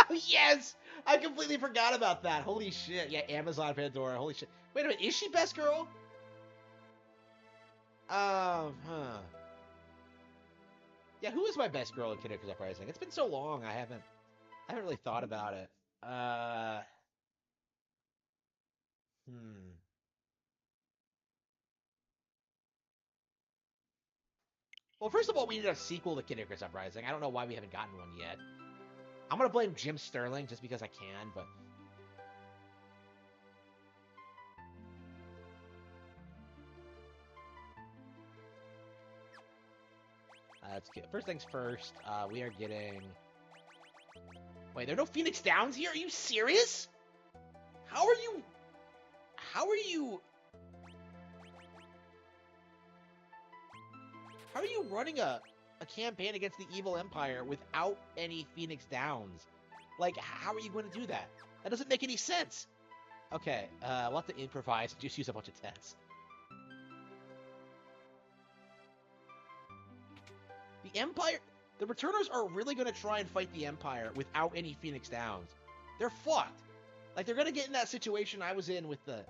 S3: Oh, yes! I completely forgot about that. Holy shit. Yeah, Amazon Pandora. Holy shit. Wait a minute, is she best girl? Huh. Yeah, who is my best girl in Kid Icarus Uprising? It's been so long, I haven't really thought about it. Hmm. Well, first of all, we need a sequel to Kid Icarus Uprising. I don't know why we haven't gotten one yet. I'm gonna blame Jim Sterling just because I can, but... that's good. First things first, we are getting... Wait, there are no Phoenix Downs here? Are you serious? How are you... How are you... How are you running a campaign against the evil empire without any Phoenix Downs? Like, how are you going to do that? That doesn't make any sense. Okay, we'll have to improvise and just use a bunch of tents. The Empire... The Returners are really going to try and fight the Empire without any Phoenix Downs. They're fucked. Like, they're going to get in that situation I was in with the...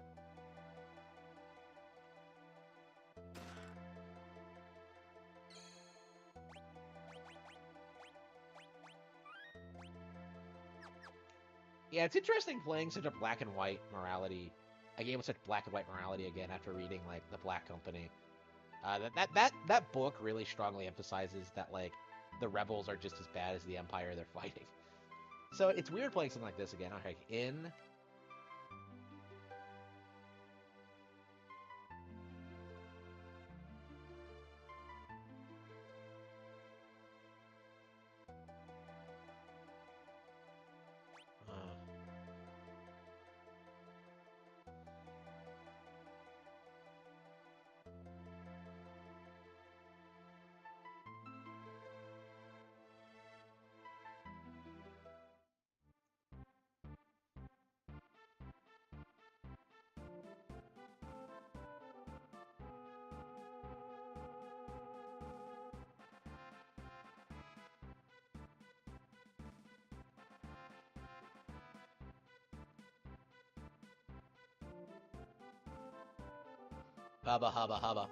S3: Yeah, it's interesting playing such a black and white morality, a game with such black and white morality again after reading, like, The Black Company. That book really strongly emphasizes that like the rebels are just as bad as the Empire they're fighting. So it's weird playing something like this again. Okay, in. Hubba hubba hubba.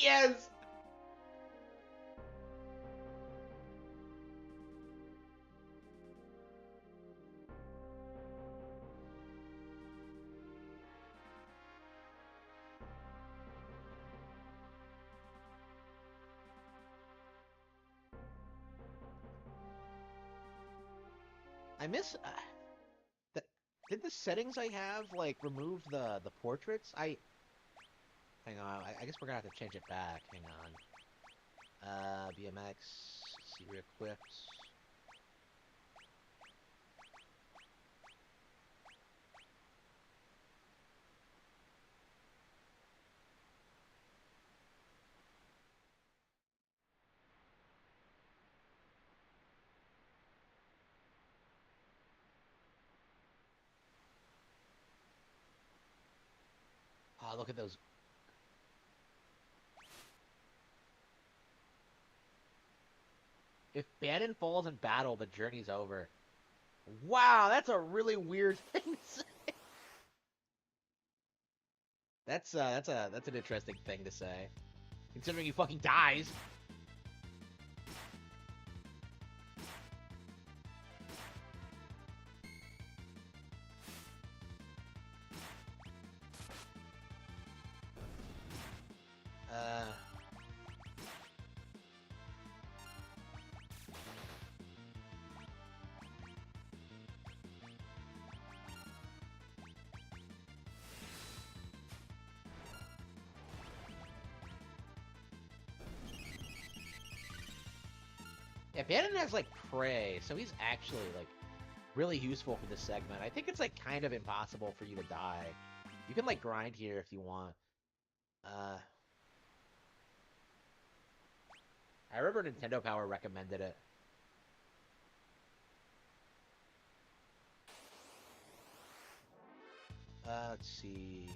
S3: Yes. I miss. The, did the settings I have like remove the portraits? Hang on. I guess we're gonna have to change it back. Hang on. BMX. See re-equipped. Oh, look at those. If Bannon falls in battle, the journey's over. Wow, that's a really weird thing to say. That's an interesting thing to say, considering he fucking dies. Yeah, Bannon has like prey, so he's actually like really useful for this segment. I think it's like kind of impossible for you to die. You can like grind here if you want. I remember Nintendo Power recommended it. Let's see.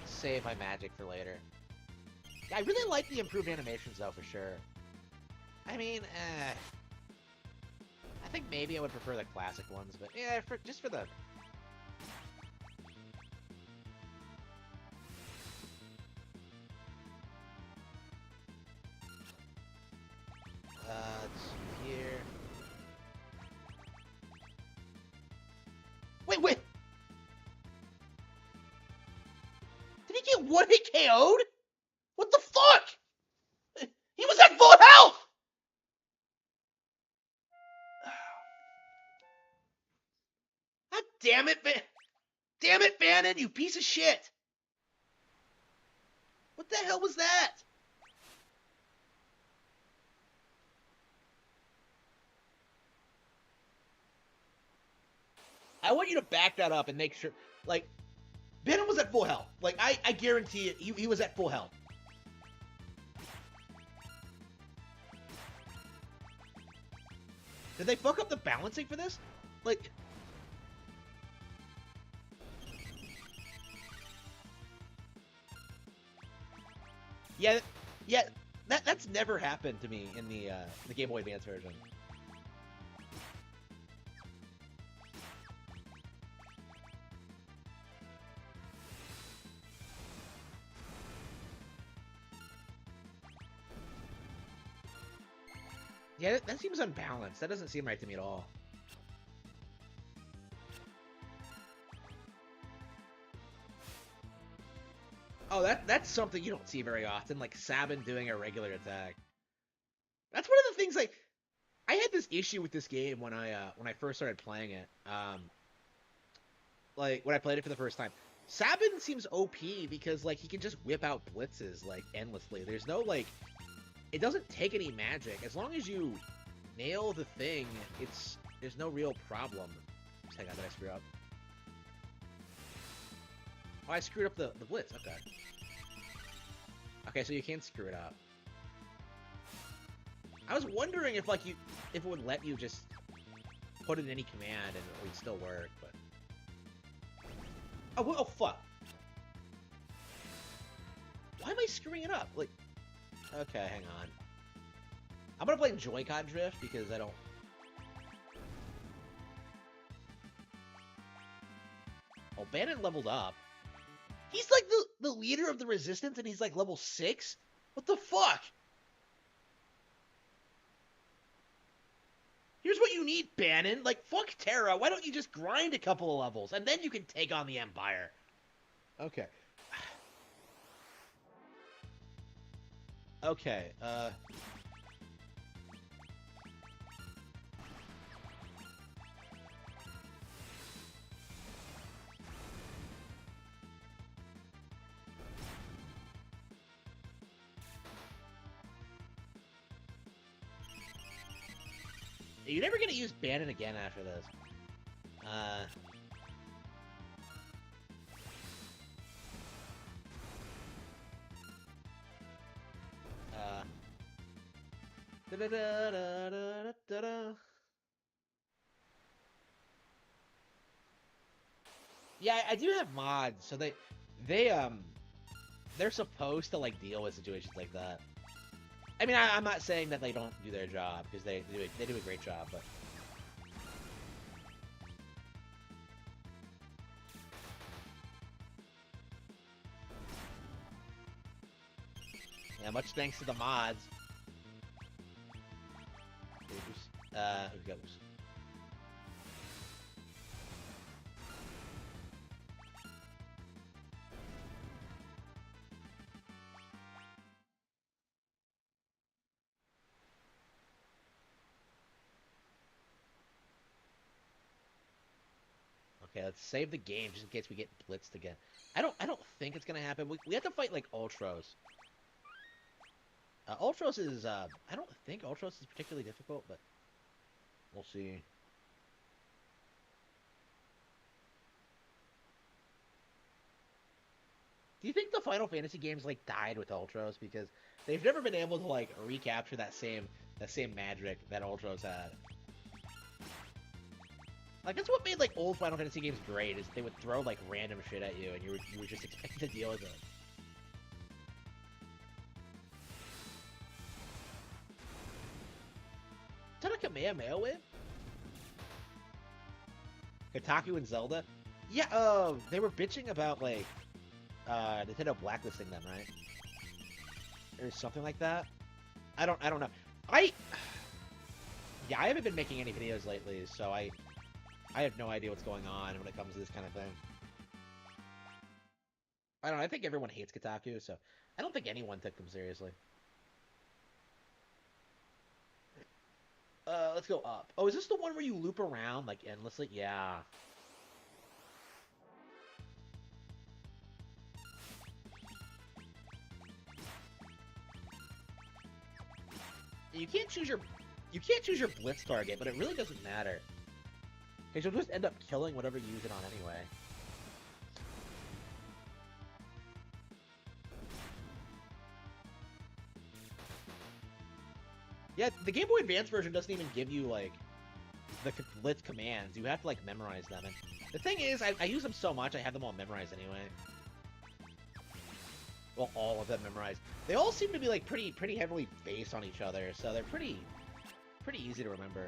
S3: Save my magic for later. I really like the improved animations though, for sure. I mean, I think maybe I would prefer the classic ones, but yeah, just for the... let's see here. Wait! Did he get one hit KO'd? What the fuck? damn it, damn it, Bannon, you piece of shit! What the hell was that? I want you to back that up and make sure, like, Bannon was at full health. Like, I guarantee it, he was at full health. Did they fuck up the balancing for this? Like... Yeah, that's never happened to me in the Game Boy Advance version. Yeah, that seems unbalanced. That doesn't seem right to me at all. Oh, that's something you don't see very often, like Sabin doing a regular attack. That's one of the things, like, I had this issue with this game when I first started playing it. Like, when I played it for the first time. Sabin seems OP because, like, he can just whip out blitzes, like, endlessly. There's no, like... It doesn't take any magic. As long as you nail the thing, there's no real problem. Just hang on, did I screw up? Oh, I screwed up the blitz. Okay. Okay, so you can screw it up. I was wondering if, like, if it would let you just put in any command and it would still work, but... Oh, fuck. Why am I screwing it up? Like... Okay, hang on. I'm gonna play Joy-Con Drift because I don't... Oh, Bannon leveled up. He's like the leader of the Resistance and he's like level 6? What the fuck? Here's what you need, Bannon. Like, fuck Terra. Why don't you just grind a couple of levels and then you can take on the Empire? Okay. Okay, You're never gonna use Bannon again after this. Yeah, I do have mods, so they're supposed to like deal with situations like that. I mean, I'm not saying that they don't do their job because they do a great job, but yeah, much thanks to the mods. Here goes. Okay, let's save the game just in case we get blitzed again. I don't think it's gonna happen. We have to fight like Ultros. Ultros is I don't think Ultros is particularly difficult, but we'll see. Do you think the Final Fantasy games like died with Ultros because they've never been able to like recapture that same magic that Ultros had? Like, that's what made like old Final Fantasy games great, is they would throw like random shit at you and you were just expected to deal with it. Is that a Kamehameha wave? Kotaku and Zelda? Yeah, they were bitching about like Nintendo blacklisting them, right? Or something like that. I don't know. Yeah, I haven't been making any videos lately, so I have no idea what's going on when it comes to this kind of thing. I don't know, I think everyone hates Kotaku, so I don't think anyone took them seriously. Let's go up. Oh, is this the one where you loop around, like, endlessly? Yeah. You can't choose your blitz target, but it really doesn't matter. Because you'll just end up killing whatever you use it on anyway. Yeah, the Game Boy Advance version doesn't even give you, like, the blitz commands. You have to, like, memorize them. And the thing is, I use them so much, I have them all memorized anyway. Well, all of them memorized. They all seem to be, like, pretty heavily based on each other, so they're pretty easy to remember,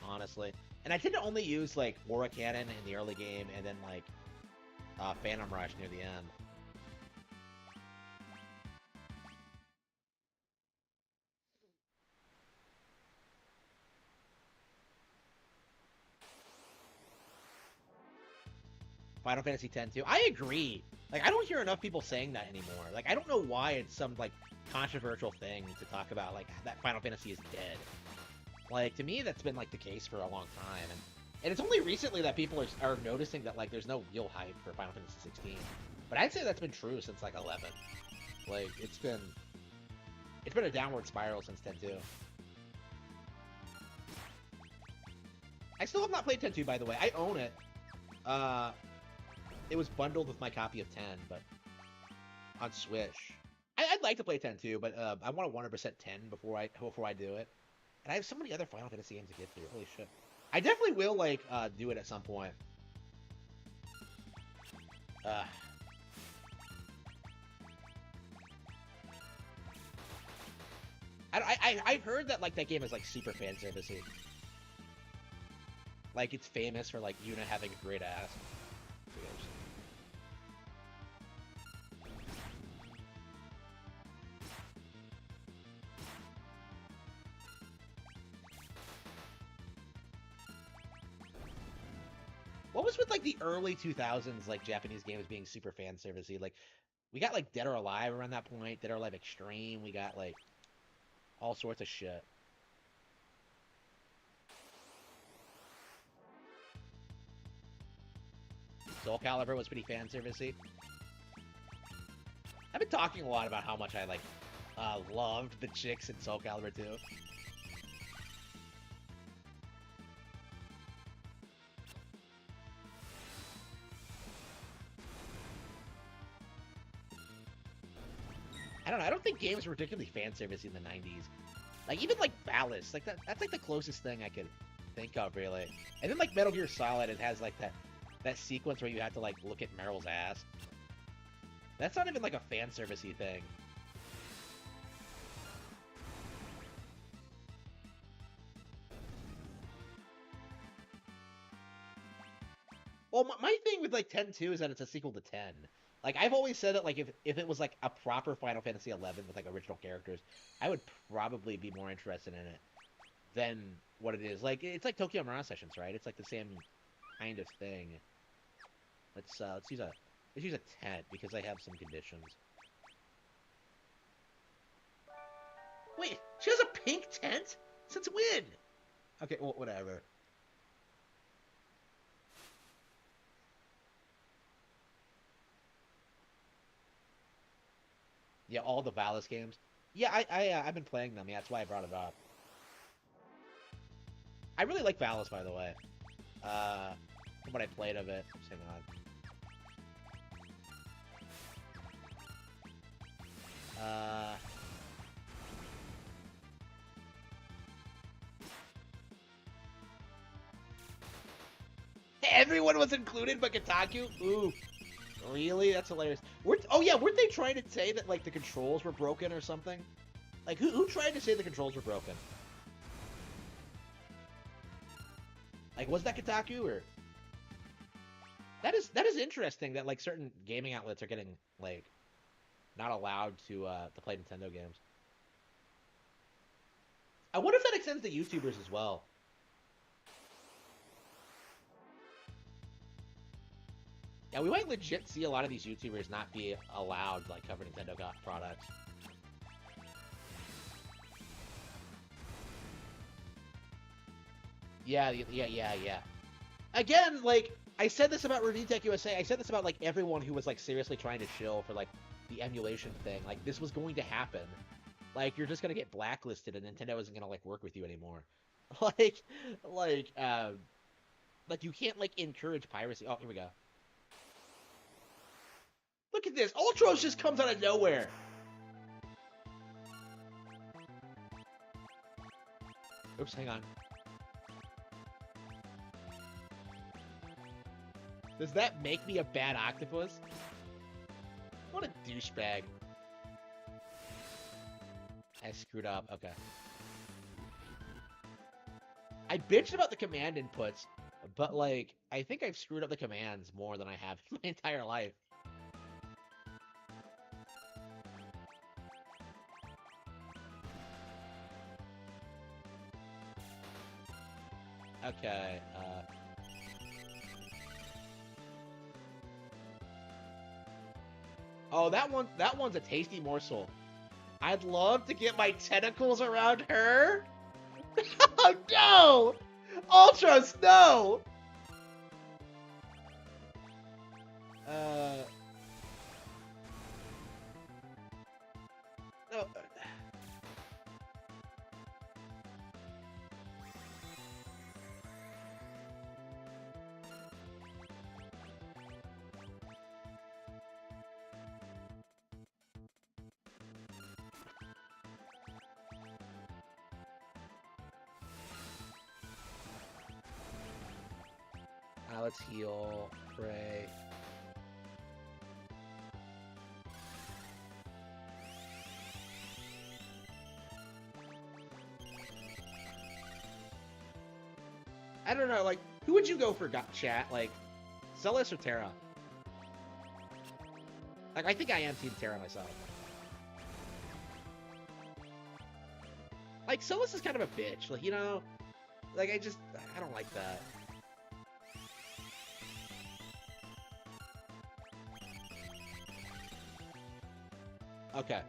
S3: honestly. And I tend to only use, like, Aura Cannon in the early game, and then, like, Phantom Rush near the end. Final Fantasy X too. I agree. Like, I don't hear enough people saying that anymore. Like, I don't know why it's some, like, controversial thing to talk about, like, that Final Fantasy is dead. Like, to me, that's been, like, the case for a long time. And it's only recently that people are noticing that, like, there's no real hype for Final Fantasy 16. But I'd say that's been true since, like, 11. Like, it's been a downward spiral since 10-2. I still have not played 10-2, by the way. I own it. It was bundled with my copy of 10, but on Switch. I'd like to play 10-2, but I want to 100% 10 before I do it. And I have so many other Final Fantasy games to get through. Holy shit! I definitely will like do it at some point. I heard that like that game is like super fan servicey. Like it's famous for like Yuna having a great ass. What was with like the early 2000s like Japanese games being super fan servicey? Like we got like Dead or Alive around that point, Dead or Alive Extreme, we got like all sorts of shit. Soul Calibur was pretty fan servicey. I've been talking a lot about how much I like loved the chicks in Soul Calibur 2. I don't know. I don't think games were particularly fan servicey in the 90s. Like even like Valis, like that's like the closest thing I could think of really. And then like Metal Gear Solid, it has like that sequence where you have to like look at Meryl's ass. That's not even like a fan servicey thing. Well, my thing with like 10-2 is that it's a sequel to 10. Like I've always said that like if it was like a proper Final Fantasy 11 with like original characters, I would probably be more interested in it than what it is. Like it's like Tokyo Mirage Sessions, right? It's like the same kind of thing. Let's use a tent because I have some conditions. Wait, she has a pink tent? Since when? Okay, well, whatever. Yeah, all the Valis games. Yeah, I've been playing them. Yeah, that's why I brought it up. I really like Valis, by the way. From what I played of it. Just hang on. Everyone was included but Kotaku? Ooh. Really? That's hilarious. Oh yeah, weren't they trying to say that like the controls were broken or something? Like who tried to say the controls were broken? Like was that Kotaku or? That is interesting that like certain gaming outlets are getting like not allowed to play Nintendo games. I wonder if that extends to YouTubers as well. Yeah, we might legit see a lot of these YouTubers not be allowed to like cover Nintendo products. Yeah. Again, like I said this about Review Tech USA. I said this about like everyone who was like seriously trying to shill for like the emulation thing. Like this was going to happen. Like you're just gonna get blacklisted, and Nintendo isn't gonna like work with you anymore. Like, like, like you can't like encourage piracy. Oh, here we go. Look at this. Ultros just comes out of nowhere. Oops, hang on. Does that make me a bad octopus? What a douchebag. I screwed up. Okay. I bitched about the command inputs, but like, I think I've screwed up the commands more than I have in my entire life. Okay, oh, that one's a tasty morsel. I'd love to get my tentacles around her. Oh no! Ultras, no! No. Let's heal. Pray. I don't know, like, who would you go for, chat? Like, Celis or Terra? Like, I think I am Team Terra myself. Like, Celis is kind of a bitch. Like, you know, like, I don't like that. Okay.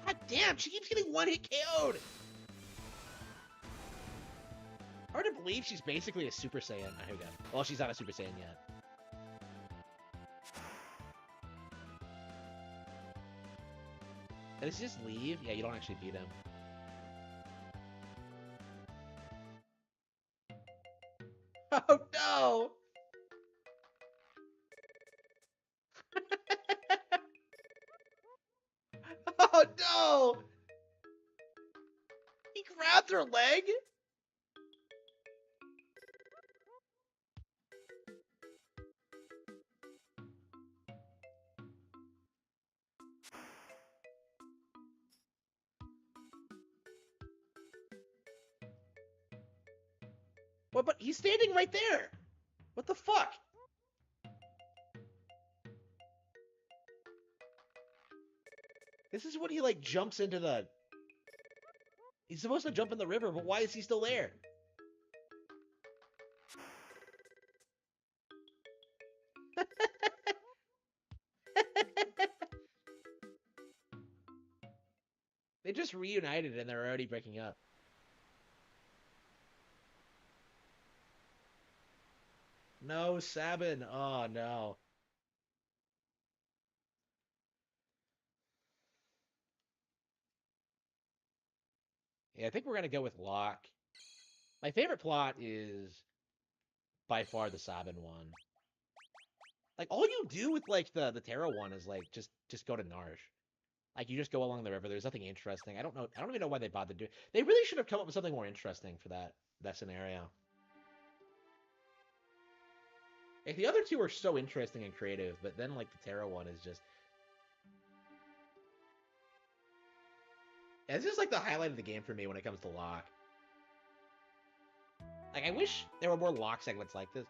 S3: God damn, she keeps getting one-hit KO'd! Hard to believe she's basically a Super Saiyan. Oh, here we go. Well, she's not a Super Saiyan yet. Does he just leave? Yeah, you don't actually beat him. Oh no! Oh no! He grabbed her leg? Well, but he's standing right there! What the fuck? This is when he, like, jumps into the... He's supposed to jump in the river, but why is he still there? They just reunited and they're already breaking up. No, Sabin. Oh, no. Yeah, I think we're going to go with Locke. My favorite plot is by far the Sabin one. Like, all you do with, like, the Terra one is, like, just go to Narsh. Like, you just go along the river. There's nothing interesting. I don't know. I don't even know why they bothered doing. They really should have come up with something more interesting for that scenario. Like, the other two are so interesting and creative, but then, like, the Terra one is just... Yeah, it's just, like, the highlight of the game for me when it comes to Locke. Like, I wish there were more Locke segments like this.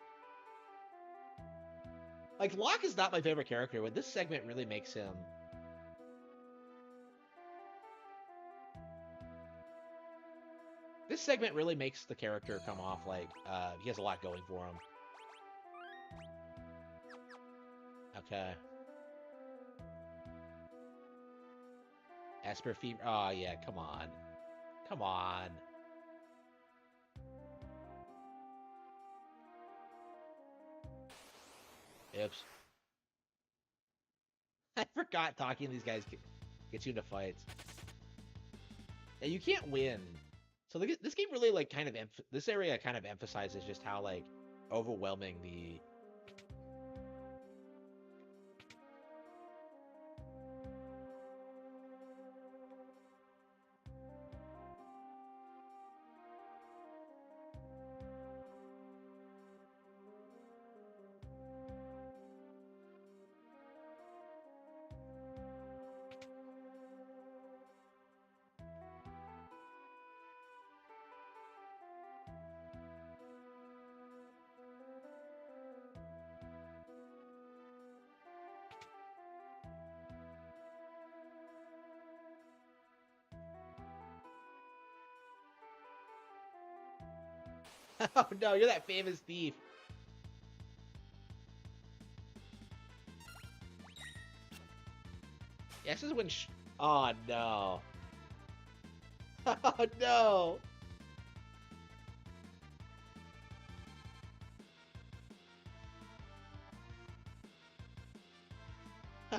S3: Like, Locke is not my favorite character, but this segment really makes him... This segment really makes the character come off like, he has a lot going for him. Okay. Esper Fever. Oh, yeah, come on. Come on. Oops. I forgot talking to these guys gets you into fights. Yeah, you can't win. So this game really like kind of this area kind of emphasizes just how like overwhelming the Oh no, you're that famous thief. Yeah, this is when oh no. Oh no.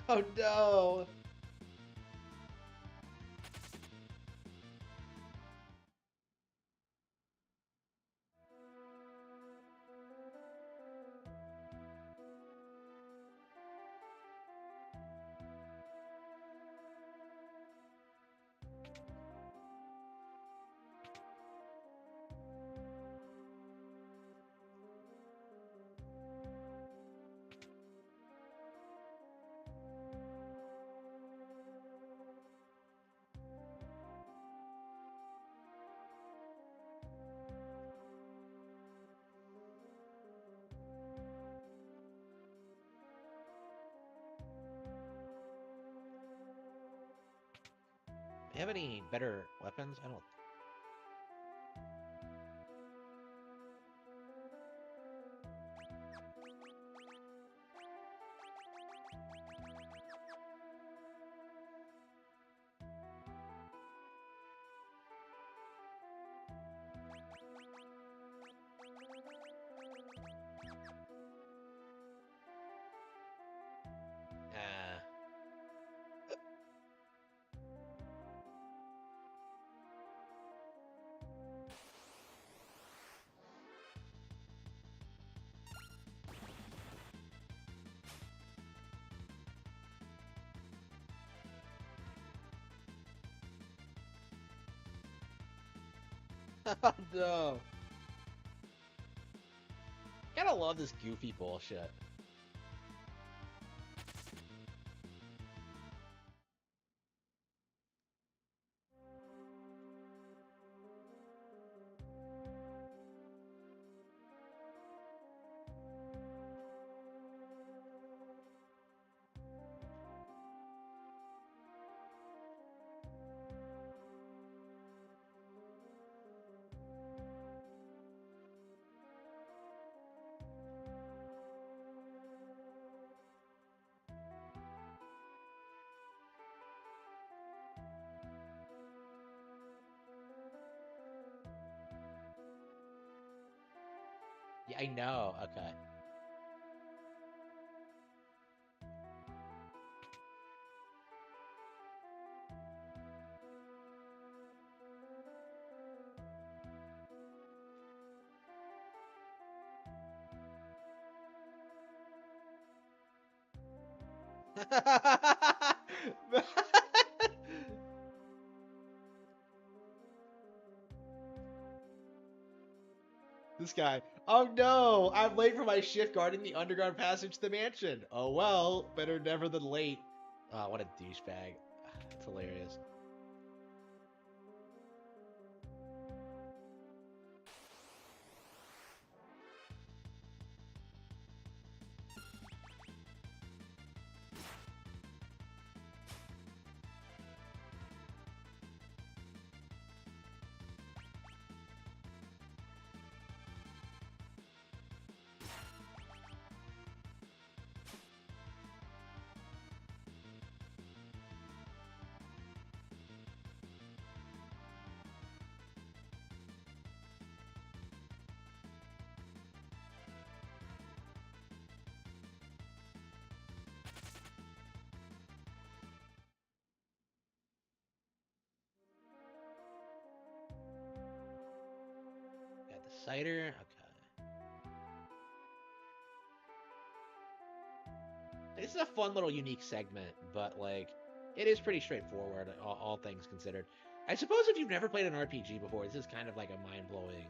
S3: Oh no. Do you have any better weapons? I don't. Uh, oh no. Gotta love this goofy bullshit. Yeah, I know. Okay. This guy. Oh no! I'm late for my shift guarding the underground passage to the mansion. Oh well, better never than late. Oh, what a douchebag. That's hilarious. tighter? Okay. This is a fun little unique segment, but like, it is pretty straightforward, all things considered. I suppose if you've never played an RPG before, this is kind of like a mind-blowing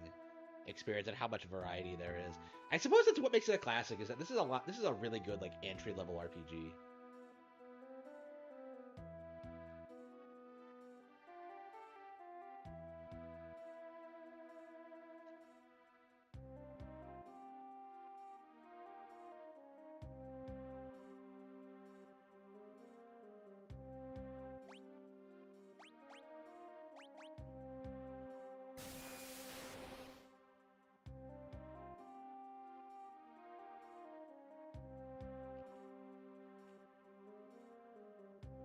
S3: experience and how much variety there is. I suppose that's what makes it a classic, is that this is a really good like entry-level RPG.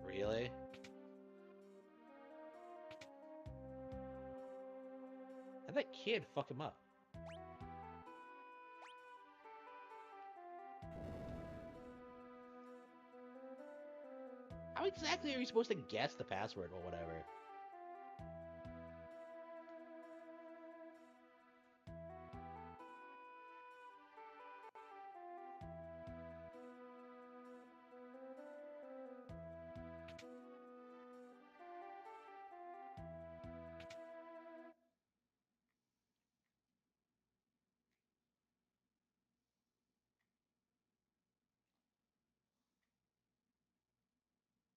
S3: Really? How'd that kid fuck him up? How exactly are you supposed to guess the password or whatever?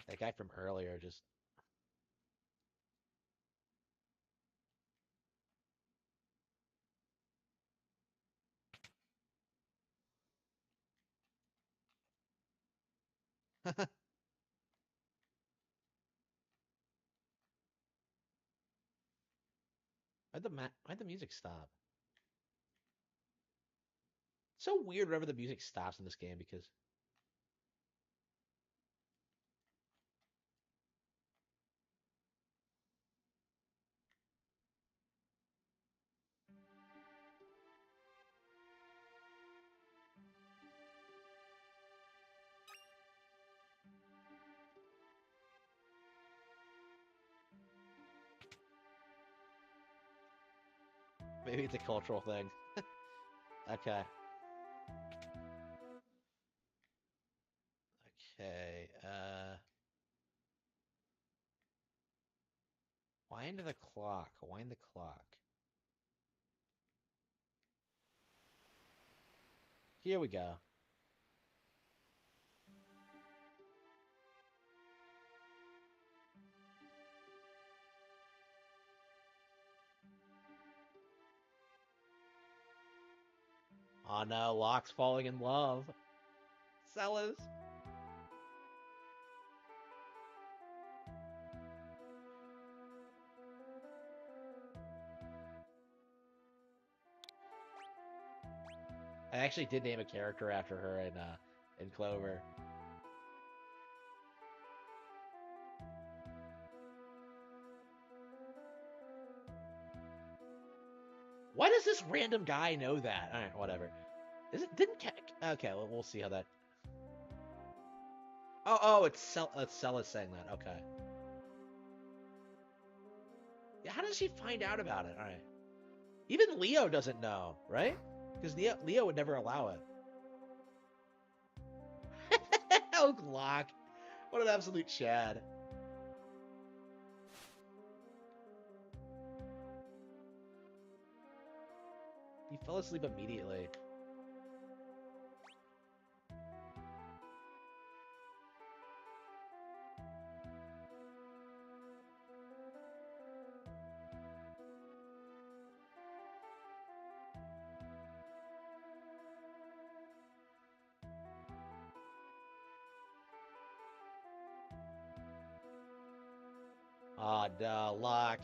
S3: That guy from earlier just... Why'd the music stop? It's so weird whenever the music stops in this game because... Maybe it's a cultural thing. Okay. Okay, wind the clock. Wind the clock. Here we go. Oh no, Locke's falling in love. Sellers. I actually did name a character after her in Clover. Why does this random guy know that? Alright, whatever. Is it didn't okay, well, we'll see how that... Oh, it's Celis saying that. Okay. Yeah, how does she find out about it? Alright. Even Leo doesn't know, right? Because Leo would never allow it. Oh, Glock. What an absolute Chad. He fell asleep immediately. Ah, no, Locke.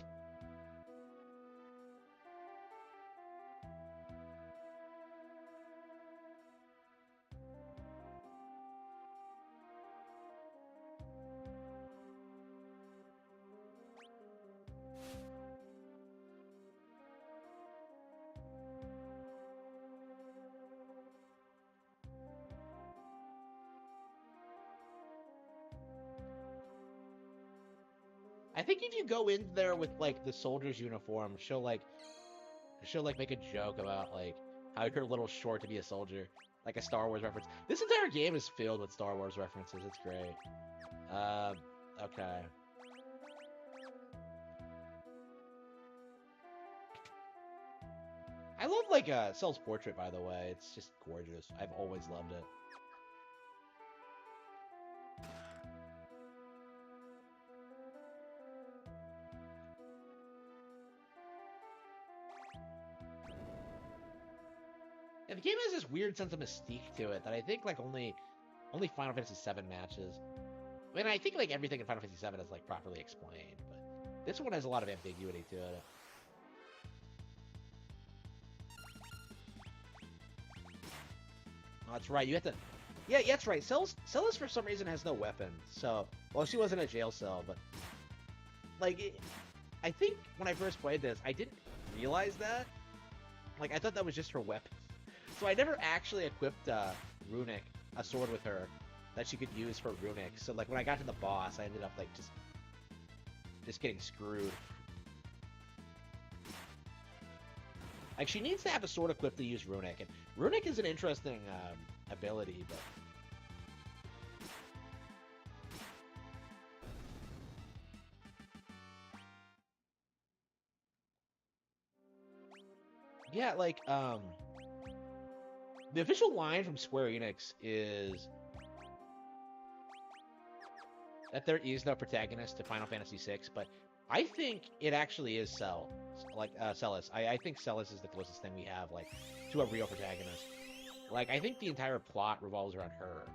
S3: I think if you go in there with like the soldier's uniform, she'll like She'll like make a joke about like how you're a little short to be a soldier, like a Star Wars reference. This entire game is filled with Star Wars references. It's great. Okay. I love like Cell's portrait, by the way. It's just gorgeous. I've always loved it. Yeah, the game has this weird sense of mystique to it that I think like only Final Fantasy VII matches. I mean, I think like everything in Final Fantasy VII is like properly explained, but this one has a lot of ambiguity to it. Oh, that's right. You have to. Yeah, that's right. Celis for some reason has no weapon. So, well, she wasn't a jail cell, but like, I think when I first played this, I didn't realize that. Like, I thought that was just her weapon. So I never actually equipped Runic, a sword with her that she could use for Runic. So like when I got to the boss, I ended up like just getting screwed. Like she needs to have a sword equipped to use Runic, and Runic is an interesting ability, but yeah, like the official line from Square Enix is that there is no protagonist to Final Fantasy VI, but I think it actually is Celis. I think Celis is the closest thing we have, like, to a real protagonist. Like, I think the entire plot revolves around her.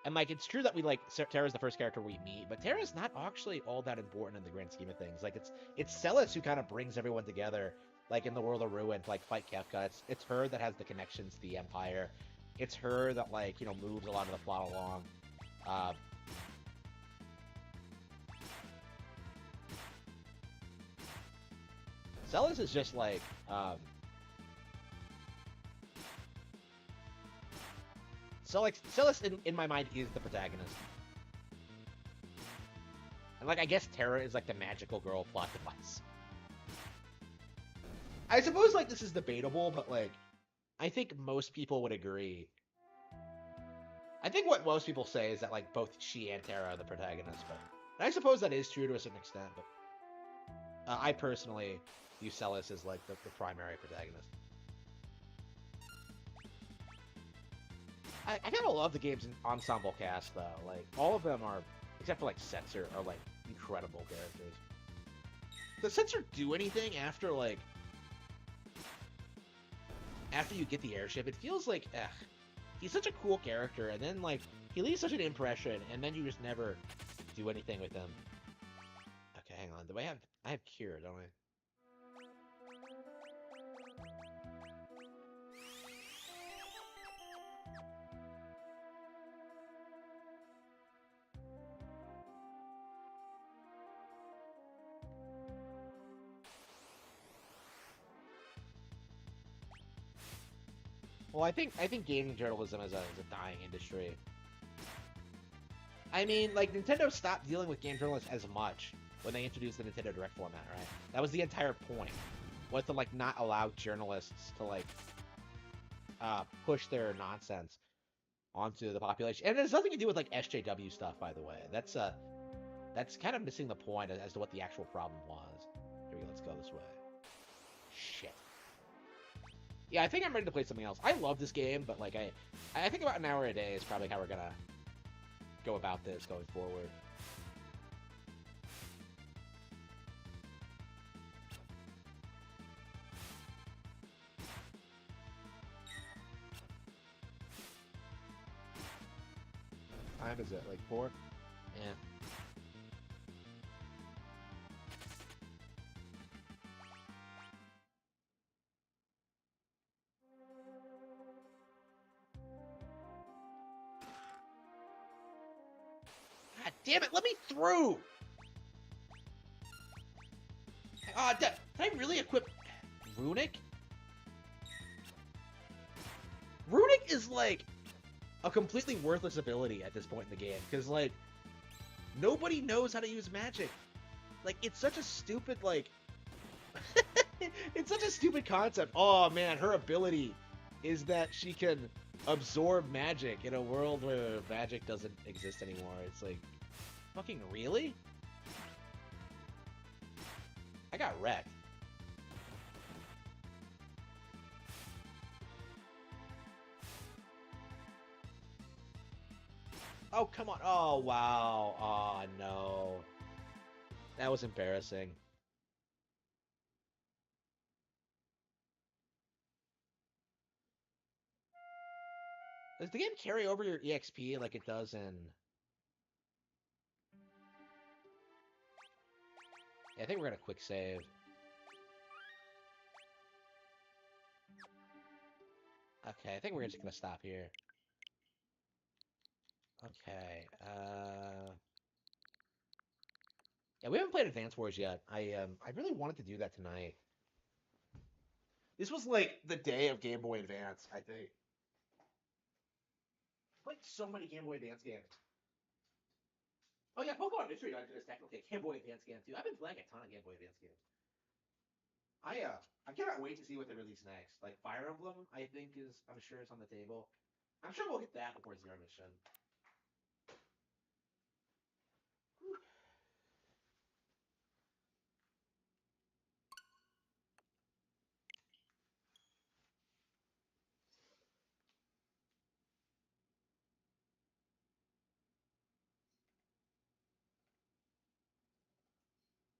S3: And, like, it's true that we, like, Terra's the first character we meet, but Terra's not actually all that important in the grand scheme of things. Like, it's Celis who kind of brings everyone together, like, in the World of Ruin to, like, fight Kefka. It's her that has the connections to the Empire. It's her that, like, you know, moves a lot of the plot along. Celis is just like, Celis in my mind is the protagonist. And like, I guess Terra is like the magical girl plot device. I suppose like this is debatable, but like, I think most people would agree. I think what most people say is that like both she and Terra are the protagonists, but and I suppose that is true to a certain extent, but I personally view Celis as like the primary protagonist. I kind of love the game's ensemble cast though. Like all of them are, except for like Setzer, are like incredible characters. Does Setzer do anything after like after you get the airship? It feels like he's such a cool character, and then like he leaves such an impression, and then you just never do anything with him. Okay, hang on. I have Cure, don't I? Well, I think gaming journalism is a dying industry. I mean, like Nintendo stopped dealing with game journalists as much when they introduced the Nintendo Direct format, right? That was the entire point, was to like not allow journalists to like push their nonsense onto the population. And it has nothing to do with like SJW stuff, by the way. That's kind of missing the point as to what the actual problem was. Here we go. Let's go this way. Shit. Yeah, I think I'm ready to play something else. I love this game, but like I think about an hour a day is probably how we're gonna go about this going forward. Time is it? Like 4? Yeah. God damn it, let me through! Did I really equip Runic? Runic is like a completely worthless ability at this point in the game, because like nobody knows how to use magic. Like it's such a stupid like
S1: It's such a stupid concept. Oh man, her ability is that she can absorb magic in a world where magic doesn't exist anymore. It's like, fucking really? I got wrecked. Oh, come on. Oh, wow. Oh, no. That was embarrassing. Does the game carry over your EXP like it does in... Yeah, I think we're gonna quick save. Okay, I think we're just gonna stop here. Okay, yeah, we haven't played Advance Wars yet. I really wanted to do that tonight. This was like the day of Game Boy Advance, I think. Played so many Game Boy Advance games. Oh yeah, Pokemon Mystery Dungeon is technically a Game Boy Advance game too. I've been playing a ton of Game Boy Advance games. I cannot wait to see what they release next. Like Fire Emblem, I'm sure is on the table. I'm sure we'll get that before Zero Mission.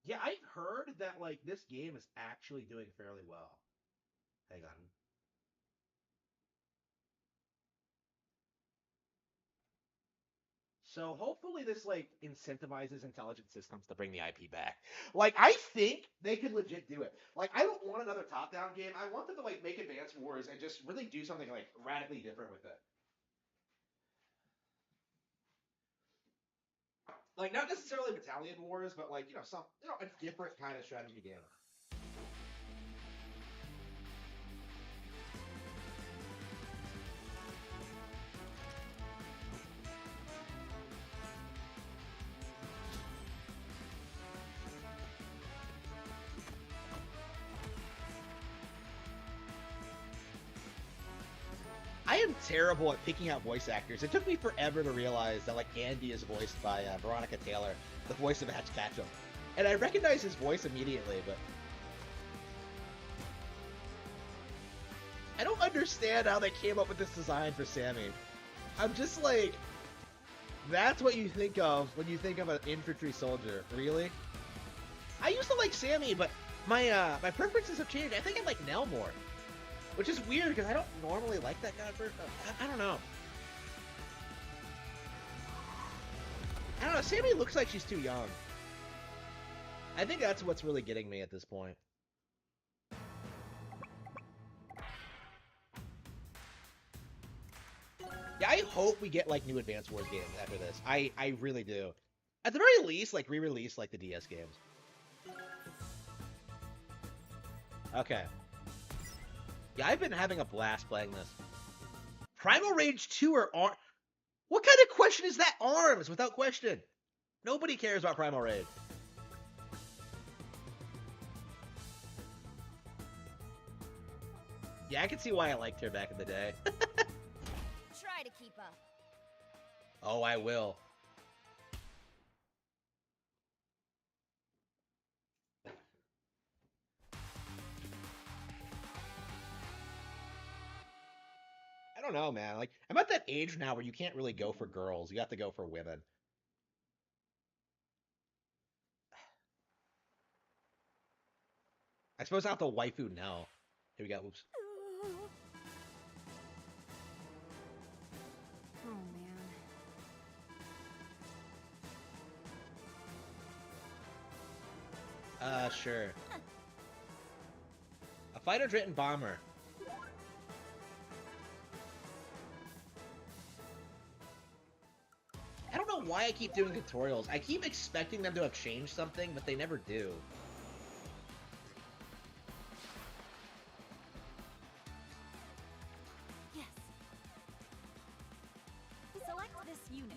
S1: Yeah, I've heard that like this game is actually doing fairly well. Hang on. So hopefully this like incentivizes intelligent systems to bring the IP back. Like I think they could legit do it. Like I don't want another top-down game. I want them to like make Advance Wars and just really do something like radically different with it. Like not necessarily Battalion Wars, but like a different kind of strategy game. I am terrible at picking out voice actors. It took me forever to realize that like Andy is voiced by Veronica Taylor, the voice of Ash Ketchum, and I recognize his voice immediately, but I don't understand how they came up with this design for Sammy. I'm just like, that's what you think of when you think of an infantry soldier, really? I used to like Sammy, but my preferences have changed. I think I like Nell more. Which is weird, because I don't normally like that guy. I don't know. I don't know, Sammy looks like she's too young. I think that's what's really getting me at this point. Yeah, I hope we get, like, new Advance Wars games after this. I really do. At the very least, like, re-release, like, the DS games. Okay. Yeah, I've been having a blast playing this. Primal Rage 2 or ARMS? What kind of question is that? ARMS, without question. Nobody cares about Primal Rage. Yeah, I can see why I liked her back in the day.
S4: Try to keep up.
S1: Oh, I will. I don't know, man. Like, I'm at that age now where you can't really go for girls. You have to go for women. I suppose I'll have to waifu now. Here we go. Oops.
S4: Oh man.
S1: Sure. A fighter Dritten bomber. I don't know why I keep doing tutorials. I keep expecting them to have changed something, but they never do.
S4: Yes. Select this unit.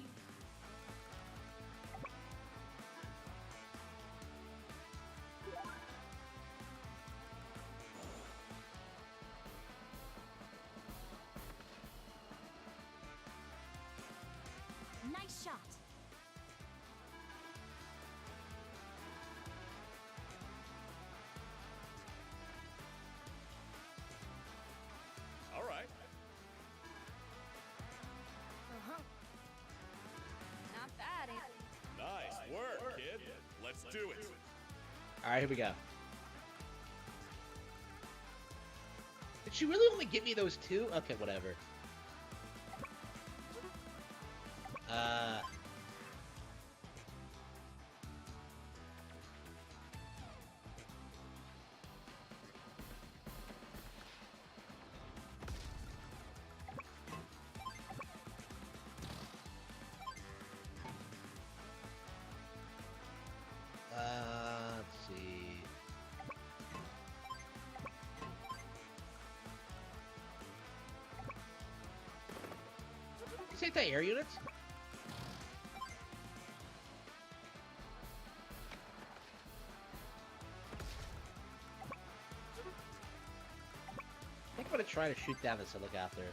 S2: Let's do it.
S3: Alright, here we go. Did she really only give me those two? Okay, whatever. Let's see. You say the air units? I think I'm gonna try to shoot down this helicopter.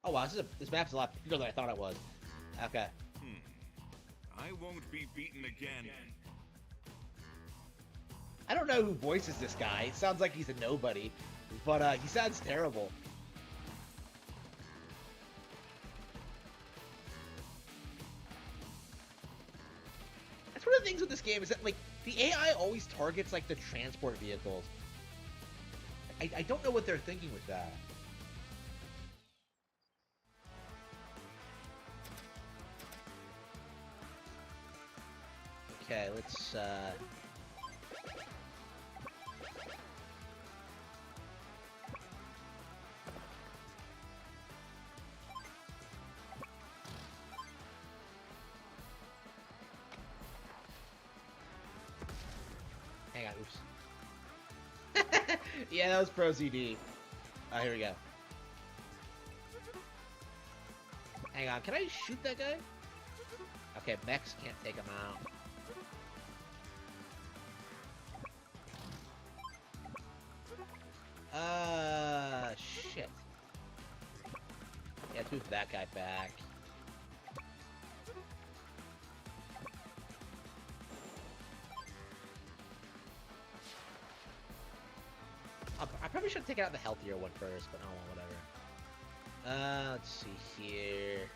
S3: Oh wow, this map's a lot bigger than I thought it was. Okay.
S2: I won't be beaten again.
S3: I don't know who voices this guy. It sounds like he's a nobody, but he sounds terrible. That's one of the things with this game is that like the AI always targets like the transport vehicles. I don't know what they're thinking with that. Okay, let's hang on, oops. Yeah, that was Pro ZD. Here we go. Hang on, can I shoot that guy? Okay, mechs can't take him out. Shit. Yeah, let's move that guy back. I probably should have taken out the healthier one first, but oh well, whatever. Let's see here.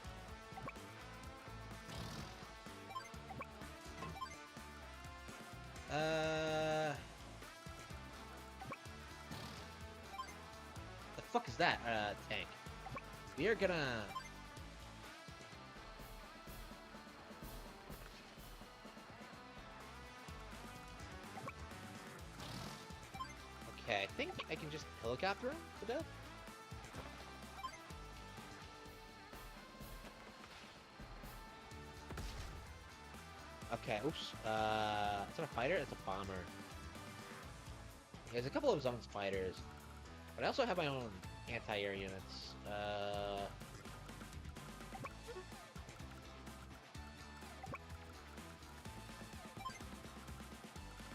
S3: The fuck is that? Tank. We are gonna... Okay, I think I can just helicopter him to death. Okay, oops. Is that a fighter? It's a bomber. There's a couple of zones fighters, but I also have my own anti-air units.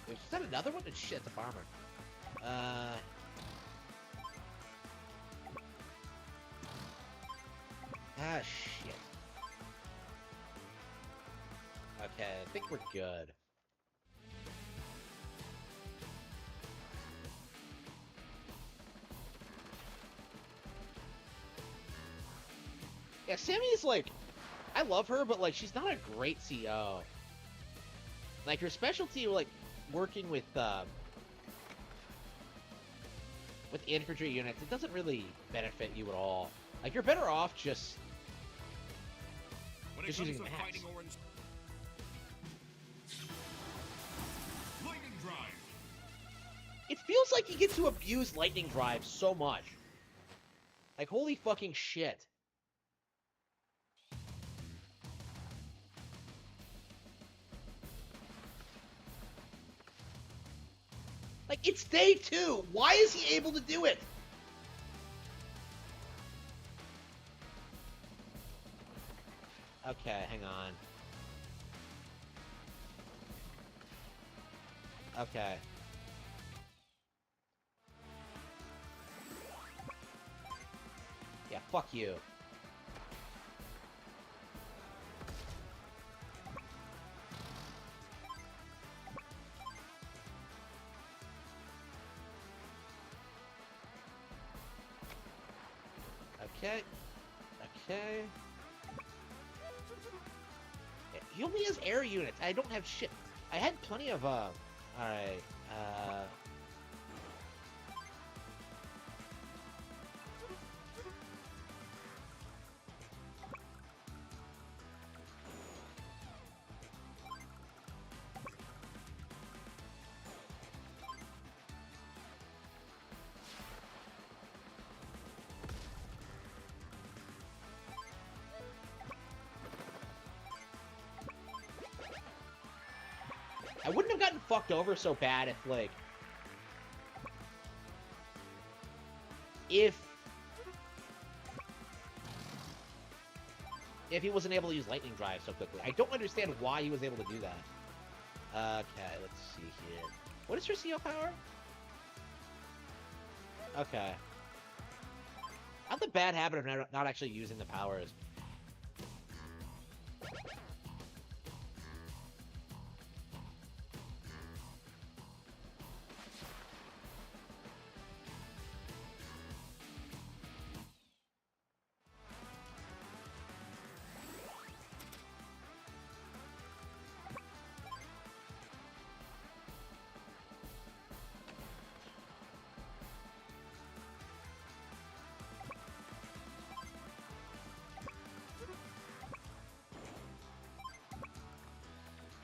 S3: Is that another one? Shit, it's a bomber. Shit. Okay, I think we're good. Yeah, Sammy's like, I love her, but like, she's not a great CO. Like, her specialty, like, working with infantry units, it doesn't really benefit you at all. Like, you're better off just using
S2: to
S3: max.
S2: fighting orange. Lightning drive.
S3: It feels like you get to abuse lightning drive so much. Like, holy fucking shit. Like, it's day 2. Why is he able to do it? Okay, hang on. Okay. Yeah, fuck you. Okay. Okay. He only has air units. I don't have shit. I had plenty of, alright, I wouldn't have gotten fucked over so bad if, like... If he wasn't able to use Lightning Drive so quickly. I don't understand why he was able to do that. Okay, let's see here. What is your CO power? Okay. I have the bad habit of not actually using the powers.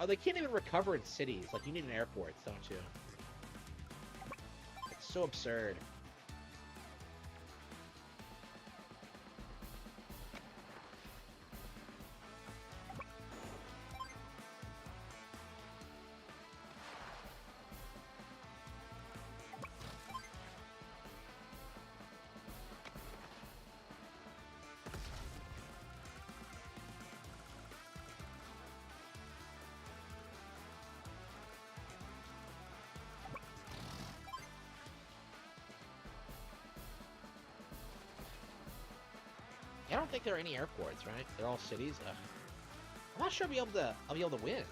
S3: Oh, they can't even recover in cities. Like, you need an airport, don't you? It's so absurd. I don't think there are any airports, right? They're all cities. Ugh. I'm not sure I'll be able to win.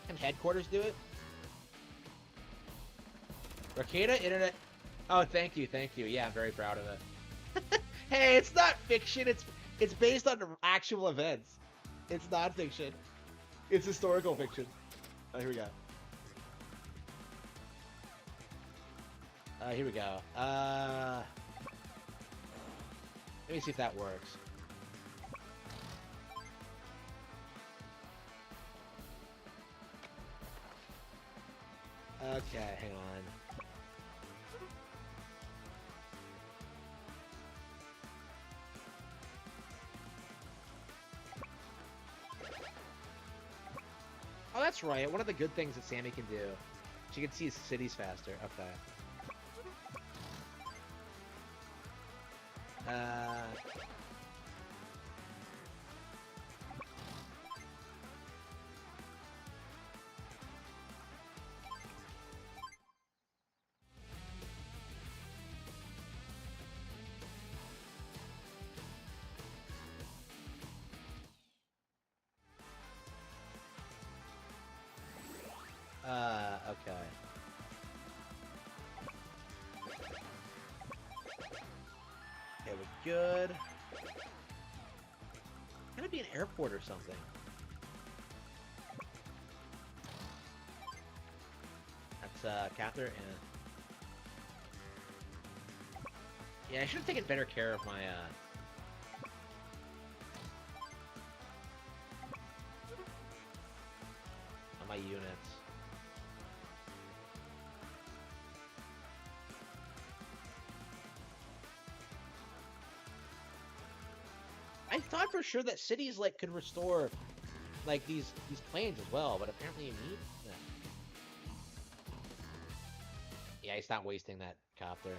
S3: Can headquarters do it? Ricada Internet. Oh, thank you. Yeah, I'm very proud of it. Hey, it's not fiction. It's based on actual events. It's not fiction. It's historical fiction. Oh, here we go. Here we go. Let me see if that works. Okay, hang on. Oh, that's right. One of the good things that Sammy can do. She can see his cities faster. Okay. Okay. Okay, we're good. Gotta be an airport or something. That's, Cather, yeah, I should have taken better care of my, on my units. I thought for sure that cities like could restore like these planes as well, but apparently you need. Yeah, he's not wasting that copter.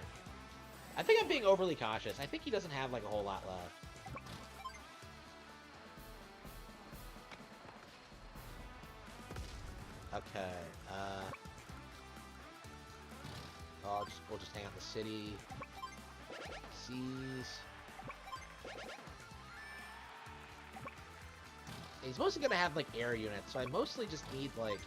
S3: I think I'm being overly cautious. I think he doesn't have like a whole lot left. Okay. We'll just hang out in the city. Seas. He's mostly gonna have like air units, so I mostly just need like.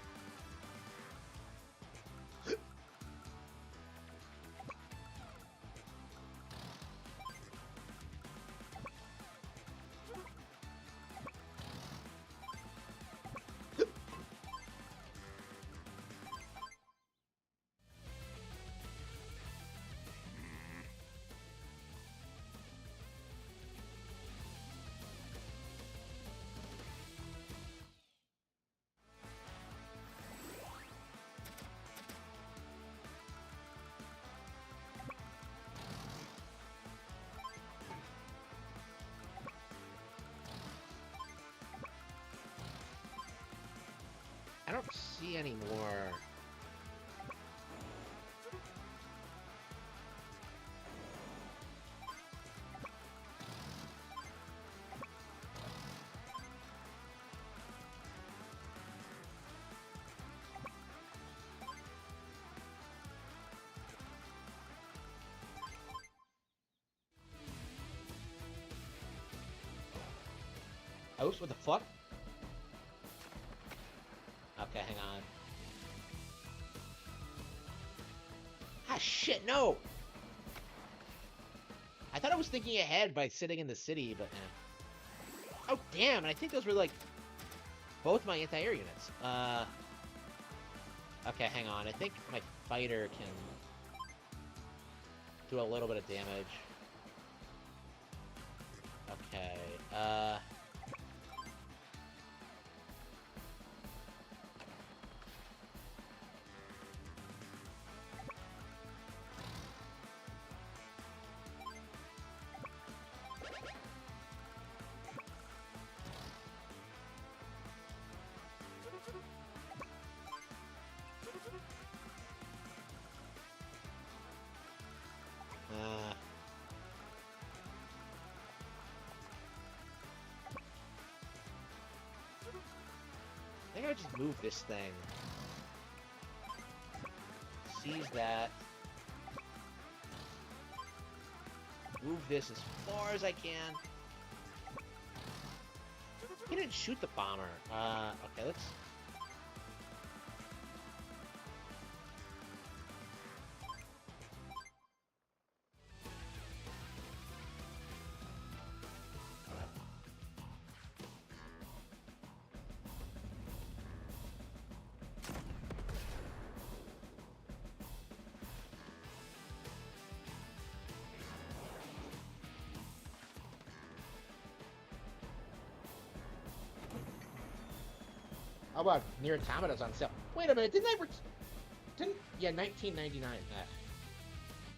S3: I don't see any more. Oops, what the fuck? Okay, hang on. Ah, shit, no! I thought I was thinking ahead by sitting in the city, but oh, damn, and I think those were, like, both my anti-air units. Okay, hang on. I think my fighter can do a little bit of damage. Okay, I think I would just move this thing. Seize that. Move this as far as I can. He didn't shoot the bomber. Okay, let's... How about Nier Automata's on sale? Wait a minute, didn't I... Didn't... Yeah, 1999.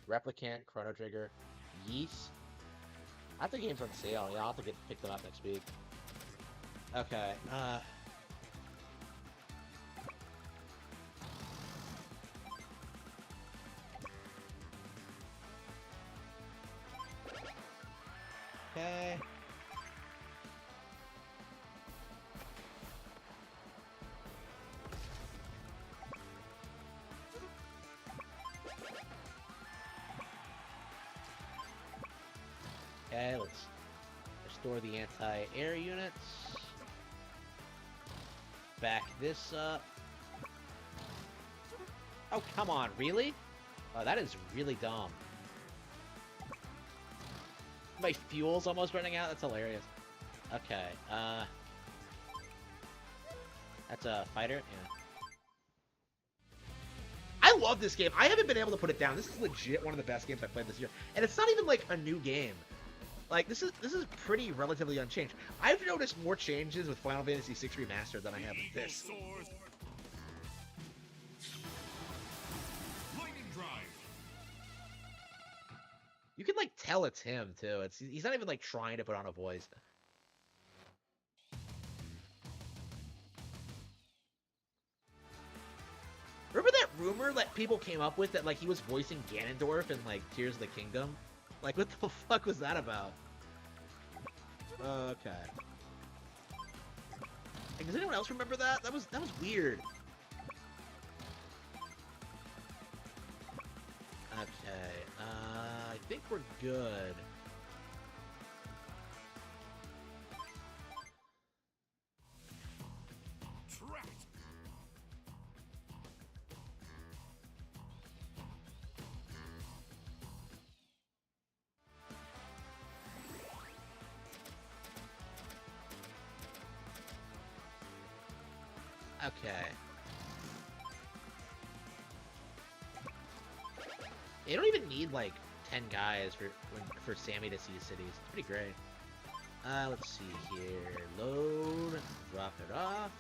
S3: Replicant, Chrono Trigger, Yeast. I think the game's on sale. Yeah, I'll have to pick them up next week. Okay, Okay. Okay, let's restore the anti-air units. Back this up. Oh, come on, really? Oh, that is really dumb. My fuel's almost running out? That's hilarious. Okay, that's a fighter? Yeah. I love this game. I haven't been able to put it down. This is legit one of the best games I've played this year. And it's not even like a new game. Like, this is pretty relatively unchanged. I've noticed more changes with Final Fantasy VI Remastered than I have with this.
S2: Lightning drive.
S3: You can, like, tell it's him, too. He's not even, like, trying to put on a voice. rumor that people came up with that like he was voicing Ganondorf in like Tears of the Kingdom? Like what the fuck was that about? Okay. Like, does anyone else remember that? That was weird. Okay. I think we're good.
S2: Trapped.
S3: Okay. You don't even need like 10 guys for Sammy to see cities. It's pretty great. Let's see here. Load. Drop it off.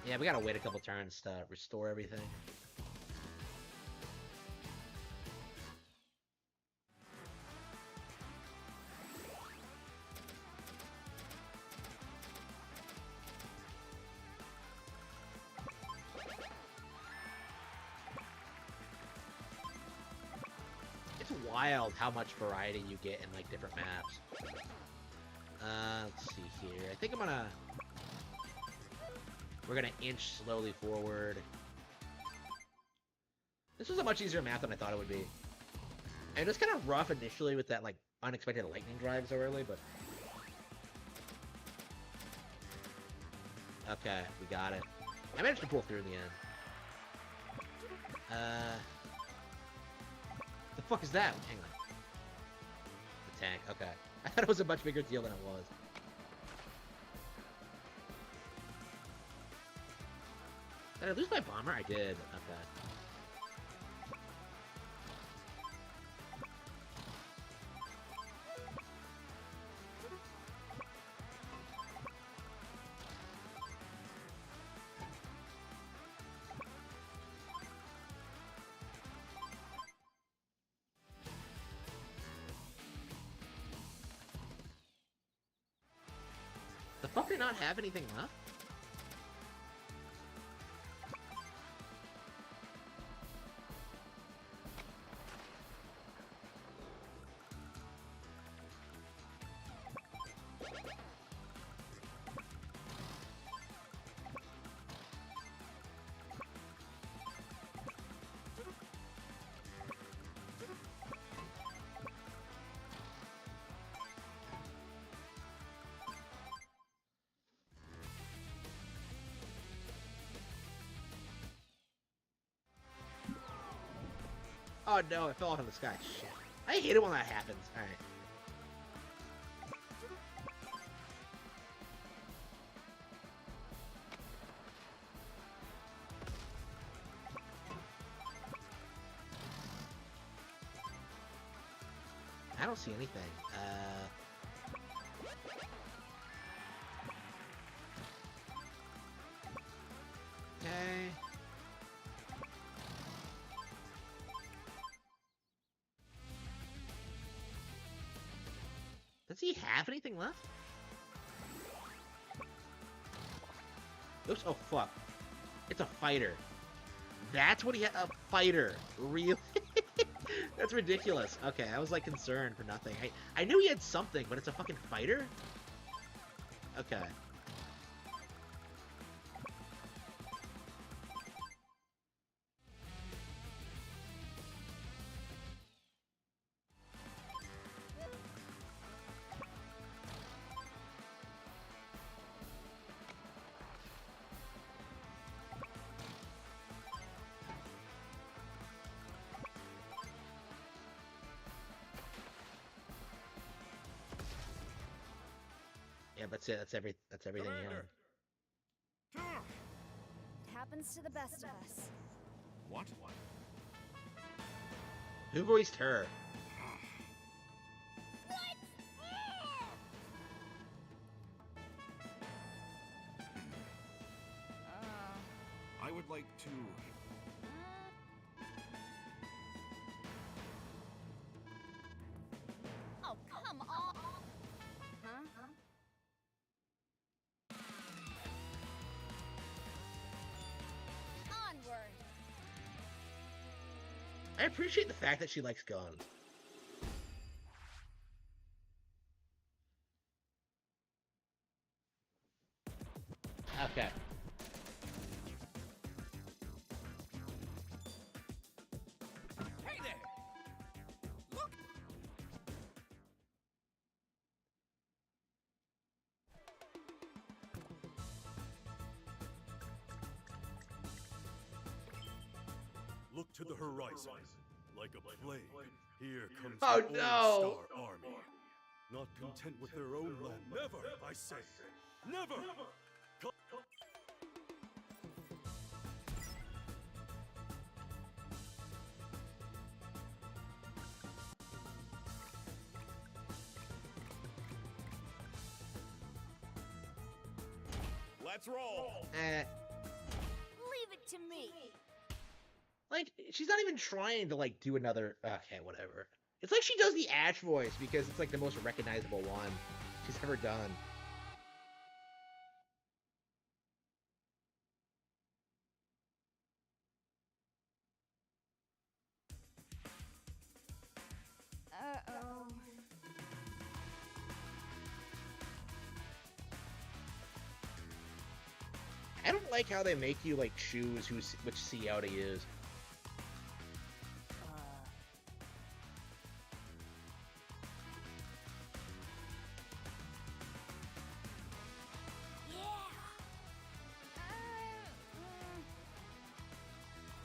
S3: Yeah, we gotta wait a couple turns to restore everything. It's wild how much variety you get in like different maps. Let's see here. I think we're gonna inch slowly forward. This was a much easier map than I thought it would be. And it was kind of rough initially with that like unexpected lightning drive so early, but okay, we got it. I managed to pull through in the end. The fuck is that? Hang on. The tank. Okay. I thought it was a much bigger deal than it was. Did I lose my bomber? I did. Okay. The fuck did not have anything left? Oh no, it fell out of the sky. Shit. I hate it when that happens. Alright. I don't see anything. Okay. Does he have anything left? Oops, oh fuck. It's a fighter. That's what he had, a fighter. Really? That's ridiculous. Okay, I was like concerned for nothing. I knew he had something, but it's a fucking fighter? Okay. Yeah, that's it. That's everything he had.
S4: It happens to the best of us.
S2: What?
S3: Who voiced her?
S2: I would like to.
S4: Oh, come on. Huh?
S3: I appreciate the fact that she likes guns. Okay.
S2: Hey there! Look!
S6: Look to the horizon, like a plague. Here comes
S3: Oh,
S6: the
S3: no.
S6: All-Star Army. Not content with their own land. Never, I say. Never! Let's roll!
S3: Eh.
S4: Leave it to me.
S3: Like, she's not even trying to, like, do another... Okay, whatever. It's like she does the Ash voice because it's, like, the most recognizable one she's ever done.
S4: Uh-oh.
S3: I don't like how they make you, like, choose which CO to use.
S4: Yeah.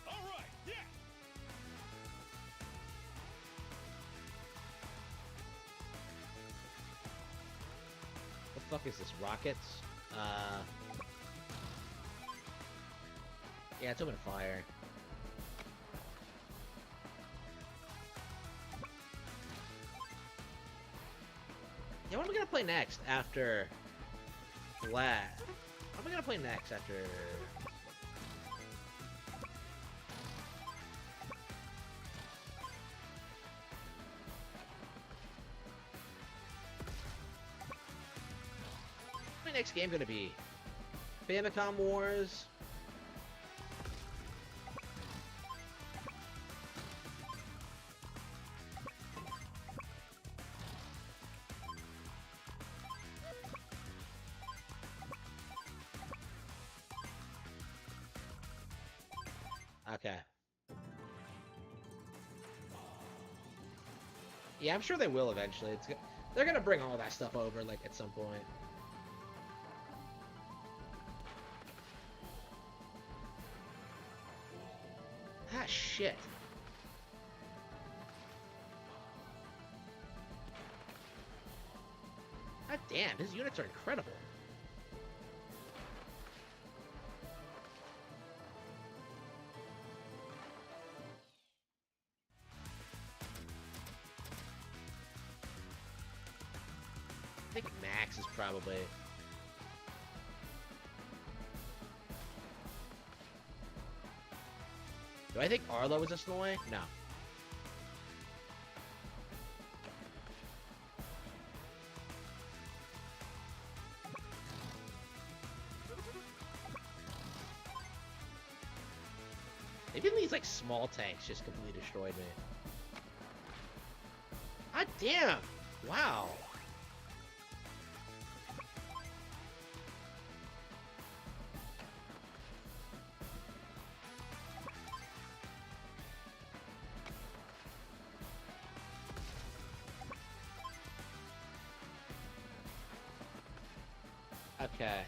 S6: All right, yeah!
S3: The fuck is this? Rockets? Yeah, it's open fire. Yeah, what am I gonna play next after Vlad? What am I gonna play next after... What's my next game gonna be? Famicom Wars? Okay. Yeah, I'm sure they will eventually. They're gonna bring all that stuff over, like, at some point. Ah, shit. God damn, his units are incredible. I think Max is probably... Do I think Arlo is a Snowy? No. Maybe these, like, small tanks just completely destroyed me. God damn! Wow. Okay.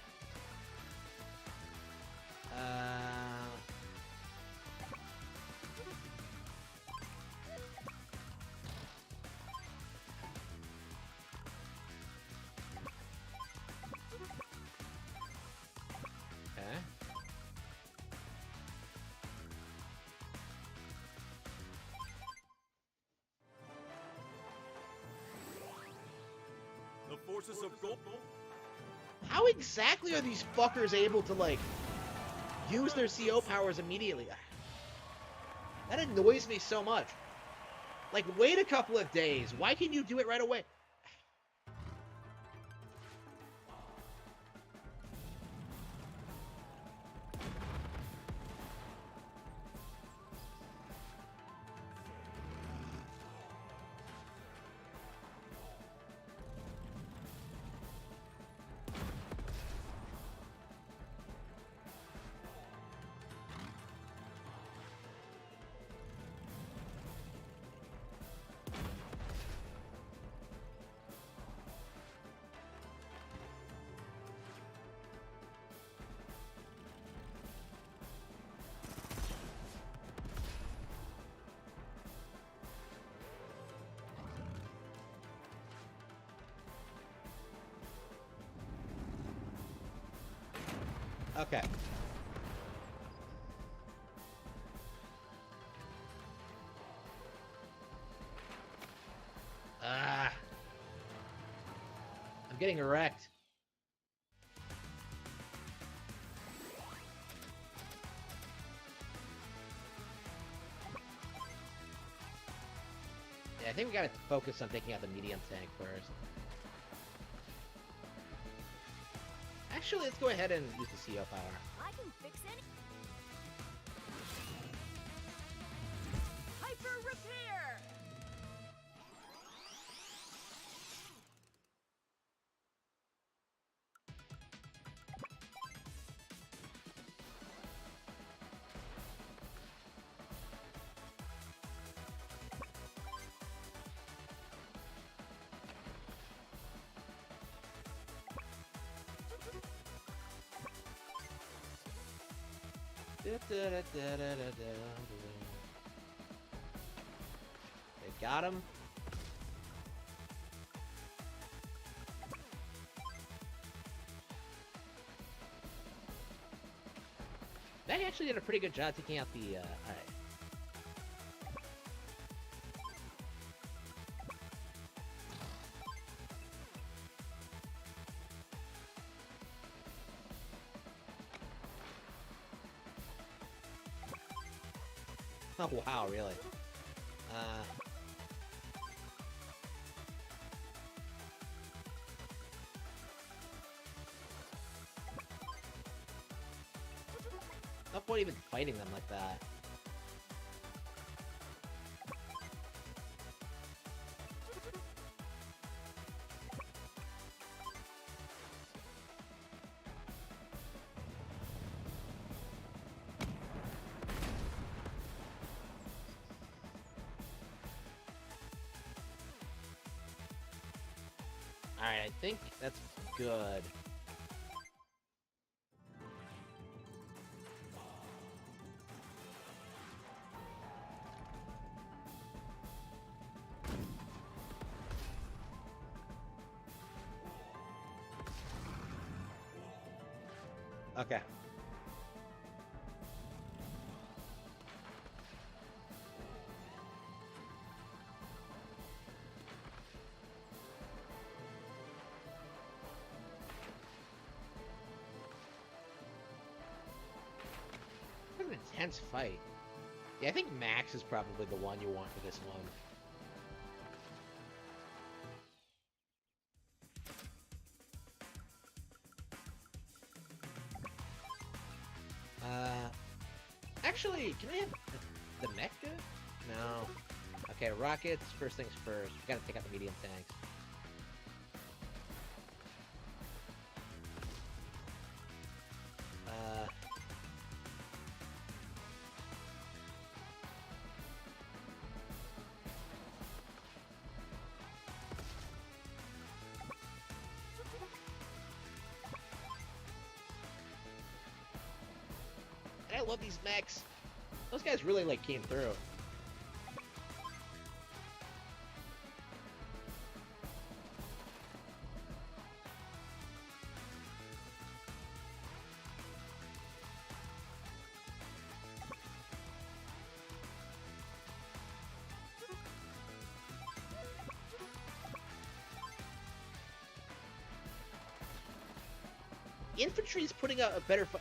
S3: Okay.
S6: The forces of Gold.
S3: How exactly are these fuckers able to, like, use their CO powers immediately? That annoys me so much. Like, wait a couple of days. Why can't you do it right away? Okay. Ah. I'm getting wrecked. Yeah, I think we gotta focus on taking out the medium tank first. Actually, let's go ahead and use the CO power.
S4: I can fix any. Hyper repair.
S3: Okay, got him. That actually did a pretty good job taking out the, alright. Oh, wow, really? No point even fighting them like that. Alright, I think that's good. Okay. What an intense fight. Yeah, I think Max is probably the one you want for this one. Actually, can I have the mech good? No. Okay, rockets, first things first. We gotta take out the medium tanks. I love these mechs. Those guys really, like, came through. Infantry's putting out a better fight.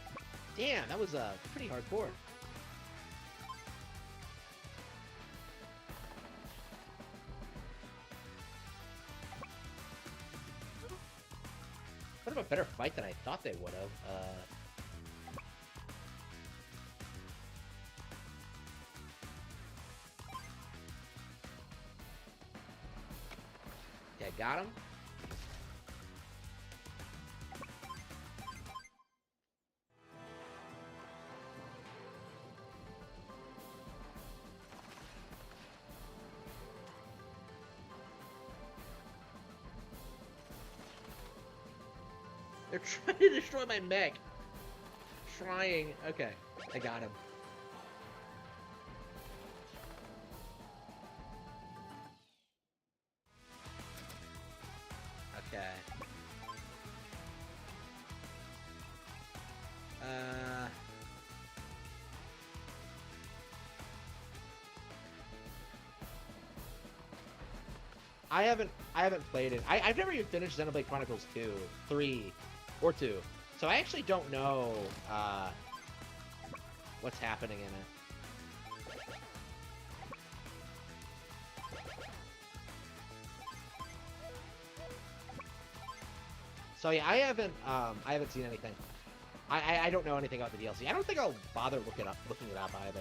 S3: Damn, that was pretty hardcore. Put up a better fight than I thought they would have. Yeah, got him. They're trying to destroy my mech. Trying. Okay, I got him. Okay. I haven't played it. I've never even finished Xenoblade Chronicles 2, 3, or 2. So I actually don't know what's happening in it. So yeah, I haven't seen anything. I don't know anything about the DLC. I don't think I'll bother looking it up either.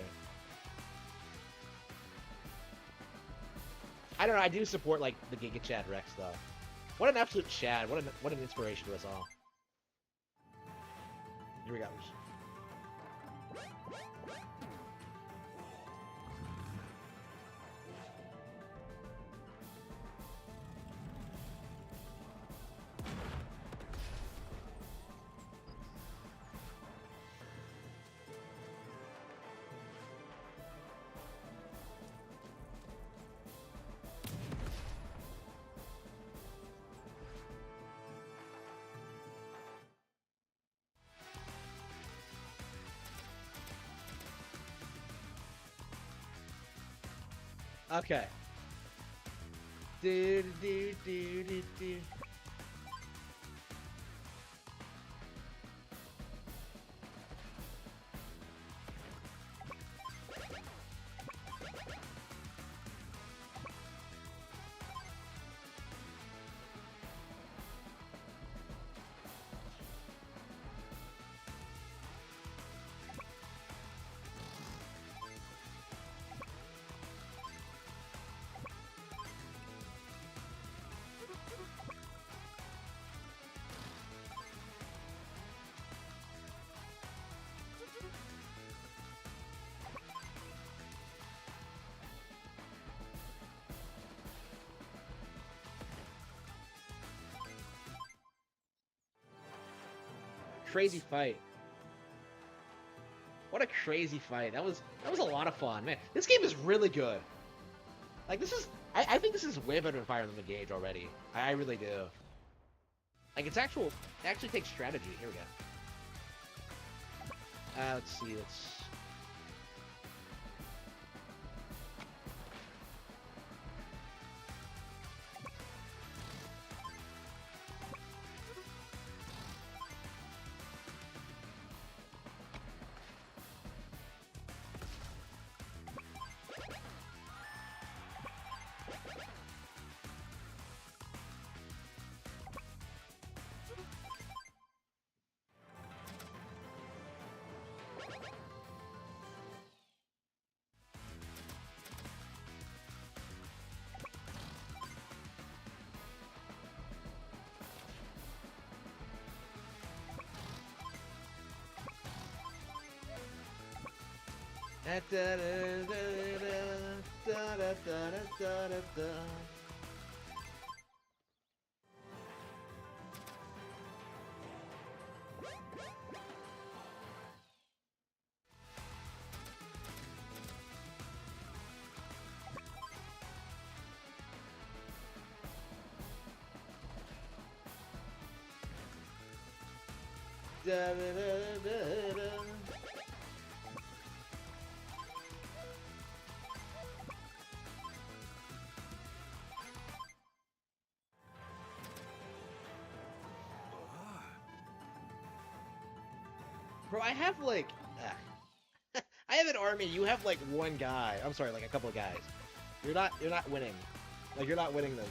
S3: I don't know. I do support like the Giga Chad Rex though. What an absolute Chad! What an inspiration to us all. Here we go. Okay. Do do do do do. Crazy fight. What a crazy fight. That was a lot of fun, man. This game is really good. Like this is I think this is way better than Fire Emblem Engage already. I really do. Like it actually takes strategy. Here we go. Let's see. Bro, I have like I have an army. You have like one guy. I'm sorry, like a couple of guys. You're not winning. Like you're not winning this.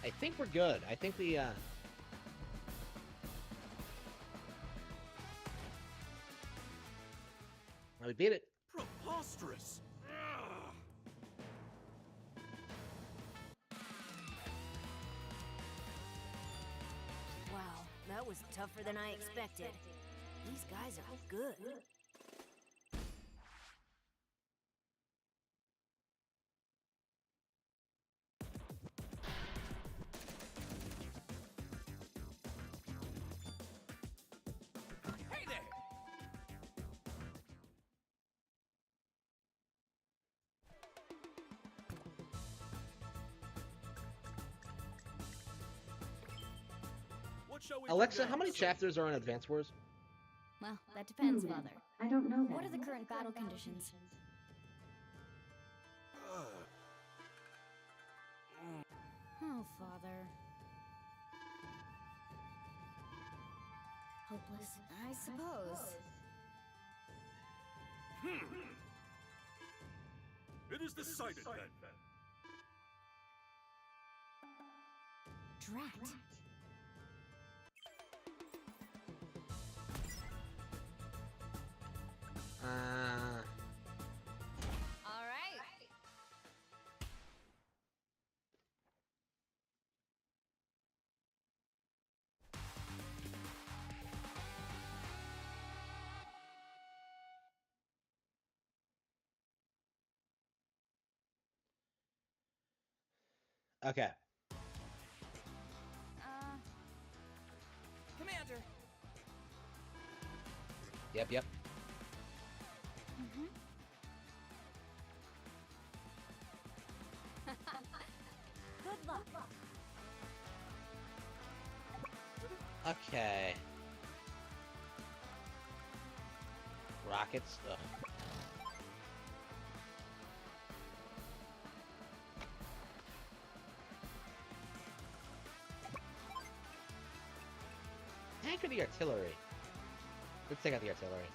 S3: I think we're good. I think we beat it.
S6: Preposterous!
S4: Wow, that was tougher than I expected. These guys are good.
S6: shall we
S1: Alexa,
S6: do
S1: how many
S6: next?
S1: chapters are in Advance Wars?
S4: Well, that depends, Father.
S7: I don't know that.
S4: What are the current battle conditions? Oh, Father. Hopeless, I suppose.
S6: It is decided then.
S4: Drat. All right.
S1: Okay.
S5: Commander.
S3: Yep, yep.
S4: Good luck.
S3: Okay. Rockets. Ugh. Tank or the artillery? Let's take out the artillery.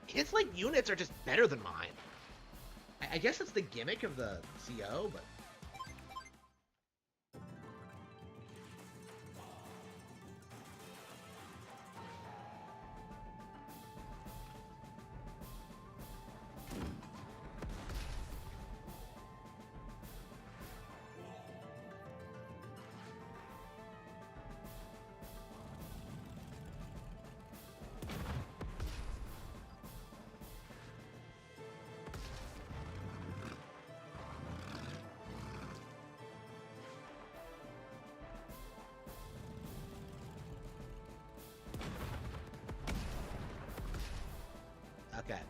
S3: His like units are just better than mine. I guess that's the gimmick of the CO, but okay.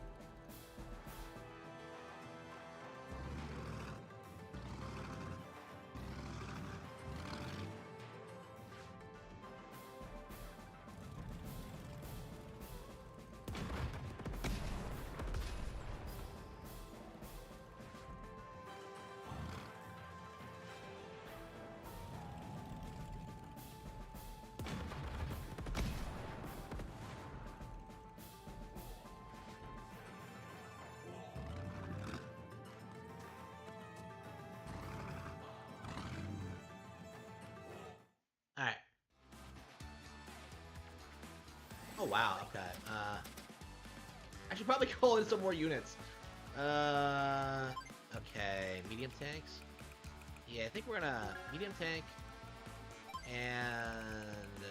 S3: Alright. Oh wow, okay. I should probably call in some more units. Okay, medium tanks. Yeah, I think we're gonna medium tank and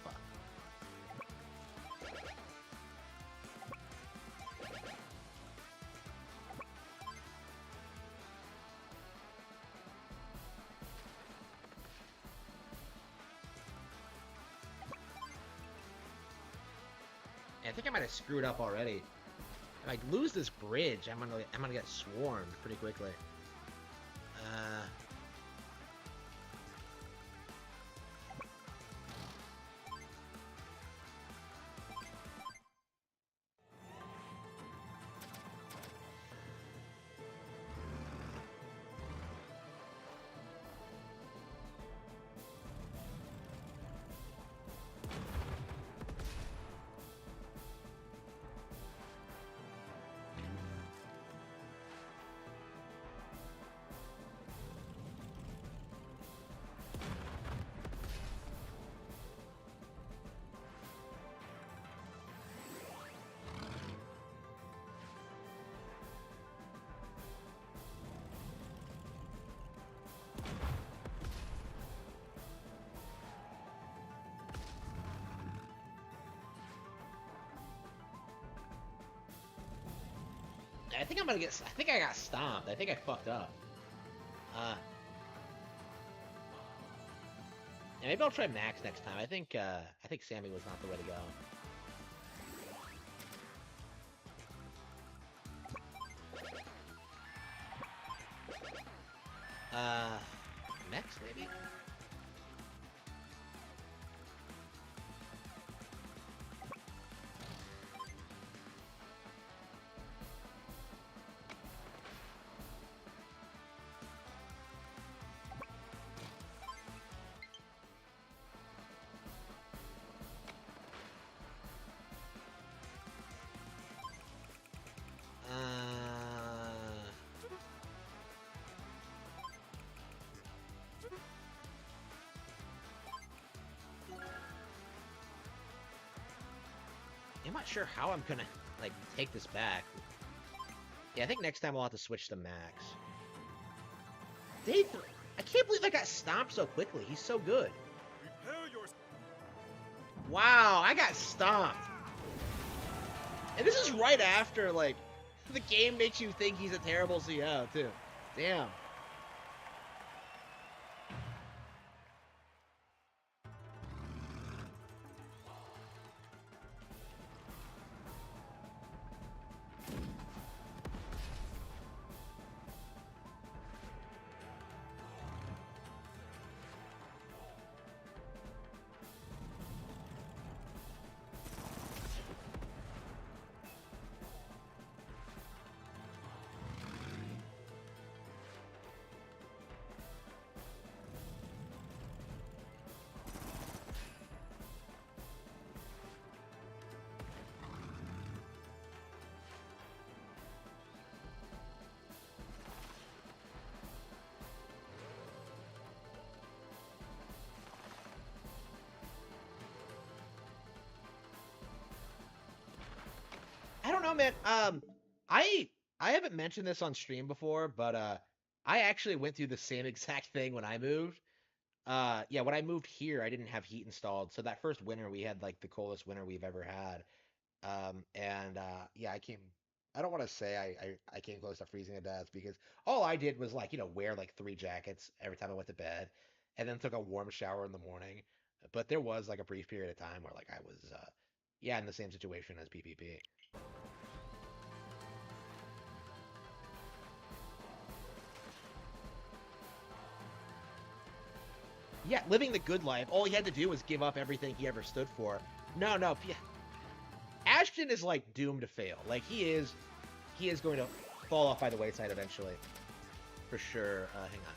S3: fuck. Yeah, I think I might have screwed up already. If I lose this bridge, I'm gonna get swarmed pretty quickly. I think I'm gonna get. I think I got stomped. I think I fucked up. Yeah, maybe I'll try Max next time. I think Sammy was not the way to go. Next maybe. I'm not sure how I'm gonna like take this back. Yeah, I think next time I'll have to switch to Max. I can't believe I got stomped so quickly. He's so good.
S6: Prepare your...
S3: Wow, I got stomped. And this is right after, like, the game makes you think he's a terrible CO, too. Damn. I don't know, man. I haven't mentioned this on stream before, but I actually went through the same exact thing when I moved. Yeah, when I moved here, I didn't have heat installed, so that first winter we had like the coldest winter we've ever had. Yeah, I don't want to say I came close to freezing to death because all I did was like, wear like 3 jackets every time I went to bed, and then took a warm shower in the morning. But there was like a brief period of time where like I was yeah, in the same situation as PPP. Yeah, living the good life. All he had to do was give up everything he ever stood for. No, yeah. Ashton is like doomed to fail. Like he is going to fall off by the wayside eventually, for sure. Hang on.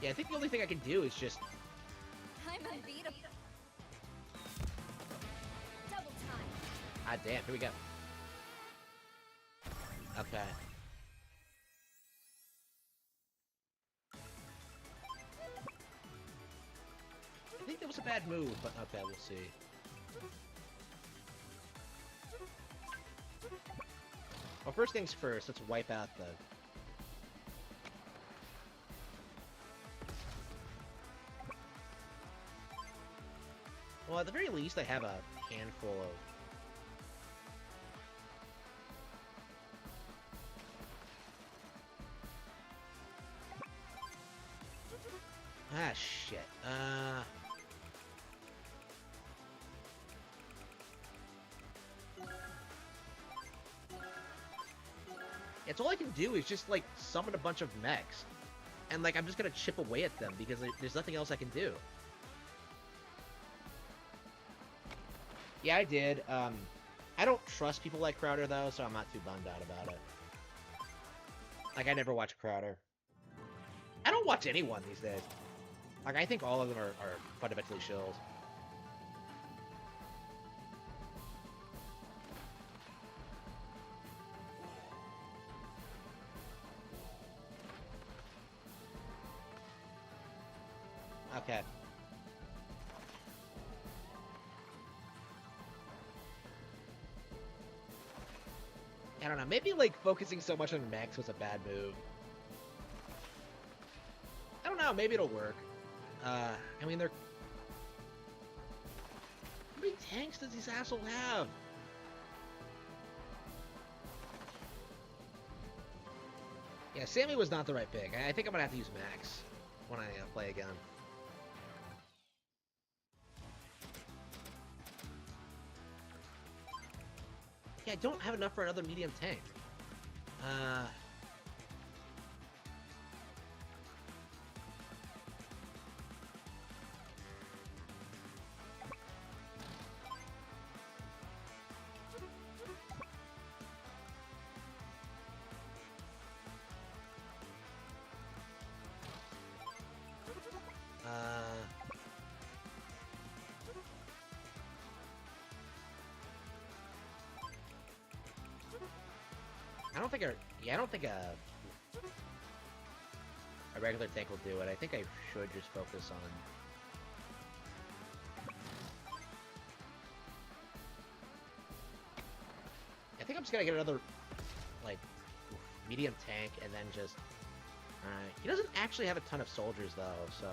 S3: Yeah, I think the only thing I can do is just.
S4: I'm unbeatable. Double time.
S3: Ah, damn. Here we go. Okay. I think that was a bad move, but okay, we'll see. Well, first things first, let's wipe out the... Well, at the very least, I have a handful of... Ah, shit. It's all I can do is just, like, summon a bunch of mechs. And, like, I'm just gonna chip away at them because there's nothing else I can do. Yeah, I did. I don't trust people like Crowder, though, so I'm not too bummed out about it. Like, I never watch Crowder. I don't watch anyone these days. Like, I think all of them are fundamentally shills. Okay. I don't know, maybe, like, focusing so much on Max was a bad move. I don't know, maybe it'll work. I mean, they're... How many tanks does this asshole have? Yeah, Sammy was not the right pick. I think I'm gonna have to use Max when I play again. Yeah, I don't have enough for another medium tank. I don't think a regular tank will do it. I think I should just focus on. I think I'm just gonna get another, like, medium tank and then just. He doesn't actually have a ton of soldiers though, so.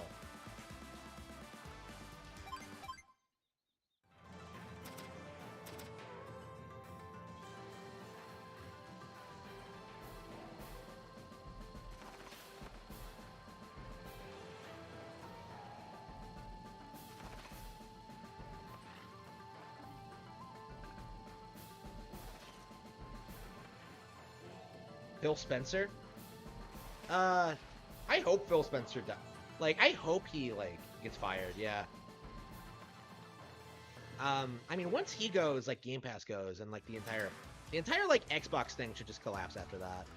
S3: Phil Spencer? I hope Phil Spencer does. Like, I hope he, like, gets fired, yeah. I mean, once he goes, like, Game Pass goes, and, like, the entire, like, Xbox thing should just collapse after that.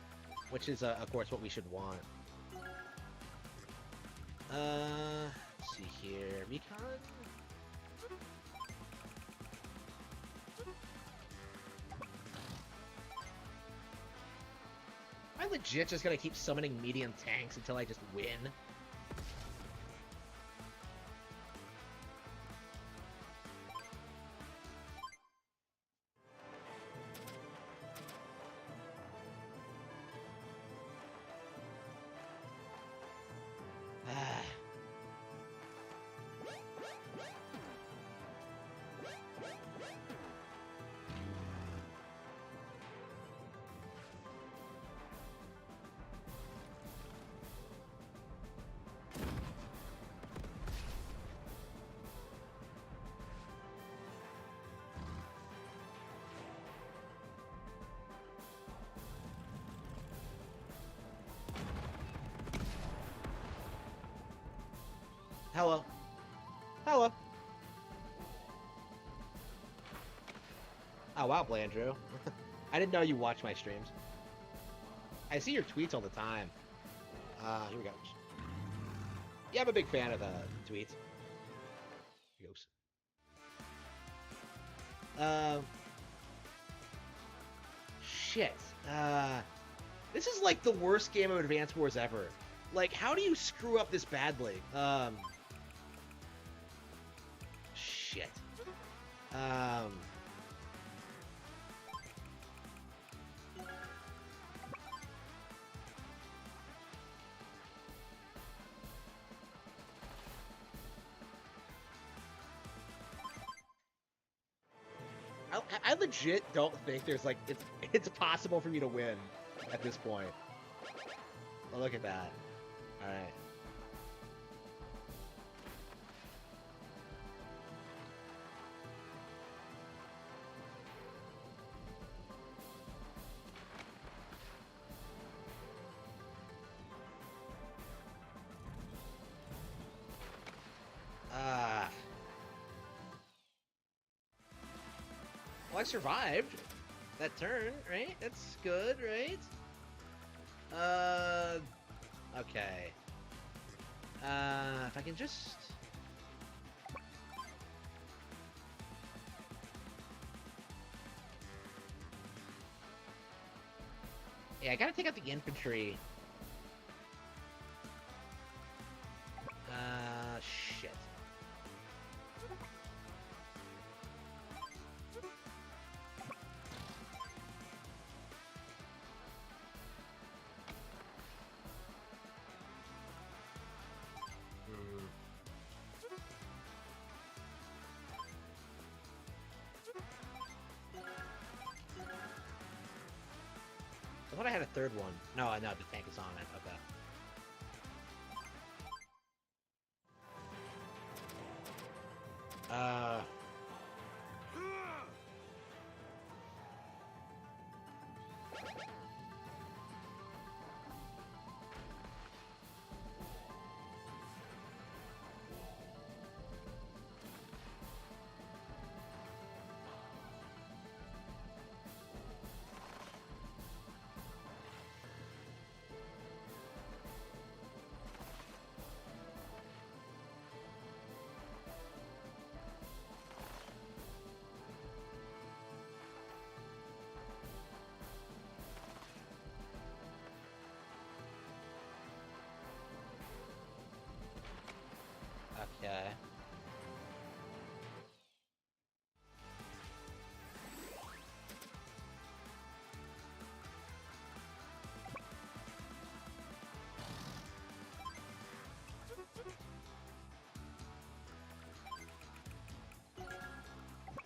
S3: Which is, of course, what we should want. Let's see here. Recon? Am I legit just gonna keep summoning medium tanks until I just win? Hello. Hello. Oh, wow, Blandrew. I didn't know you watch my streams. I see your tweets all the time. Here we go. Yeah, I'm a big fan of the tweets. Here goes. Shit. This is like the worst game of Advance Wars ever. Like, how do you screw up this badly? Shit. I legit don't think there's like it's possible for me to win at this point. Oh, look at that. All right. Well, I survived that turn, right? That's good, right? Okay. If I can just... Yeah, I gotta take out the infantry. Shit. I thought I had a third one. No, no, the tank is on it. Okay. Uh. Okay.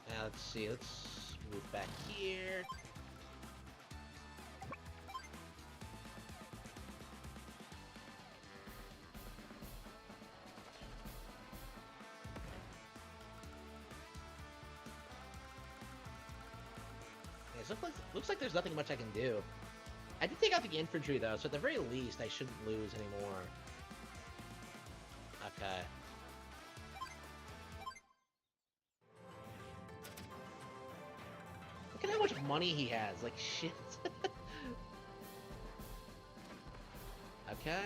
S3: Now let's see. Let's move back here. Yeah, so looks like there's nothing much I can do. I did take out the infantry though, so at the very least I shouldn't lose anymore. Okay. Look at how much money he has, like shit. Okay.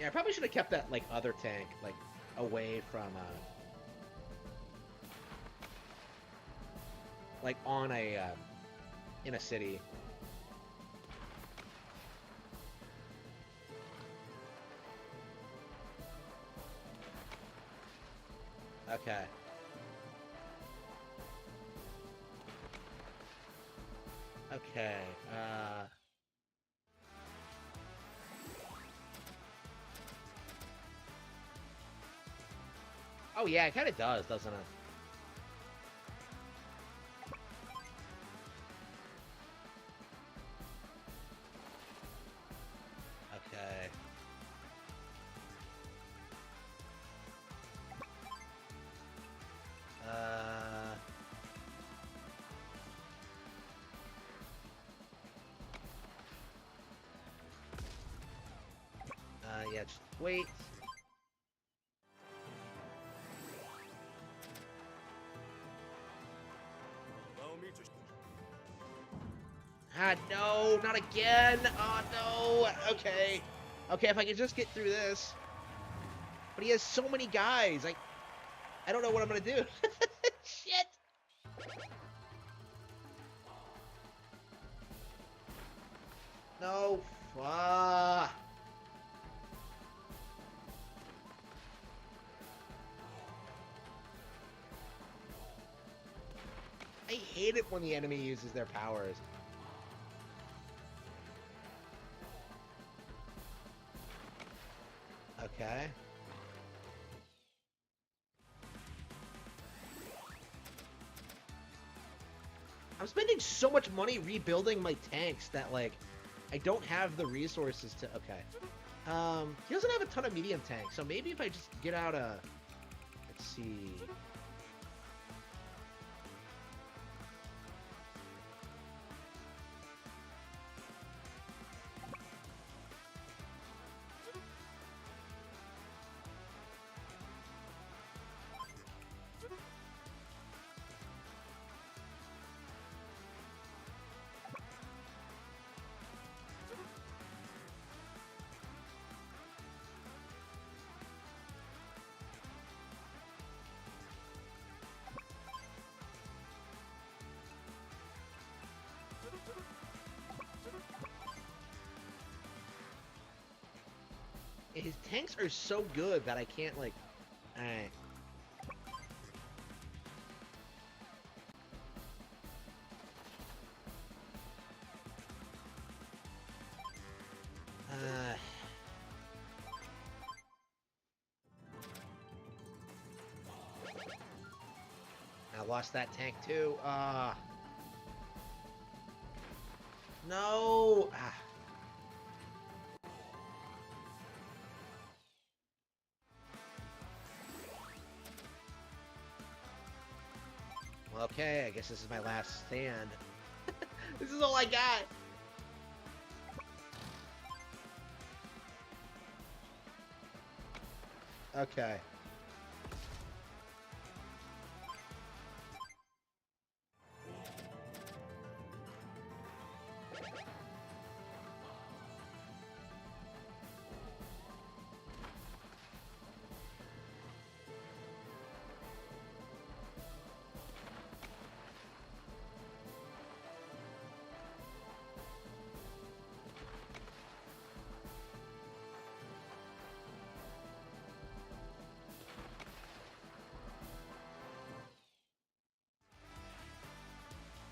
S3: Yeah, I probably should have kept that, like, other tank, like, away from, like, on a, in a city. Okay. Okay, oh yeah, it kinda does, doesn't it? Okay. Yeah, just wait.
S6: Allow me to...
S3: Ah, no, not again! Oh, no! Okay. Okay, if I can just get through this. But he has so many guys, I don't know what I'm gonna do. Shit! No, fuck. I hate it when the enemy uses their powers. Okay. I'm spending so much money rebuilding my tanks that, like, I don't have the resources to... Okay. He doesn't have a ton of medium tanks, so maybe if I just get out a... Let's see... His tanks are so good that I can't, like... Alright. lost that tank too. No. Well, okay, I guess this is my last stand. This is all I got. Okay.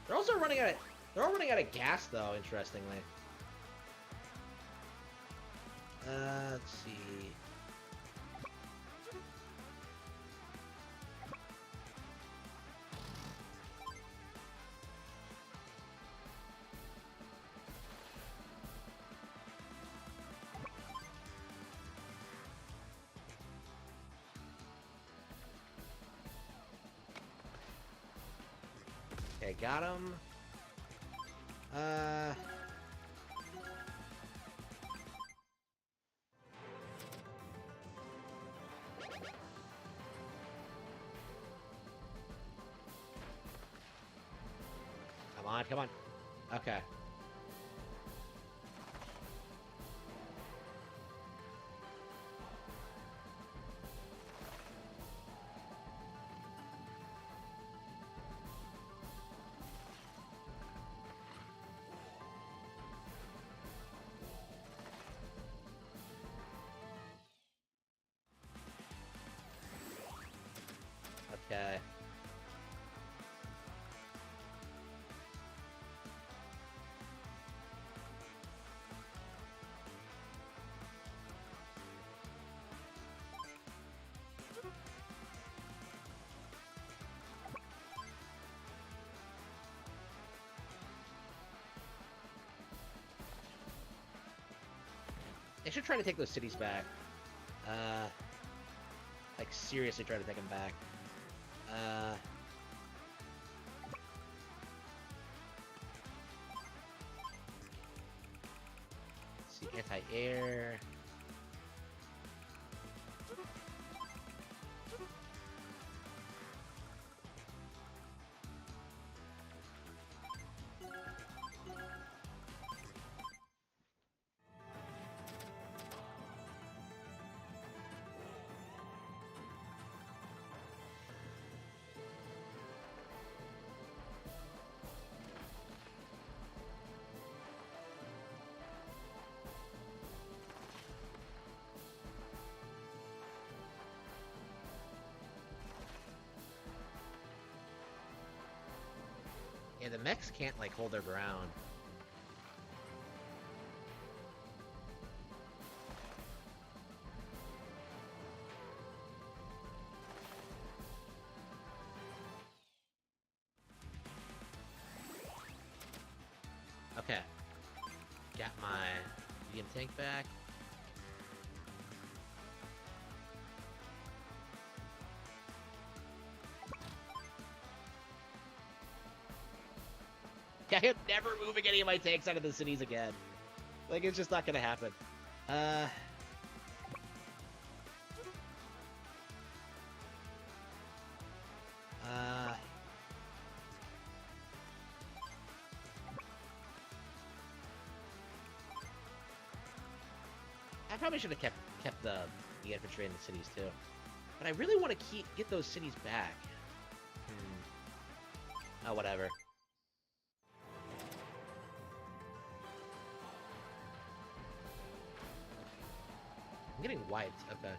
S3: They're also running out of. They're all running out of gas, though. Interestingly. Let's see. Okay, got him. Come on, come on. Okay. Okay. They should try to take those cities back. Like seriously try to take them back. Let's see, anti-air. Yeah, the mechs can't, like, hold their ground. Okay. Got my medium tank back. I am never moving any of my tanks out of the cities again. Like, it's just not gonna happen. I probably should have kept the infantry in the cities too. But I really want to get those cities back. Oh, whatever. I'm getting wiped. Okay.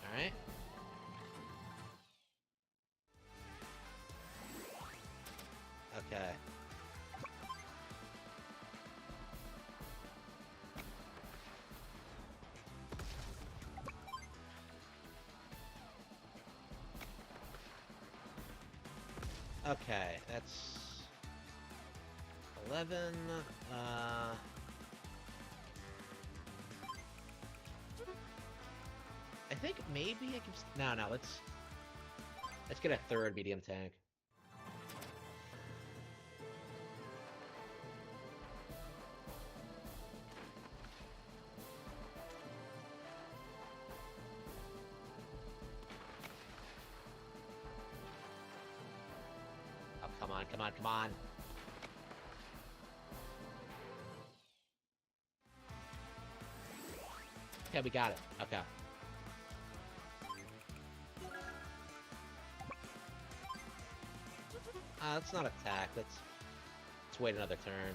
S3: Alright. Okay. Okay, that's 11. I think maybe I can. No, no. Let's get a third medium tank. Oh, come on, come on, come on. Okay, we got it. Okay. Let's not attack. Let's wait another turn.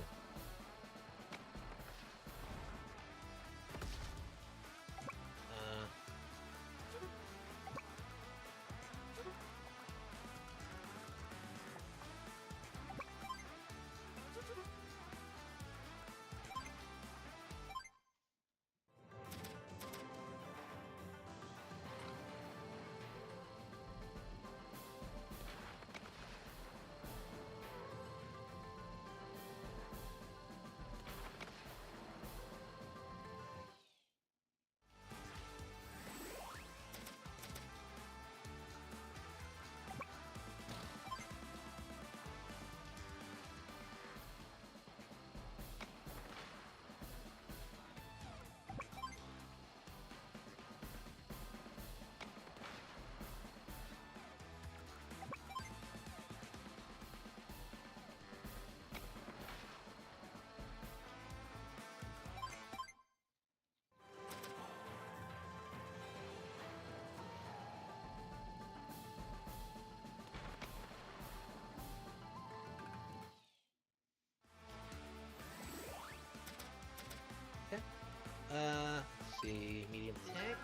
S3: Let's see, medium tank.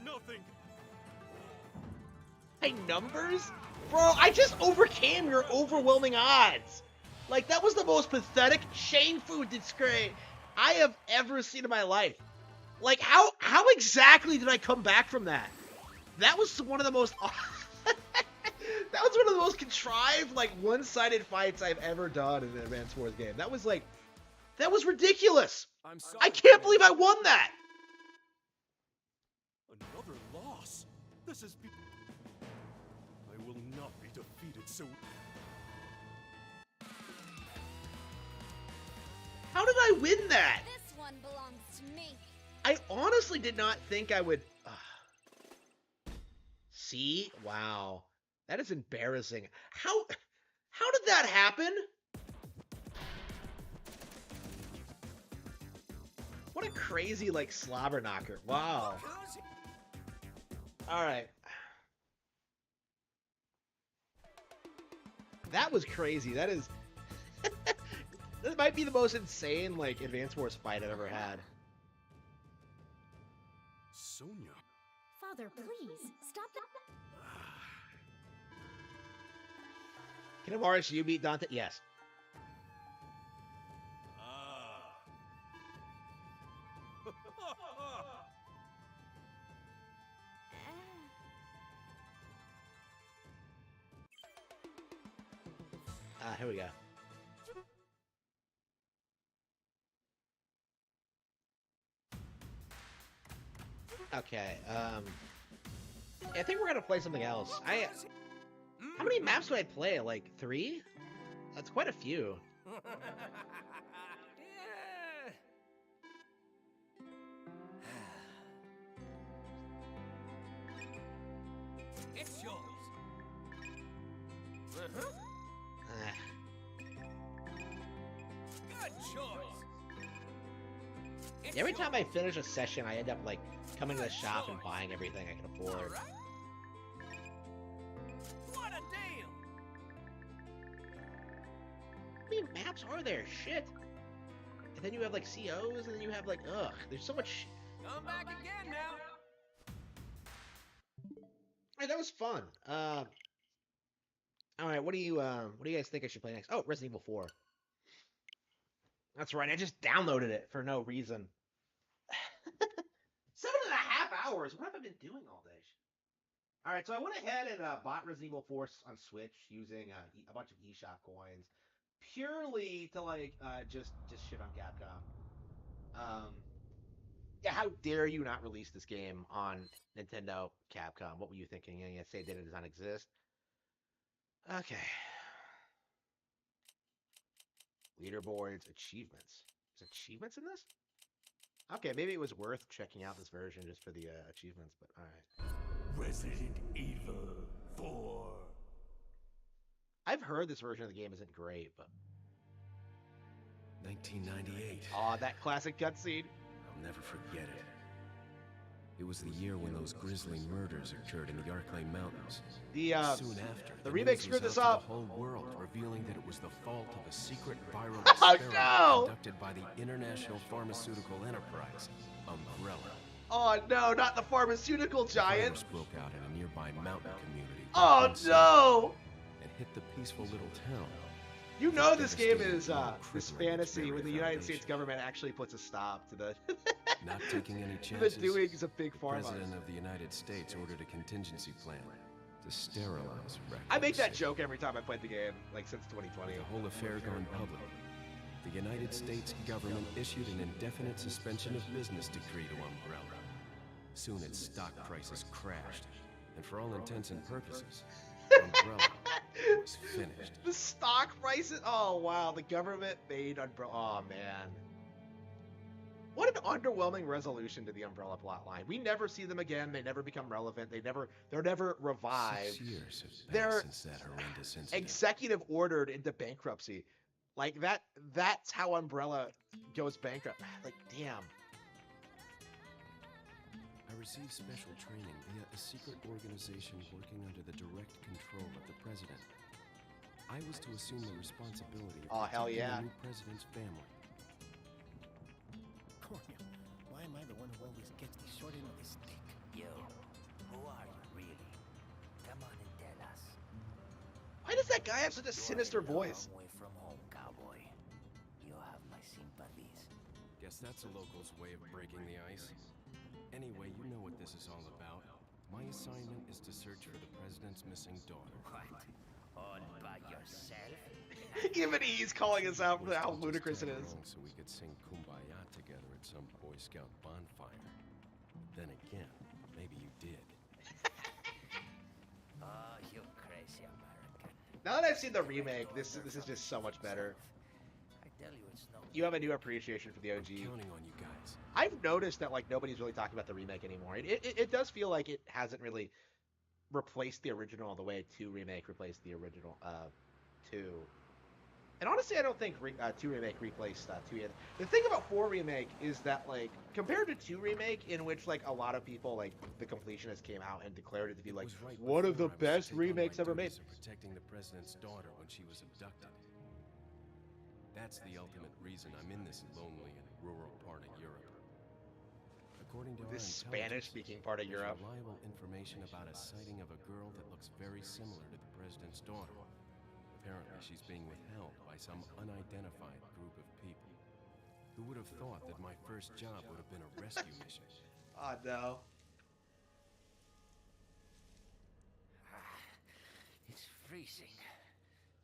S6: Nothing.
S3: Hey, numbers? Bro, I just overcame your overwhelming odds. Like, that was the most pathetic, shameful disgrace I have ever seen in my life. Like, how exactly did I come back from that? That was one of the most... that was one of the most contrived, like, one-sided fights I've ever done in an Advance Wars game. That was, like... That was ridiculous!
S6: I'm sorry.
S3: I can't believe I won that!
S6: Another loss. This is. I will not be defeated so.
S3: How did I win that?
S4: This one belongs to me.
S3: I honestly did not think I would... See? Wow. That is embarrassing. How did that happen? What a crazy, like, slobber knocker. Wow. Alright. That was crazy. That is... That might be the most insane, like, Advance Wars fight I've ever had.
S6: Sonia.
S4: Father, please, stop that.
S3: Kinemarish, you beat Dante? Yes. Here we go. Okay, I think we're gonna play something else. How many maps do I play? Like 3? That's quite a few.
S2: It's yours.
S3: Ah,
S2: Good choice. It's
S3: Every time I
S2: yours.
S3: finish a session, I end up like coming to the shop and buying everything I can afford.
S2: All right. What a deal.
S3: How many maps are there? Shit. And then you have like COs, and then you have like, ugh, there's so much.
S2: Come back again now.
S3: Alright, that was fun. Alright, what do you guys think I should play next? Oh, Resident Evil 4. That's right, I just downloaded it for no reason. 7.5 hours? What have I been doing all day? Alright, so I went ahead and bought Resident Evil 4 on Switch using a bunch of eShop coins. Purely to like just shit on Capcom. Yeah, how dare you not release this game on Nintendo, Capcom? What were you thinking? You say data does not exist? Okay. Leaderboards, achievements. There's achievements in this? Okay, maybe it was worth checking out this version just for the achievements, but alright.
S6: Resident Evil 4.
S3: I've heard this version of the game isn't great, but...
S7: 1998.
S3: Aw, that classic cutscene.
S7: I'll never forget it. It was the year when those grisly murders occurred in the Arklay Mountains.
S3: The
S7: Soon after,
S3: the
S7: news
S3: remake
S7: was
S3: screwed
S7: out
S3: this
S7: to
S3: up.
S7: the whole world, revealing that it was the fault of a secret viral
S3: Oh,
S7: experiment
S3: no!
S7: conducted by the International Pharmaceutical Enterprise, Umbrella.
S3: Oh no, not the pharmaceutical
S7: The
S3: giant.
S7: virus broke out in a nearby mountain community.
S3: Oh
S7: unseen,
S3: no!
S7: And hit the peaceful little town.
S3: You know this game
S7: Devastating
S3: is
S7: and
S3: this
S7: crippling
S3: fantasy
S7: very
S3: when the United
S7: foundation.
S3: States government actually puts a stop to the
S7: Not taking any
S3: the
S7: chances.
S3: doings of big
S7: The
S3: pharma.
S7: President of the United States ordered a contingency plan to sterilize Raccoon
S3: I make that
S7: City.
S3: joke every time I play the game, like since 2020.
S7: With the whole affair gone public, the United States government issued an indefinite suspension of business decree to Umbrella. Soon its stock prices crashed, and for all intents and purposes, Umbrella was finished.
S3: The stock prices. Oh wow, the government made Umbrella. Oh man, what an underwhelming resolution to the Umbrella plotline. We never see them again. They never become relevant. They're never revived.
S7: 6 years have
S3: They're
S7: passed since that horrendous incident.
S3: Executive ordered into bankruptcy. Like that's how Umbrella goes bankrupt. Like damn.
S7: I received special training via a secret organization working under the direct control of the president. I was to assume the responsibility of
S3: Aw, hell
S7: protecting
S3: yeah.
S7: the new president's family.
S8: Cornel, why am I the one who always gets the short end of the stick?
S9: Yo, who are you really? Come on and tell us.
S3: Why does that guy have such a sinister
S9: You're a long
S3: voice?
S9: way from home, cowboy. You have my sympathies.
S7: Guess that's a local's way of breaking the ice. Anyway, you know what this is all about. My assignment is to search for the president's missing daughter.
S9: What? All by yourself?
S3: Even he's calling us out for
S7: Wish
S3: how
S7: we'd just
S3: ludicrous it
S7: tag
S3: is.
S7: along so we could sing Kumbaya together at some Boy Scout bonfire. Then again, maybe you did.
S9: Oh, you crazy American.
S3: Now that I've seen the remake, this is just so much better.
S9: I tell you, it's no.
S3: You have a new appreciation for the OG.
S7: Counting on you guys.
S3: I've noticed that like nobody's really talking about the remake anymore. It does feel like it hasn't really replaced the original the way 2 remake replaced the original 2. And honestly, I don't think 2 remake replaced 2 yet. The thing about 4 remake is that like compared to 2 remake, in which like a lot of people like the completionists came out and declared it to be like
S7: Was right
S3: one of the
S7: before I was to
S3: best
S7: take on my
S3: remakes ever made.
S7: duties of protecting the president's daughter when she was abducted. That's the ultimate reason I'm in this lonely and rural part of Europe. According to
S3: This
S7: our intelligence,
S3: Spanish-speaking part of
S7: there's
S3: Europe.
S7: reliable information about a sighting of a girl that looks very similar to the president's daughter. Apparently, she's being withheld by some unidentified group of people. Who would have thought that my first job would have been a rescue mission?
S3: Oh no.
S9: It's freezing.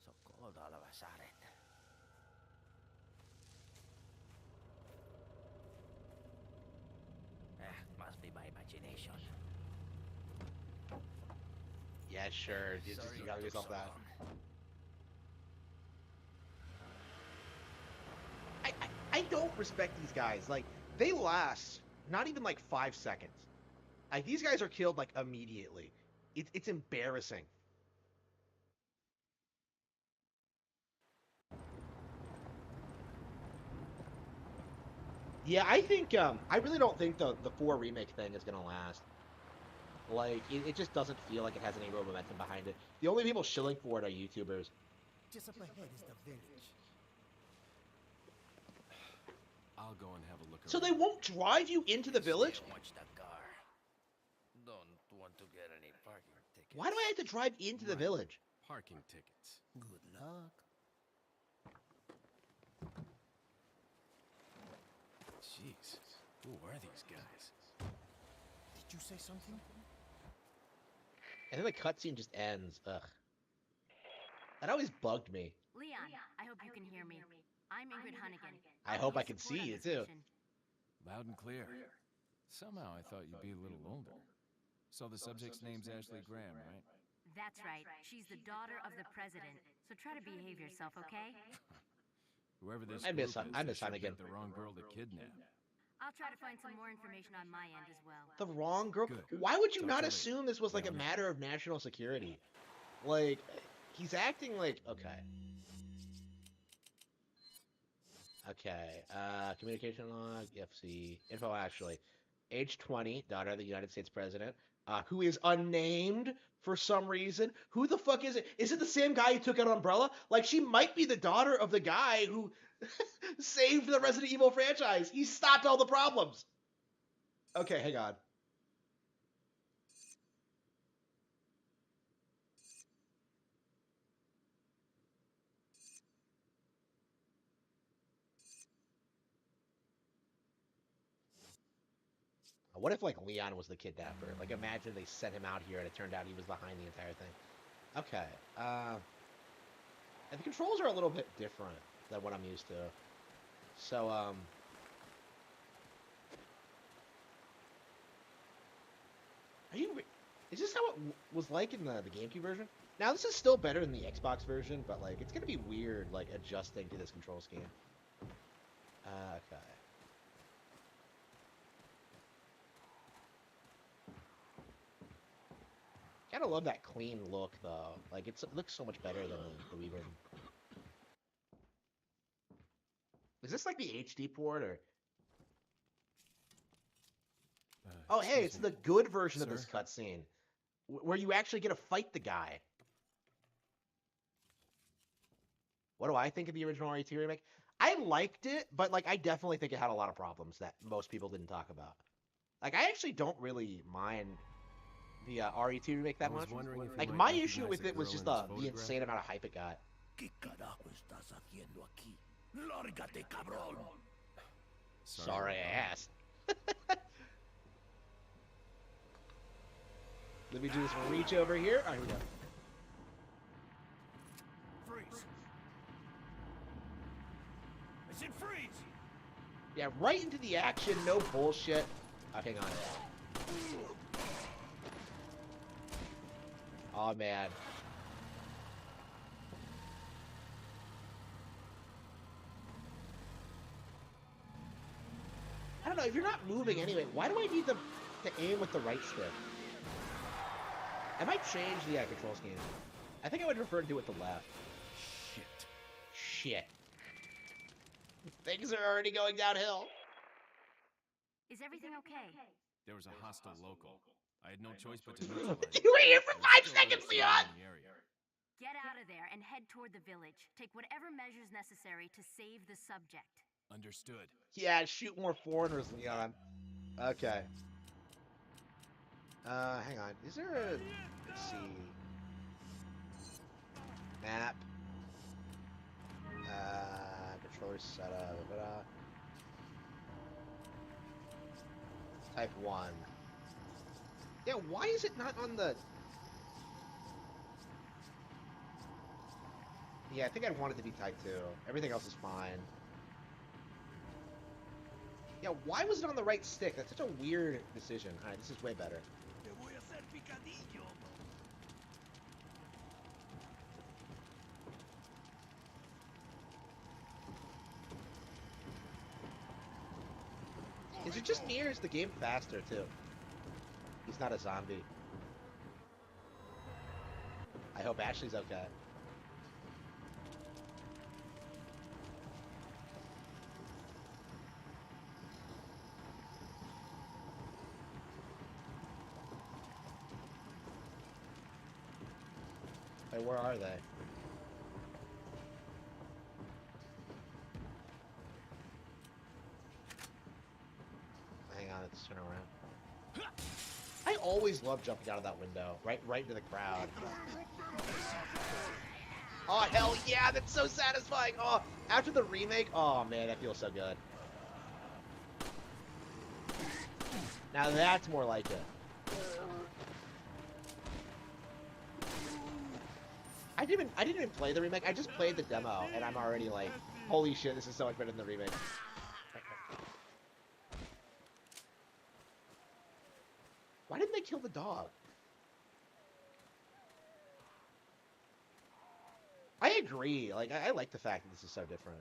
S9: So cold. pulled all of a sudden. Must be my imagination.
S3: Yeah, sure. You gotta
S9: it
S3: do
S9: took
S3: something.
S9: so long.
S1: I don't respect these guys. Like, they last not even like 5 seconds. Like, these guys are killed like immediately. It's embarrassing. Yeah, I think I really don't think the 4 remake thing is gonna last. Like, it just doesn't feel like it has any real momentum behind it. The only people shilling for it are YouTubers.
S8: Just up ahead is the village.
S7: I'll go and have a look
S1: So
S7: around.
S1: they won't drive you into the village?
S9: Stay and watch the car. Don't want to get any parking tickets.
S1: Why do I have to drive into the village?
S7: Parking tickets.
S8: Good luck.
S7: Jeez, who are these guys?
S8: Did you say something?
S1: And then the cutscene just ends. Ugh. That always bugged me.
S10: Leon, I hope you can hear me. I'm Ingrid Hunnigan.
S1: I hope I can see you too.
S7: Loud and clear. Somehow I thought you'd be a little older. So the subject's name's Ashley Graham, right?
S10: That's right. She's the daughter of the president. So try to behave yourself, okay?
S7: Whoever this
S1: I miss
S7: group is,
S1: I
S7: they
S1: miss
S7: sure
S1: Hunnigan.
S7: picked the wrong girl to kidnap.
S10: I'll try to find some more information on my end as well.
S1: The wrong girl.
S7: Good.
S1: Why would you
S7: Talk
S1: not
S7: to me.
S1: assume this was like a
S7: Yeah.
S1: matter of national security? Like, he's acting like okay. Okay. Communication log. FC info. Actually, age 20, daughter of the United States president, who is unnamed for some reason. Who the fuck is it? Is it the same guy who took out Umbrella? Like, she might be the daughter of the guy who saved the Resident Evil franchise. He stopped all the problems. Okay, hang on. What if, like, Leon was the kidnapper? Like, imagine they sent him out here and it turned out he was behind the entire thing. Okay. And the controls are a little bit different than what I'm used to. So, is this how it was like in the GameCube version? Now, this is still better than the Xbox version, but, like, it's gonna be weird, like, adjusting to this control scheme. Okay. Gotta love that clean look, though. Like, it looks so much better than the Wii version. Is this like the HD port, or? Oh, hey, it's the good version of this cutscene, where you actually get to fight the guy. What do I think of the original RE2 remake? I liked it, but, like, I definitely think it had a lot of problems that most people didn't talk about. Like, I actually don't really mind the RE2 remake that much. Like, my issue with it was just the insane amount of hype it got.
S9: ¿Qué carajo estás haciendo aquí? Lárgate, cabrón.
S1: Sorry I asked. Let me do this reach over here. Oh, here we go.
S9: Freeze. I said freeze.
S1: Yeah, right into the action, no bullshit. Oh, hang on. Oh, man. I don't know, if you're not moving anyway, why do I need to aim with the right stick? I might change the control scheme. I think I would prefer to do it with the left. Shit. Things are already going downhill.
S10: Is everything okay?
S7: There was a hostile local. I had no choice but to neutralize it.
S1: You were here for
S7: There
S1: 5
S7: was still
S1: seconds,
S7: others
S1: Leon!
S7: in the area.
S10: Get out of there and head toward the village. Take whatever measures necessary to save the subject.
S7: Understood.
S1: Yeah, shoot more foreigners, Leon. Okay. Hang on. Is there a... Let's see. Map. Controller setup. Type 1. Yeah, why is it not on the... Yeah, I think I'd want it to be Type 2. Everything else is fine. Yeah, why was it on the right stick? That's such a weird decision. Alright, this is way better.
S2: Te voy a hacer picadillo.
S1: Is it just me or is the game faster, too? He's not a zombie. I hope Ashley's okay. Hey, where are they? Hang on, let's turn around. I always love jumping out of that window, right into the crowd. Oh, hell yeah, that's so satisfying. Oh, after the remake, oh man, that feels so good. Now that's more like it. I didn't even play the remake. I just played the demo, and I'm already like, holy shit, this is so much better than the remake. Why didn't they kill the dog? I agree. Like, I like the fact that this is so different.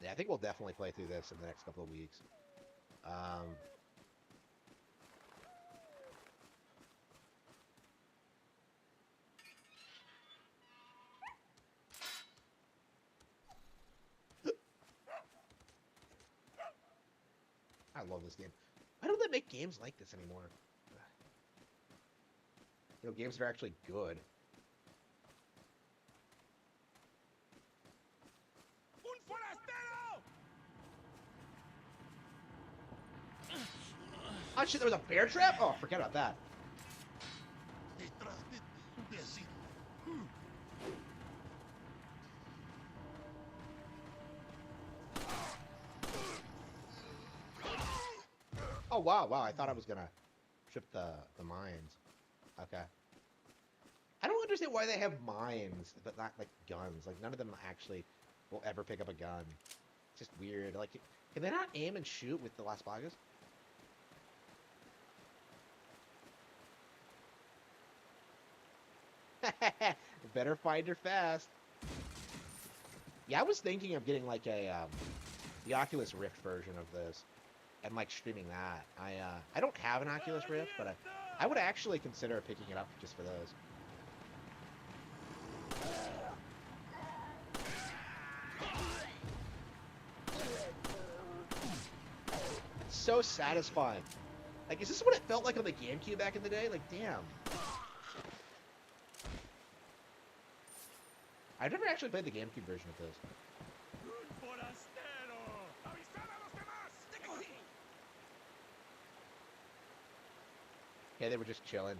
S1: Yeah, I think we'll definitely play through this in the next couple of weeks. I love this game. Why don't they make games like this anymore? You know, games that are actually good.
S2: ¡Un forastero!
S1: Oh shit, there was a bear trap? Oh, forget about that.
S2: Detrás de así.
S1: Oh wow, I thought I was gonna trip the mines. Okay. I don't understand why they have mines, but not like guns. Like none of them actually will ever pick up a gun. It's just weird. Like, can they not aim and shoot with the Las Plagas? Better find her fast. Yeah, I was thinking of getting like a the Oculus Rift version of this and like streaming that. I don't have an Oculus Rift, but I would actually consider picking it up just for those. It's so satisfying. Like, is this what it felt like on the GameCube back in the day? Like, damn. I've never actually played the GameCube version of this.
S2: ¡Un forastero! ¡Avisad a los demás! ¡Te cogí!
S1: Yeah, they were just chilling.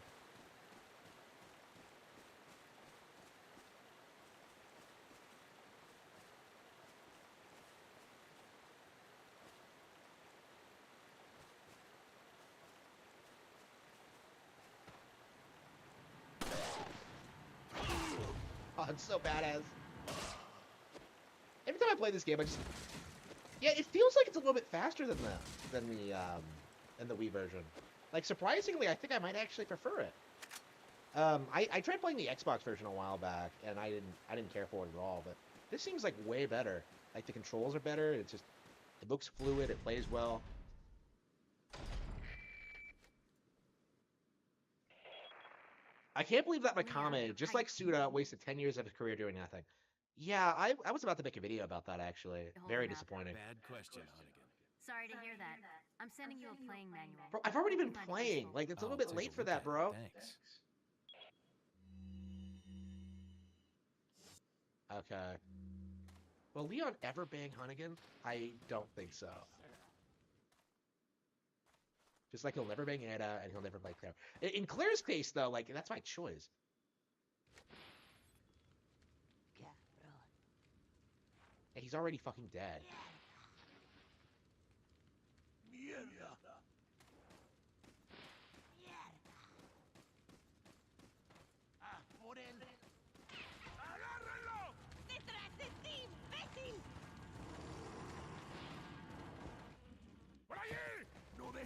S1: Oh, it's so badass. Every time I play this game, I just... Yeah, it feels like it's a little bit faster than the Wii version. Like, surprisingly, I think I might actually prefer it. I tried playing the Xbox version a while back, and I didn't care for it at all, but this seems like way better. Like, the controls are better, it's just... It looks fluid, it plays well. I can't believe that Mikame, just like Suda, wasted 10 years of his career doing nothing. Yeah, I was about to make a video about that, actually. Very disappointing.
S7: Bad question, Hunnigan.
S10: Sorry to hear that. I'm sending you a playing manual.
S1: Bro, I've already been playing. Like, it's a little bit
S7: Take
S1: late for
S7: look
S1: that,
S7: at it.
S1: bro.
S7: Thanks.
S1: Okay. Will Leon ever bang Hunnigan? I don't think so. Just like he'll never bang Ada, and he'll never bang Claire. In Claire's case, though, like, that's my choice. Yeah, he's already fucking dead.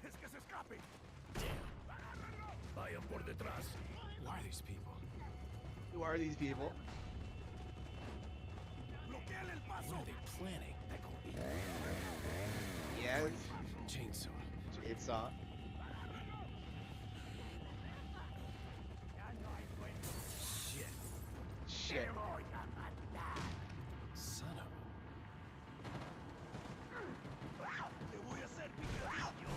S2: dejes que se escape.
S6: Vayan por detrás.
S7: Who are these people?
S1: Who are these people?
S2: Bloqueale el paso.
S7: What are they planning?
S1: Yes.
S7: Chainsaw.
S1: Chainsaw.
S7: Shit.
S1: Shit.
S7: Son of
S2: Te voy a hacer picadillo.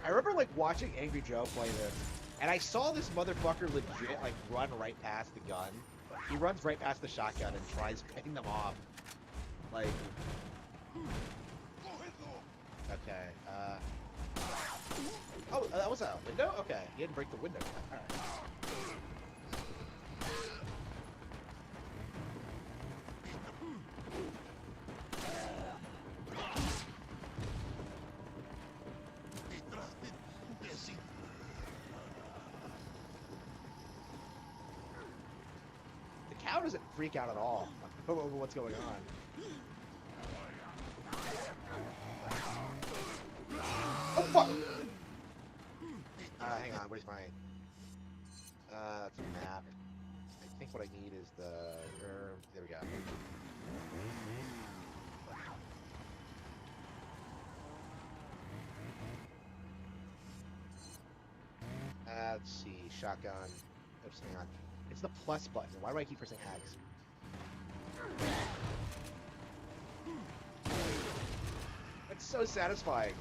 S1: I remember like watching Angry Joe play this, and I saw this motherfucker legit like run right past the gun. He runs right past the shotgun and tries picking them off. Like, okay. Oh, that was a window. Okay, he didn't break the window. All right. The cow doesn't freak out at all over what's going on. Oh fuck! Hang on, where's my? That's a map. I think what I need is the. There we go. Let's see, shotgun. Oops, hang on. It's the plus button. Why do I keep pressing X? It's so satisfying.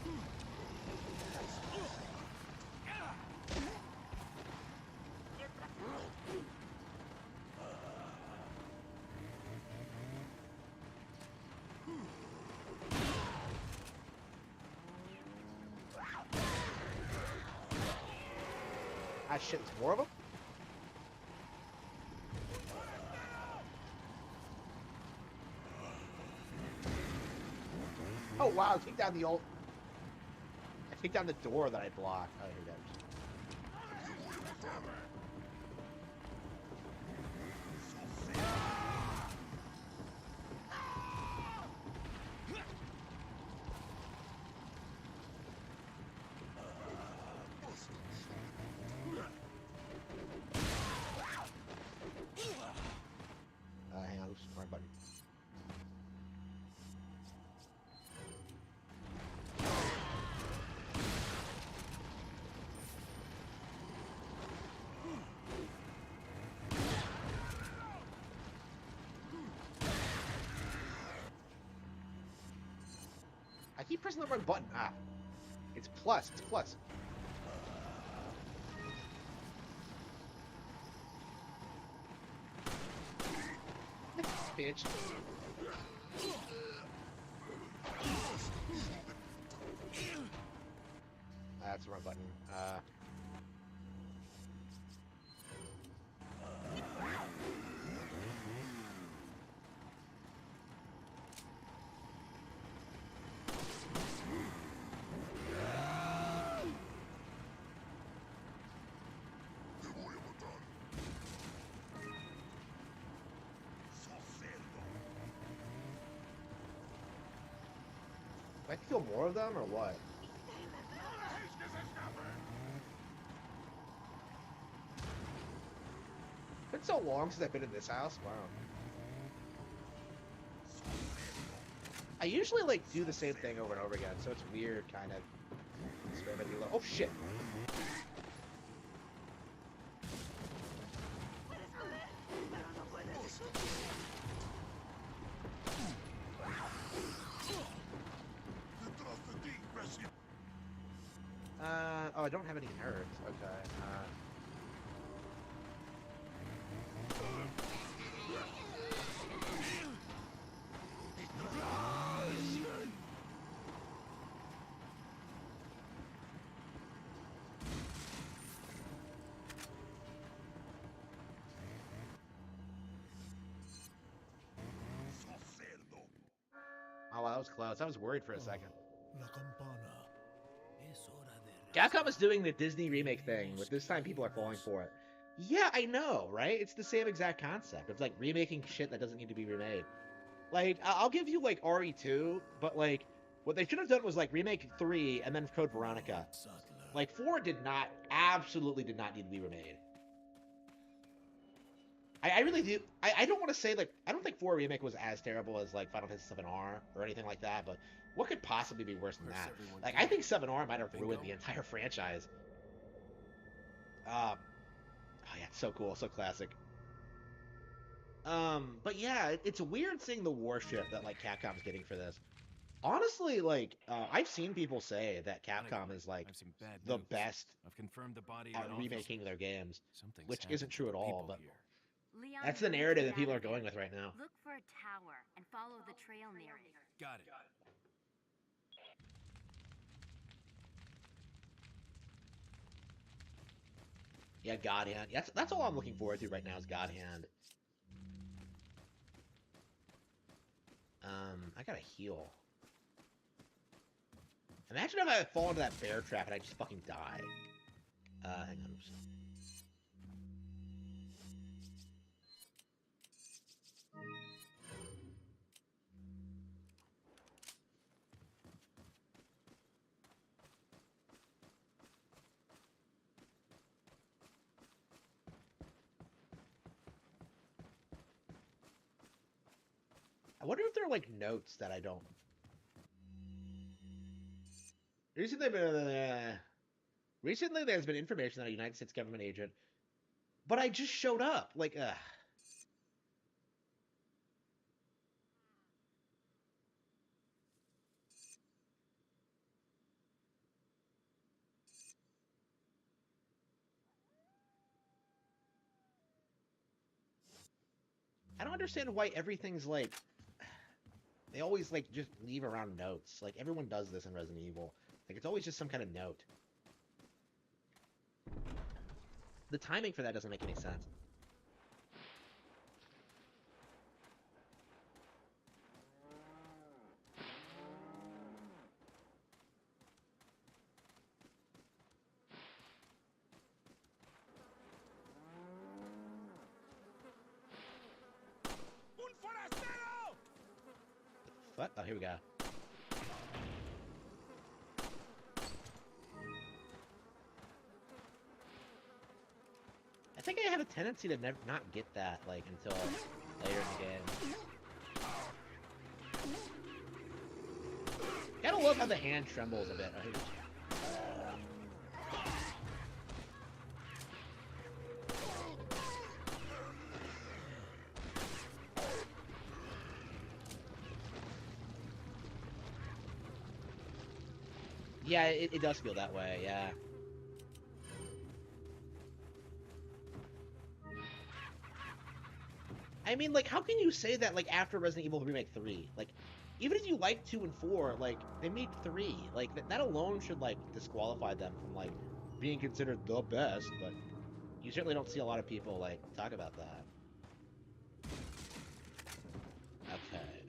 S1: Ah shit, there's more of them? Oh wow, take down the old... I take down the door that I blocked. Oh, here we go. Hang on, oops, wrong button. I keep pressing the wrong button. Ah. It's plus, it's plus. Bitch. That's the wrong button. Do I kill more of them or what? It's been so long since I've been in this house. Wow. I usually like do the same thing over and over again, so it's weird kind of experimenting a little. Oh shit! Oh, I don't have any nerves. Okay. Oh, that was close. I was worried for a second.
S8: La campana. Eso
S3: Capcom is doing the Disney remake thing, but this time people are falling for it. Yeah, I know, right? It's the same exact concept. It's like remaking shit that doesn't need to be remade. Like, I'll give you, like, RE2, but, like, what they should have done was, like, remake 3 and then Code Veronica. Like, 4 absolutely did not need to be remade. I really do. I don't want to say, like, I don't think 4 Remake was as terrible as, like, Final Fantasy 7R or anything like that, but what could possibly be worse than that? Like, I think 7R might have ruined the entire franchise. Oh, yeah, it's so cool, so classic. But yeah, it's weird seeing the warship that, like, Capcom's getting for this. Honestly, like, I've seen people say that Capcom is, like, the best at remaking their games, which isn't true at all, but
S10: Leon,
S3: that's the narrative that people are going with right now.
S10: Look for a tower and follow the trail near it.
S7: Got it.
S3: Yeah, God Hand. That's all I'm looking forward to right now is God Hand. I gotta heal. Imagine if I fall into that bear trap and I just fucking die. Hang on. I wonder if there are, like, notes that I don't... Recently there's been information that a United States government agent... But I just showed up! Like, I don't understand why everything's, like... They always, like, just leave around notes. Like, everyone does this in Resident Evil. Like, it's always just some kind of note. The timing for that doesn't make any sense.
S2: Un forastero!
S3: What? Oh, here we go. I think I have a tendency to not get that, like, until later in the game. Gotta love how the hand trembles a bit. Oh, yeah, it does feel that way, yeah. I mean, like, how can you say that, like, after Resident Evil Remake 3? Like, even if you like 2 and 4, like, they made 3. Like, that alone should, like, disqualify them from, like, being considered the best, but you certainly don't see a lot of people, like, talk about that. Okay,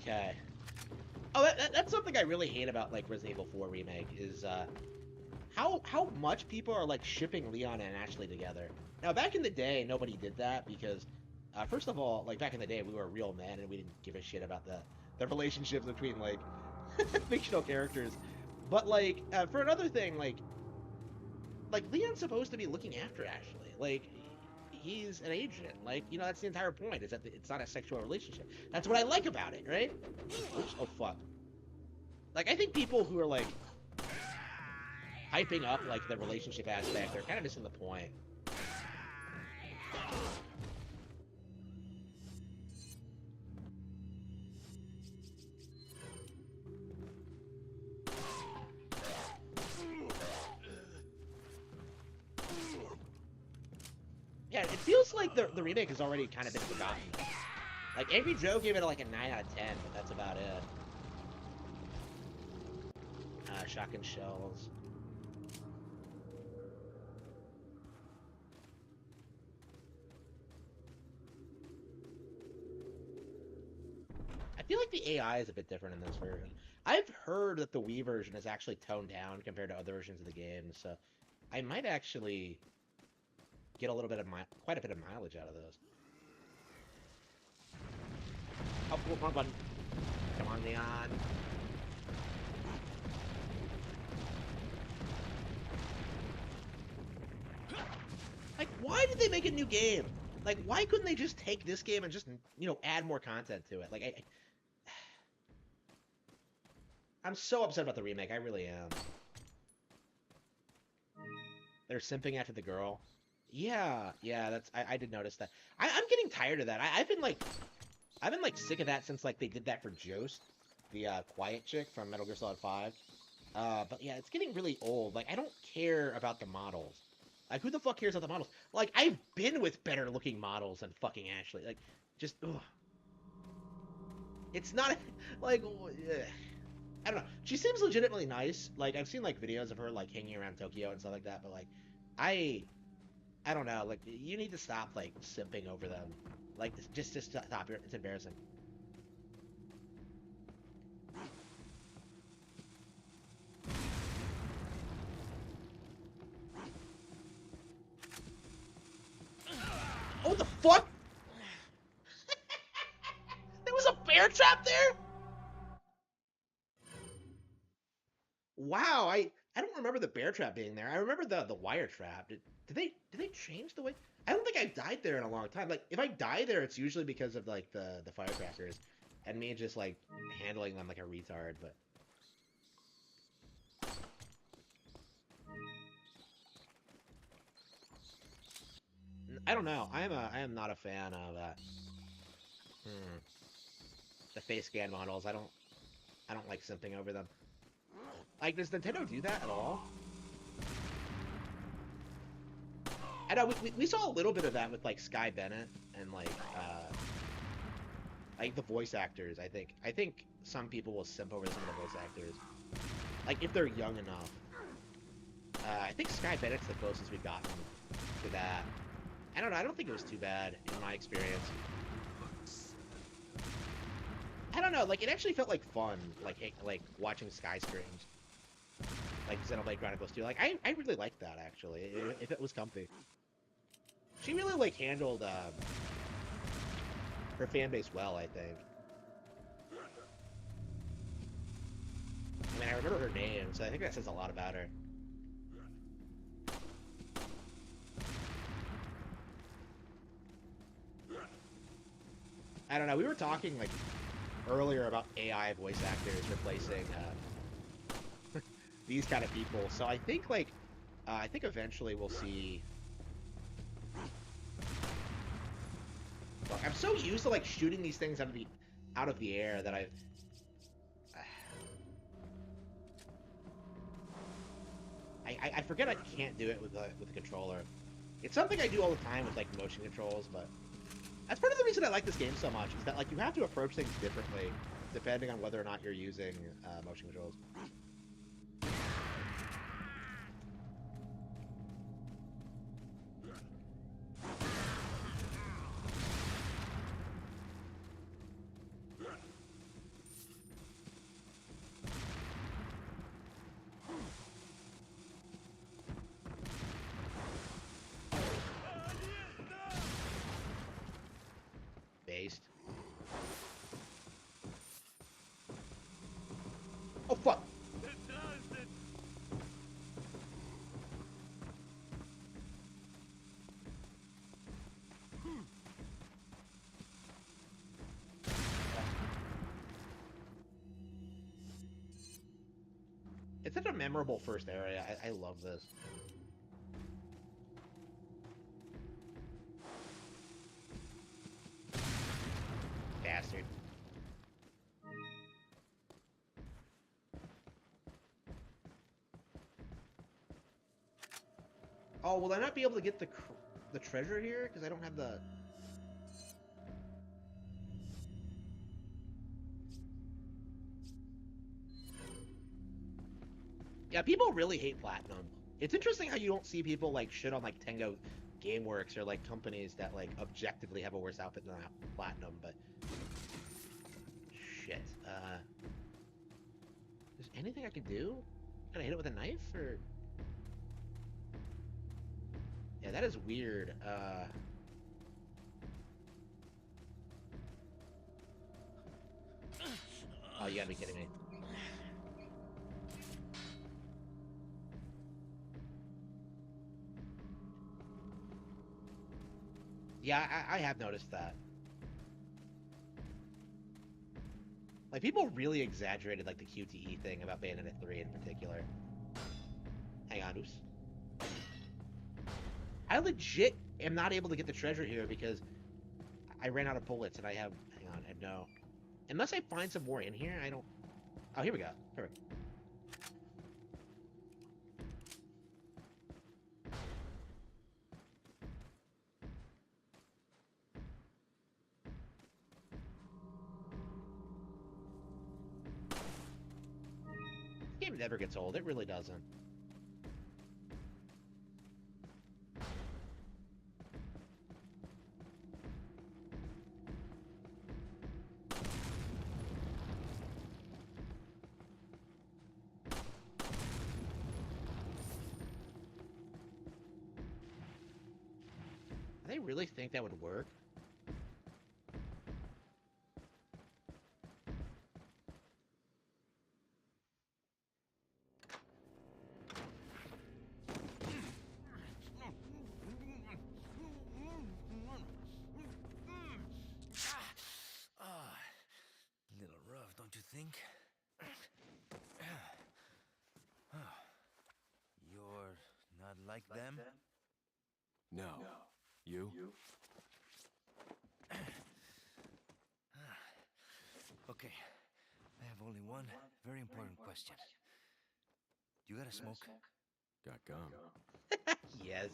S3: Okay. Oh, that's something I really hate about, like, Resident Evil 4 Remake, is, how much people are, like, shipping Leon and Ashley together. Now, back in the day, nobody did that, because, first of all, like, back in the day, we were real men, and we didn't give a shit about the relationships between, like, fictional characters. But, like, for another thing, like, Leon's supposed to be looking after Ashley. Like, he's an agent. Like, you know, that's the entire point, is that it's not a sexual relationship. That's what I like about it, right? Oops, oh, fuck. Like, I think people who are, like, hyping up, like, the relationship aspect, they're kind of missing the point. Yeah, it feels like the remake has already kind of been forgotten. Like, Angry Joe gave it like a 9 out of 10, but that's about it. Shotgun shells. feel like the AI is a bit different in this version. I've heard that the Wii version is actually toned down compared to other versions of the game, so I might actually get a little bit of quite a bit of mileage out of those. Oh, wrong button. Come on, Leon. Like, why did they make a new game? Like, why couldn't they just take this game and just, you know, add more content to it? Like, I'm so upset about the remake. I really am. They're simping after the girl. Yeah, that's. I did notice that. I'm getting tired of that. I've been like sick of that since like they did that for Joust, the quiet chick from Metal Gear Solid 5. But yeah, it's getting really old. Like, I don't care about the models. Like, who the fuck cares about the models? Like, I've been with better looking models than fucking Ashley. Like, just, ugh. It's not, like, ugh. I don't know. She seems legitimately nice. Like, I've seen, like, videos of her, like, hanging around Tokyo and stuff like that. But, like, I don't know. Like, you need to stop, like, simping over them. Like, just stop. It's embarrassing. Oh, the fuck? There was a bear trap there? Wow, I don't remember the bear trap being there. I remember the wire trap. Did they change the way? I don't think I've died there in a long time. Like, if I die there, it's usually because of like the firecrackers and me just like handling them like a retard, but I don't know. I am not a fan of the face scan models. I don't like simping over them. Like, does Nintendo do that at all? I know we saw a little bit of that with like Sky Bennett and like the voice actors. I think some people will simp over some of the voice actors, like if they're young enough. I think Sky Bennett's the closest we've gotten to that. I don't know. I don't think it was too bad in my experience. I don't know. Like, it actually felt like fun, like watching Sky Screams, like Xenoblade Chronicles 2. Like, I really liked that actually. If it was comfy, she really like handled her fan base well. I think. I mean, I remember her name, so I think that says a lot about her. I don't know. We were talking like earlier about AI voice actors replacing these kind of people. So I think like I think eventually we'll see. Look, I'm so used to like shooting these things out of the air that I forget I can't do it with the controller. It's something I do all the time with like motion controls, but that's part of the reason I like this game so much, is that like you have to approach things differently depending on whether or not you're using motion controls. Oh fuck! It's such a memorable first area. I love this. Bastard. Oh, will I not be able to get the treasure here? Because I don't have the... Yeah, people really hate Platinum. It's interesting how you don't see people, like, shit on, like, Tengo Gameworks or, like, companies that, like, objectively have a worse outfit than Platinum, but... shit. Is there anything I can do? Can I hit it with a knife or? Yeah, that is weird. Oh, you gotta be kidding me. Yeah, I have noticed that. Like, people really exaggerated, like, the QTE thing about Bayonetta 3 in particular. Hang on, oops. I legit am not able to get the treasure here because I ran out of bullets and I have... Hang on, I know. Unless I find some more in here, I don't... Oh, here we go. Perfect. This game never gets old. It really doesn't. Do they really think that would work?
S9: Little rough, don't you think? You're not like them?
S7: No. You?
S9: Okay, I have only one very important question. You got a smoke?
S7: Got gum.
S3: Yes.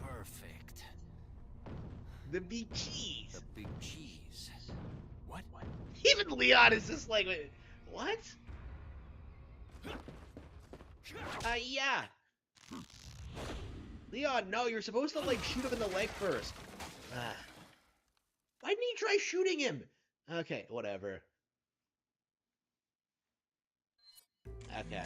S9: Perfect.
S3: The big cheese.
S9: The big cheese.
S7: What?
S3: Even Leon is just like, wait, what? Yeah. Leon, no, you're supposed to, like, shoot him in the leg first. Why didn't you try shooting him? Okay, whatever. Okay.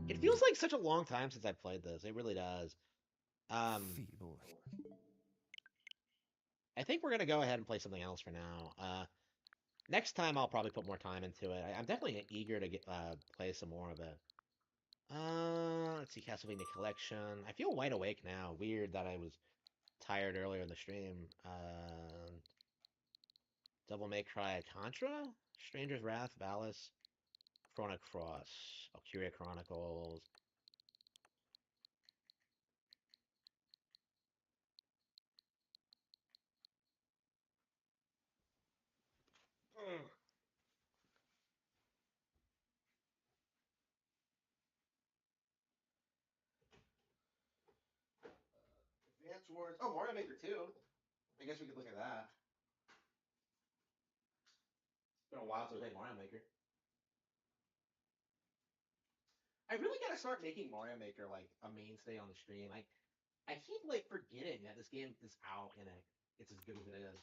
S3: It feels like such a long time since I played this. It really does.
S9: Feeble.
S3: I think we're gonna go ahead and play something else for now. Next time I'll probably put more time into it. I'm definitely eager to get play some more of it. Let's see, Castlevania Collection. I feel wide awake now. Weird that I was tired earlier in the stream. Devil May Cry Contra? Stranger's Wrath, Valis, Chrono Cross, Valkyria Chronicles. Advance Wars. Oh, Mario Maker 2. I guess we could look at that. It's been a while since I played Mario Maker. I really gotta start making Mario Maker like a mainstay on the stream. I keep like forgetting that this game is out and it's as good as it is.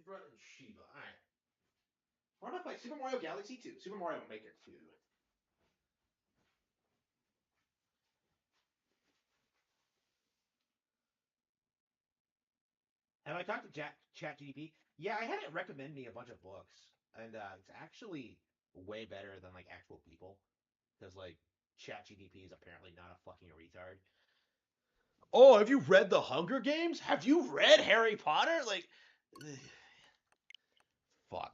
S1: Infra and Shiba. Alright. What am I playing? Super Mario Galaxy 2. Super Mario Maker 2. Have I talked to ChatGPT? Yeah, I had it recommend me a bunch of books, and it's actually way better than like actual people, because like ChatGPT is apparently not a fucking retard. Oh, have you read the Hunger Games? Have you read Harry Potter? Like, fuck.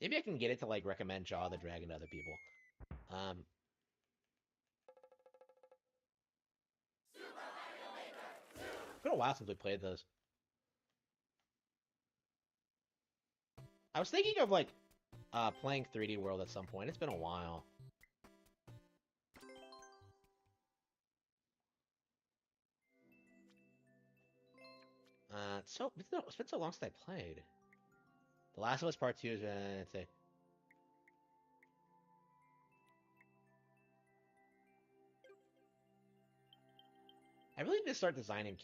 S1: Maybe I can get it to like recommend Jaw the Dragon to other people. It's been a while since we played those. I was thinking of like playing 3D World at some point. It's been a while. It's been so long since I played. The Last of Us Part 2 has been, it's a... I really need to start designing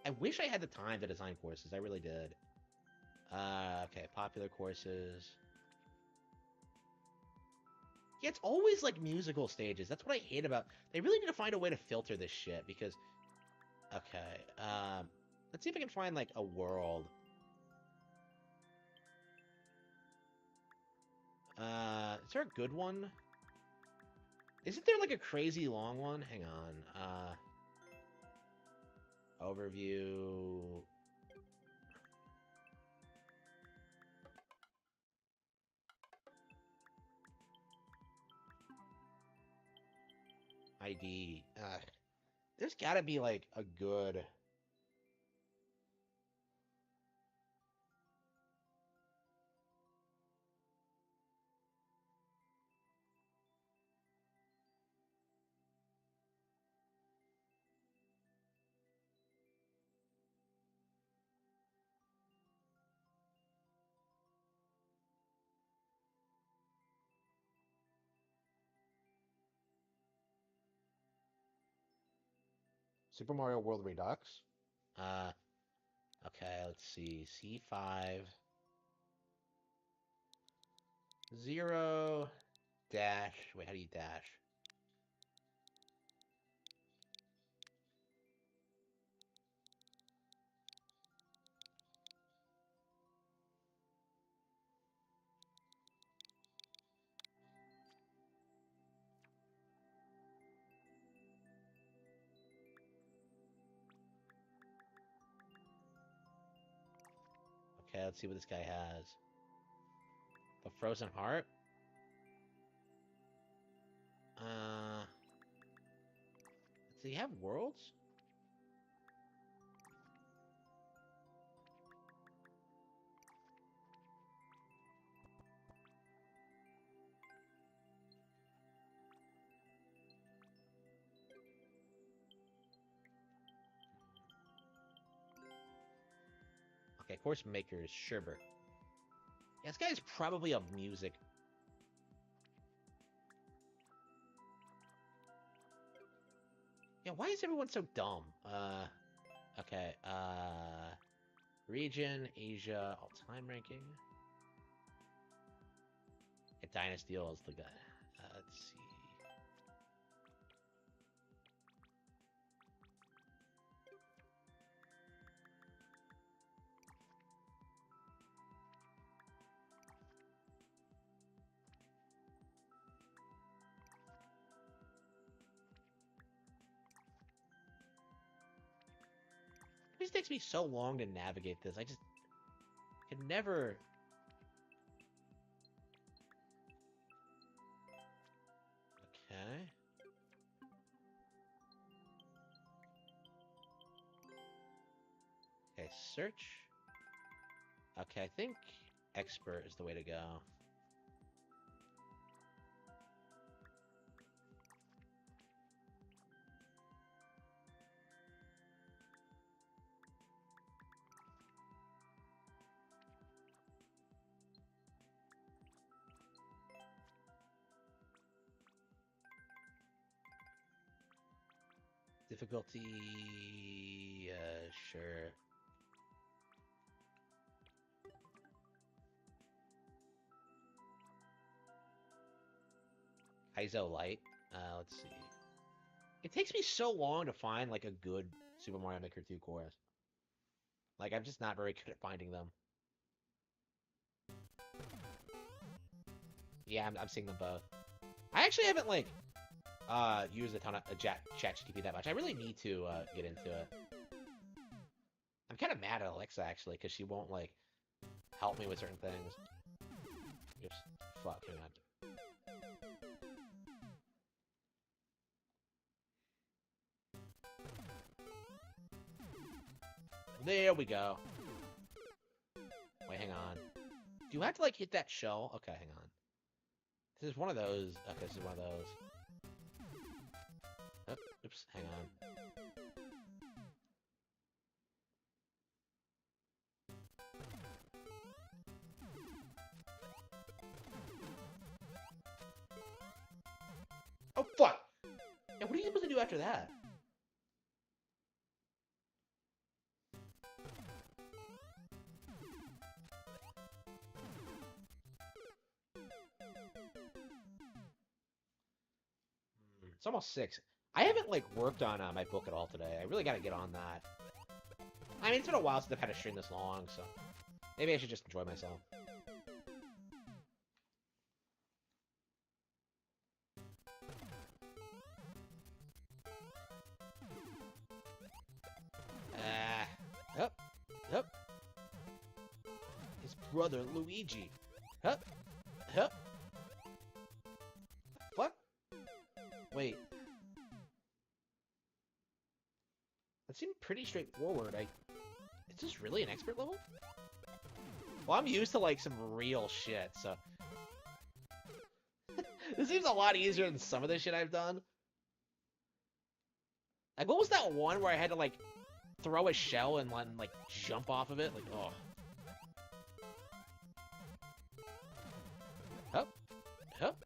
S1: I wish I had the time to design courses. I really did. Okay, popular courses. Yeah, it's always like musical stages. That's what I hate about... They really need to find a way to filter this shit, because... Okay, let's see if I can find like a world. Is there a good one? Isn't there like a crazy long one? Hang on. Overview. ID. There's gotta be like a good... Super Mario World Redux. Okay, let's see. C5. 0 dash. Wait, how do you dash? Okay, let's see what this guy has. A Frozen Heart? Does he have worlds? Okay, course maker is Sherbert. Yeah, this guy is probably a music. Yeah, why is everyone so dumb? Okay, region, Asia, all-time ranking. Yeah, Dynasty is the guy. Let's see. It just takes me so long to navigate this. I just can never... Okay. Okay, search. Okay, I think expert is the way to go.
S3: Difficulty, sure. Kaizo Light. Let's see. It takes me so long to find like a good Super Mario Maker 2 chorus. Like I'm just not very good at finding them. Yeah, I'm seeing them both. I actually haven't like used a ton of ChatGPT that much. I really need to get into it. I'm kind of mad at Alexa actually because she won't like help me with certain things. Oops. Fuck. Hang on. There we go. Wait, hang on. Do you have to like hit that shell? Okay, hang on. This is one of those. Okay, this is one of those. Oh, oops, hang on. Oh, fuck! Yeah, what are you supposed to do after that? It's almost 6. I haven't, like, worked on my book at all today. I really gotta get on that. I mean, it's been a while since I've had a stream this long, so... maybe I should just enjoy myself. Hup. Hup. His brother, Luigi. Hup. Hup. Fuck? Wait. That seemed pretty straightforward. Is this really an expert level? Well, I'm used to, like, some real shit, so... this seems a lot easier than some of the shit I've done. Like, what was that one where I had to, like, throw a shell and, like, jump off of it? Like, oh. Hup. Hup.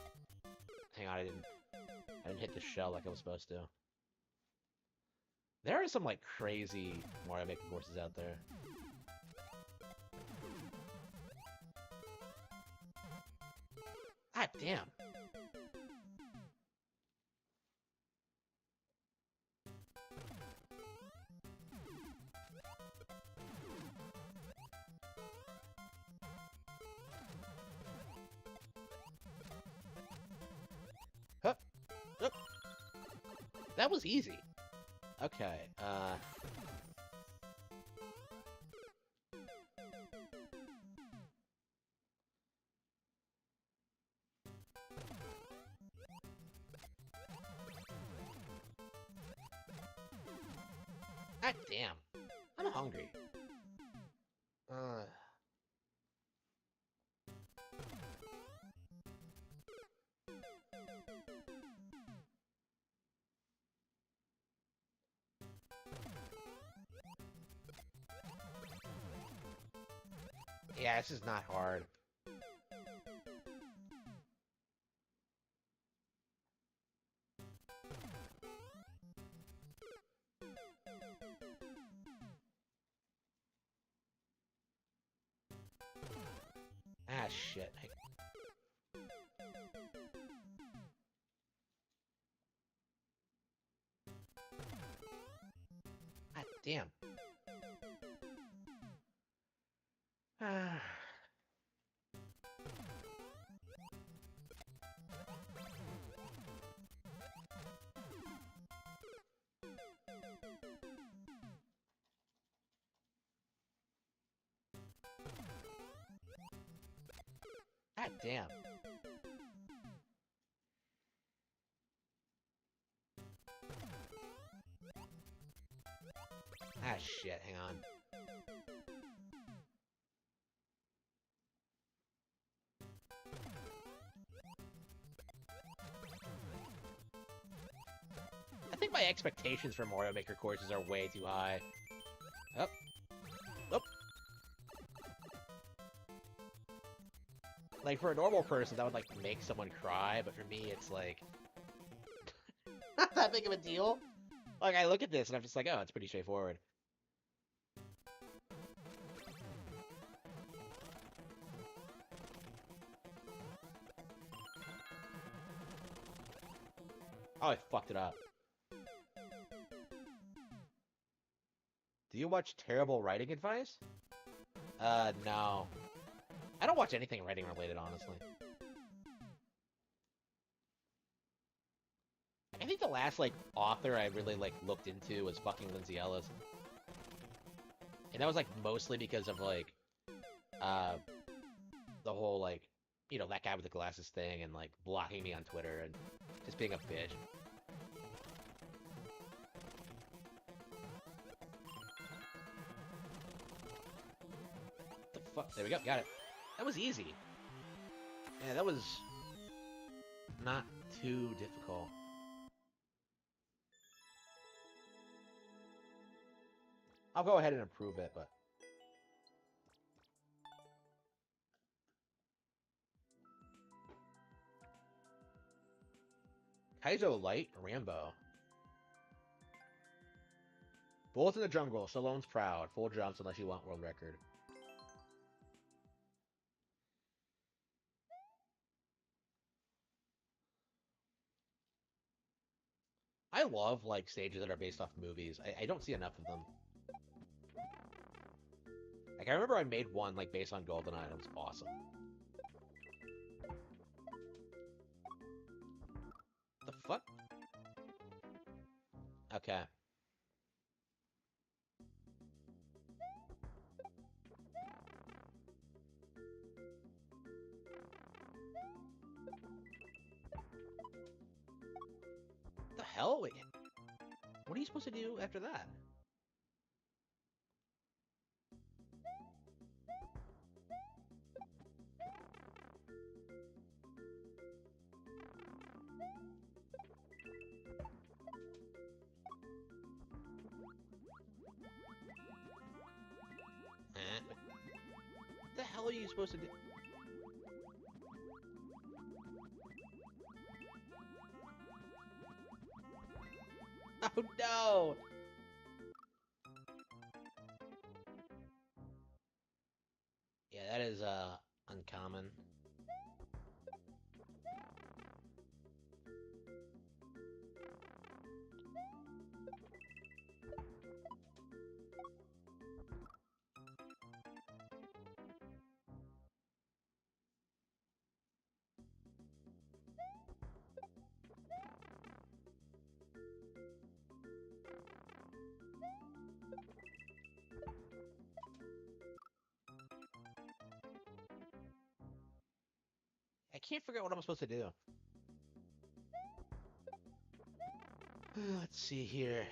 S3: Hang on, I didn't hit the shell like I was supposed to. There are some, like, crazy Mario Maker courses out there. God damn. Hup. Hup. That was easy. Okay, God damn. I'm hungry. Yeah, this is not hard. Ah, shit. God damn. God damn. Ah, shit, hang on. I think my expectations for Mario Maker courses are way too high. Oh. Oh. Like, for a normal person, that would, like, make someone cry, but for me, it's, like... not that big of a deal. Like, I look at this and I'm just like, oh, it's pretty straightforward. Oh, I fucked it up. Do you watch terrible writing advice? No. I don't watch anything writing related, honestly. I think the last, like, author I really, like, looked into was fucking Lindsay Ellis. And that was, like, mostly because of, like, the whole, like, you know, that guy with the glasses thing and, like, blocking me on Twitter and just being a bitch. The fuck? There we go, got it. That was easy. Yeah, that was not too difficult. I'll go ahead and improve it, but... Kaizo Light Rambo. Bullets in the Jungle. Stallone's proud. Full jumps unless you want world record. I love, like, stages that are based off movies. I don't see enough of them. Like, I remember I made one, like, based on GoldenEye, and it was awesome. The fuck? Okay. The hell? Wait. What are you supposed to do after that? What the hell are you supposed to do? Oh no! Yeah, that is uncommon. I can't figure out what I'm supposed to do. Let's see here.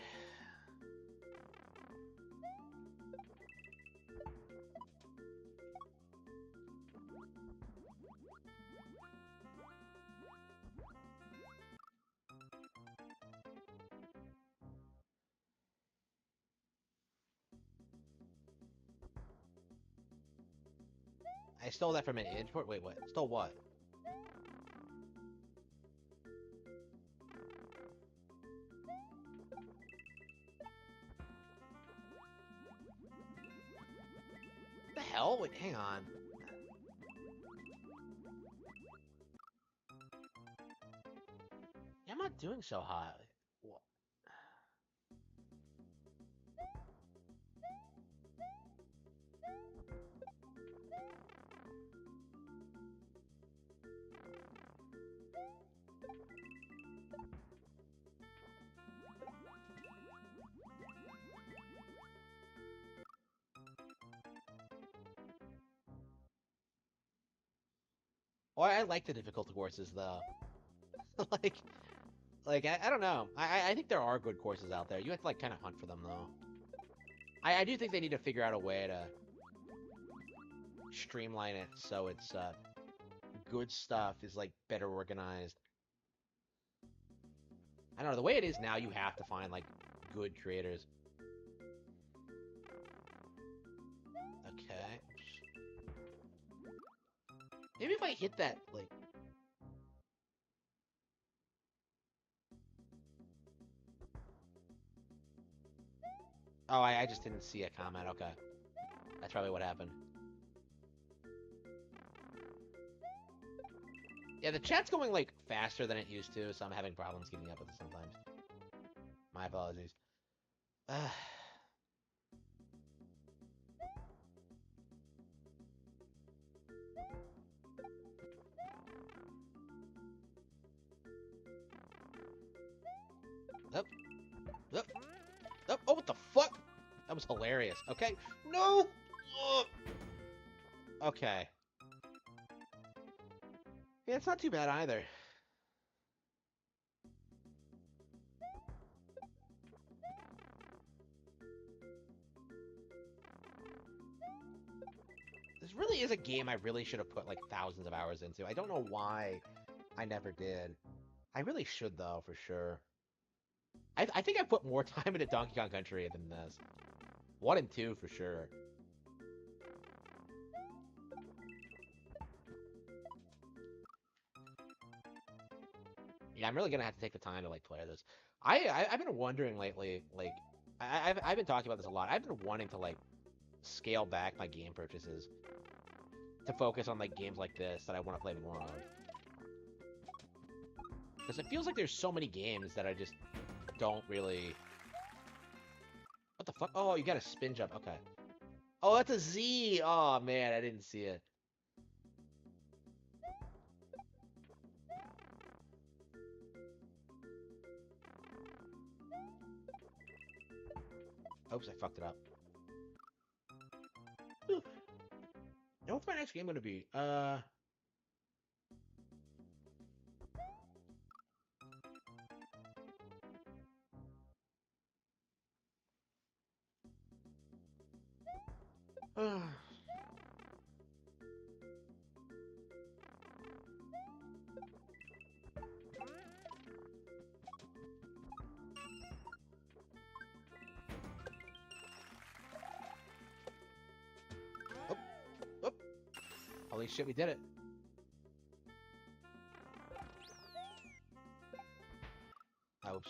S3: I stole that from an import. Wait, what? Stole what? What the hell? Wait, hang on. Yeah, I'm not doing so hot. What? Oh, I like the difficult courses though. I don't know. I think there are good courses out there. You have to like kind of hunt for them though. I do think they need to figure out a way to streamline it so it's good stuff is like better organized. I don't know, the way it is now you have to find like good creators. Okay. Maybe if I hit that like Oh, I just didn't see a comment. Okay. That's probably what happened. Yeah, the chat's going, like, faster than it used to, so I'm having problems keeping up with it sometimes. My apologies. Nope. Nope. Nope. Oh, what the fuck? That was hilarious. Okay. No! Ugh. Okay. Yeah, it's not too bad either. This really is a game I really should have put, like, thousands of hours into. I don't know why I never did. I really should, though, for sure. I think I put more time into Donkey Kong Country than this. 1 and 2, for sure. Yeah, I'm really gonna have to take the time to, like, play this. I've been wondering lately, like, I've been talking about this a lot. I've been wanting to, like, scale back my game purchases to focus on, like, games like this that I want to play more of. Because it feels like there's so many games that I just don't really... What the fuck? Oh, you got a spin jump. Okay. Oh, that's a Z! Oh, man, I didn't see it. Oops, I fucked it up. Whew. Now, what's my next game gonna be? Holy shit, we did it. Oops.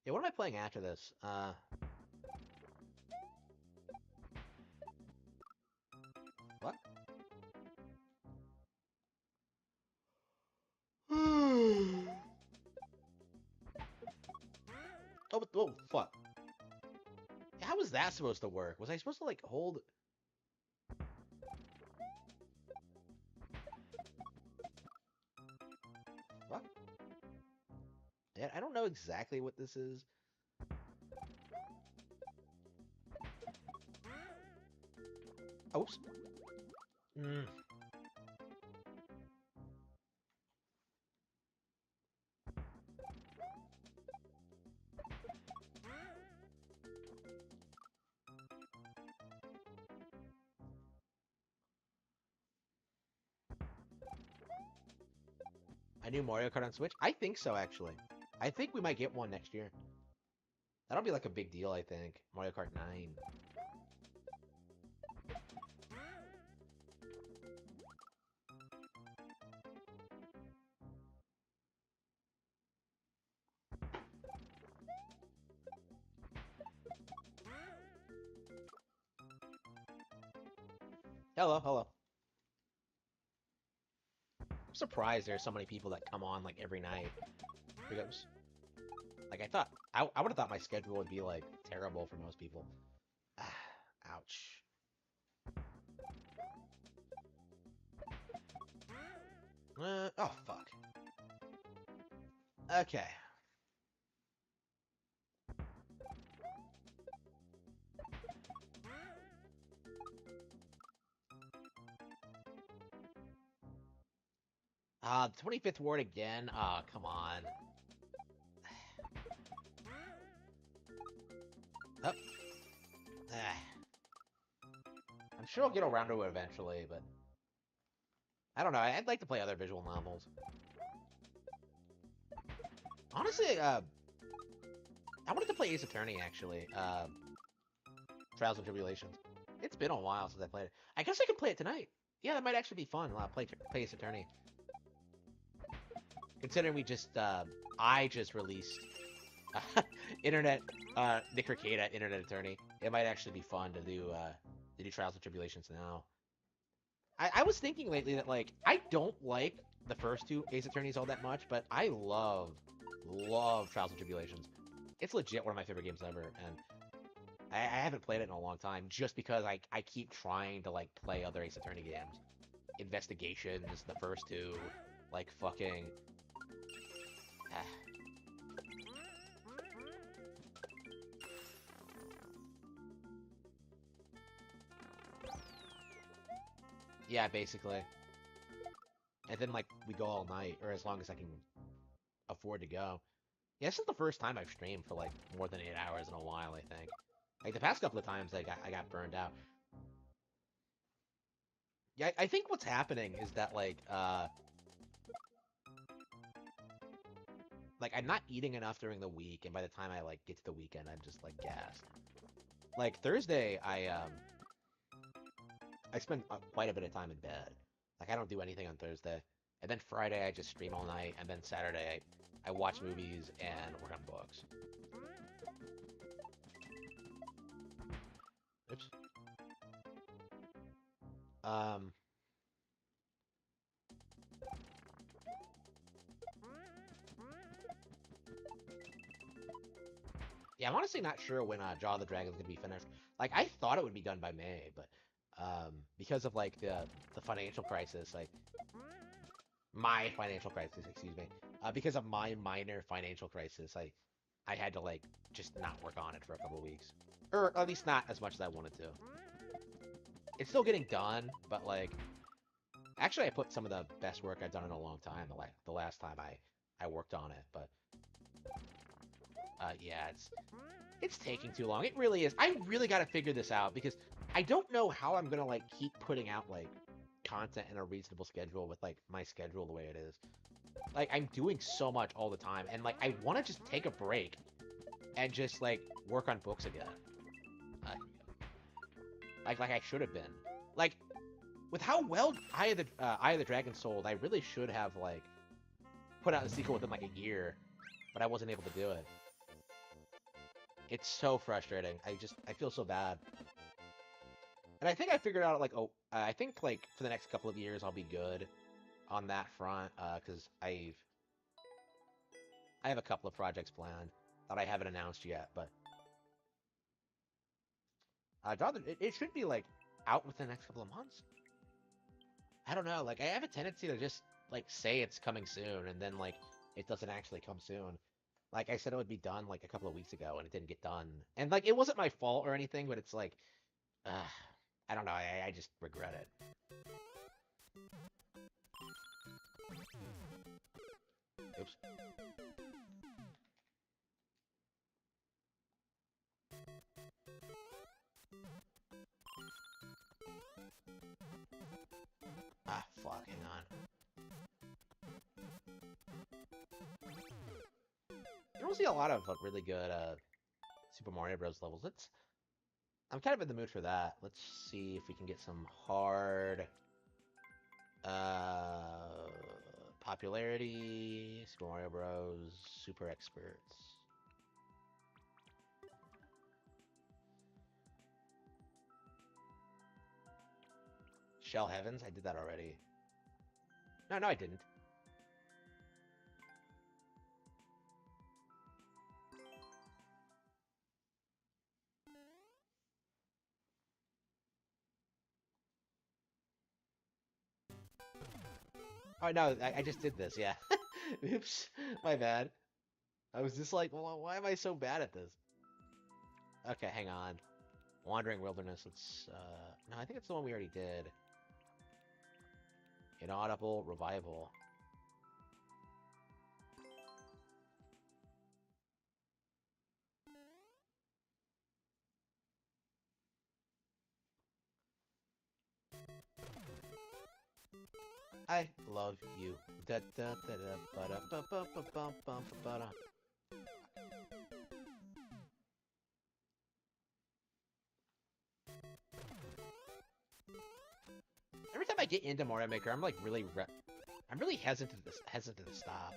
S3: Yeah, what am I playing after this? What? Oh, fuck. How was that supposed to work? Was I supposed to, like, hold... What? Yeah, I don't know exactly what this is. Oops. A new Mario Kart on Switch? I think so, actually. I think we might get one next year. That'll be like a big deal, I think. Mario Kart 9. Hello, hello. I'm surprised there's so many people that come on, like, every night. Because, like, I would have thought my schedule would be, like, terrible for most people. Ouch. Oh, fuck. Okay. The 25th ward again? Oh, come on. Oh. I'm sure I'll get around to it eventually, but... I don't know, I'd like to play other visual novels. Honestly, I wanted to play Ace Attorney, actually. Trials and Tribulations. It's been a while since I played it. I guess I could play it tonight. Yeah, that might actually be fun. Play Ace Attorney. Considering we just, I just released Internet, Nick Ricada, Internet Attorney. It might actually be fun to do Trials and Tribulations now. I was thinking lately that, like, I don't like the first two Ace Attorneys all that much, but I love Trials and Tribulations. It's legit one of my favorite games ever, and I haven't played it in a long time just because I keep trying to, like, play other Ace Attorney games. Investigations, the first two, like, fucking... Yeah, basically. And then, like, we go all night, or as long as I can afford to go. Yeah, this is the first time I've streamed for, like, more than 8 hours in a while, I think. Like, the past couple of times, I got burned out. Yeah, I think what's happening is that, like, I'm not eating enough during the week, and by the time I, like, get to the weekend, I'm just, like, gassed. Like, Thursday, I spend quite a bit of time in bed. Like, I don't do anything on Thursday. And then Friday, I just stream all night. And then Saturday, I watch movies and work on books. Oops. Yeah, I'm honestly not sure when Jaw of the Dragon's gonna be finished. Like, I thought it would be done by May, but because of, like, the financial crisis, like, my financial crisis, excuse me, because of my minor financial crisis, I had to, like, just not work on it for a couple of weeks. Or at least not as much as I wanted to. It's still getting done, but, like, actually I put some of the best work I've done in a long time the last time I worked on it, but yeah, it's taking too long. It really is. I really gotta figure this out, because I don't know how I'm gonna, like, keep putting out, like, content in a reasonable schedule with, like, my schedule the way it is. Like, I'm doing so much all the time, and, like, I want to just take a break and just, like, work on books again. Like I should have been. Like, with how well Eye of the Dragon sold, I really should have, like, put out a sequel within, like, a year, but I wasn't able to do it. It's so frustrating. I feel so bad. And I think I figured out, like, I think, like, for the next couple of years I'll be good on that front, because I have a couple of projects planned that I haven't announced yet, but it should be, like, out within the next couple of months. I don't know, like, I have a tendency to just, like, say it's coming soon, and then, like, it doesn't actually come soon. Like, I said it would be done, like, a couple of weeks ago, and it didn't get done. And, like, it wasn't my fault or anything, but it's like, I don't know, I just regret it. Oops. Ah, fuck, hang on. You don't see a lot of really good Super Mario Bros. Levels. I'm kind of in the mood for that. Let's see if we can get some hard popularity. Super Mario Bros. Super Experts. Shell Heavens? I did that already. No, I didn't. Oh, no, I just did this, yeah. Oops, my bad. I was just like, well, why am I so bad at this? Okay, hang on. Wandering Wilderness, let's, no, I think it's the one we already did. Inaudible Revival. I love you. Da da da da ba da ba ba ba ba ba ba da. Every time I get into Mario Maker, I'm like I'm really hesitant to stop.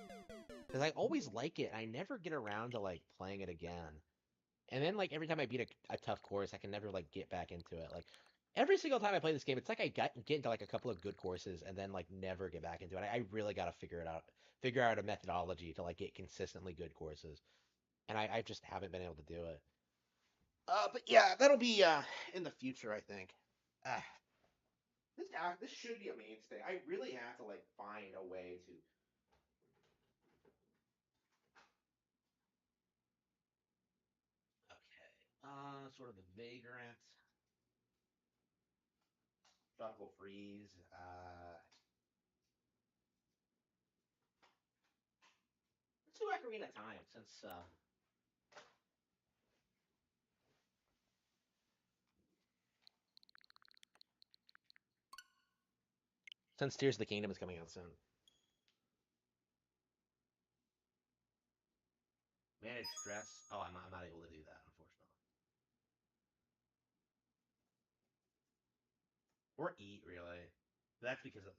S3: Because I always like it, and I never get around to like playing it again. And then like every time I beat a tough course, I can never like get back into it. Like every single time I play this game, it's like I get into like a couple of good courses and then like never get back into it. I really gotta figure out a methodology to like get consistently good courses. And I just haven't been able to do it. But yeah, that'll be in the future, I think. Ah, this should be a mainstay. I really have to like find a way to. Okay. Sort of the Vagrant, Tropical Freeze. Let's do Ocarina of Time since Tears of the Kingdom is coming out soon. Manage stress. Oh, I'm not able to do that, unfortunately. Or eat, really. That's because of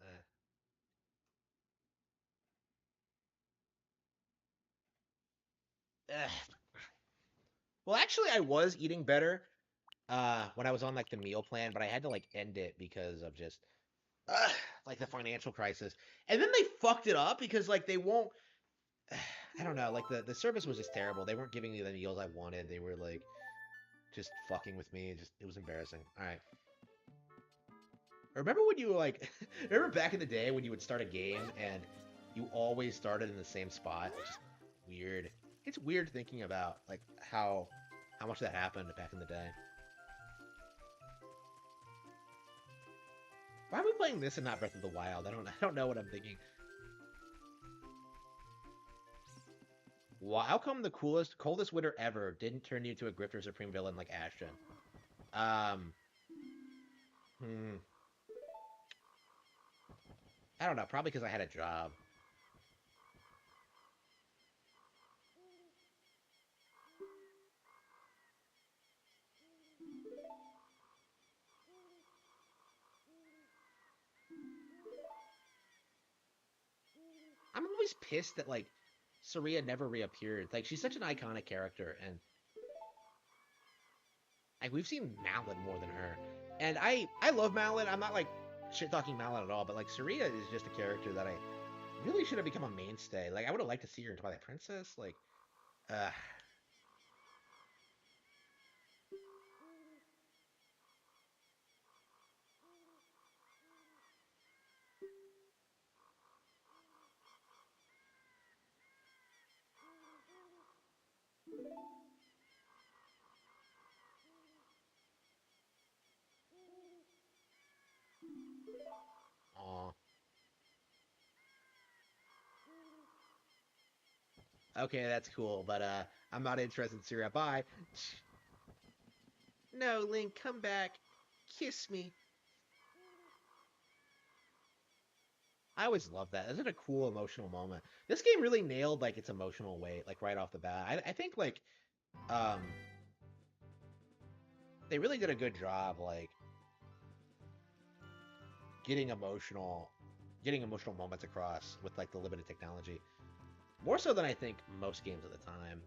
S3: that. Well, actually, I was eating better when I was on like the meal plan, but I had to like end it because of just like the financial crisis. And then they fucked it up because like they won't. I don't know. Like the service was just terrible. They weren't giving me the meals I wanted. They were like just fucking with me. It was embarrassing. All right. Remember when you like? Remember back in the day when you would start a game and you always started in the same spot? It's just weird. It's weird thinking about like how much that happened back in the day. Why are we playing this and not Breath of the Wild? I don't know what I'm thinking. How come the coldest winter ever didn't turn you into a Grifter Supreme villain like Ashton? I don't know. Probably because I had a job. I'm always pissed that like Saria never reappeared. Like she's such an iconic character, and like we've seen Mallet more than her. And I love Mallet. I'm not like shit talking Mallet at all, but like Saria is just a character that I really should have become a mainstay. Like I would have liked to see her in Twilight Princess. Like, aw. Okay, that's cool, but I'm not interested in Saria. Bye. No, Link, come back. Kiss me. I always love that. Isn't it a cool emotional moment? This game really nailed like its emotional weight, like right off the bat. I think like um they really did a good job like getting emotional moments across with like the limited technology. More so than I think most games at the time.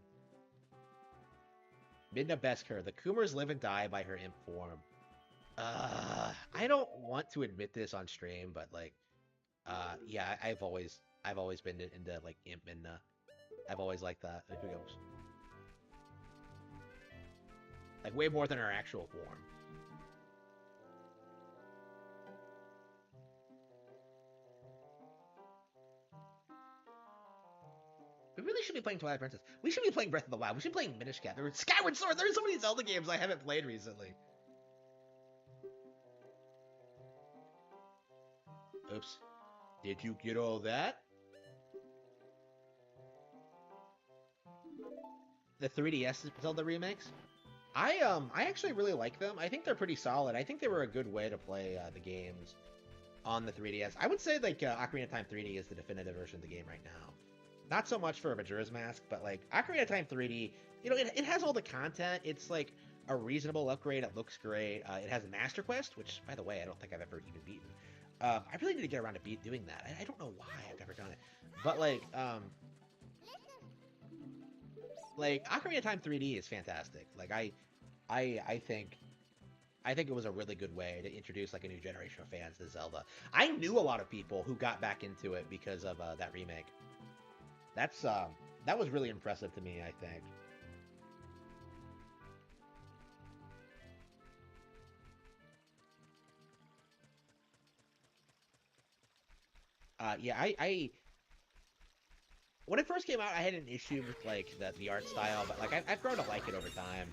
S3: Midna Beskar, the Kumars live and die by her imp form. I don't want to admit this on stream, but like yeah, I've always been into like imp Midna. I've always liked that. Like way more than her actual form. We really should be playing Twilight Princess. We should be playing Breath of the Wild. We should be playing Minish Cap. There was Skyward Sword. There's so many Zelda games I haven't played recently. Oops. Did you get all that? The 3DS Zelda remakes? I actually really like them. I think they're pretty solid. I think they were a good way to play the games on the 3DS. I would say like Ocarina of Time 3D is the definitive version of the game right now. Not so much for Majora's Mask, but like Ocarina of Time 3D, you know, it has all the content. It's like a reasonable upgrade. It looks great. It has Master Quest, which, by the way, I don't think I've ever even beaten. I really need to get around to doing that. I don't know why I've never done it, but like Ocarina of Time 3D is fantastic. Like I think it was a really good way to introduce like a new generation of fans to Zelda. I knew a lot of people who got back into it because of that remake. That was really impressive to me, I think. Yeah, I when it first came out, I had an issue with like the art style, but like I've grown to like it over time.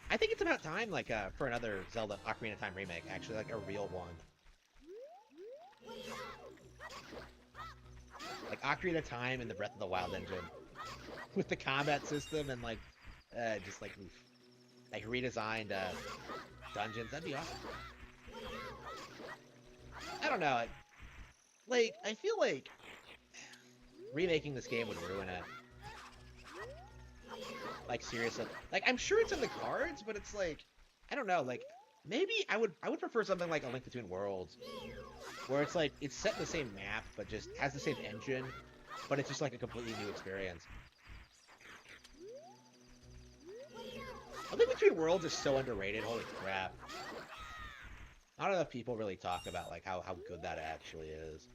S3: I think it's about time like for another Zelda Ocarina of Time remake, actually, like a real one. Like Ocarina of Time and the Breath of the Wild engine with the combat system and like just like oof. Like redesigned dungeons. That'd be awesome. I don't know. Like I feel like remaking this game would ruin it. Like seriously, like I'm sure it's in the cards, but it's like I don't know. Like maybe I would prefer something like A Link Between Worlds, where it's like it's set in the same map, but just has the same engine, but it's just like a completely new experience. A Link Between Worlds is so underrated. Holy crap! Not enough people really talk about like how good that actually is.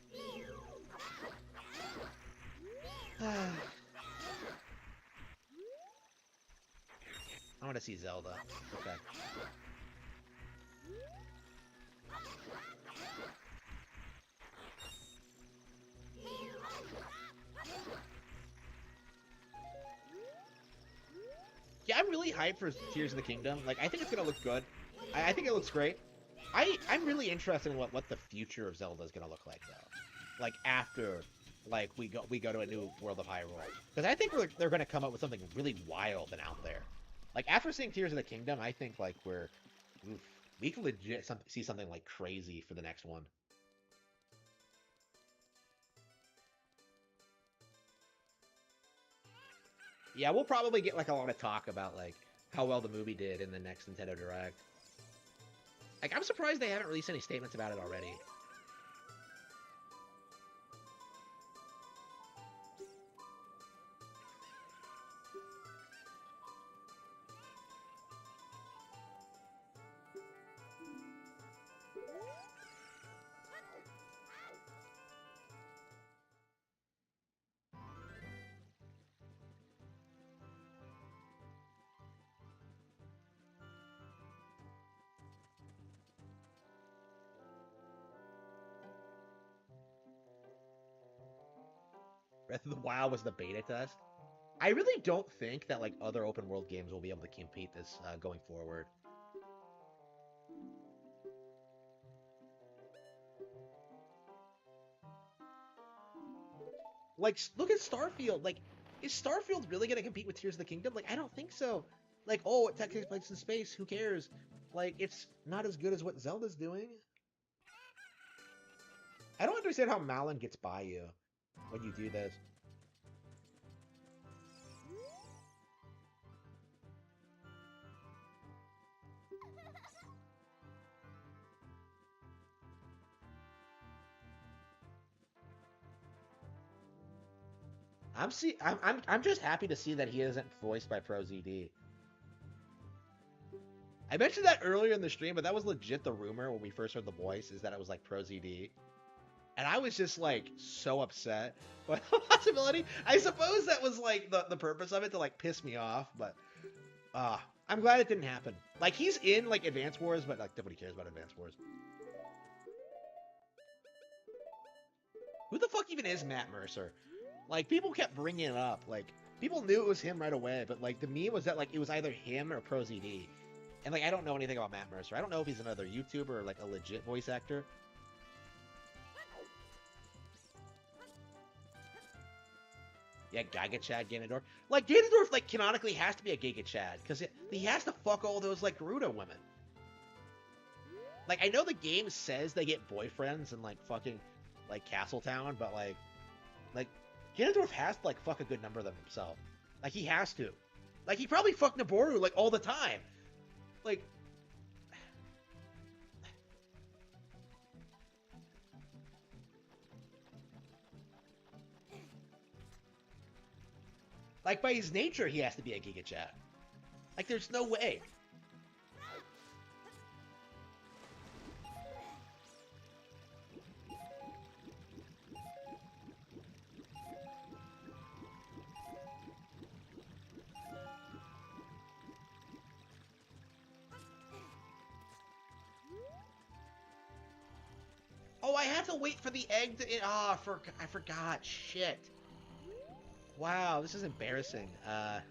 S3: I want to see Zelda. Okay. Yeah, I'm really hyped for Tears of the Kingdom. Like, I think it's gonna look good. I think it looks great. I'm really interested in what the future of Zelda is gonna look like, though. Like after, like we go to a new World of Hyrule, because I think they're gonna come up with something really wild and out there. Like after seeing Tears of the Kingdom, I think like we can legit see something like crazy for the next one. Yeah, we'll probably get like a lot of talk about like how well the movie did in the next Nintendo Direct. Like I'm surprised they haven't released any statements about it already. Breath of the Wild was the beta test. I really don't think that like other open world games will be able to compete this going forward. Like, look at Starfield. Like, is Starfield really gonna compete with Tears of the Kingdom? Like, I don't think so. Like, oh, it takes place in space. Who cares? Like, it's not as good as what Zelda's doing. I don't understand how Malon gets by you when you do this. I'm just happy to see that he isn't voiced by ProZD. I mentioned that earlier in the stream, but that was legit the rumor when we first heard the voice, is that it was like ProZD. And I was just like so upset by the possibility. I suppose that was like the purpose of it, to like piss me off, but I'm glad it didn't happen. Like he's in like Advance Wars, but like nobody cares about Advance Wars. Who the fuck even is Matt Mercer? Like people kept bringing it up. Like people knew it was him right away, but like the meme was that like it was either him or ProZD. And like I don't know anything about Matt Mercer. I don't know if he's another YouTuber or like a legit voice actor. Yeah, Giga Chad Ganondorf. Like, Ganondorf, like, canonically has to be a Giga Chad, because he has to fuck all those, like, Gerudo women. Like, I know the game says they get boyfriends in, like, fucking, like, Castletown, but, like, Ganondorf has to, like, fuck a good number of them himself. Like, he has to. Like, he probably fucked Naboru, like, all the time. Like, Like, by his nature, he has to be a Giga Chad. Like, there's no way. Oh, I had to wait for the egg to... Oh, I forgot. Shit. Wow, this is embarrassing. I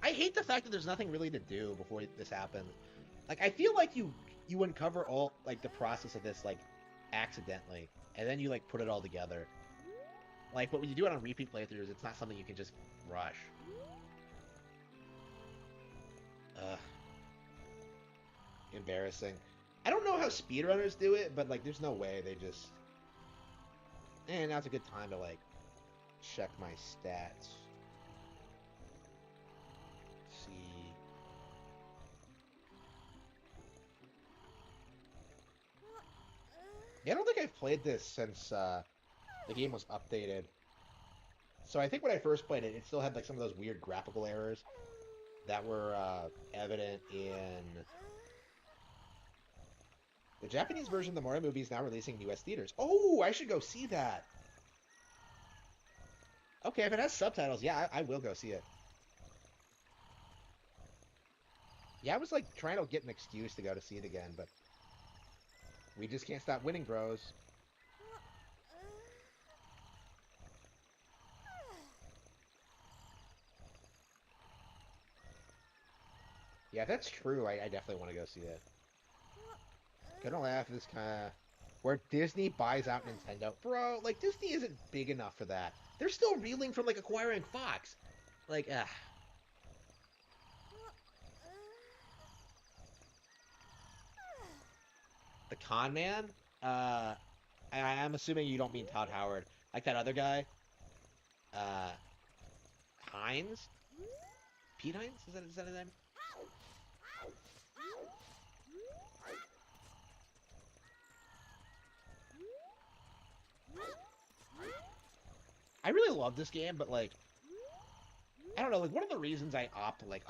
S3: hate the fact that there's nothing really to do before this happens. Like, I feel like you uncover all, like, the process of this, like, accidentally. And then you, like, put it all together. Like, but when you do it on repeat playthroughs, it's not something you can just rush. Embarrassing. I don't know how speedrunners do it, but, like, there's no way they just... And now's a good time to, like, check my stats. Let's see. Yeah, I don't think I've played this since, the game was updated. So I think when I first played it, it still had, like, some of those weird graphical errors that were, evident in... The Japanese version of the Mario movie is now releasing in US theaters. Oh, I should go see that. Okay, if it has subtitles, yeah, I will go see it. Yeah, I was, like, trying to get an excuse to go to see it again, but... We just can't stop winning, bros. Yeah, if that's true, I definitely want to go see it. Gonna laugh at this kind of... Where Disney buys out Nintendo. Bro, like, Disney isn't big enough for that. They're still reeling from, like, acquiring Fox. Like, The Con Man? I'm assuming you don't mean Todd Howard. Like that other guy? Hines? Pete Hines? Is that his name? I really love this game, but, like, I don't know, like, one of the reasons I opt to, like,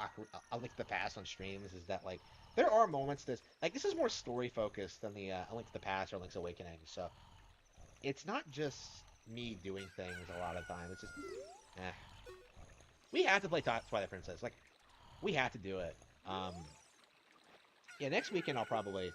S3: A Link to the Past on streams is that, like, there are moments this is more story-focused than the, A Link to the Past or Link's Awakening, so it's not just me doing things a lot of the time, it's just, We have to play Twilight Princess, like, we have to do it. Yeah, next weekend I'll probably...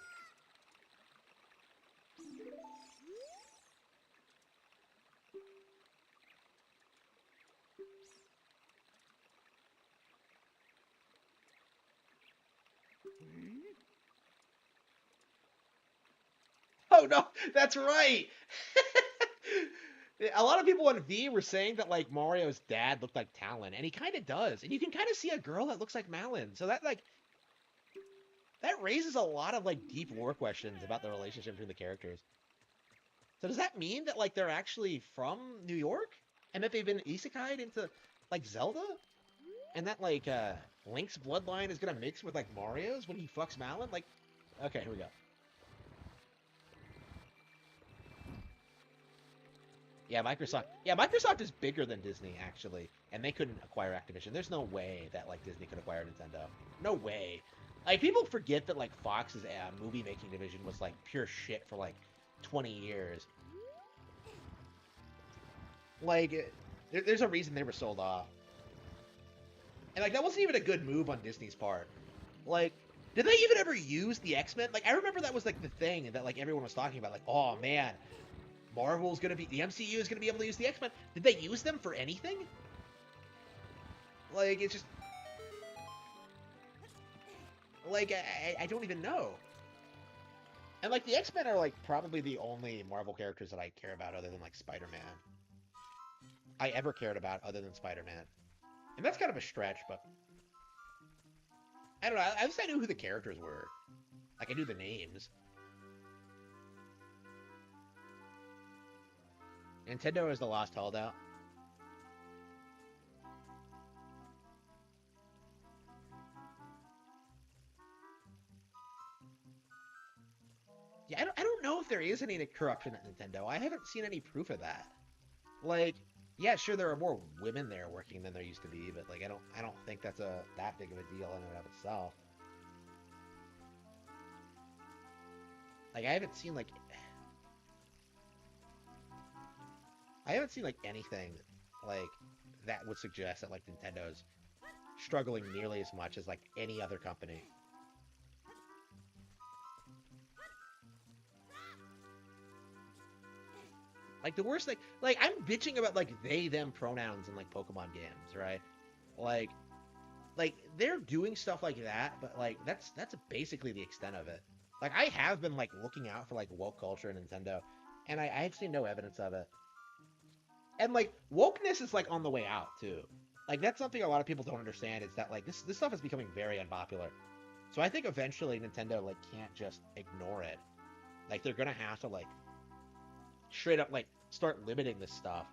S3: Oh no, that's right. A lot of people on V were saying that, like, Mario's dad looked like Talon, and he kind of does. And you can kind of see a girl that looks like Malon. So that, like, that raises a lot of, like, deep lore questions about the relationship between the characters. So does that mean that, like, they're actually from New York? And that they've been isekai'd into, like, Zelda? And that, like, Link's bloodline is gonna mix with, like, Mario's when he fucks Malon? Like, okay, here we go. Yeah, Microsoft is bigger than Disney, actually, and they couldn't acquire Activision. There's no way that, like, Disney could acquire Nintendo. No way. Like, people forget that, like, Fox's movie-making division was, like, pure shit for, like, 20 years. Like, there's a reason they were sold off. And, like, that wasn't even a good move on Disney's part. Like, did they even ever use the X-Men? Like, I remember that was, like, the thing that, like, everyone was talking about. Like, oh, man... Marvel's gonna be... The MCU is gonna be able to use the X-Men. Did they use them for anything? Like, it's just... Like, I don't even know. And, like, the X-Men are, like, probably the only Marvel characters that I care about other than, like, Spider-Man. I ever cared about other than Spider-Man. And that's kind of a stretch, but... I don't know. At least I knew who the characters were. Like, I knew the names. Nintendo is the lost holdout. Yeah, I don't know if there is any corruption at Nintendo. I haven't seen any proof of that. Like, Yeah, sure, there are more women there working than there used to be, but like I don't think that's that big of a deal in and of itself. Like I haven't seen like anything like that would suggest that like Nintendo's struggling nearly as much as like any other company. Like the worst thing, like I'm bitching about like they them pronouns in like Pokemon games, right? Like like they're doing stuff like that, but like that's basically the extent of it. Like I have been like looking out for like woke culture in Nintendo, and I've seen no evidence of it. And like wokeness is like on the way out too. Like that's something a lot of people don't understand is that like this stuff is becoming very unpopular. So I think eventually Nintendo like can't just ignore it. Like they're gonna have to like straight up like start limiting this stuff.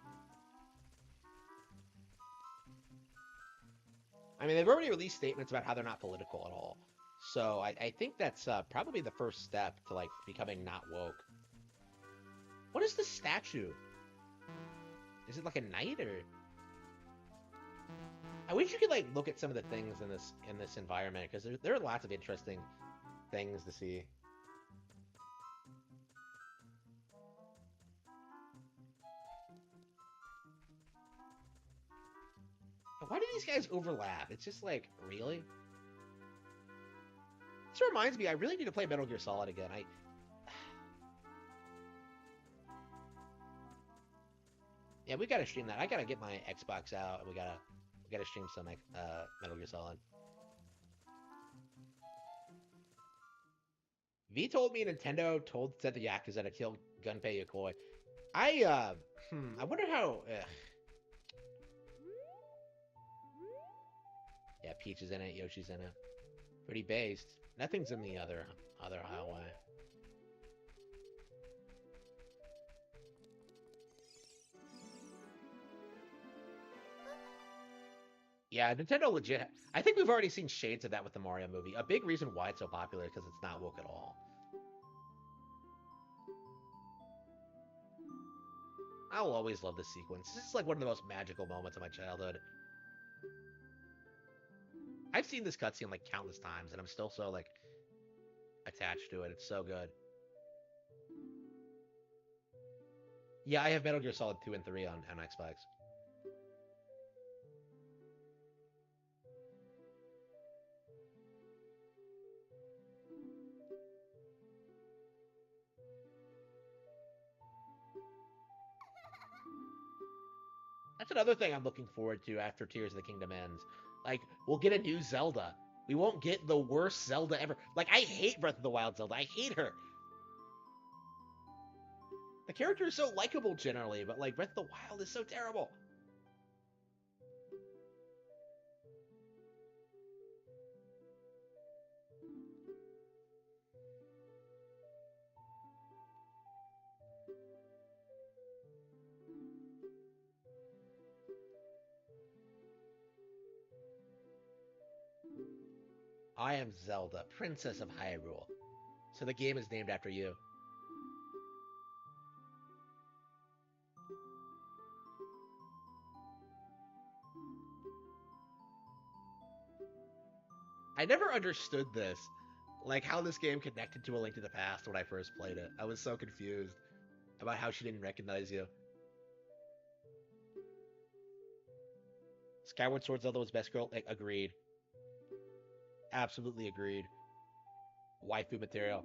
S3: I mean, they've already released statements about how they're not political at all. So I think that's probably the first step to like becoming not woke. What is this statue? Is it like a knight or? I wish you could like look at some of the things in this environment because there are lots of interesting things to see. Why do these guys overlap? It's just like, really? This reminds me, I really need to play Metal Gear Solid again. Yeah, we gotta stream that. I gotta get my Xbox out, and we gotta stream some Metal Gear Solid. V told me Nintendo said the Yakuza to kill Gunpei Yokoi. I wonder how. Yeah, Peach is in it, Yoshi's in it. Pretty based. Nothing's in the other highway. Yeah, Nintendo legit. I think we've already seen shades of that with the Mario movie. A big reason why it's so popular is because it's not woke at all. I will always love this sequence. This is like one of the most magical moments of my childhood. I've seen this cutscene like countless times, and I'm still so like attached to it. It's so good. Yeah, I have Metal Gear Solid 2 and 3 on Xbox. That's another thing I'm looking forward to after Tears of the Kingdom ends. Like, we'll get a new Zelda. We won't get the worst Zelda ever. Like, I hate Breath of the Wild Zelda. I hate her. The character is so likable generally, but like Breath of the Wild is so terrible. I am Zelda, Princess of Hyrule. So the game is named after you. I never understood this. Like, how this game connected to A Link to the Past when I first played it. I was so confused about how she didn't recognize you. Skyward Sword Zelda was best girl? Agreed. Absolutely agreed. Waifu material.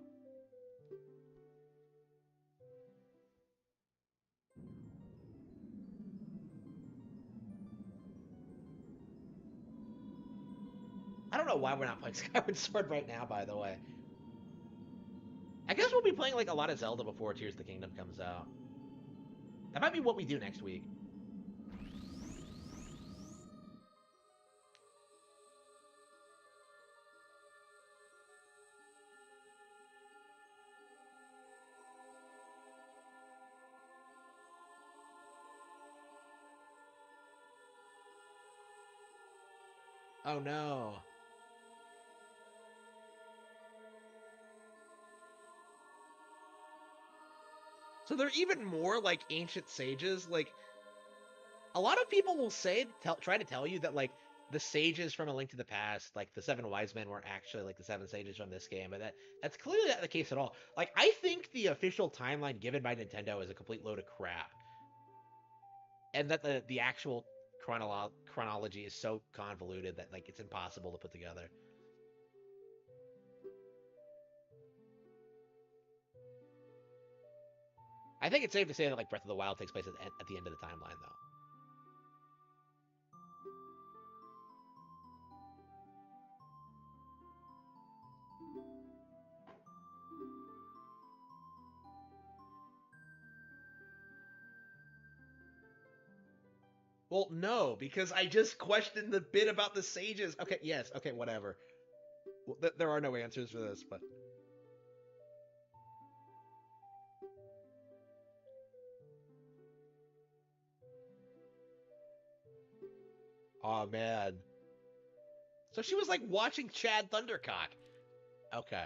S3: I don't know why we're not playing Skyward Sword right now, by the way. I guess we'll be playing like a lot of Zelda before Tears of the Kingdom comes out. That might be what we do next week. Oh no. So they're even more like ancient sages? Like, A lot of people will try to tell you that like the sages from A Link to the Past, like the seven wise men, were actually like the seven sages from this game, but that's clearly not the case at all. Like I think the official timeline given by Nintendo is a complete load of crap, and that the actual chronology is so convoluted that like it's impossible to put together. I think it's safe to say that like Breath of the Wild takes place at the end of the timeline, though. Well, no, because I just questioned the bit about the sages. Okay, yes, okay, whatever. Well, there are no answers for this, but oh man. So she was like watching Chad Thundercock. Okay.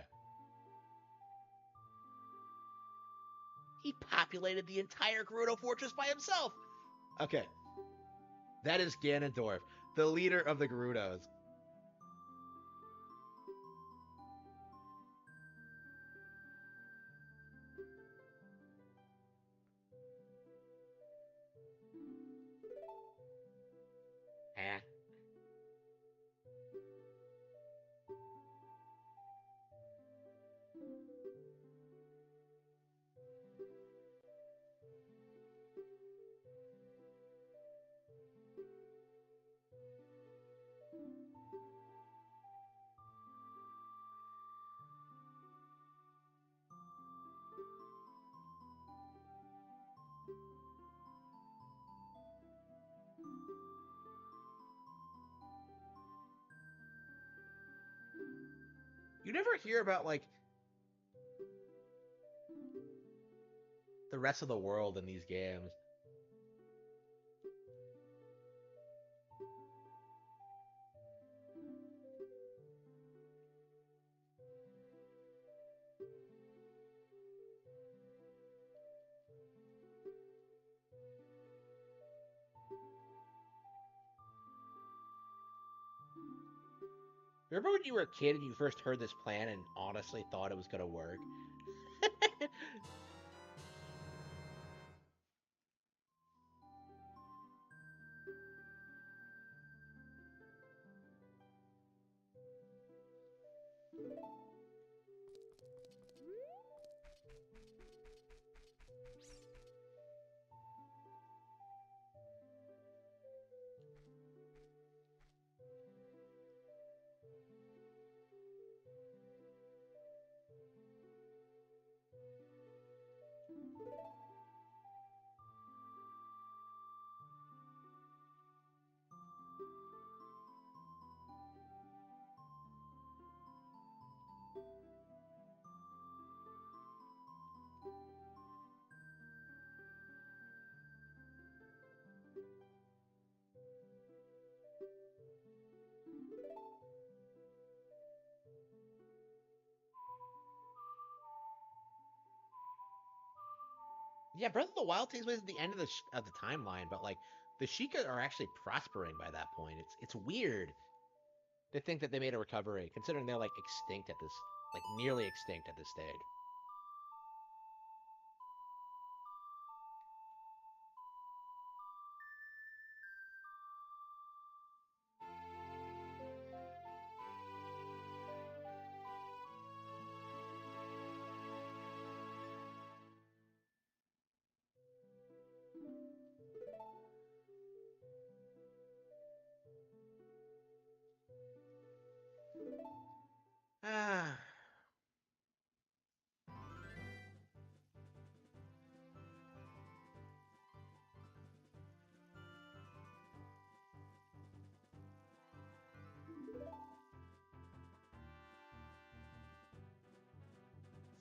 S3: He populated the entire Gerudo Fortress by himself. Okay. That is Ganondorf, the leader of the Gerudos. Eh. You never hear about like the rest of the world in these games. Remember when you were a kid and you first heard this plan and honestly thought it was going to work? Yeah, Breath of the Wild takes place at the end of the timeline, but like the Sheikah are actually prospering by that point. It's weird to think that they made a recovery, considering they're like extinct at this, like nearly extinct at this stage. Ah.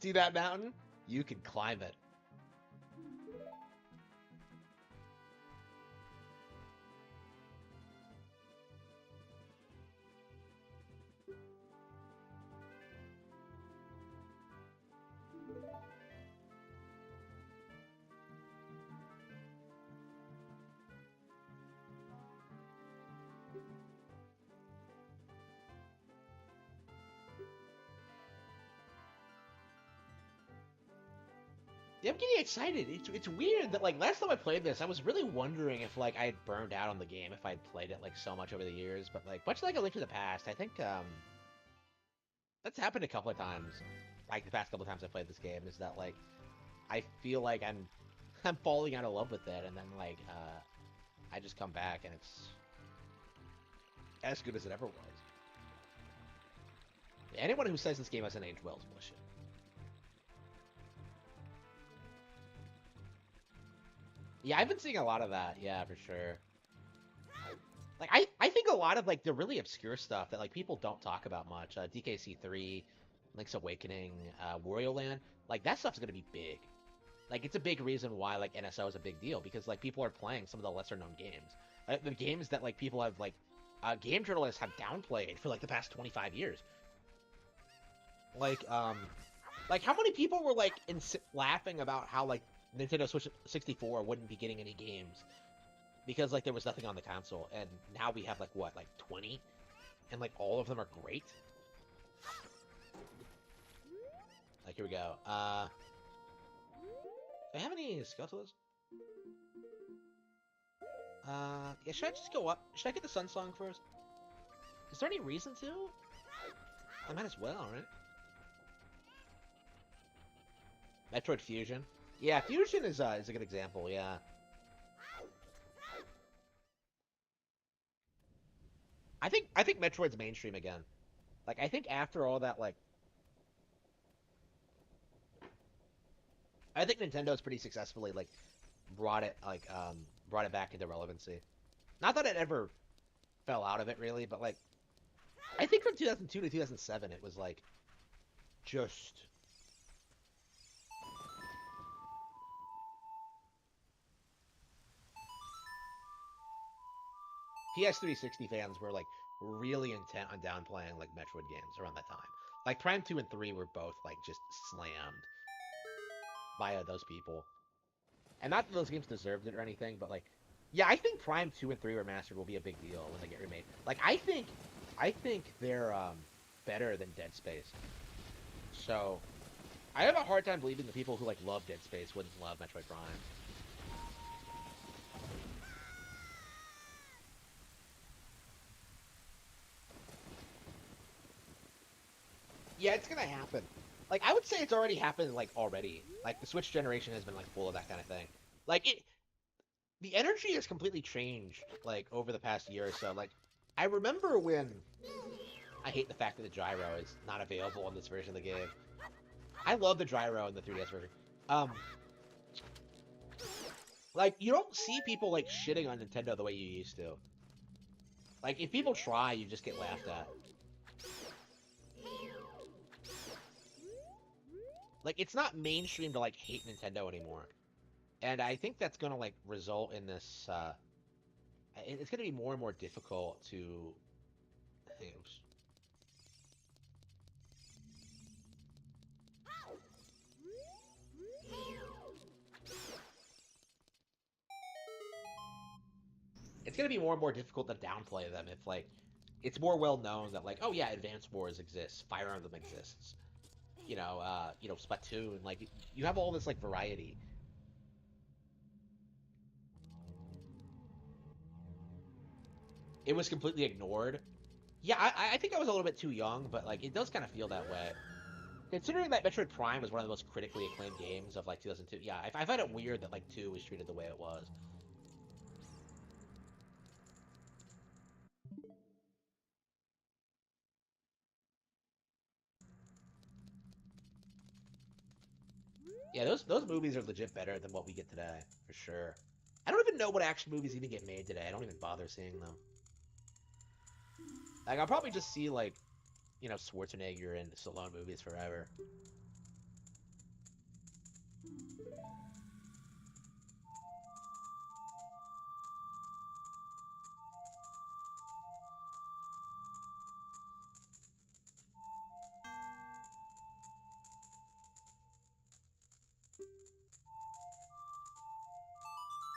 S3: See that mountain? You can climb it. Yeah, I'm getting excited. It's weird that like last time I played this, I was really wondering if like I had burned out on the game if I'd played it like so much over the years. But like much like A Link to the Past, I think that's happened a couple of times. Like the past couple of times I played this game, is that like I feel like I'm falling out of love with it, and then like I just come back and it's as good as it ever was. Anyone who says this game hasn't aged well is bullshit. Yeah, I've been seeing a lot of that. Yeah, for sure. Like, I think a lot of, like, the really obscure stuff that, like, people don't talk about much, DKC 3, Link's Awakening, Wario Land, like, that stuff's gonna be big. Like, it's a big reason why, like, NSO is a big deal, because, like, people are playing some of the lesser-known games. The games that, like, people have, like, game journalists have downplayed for, like, the past 25 years. Like, how many people were, like, laughing about how, like, Nintendo Switch 64 wouldn't be getting any games because like there was nothing on the console, and now we have like what, like 20, and like all of them are great. Like here we go. Do I have any Skeletolas? Yeah, should I just go up? Should I get the Sun Song first? Is there any reason to? I might as well, right? Metroid Fusion. Yeah, Fusion is a good example, yeah. I think Metroid's mainstream again. Like, I think after all that, like... I think Nintendo's pretty successfully, like, brought it back into relevancy. Not that it ever fell out of it, really, but, like... I think from 2002 to 2007, it was, like, just... PS360 fans were like really intent on downplaying like Metroid games around that time. Like Prime 2 and 3 were both like just slammed by those people. And not that those games deserved it or anything, but like, yeah, I think Prime 2 and 3 Remastered will be a big deal when they get remade. Like, I think they're better than Dead Space. So, I have a hard time believing the people who like love Dead Space wouldn't love Metroid Prime. Yeah, it's gonna happen. Like, I would say it's already happened, like, already. Like, the Switch generation has been, like, full of that kind of thing. Like, the energy has completely changed, like, over the past year or so. Like, I remember when... I hate the fact that the gyro is not available in this version of the game. I love the gyro in the 3DS version. Like, you don't see people, like, shitting on Nintendo the way you used to. Like, if people try, you just get laughed at. Like, it's not mainstream to, like, hate Nintendo anymore. And I think that's gonna, like, result in this, it's gonna be more and more difficult to... Oops. It's gonna be more and more difficult to downplay them if, like, it's more well known that, like, oh yeah, Advance Wars exists, Fire Emblem exists. You know, Splatoon, like, you have all this, like, variety. It was completely ignored. Yeah, I think I was a little bit too young, but, like, it does kind of feel that way. Considering that Metroid Prime was one of the most critically acclaimed games of, like, 2002, yeah, I find it weird that, like, 2 was treated the way it was. Yeah, those movies are legit better than what we get today, for sure. I don't even know what action movies even get made today. I don't even bother seeing them. Like, I'll probably just see, like, you know, Schwarzenegger in Stallone movies forever.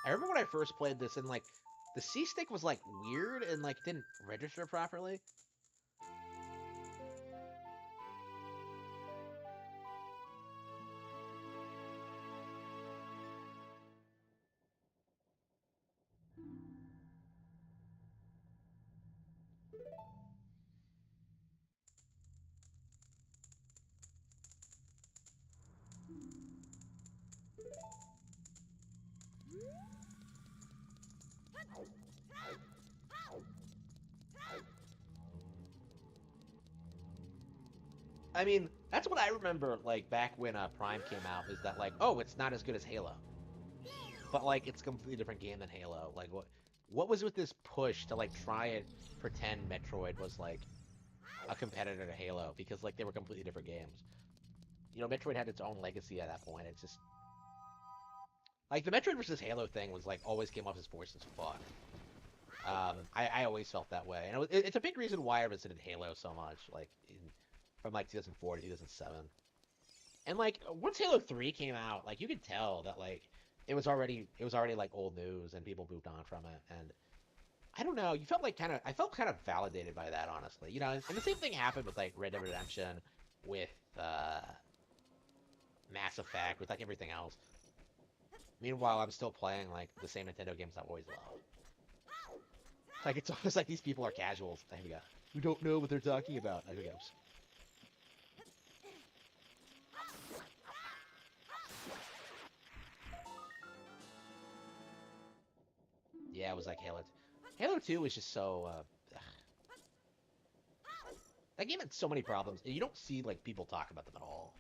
S3: I remember when I first played this, and, like, the C-stick was, like, weird and, like, didn't register properly. I mean, that's what I remember, like, back when Prime came out, is that, like, oh, it's not as good as Halo. But, like, it's a completely different game than Halo. Like, what was with this push to, like, try and pretend Metroid was, like, a competitor to Halo? Because, like, they were completely different games. You know, Metroid had its own legacy at that point. It's just... Like, the Metroid versus Halo thing was, like, always came off as forced as fuck. I always felt that way. And it's a big reason why I resented Halo so much, like, from, like, 2004 to 2007. And, like, once Halo 3 came out, like, you could tell that, like, it was already like old news and people moved on from it. And I don't know, I felt kind of validated by that, honestly. You know, and the same thing happened with, like, Red Dead Redemption, with Mass Effect, with, like, everything else. Meanwhile, I'm still playing, like, the same Nintendo games I've always loved. Like, it's almost like these people are casuals. There we go. Who don't know what they're talking about. There we go. Yeah, it was like Halo. Halo 2 was just so... that game had so many problems, and you don't see, like, people talk about them at all.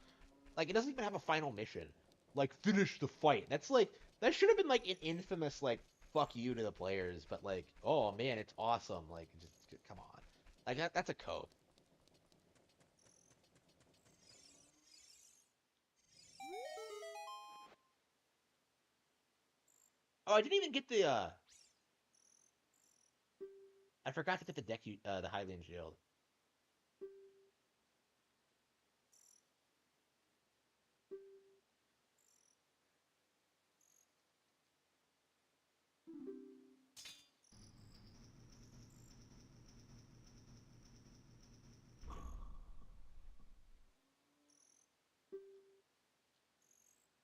S3: Like, it doesn't even have a final mission. Like, finish the fight. That's, like... That should have been, like, an infamous, like, fuck you to the players, but, like, oh, man, it's awesome. Like, just come on. Like, that's a code. Oh, I didn't even get the, I forgot to get the Hylian Shield.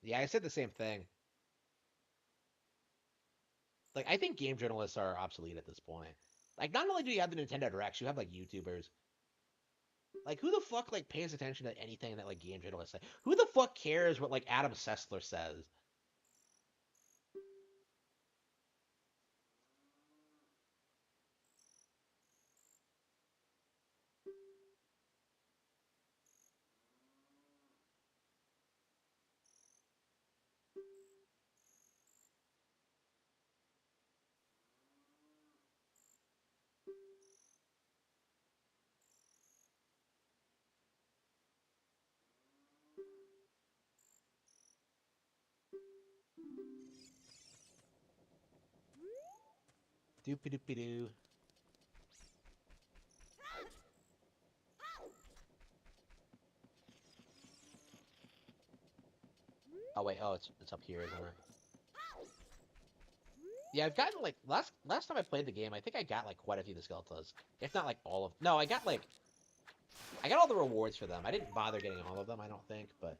S3: Yeah, I said the same thing. Like, I think game journalists are obsolete at this point. Like, not only do you have the Nintendo Directs, you have, like, YouTubers. Like, who the fuck, like, pays attention to anything that, like, game journalists say? Who the fuck cares what, like, Adam Sessler says? Doopy-doopy-doo. Oh, wait, oh, it's up here, isn't it? Yeah, I've gotten, like, last time I played the game, I think I got, like, quite a few of the Skeltas. If not, like, all of... No, I got, like... I got all the rewards for them. I didn't bother getting all of them, I don't think, but...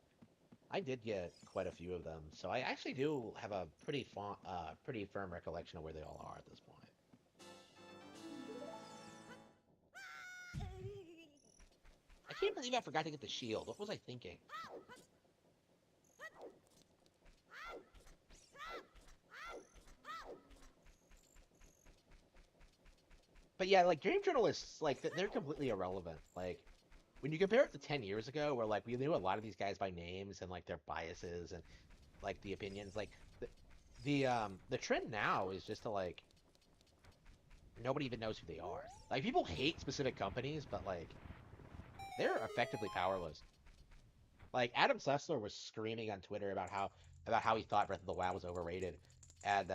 S3: I did get quite a few of them, so I actually do have a pretty firm recollection of where they all are at this point. I can't believe I forgot to get the shield. What was I thinking? But yeah, like, game journalists, like, they're completely irrelevant. Like, when you compare it to 10 years ago, where, like, we knew a lot of these guys by names and, like, their biases and, like, the opinions, like, the trend now is just to, like, nobody even knows who they are. Like, people hate specific companies, but, like, they're effectively powerless. Like, Adam Sessler was screaming on Twitter about how he thought Breath of the Wild was overrated, and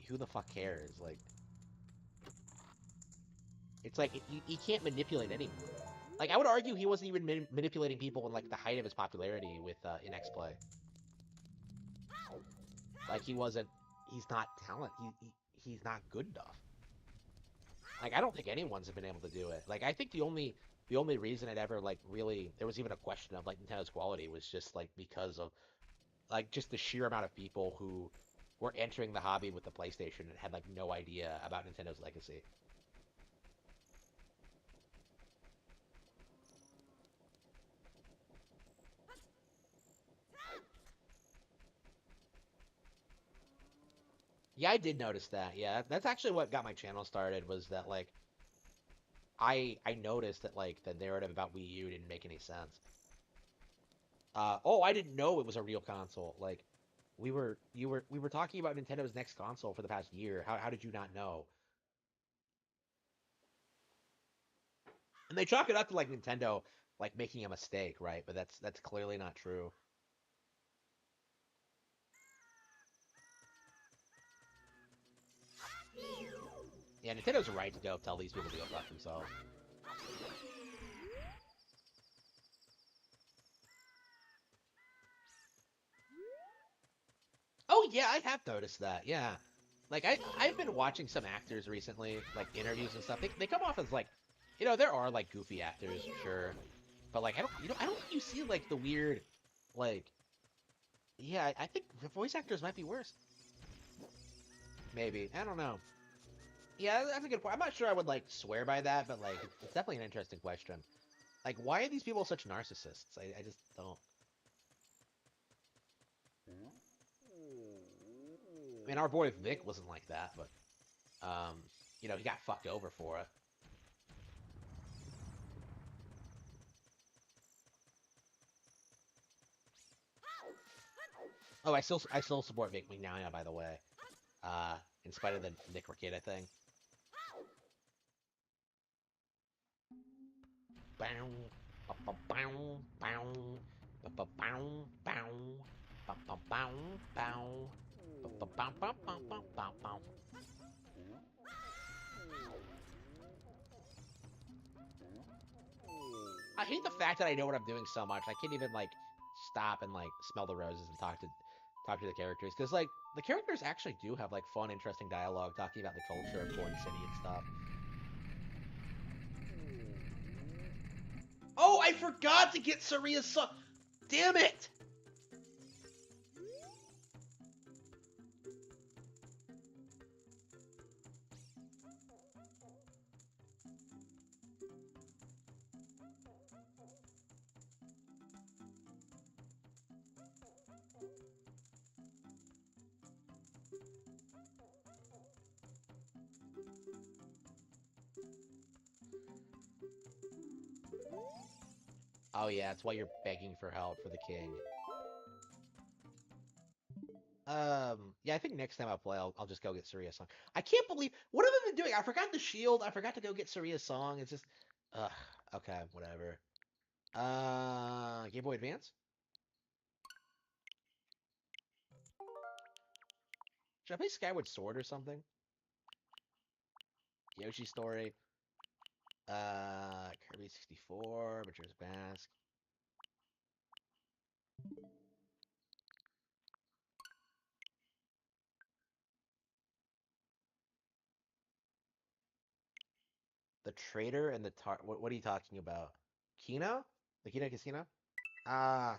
S3: who the fuck cares? Like, it's like he can't manipulate anyone. Like, I would argue he wasn't even manipulating people in, like, the height of his popularity with in X-Play. Like, he's not talent. He's not good enough. Like, I don't think anyone's been able to do it. Like, I think the only reason it ever, like, really, there was even a question of, like, Nintendo's quality was just, like, because of, like, just the sheer amount of people who were entering the hobby with the PlayStation and had, like, no idea about Nintendo's legacy. Yeah, I did notice that. Yeah, that's actually what got my channel started. Was that like I noticed that like the narrative about Wii U didn't make any sense. Oh, I didn't know it was a real console. Like we were talking about Nintendo's next console for the past year. How did you not know? And they chalk it up to like Nintendo like making a mistake, right? But that's clearly not true. Yeah, Nintendo's right to go tell these people to go fuck themselves. Oh yeah, I have noticed that. Yeah, like I've been watching some actors recently, like interviews and stuff. They come off as like, there are like goofy actors, sure, but like I don't think you see like the weird, like, yeah, I think the voice actors might be worse. Maybe, I don't know. Yeah, that's a good point. I'm not sure I would like swear by that, but like it's definitely an interesting question. Like, why are these people such narcissists? I just don't. I mean, our boy Vic wasn't like that, but he got fucked over for it. Oh, I still support Vic Mignogna, by the way. In spite of the Nick Rekieta thing. Bow, bow, bow, bow, bow, bow, bow, bow, bow, bow, bow, bow, bow, bow, bow, bow, bow. I hate the fact that I know what I'm doing so much. I can't even like stop and like smell the roses and talk to the characters because like the characters actually do have like fun, interesting dialogue talking about the culture of Corn City and stuff. Oh, I forgot to get Saria's song. Damn it! Oh yeah, it's why you're begging for help for the king. Yeah, I think next time I play, I'll just go get Saria's song. I can't believe what have I been doing? I forgot the shield. I forgot to go get Saria's song. It's just, ugh. Okay, whatever. Game Boy Advance. Should I play Skyward Sword or something? Yoshi Story. Kirby 64, Majora's Mask. The Trader and the Tar. What are you talking about? Kino? The Kino Casino? Uh,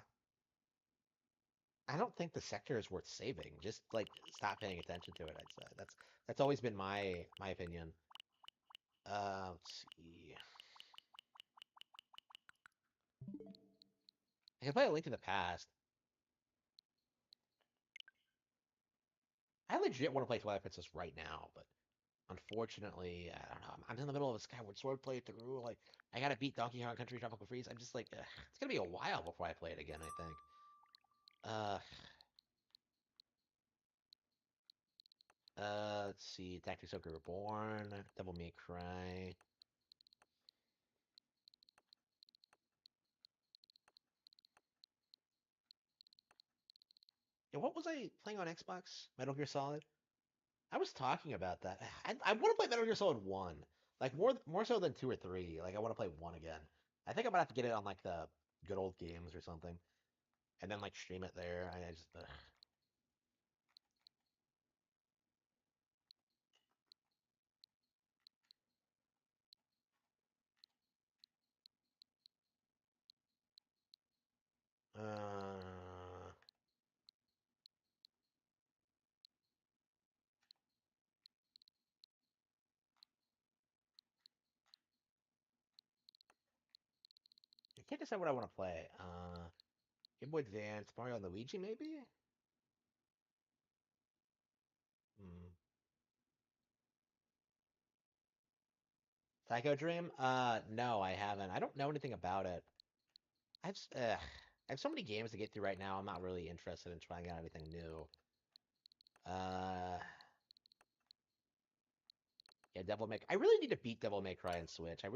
S3: I don't think the sector is worth saving. Just like stop paying attention to it. I'd say that's always been my opinion. Let's see. I can play A Link to the Past. I legit want to play Twilight Princess right now, but unfortunately, I don't know. I'm in the middle of a Skyward Sword playthrough. Like, I gotta beat Donkey Kong Country Tropical Freeze. I'm just like, it's gonna be a while before I play it again, I think. Uh, let's see. Tactics Ogre Reborn, Devil May Cry. Yeah, what was I playing on Xbox? Metal Gear Solid? I was talking about that. I want to play Metal Gear Solid 1. Like, more so than 2 or 3. Like, I want to play 1 again. I think I'm gonna have to get it on, like, the good old games or something. And then, like, stream it there. I just... Uh, I can't decide what I want to play. Game Boy Advance, Mario and Luigi, maybe? Hmm. Psycho Dream? No, I haven't. I don't know anything about it. I have so many games to get through right now. I'm not really interested in trying out anything new. Yeah, Devil May. I really need to beat Devil May Cry on Switch. I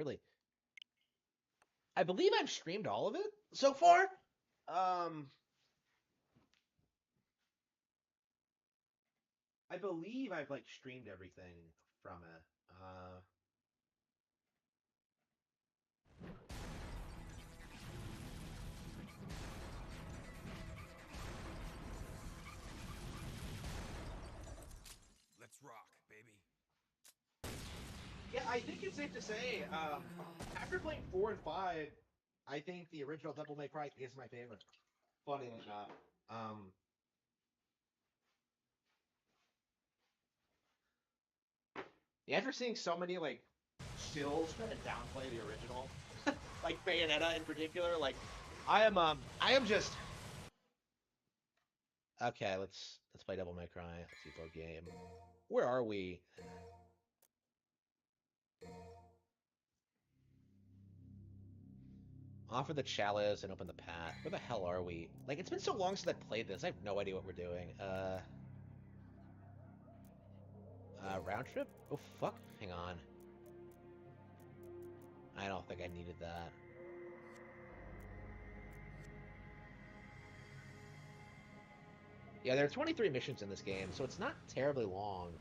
S3: believe I've streamed all of it so far. I believe I've like streamed everything from it.
S6: Let's rock, baby.
S1: Yeah, I think it's safe to say, after playing 4 and 5, I think the original Devil May Cry is my favorite. Funny enough. Yeah, after seeing so many like stills try to downplay the original, like Bayonetta in particular, like I am just
S3: Okay, let's play Devil May Cry. Let's see for a game. Where are we? Offer the chalice and open the path. Where the hell are we? Like, it's been so long since I played this. I have no idea what we're doing. Round trip? Oh, fuck. Hang on. I don't think I needed that. Yeah, there are 23 missions in this game, so it's not terribly long.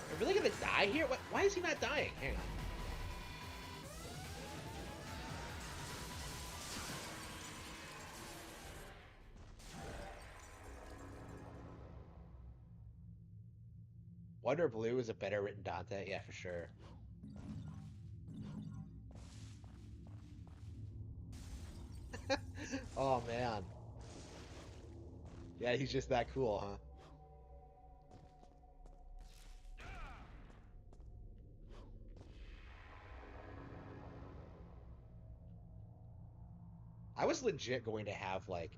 S3: Are we really gonna die here? Why is he not dying? Hang on. Wonder Blue is a better written Dante? Yeah, for sure. Oh, man. Yeah, he's just that cool, huh? I was legit going to have, like,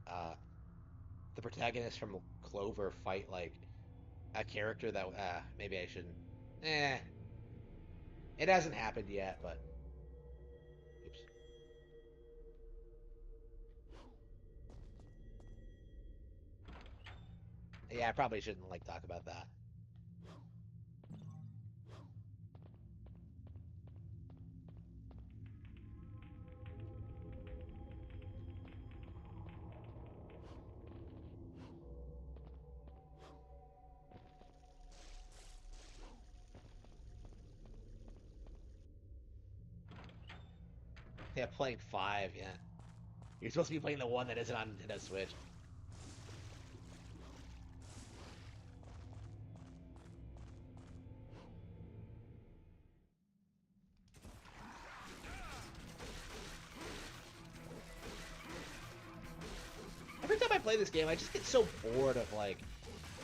S3: the protagonist from Clover fight, like, a character that, maybe I shouldn't. It hasn't happened yet, but... Oops. Yeah, I probably shouldn't, like, talk about that. Yeah, playing 5, yeah. You're supposed to be playing the one that isn't on Nintendo Switch. Every time I play this game, I just get so bored of, like,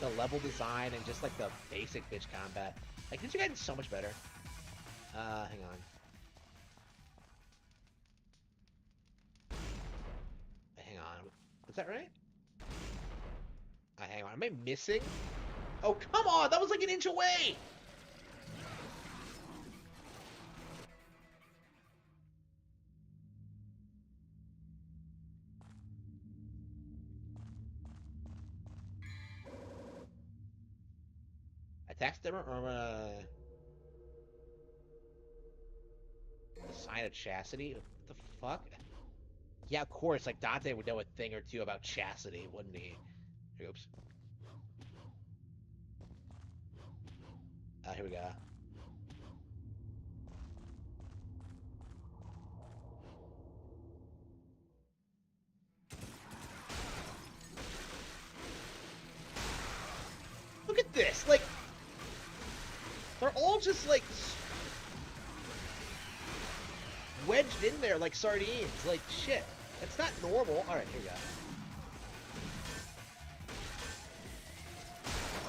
S3: the level design and just, like, the basic bitch combat. Like, Ninja Gaiden's so much better. Hang on. Hang on. Is that right? Hang on. Am I missing? Oh, come on! That was like an inch away! Attack stemmer or the sign of chastity? What the fuck? Yeah, of course. Like Dante would know a thing or two about chastity, wouldn't he? Oops. here we go.
S1: Look at this, like, they're all just, like, wedged in there like sardines. Like, shit. That's not normal. Alright, here we go.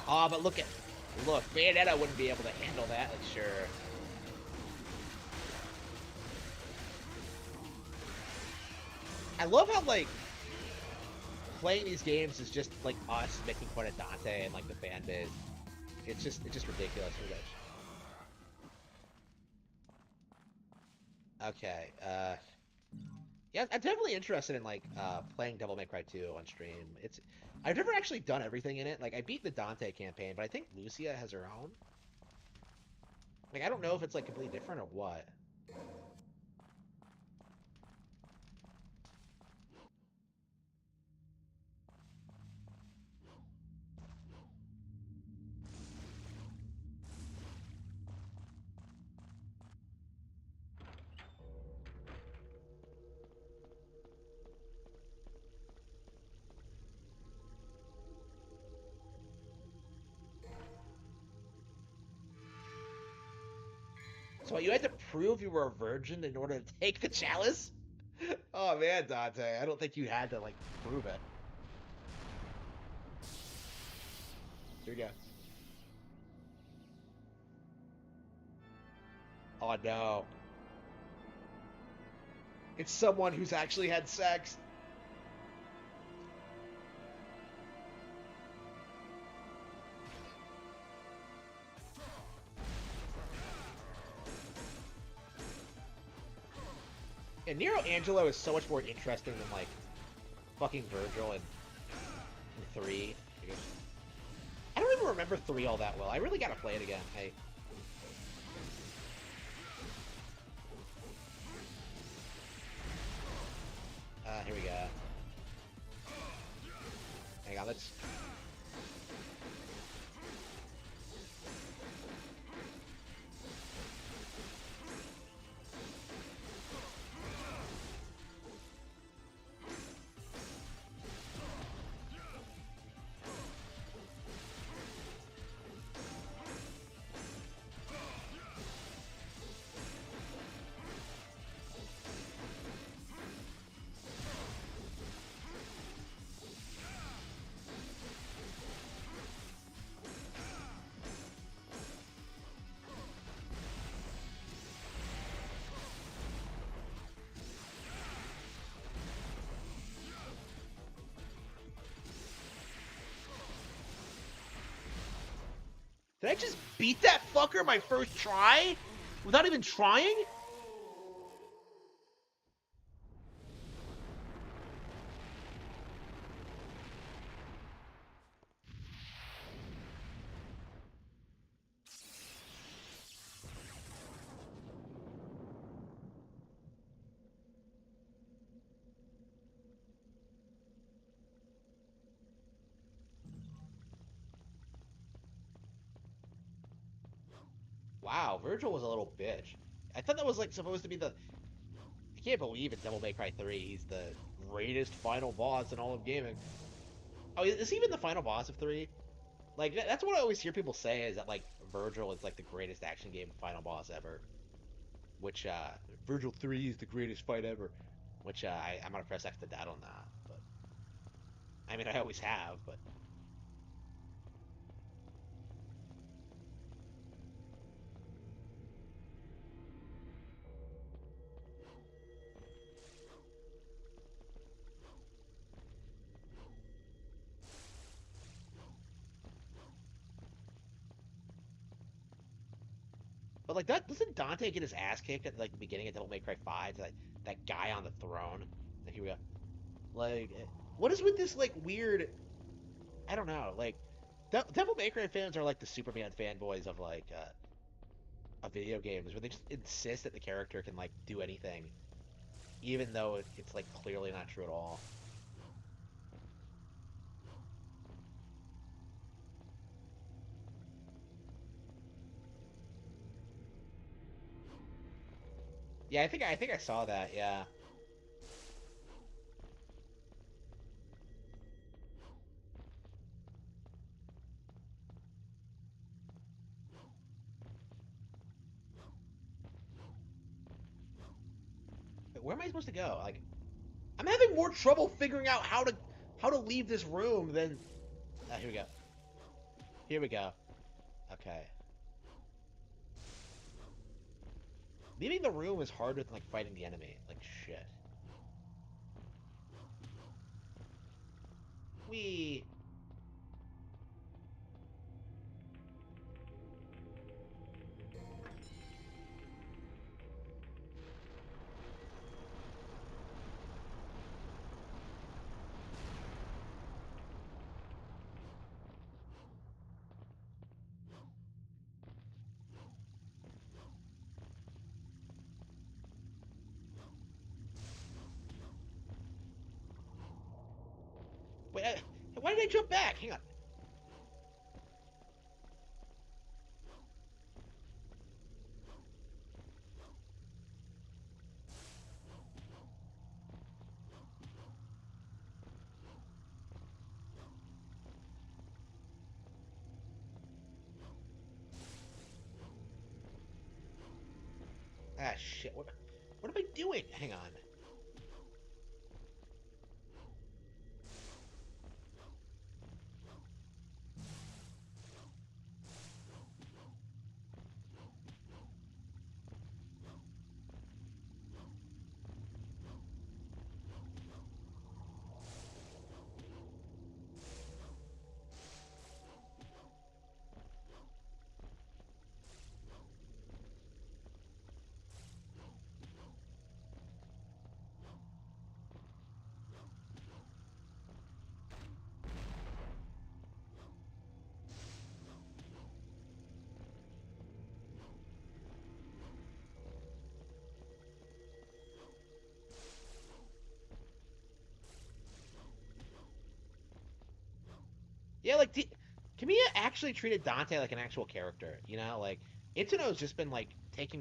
S1: Ah, but look, Bayonetta wouldn't be able to handle that, like, sure. I love how, like, playing these games is just, like, us making fun of Dante and, like, the fan base. It's just ridiculous. Okay, yeah, I'm definitely interested in, like, playing Devil May Cry 2 on stream. I've never actually done everything in it. Like, I beat the Dante campaign, but I think Lucia has her own. Like, I don't know if it's, like, completely different or what. So you had to prove you were a virgin in order to take the chalice? Oh man, Dante, I don't think you had to, like, prove it. Here we go. Oh no. It's someone who's actually had sex. And Nero Angelo is so much more interesting than, like, fucking Virgil in 3. I don't even remember 3 all that well. I really gotta play it again. Hey. Here we go. Hang on, let's... Did I just beat that fucker my first try? Without even trying? Wow, Virgil was a little bitch. I thought that was, like, supposed to be the... I can't believe in Devil May Cry 3 he's the greatest final boss in all of gaming. Oh, is he even the final boss of 3? Like, that's what I always hear people say, is that, like, Virgil is, like, the greatest action game final boss ever. Which, Virgil 3 is the greatest fight ever. Which, I'm gonna press X to doubt on that, but... I mean, I always have, but... But, like, doesn't Dante get his ass kicked at, like, the beginning of Devil May Cry 5 to, like, that guy on the throne? Here we go. Like, what is with this, like, weird... I don't know, like... Devil May Cry fans are, like, the Superman fanboys of, like, of video games, where they just insist that the character can, like, do anything. Even though it's, like, clearly not true at all.
S3: Yeah, I think I saw that. Yeah. Wait, where am I supposed to go? Like, I'm having more trouble figuring out how to leave this room than. Here we go. Here we go. Okay. Leaving the room is harder than like fighting the enemy. Like shit. We. Wait, why did I jump back? Hang on. Ah, shit. What am I doing? Hang on. Yeah, like, Kamiya actually treated Dante like an actual character, you know? Like, Itsuno's just been, like, taking,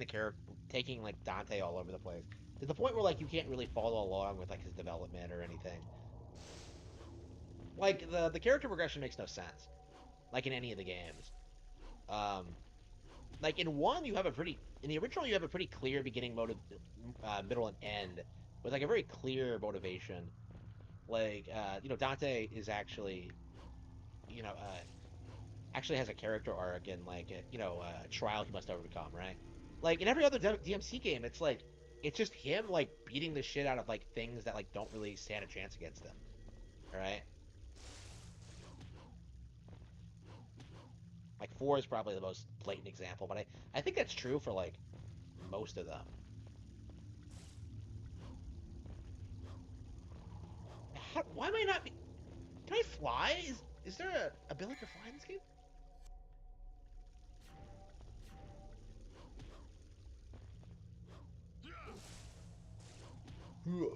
S3: like, Dante all over the place. To the point where, like, you can't really follow along with, like, his development or anything. Like, the character progression makes no sense. Like, in any of the games. Um, like, in the original, you have a pretty clear beginning, middle, and end. With, like, a very clear motivation. Like, Dante is actually, you know, actually has a character arc and like a trial he must overcome, right? Like in every other DMC game, it's like it's just him like beating the shit out of like things that like don't really stand a chance against him. All right, like 4 is probably the most blatant example, but I think that's true for like most of them. Why am I not? Can I fly? Is there a ability to fly in this game? Come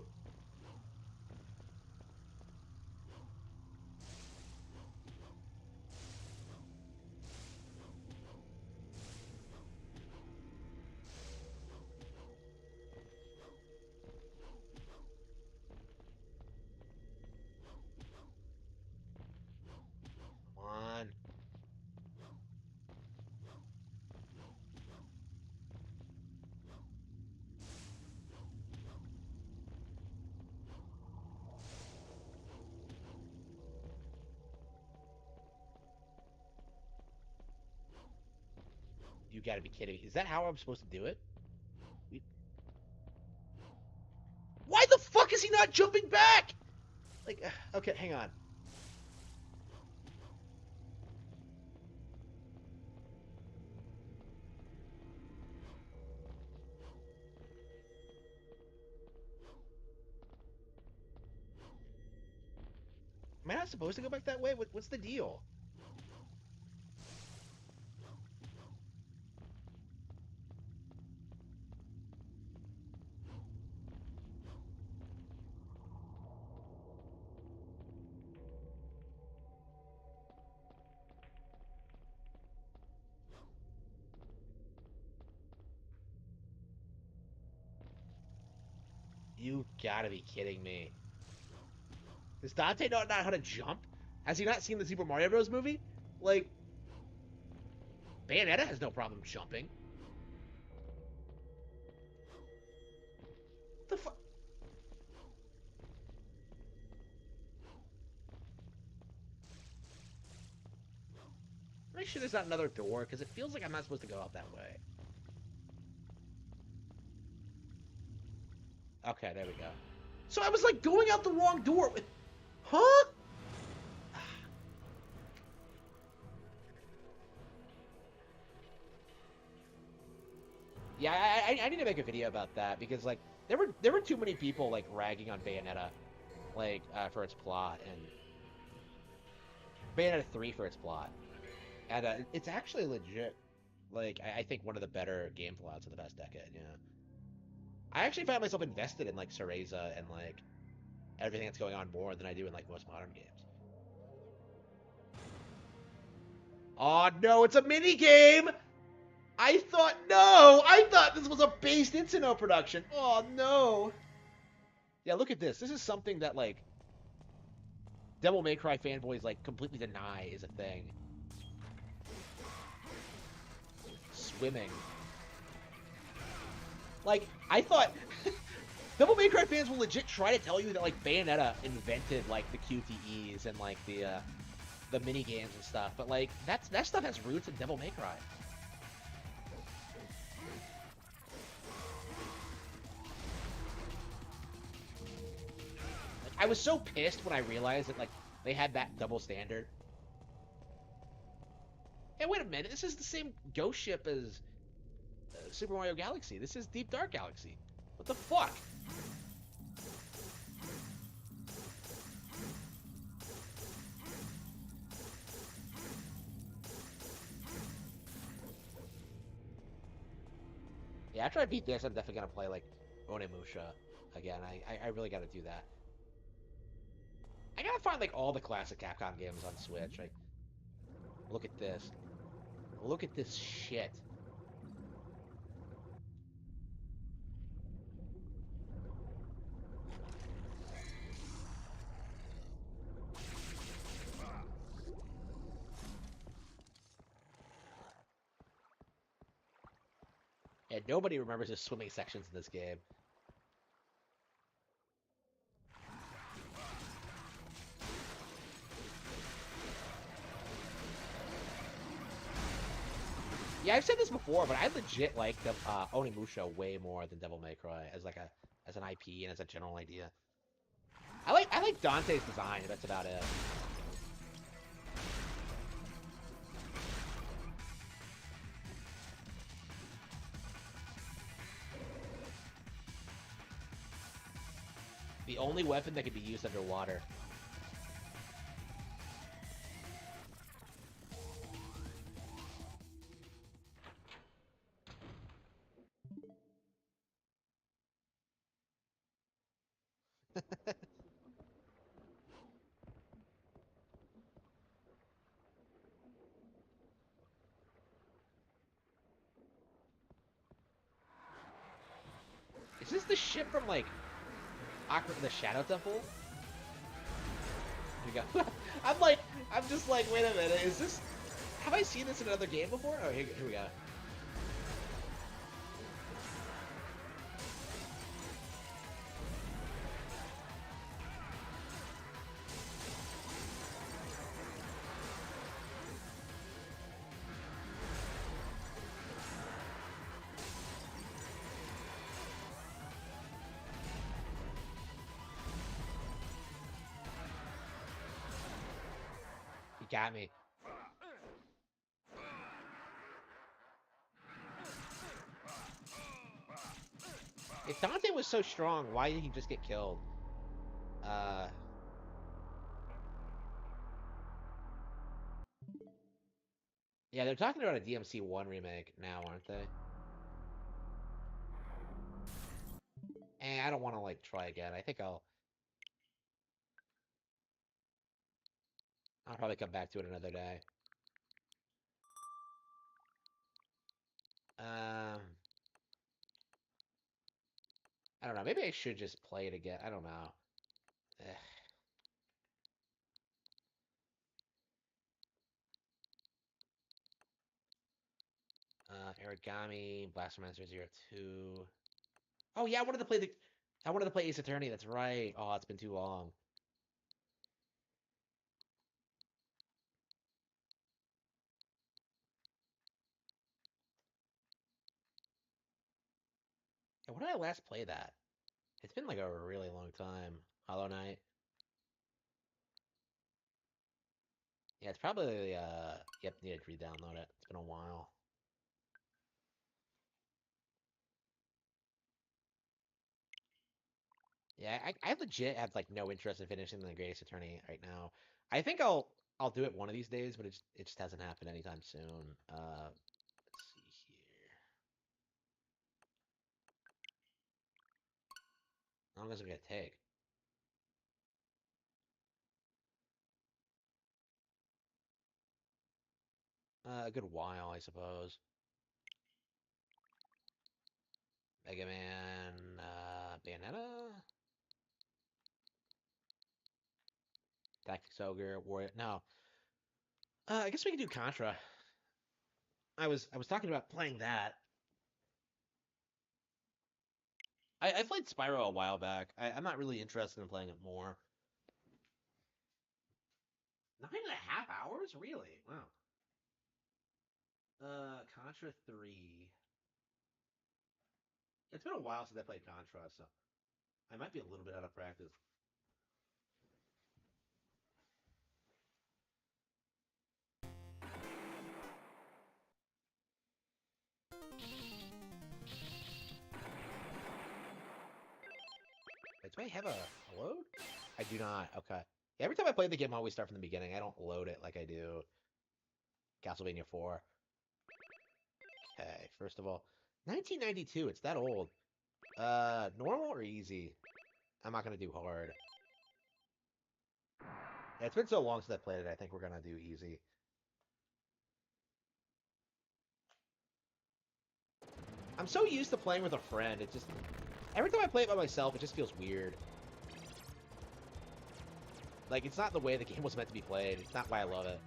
S3: on. You gotta be kidding me. Is that how I'm supposed to do it? Why the fuck is he not jumping back? Like, okay, hang on. Am I not supposed to go back that way? What's the deal? You gotta be kidding me. Does Dante not know how to jump? Has he not seen the Super Mario Bros. Movie? Like, Bayonetta has no problem jumping. The fuck? Make sure there's not another door, because it feels like I'm not supposed to go out that way. Okay, there we go. So I was like going out the wrong door. Huh? Yeah, I need to make a video about that because like there were too many people like ragging on Bayonetta, like for its plot and Bayonetta 3 for its plot, and it's actually legit. Like I think one of the better game plots of the past decade. Yeah, I actually find myself invested in like Cereza and like everything that's going on more than I do in like most modern games. Oh no, it's a mini game. I thought this was a based Insinnoh production. Oh no. Yeah, look at this. This is something that like Devil May Cry fanboys like completely deny is a thing. Swimming. Like, I thought Devil May Cry fans will legit try to tell you that like Bayonetta invented like the QTEs and like the mini games and stuff, but like that stuff has roots in Devil May Cry. I was so pissed when I realized that, like, they had that double standard. Hey, wait a minute. This is the same ghost ship as Super Mario Galaxy. This is Deep Dark Galaxy. What the fuck? Yeah, after I beat this, I'm definitely going to play, like, Onimusha again. I really got to do that. I gotta find like all the classic Capcom games on Switch. Like, look at this. Look at this shit. And nobody remembers the swimming sections in this game. Yeah, I've said this before, but I legit like the Onimusha way more than Devil May Cry as like as an IP and as a general idea. I like Dante's design. That's about it. The only weapon that can be used underwater. Is this the ship from like the Shadow Temple? Here we go. I'm just like, wait a minute, is this? Have I seen this in another game before? Oh, here we go. Got me. If Dante was so strong, why did he just get killed? Yeah, they're talking about a DMC1 remake now, aren't they? I don't want to like try again. I think I'll probably come back to it another day. I don't know. Maybe I should just play it again. I don't know. Ugh. Origami, Blaster Master 02. Oh yeah, I wanted to play Ace Attorney. That's right. Oh, it's been too long. Yeah, when did I last play that? It's been like a really long time. Hollow Knight. Yeah, it's probably yep, needed to re-download it. It's been a while. Yeah, I legit have like no interest in finishing the Greatest Attorney right now. I think I'll do it one of these days, but it just hasn't happened anytime soon. Let's see here. How long is it gonna take? A good while, I suppose. Mega Man, Bayonetta? Tactics Ogre, Warrior. No. I guess we can do Contra. I was talking about playing that. I played Spyro a while back. I'm not really interested in playing it more. 9.5 hours? Really? Wow. Contra 3. It's been a while since I played Contra, so I might be a little bit out of practice. Do I have a load? I do not. Okay. Yeah, every time I play the game, I always start from the beginning. I don't load it like I do Castlevania 4. Okay, first of all, 1992. It's that old. Normal or easy? I'm not gonna do hard. Yeah, it's been so long since I played it. I think we're gonna do easy. I'm so used to playing with a friend. It just every time I play it by myself, it just feels weird. Like, it's not the way the game was meant to be played. It's not why I love it.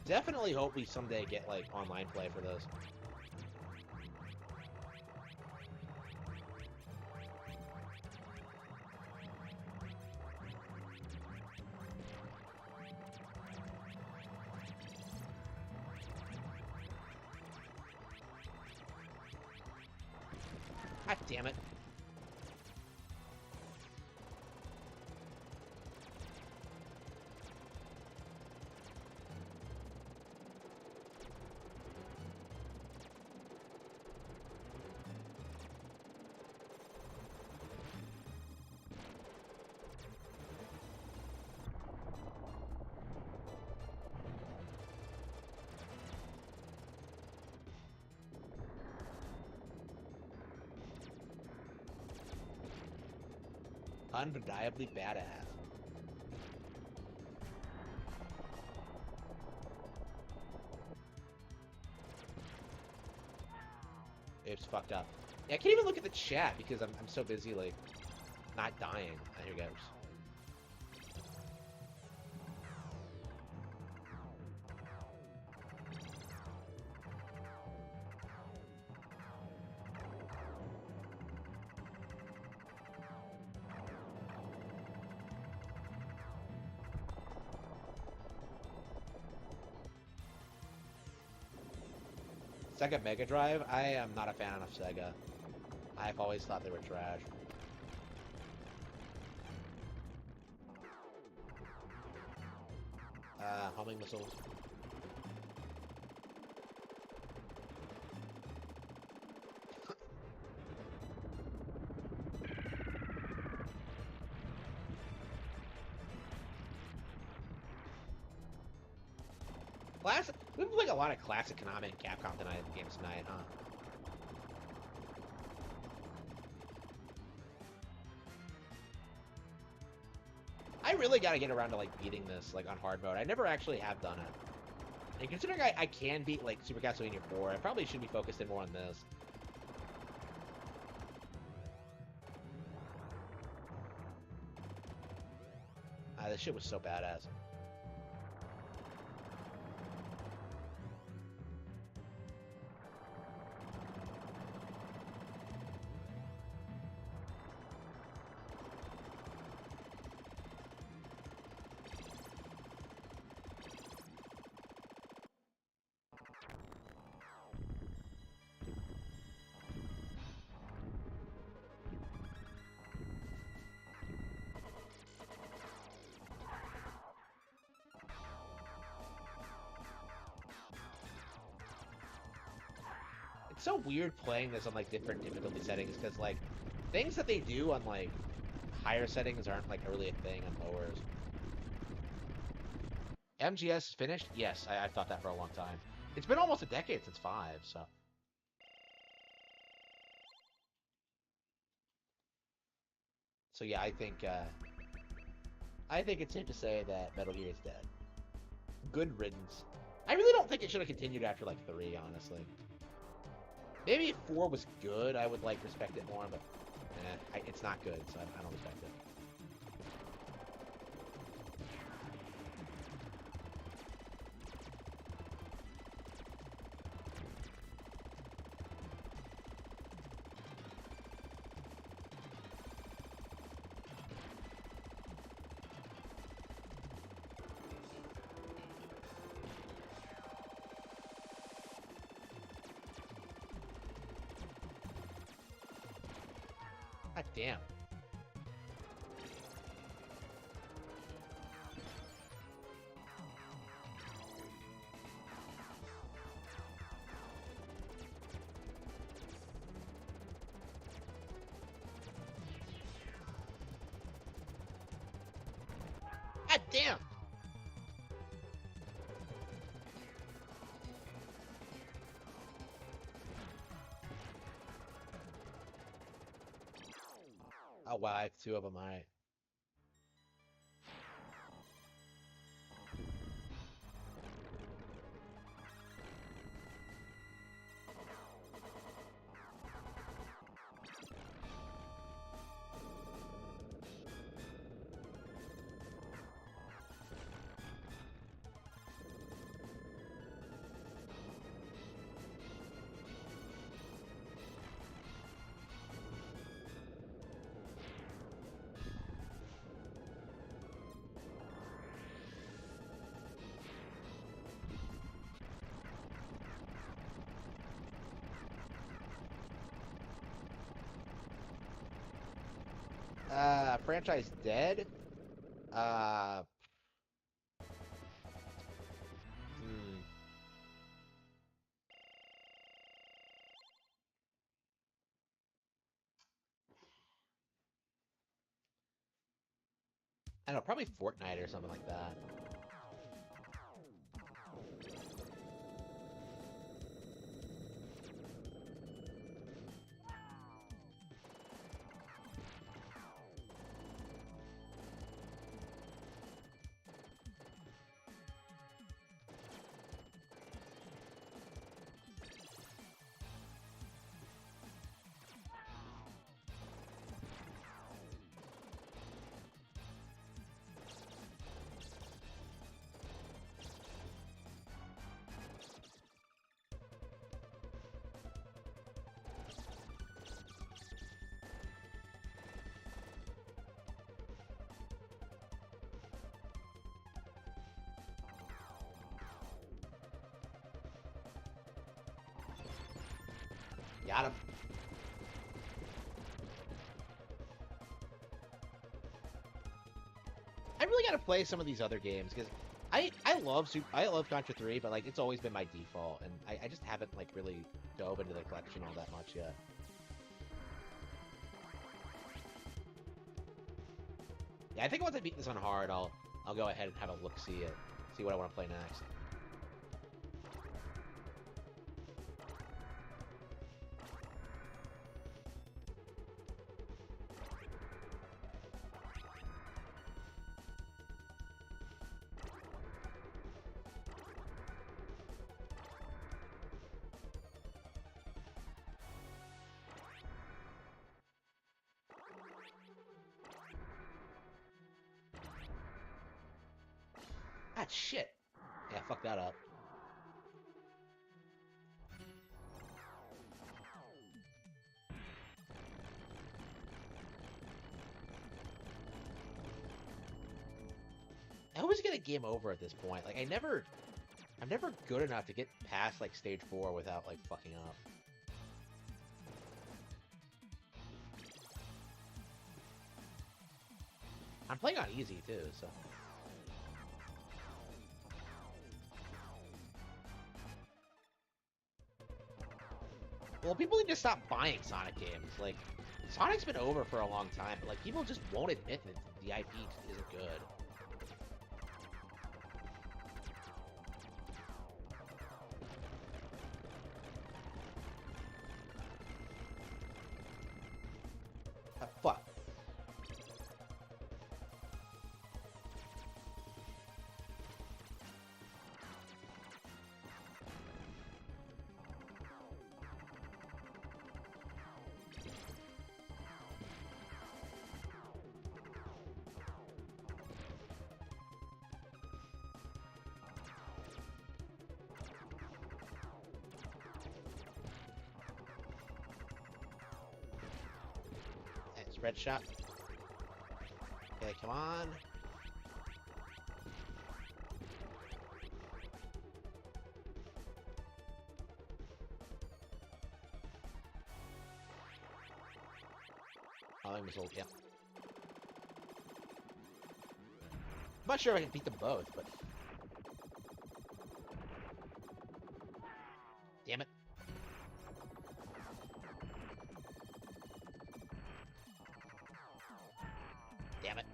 S3: Definitely hope we someday get, like, online play for this. God damn it. Undeniably badass. It's fucked up. Yeah, I can't even look at the chat because I'm so busy, like, not dying. Here goes. Sega Mega Drive? I am not a fan of Sega. I've always thought they were trash. Homing missiles. We've been playing a lot of classic Konami and Capcom games tonight, huh? I really gotta get around to, like, beating this, like, on hard mode. I never actually have done it. And considering I can beat, like, Super Castlevania 4, I probably should be focusing more on this. This shit was so badass. It's so weird playing this on like different difficulty settings because like things that they do on like higher settings aren't like really a thing on lowers. MGS finished? Yes, I've thought that for a long time. It's been almost a decade since 5, so. So yeah, I think it's safe to say that Metal Gear is dead. Good riddance. I really don't think it should have continued after like 3, honestly. Maybe if 4 was good, I would like respect it more, but it's not good, so I don't respect it. God damn. God damn. Oh wow, I have 2 of them, alright. Franchise dead? I don't know, probably Fortnite or something like that. Got him. I really gotta play some of these other games because I love Contra 3, but like it's always been my default, and I just haven't like really dove into the collection all that much yet. Yeah, I think once I beat this on hard, I'll go ahead and have a look see what I want to play next. Ah, shit. Yeah, fuck that up. I always get a game over at this point. Like, I'm never good enough to get past, like, stage 4 without, like, fucking up. I'm playing on easy, too, so... Well, people need to stop buying Sonic games. Like, Sonic's been over for a long time, but, like, people just won't admit that the IP isn't good. Ah, fuck. Red shot. Okay, come on. Oh, I was old, yeah. I'm not sure if I can beat them both, but... Damn it. Damn it.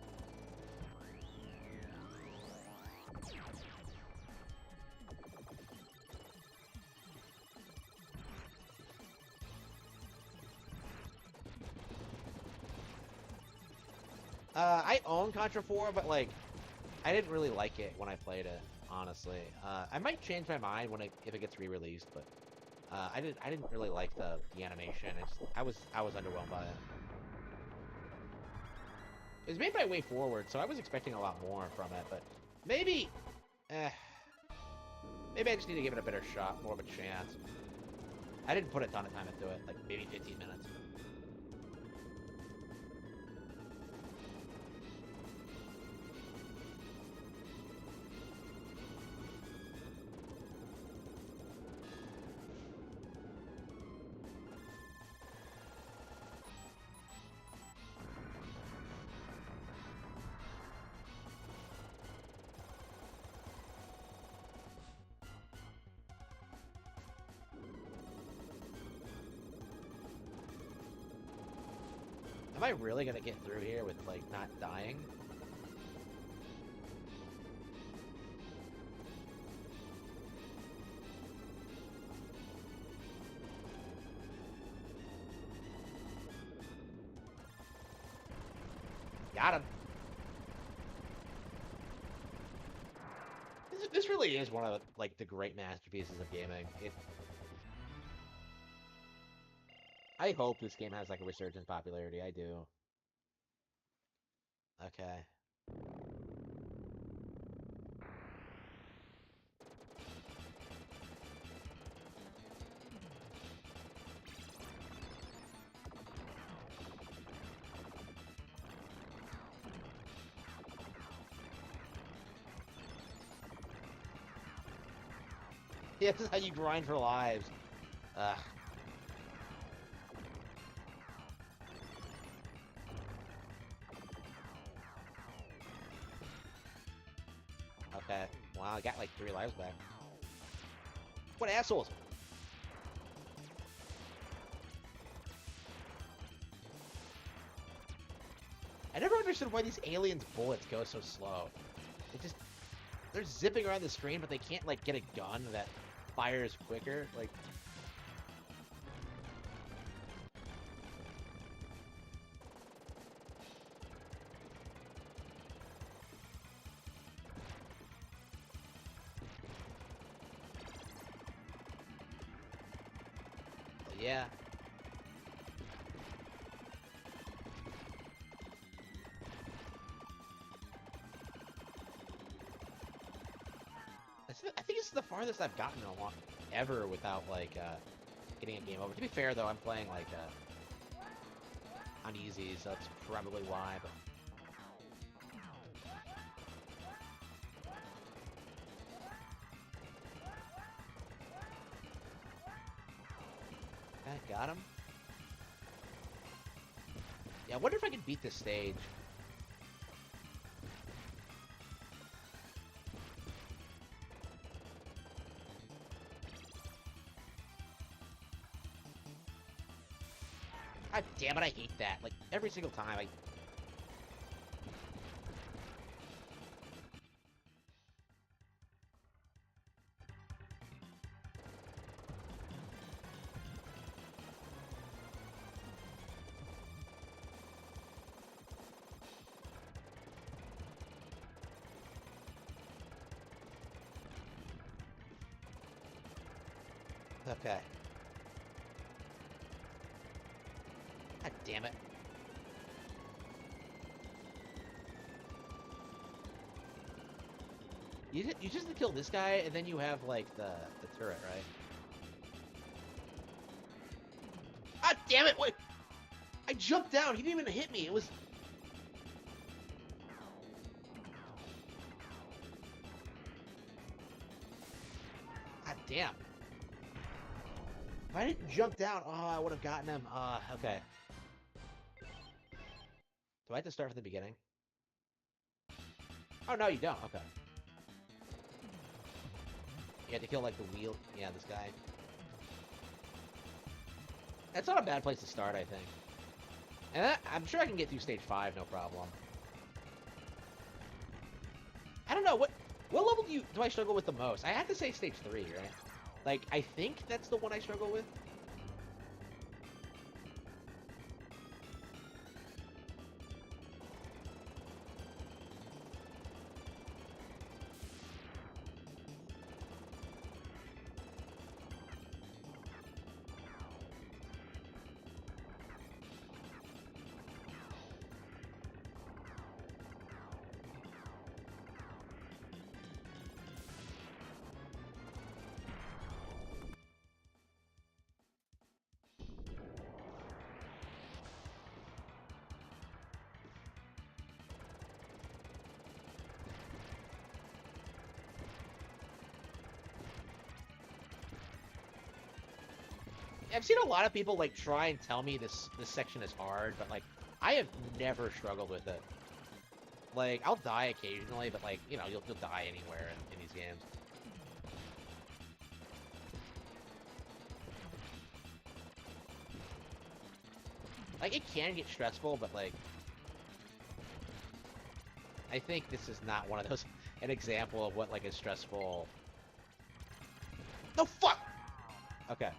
S3: I own Contra 4, but, like, I didn't really like it when I played it, honestly. I might change my mind if it gets re-released, but I didn't really like the animation. I was underwhelmed by it. It was made by Way Forward, so I was expecting a lot more from it, but maybe I just need to give it a better shot, more of a chance. I didn't put a ton of time into it, like maybe 15 minutes. Am I really gonna get through here with, like, not dying? Got him. This really is one of, like, the great masterpieces of gaming. I hope this game has, like, a resurgence popularity. I do. Okay. Yeah, this is how you grind for lives. Ugh. Okay. Wow, I got like 3 lives back. What assholes! I never understood why these aliens' bullets go so slow. They're zipping around the screen, but they can't, like, get a gun that fires quicker. Like... Yeah. I think it's the farthest I've gotten in a long ever without like getting a game over. To be fair though, I'm playing like on easy, so that's probably why. But okay, got him. Yeah, I wonder if I can beat this stage. God damn it, I hate that. Like, every single time I... Okay. God damn it. You just kill this guy, and then you have, like, the turret, right? Ah, damn it! Wait! I jumped down! He didn't even hit me! It was... God damn. If I didn't jump down, oh, I would have gotten him. Okay. Do I have to start from the beginning? Oh, no, you don't. Okay. You have to kill, like, the wheel. Yeah, this guy. That's not a bad place to start, I think. And I'm sure I can get through stage 5, no problem. I don't know, what level do I struggle with the most? I have to say stage 3, right? Like, I think that's the one I struggle with. I've seen a lot of people like try and tell me this section is hard, but like I have never struggled with it. Like I'll die occasionally, but like you know you'll die anywhere in these games. Like it can get stressful, but like I think this is not one of those an example of what like is stressful. No fuck. Okay.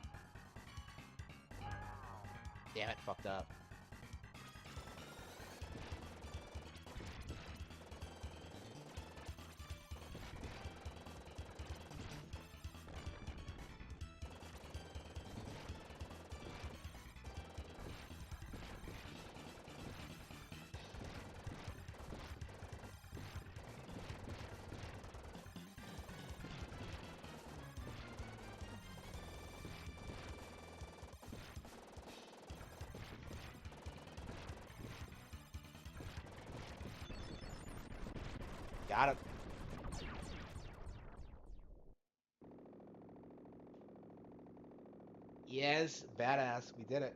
S3: Damn it, fucked up. Got it. Yes, badass. We did it.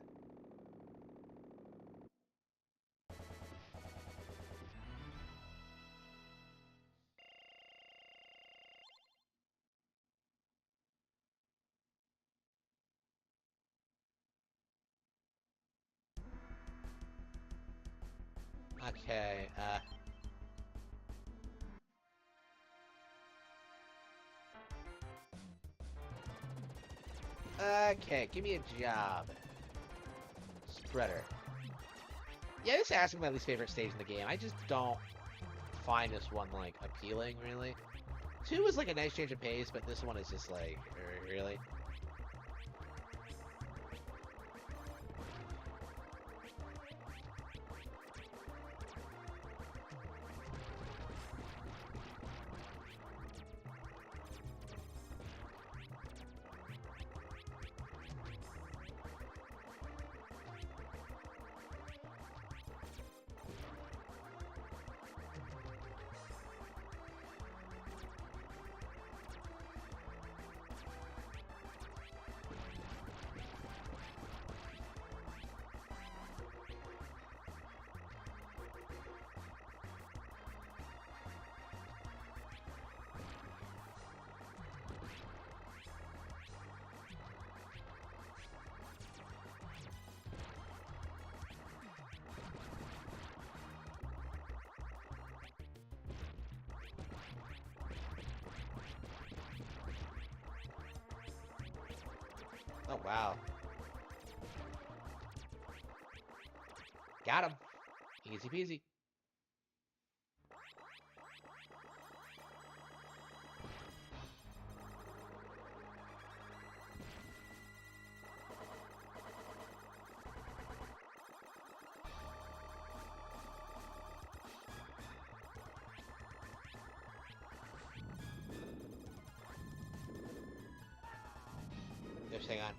S3: Okay, okay, give me a job. Spreader. Yeah, this has to be my least favorite stage in the game. I just don't find this one, like, appealing, really. 2 is, like, a nice change of pace, but this one is just, like, really? Oh, wow. Got him. Easy peasy. Just hang on.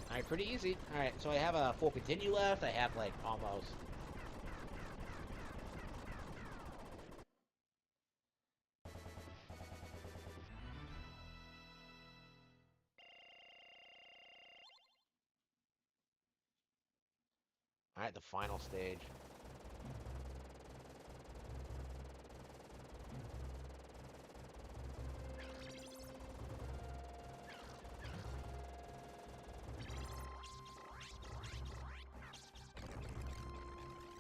S3: Alright, pretty easy. Alright, so I have a full continue left. I have, like, almost. Alright, the final stage.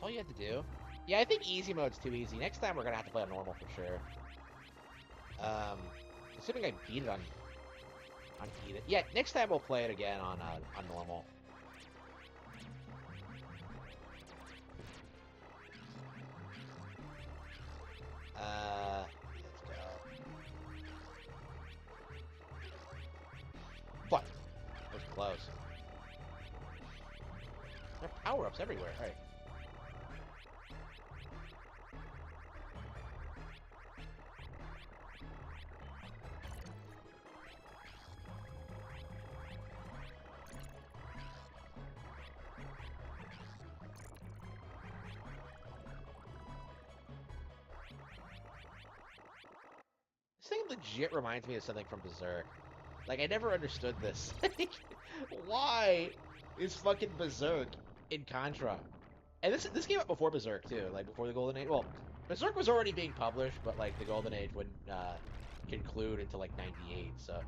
S3: All you have to do. Yeah, I think easy mode's too easy. Next time we're gonna have to play on normal for sure. Assuming I beat it on heated. Yeah, next time we'll play it again on normal. Let's go. Fuck. That was close. There are power-ups everywhere. All right. This thing legit reminds me of something from Berserk. Like, I never understood this. Like, why is fucking Berserk in Contra? And this came out before Berserk, too. Like, before the Golden Age. Well, Berserk was already being published, but, like, the Golden Age wouldn't conclude until, like, 98, so...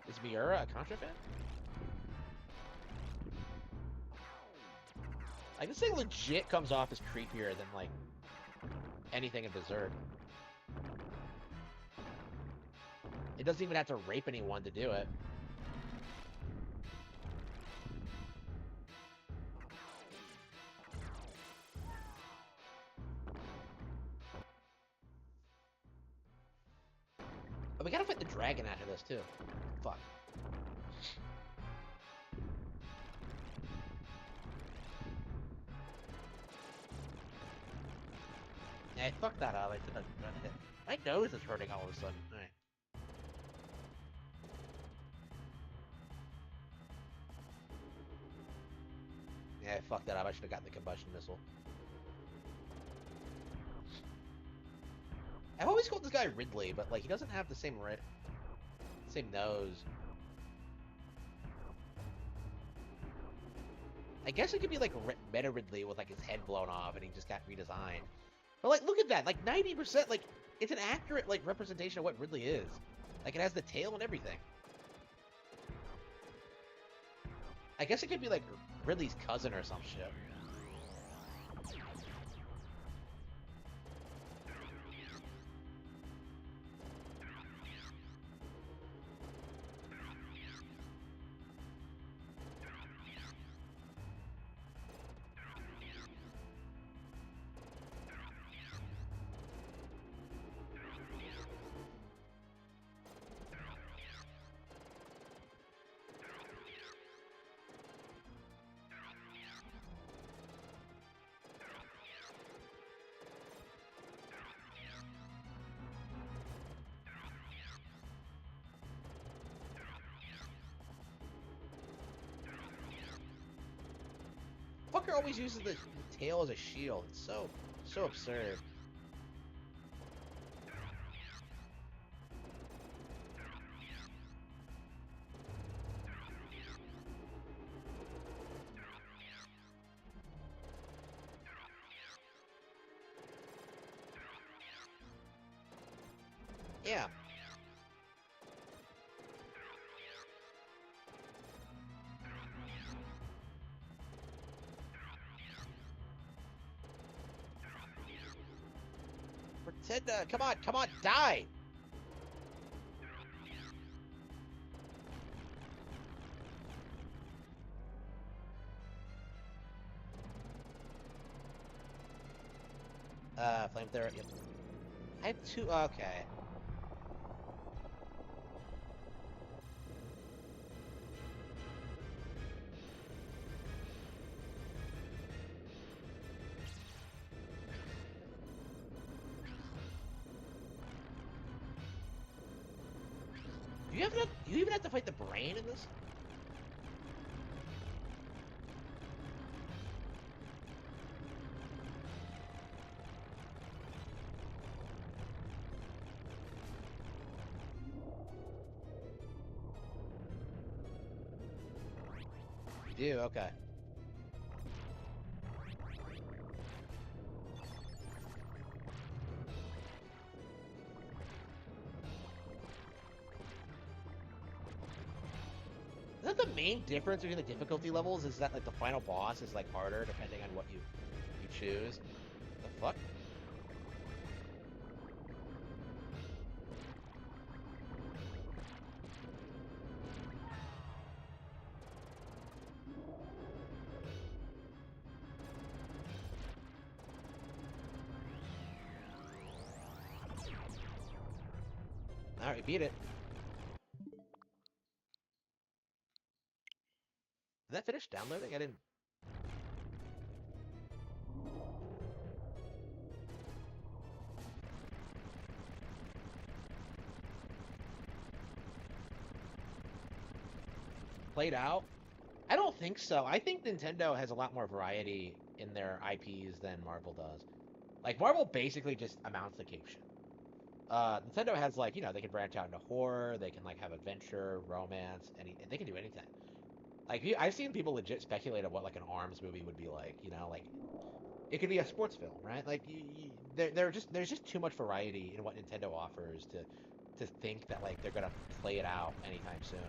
S3: Is Miura a Contra fan? Like, this thing legit comes off as creepier than, like, anything in Berserk. It doesn't even have to rape anyone to do it. But we gotta fight the dragon after this, too. Fuck. Yeah, I fucked that up. I didn't hit. My nose is hurting all of a sudden. Alright. Yeah, I fucked that up. I should have gotten the combustion missile. I've always called this guy Ridley, but like he doesn't have the same same nose. I guess it could be like Meta Ridley with like his head blown off and he just got redesigned. But like, look at that! Like 90%, like it's an accurate like representation of what Ridley is. Like it has the tail and everything. I guess it could be like Ridley's cousin or some shit. Fucker always uses the tail as a shield. It's so absurd. Yeah. Nintendo, come on, die! Flamethrower, yep. I have two, okay. You even have to fight the brain in this? You do, okay. Is that the main difference between the difficulty levels? Is that like the final boss is like harder depending on what you choose? The fuck? Alright, beat it. Did that finish downloading? I didn't. Played out? I don't think so. I think Nintendo has a lot more variety in their IPs than Marvel does. Like, Marvel basically just amounts to cape shit. Nintendo has, like, you know, they can branch out into horror, they can, like, have adventure, romance, they can do anything. Like, I've seen people legit speculate on what, like, an ARMS movie would be like, you know, like, it could be a sports film, right? Like, there's just too much variety in what Nintendo offers to think that, like, they're gonna play it out anytime soon.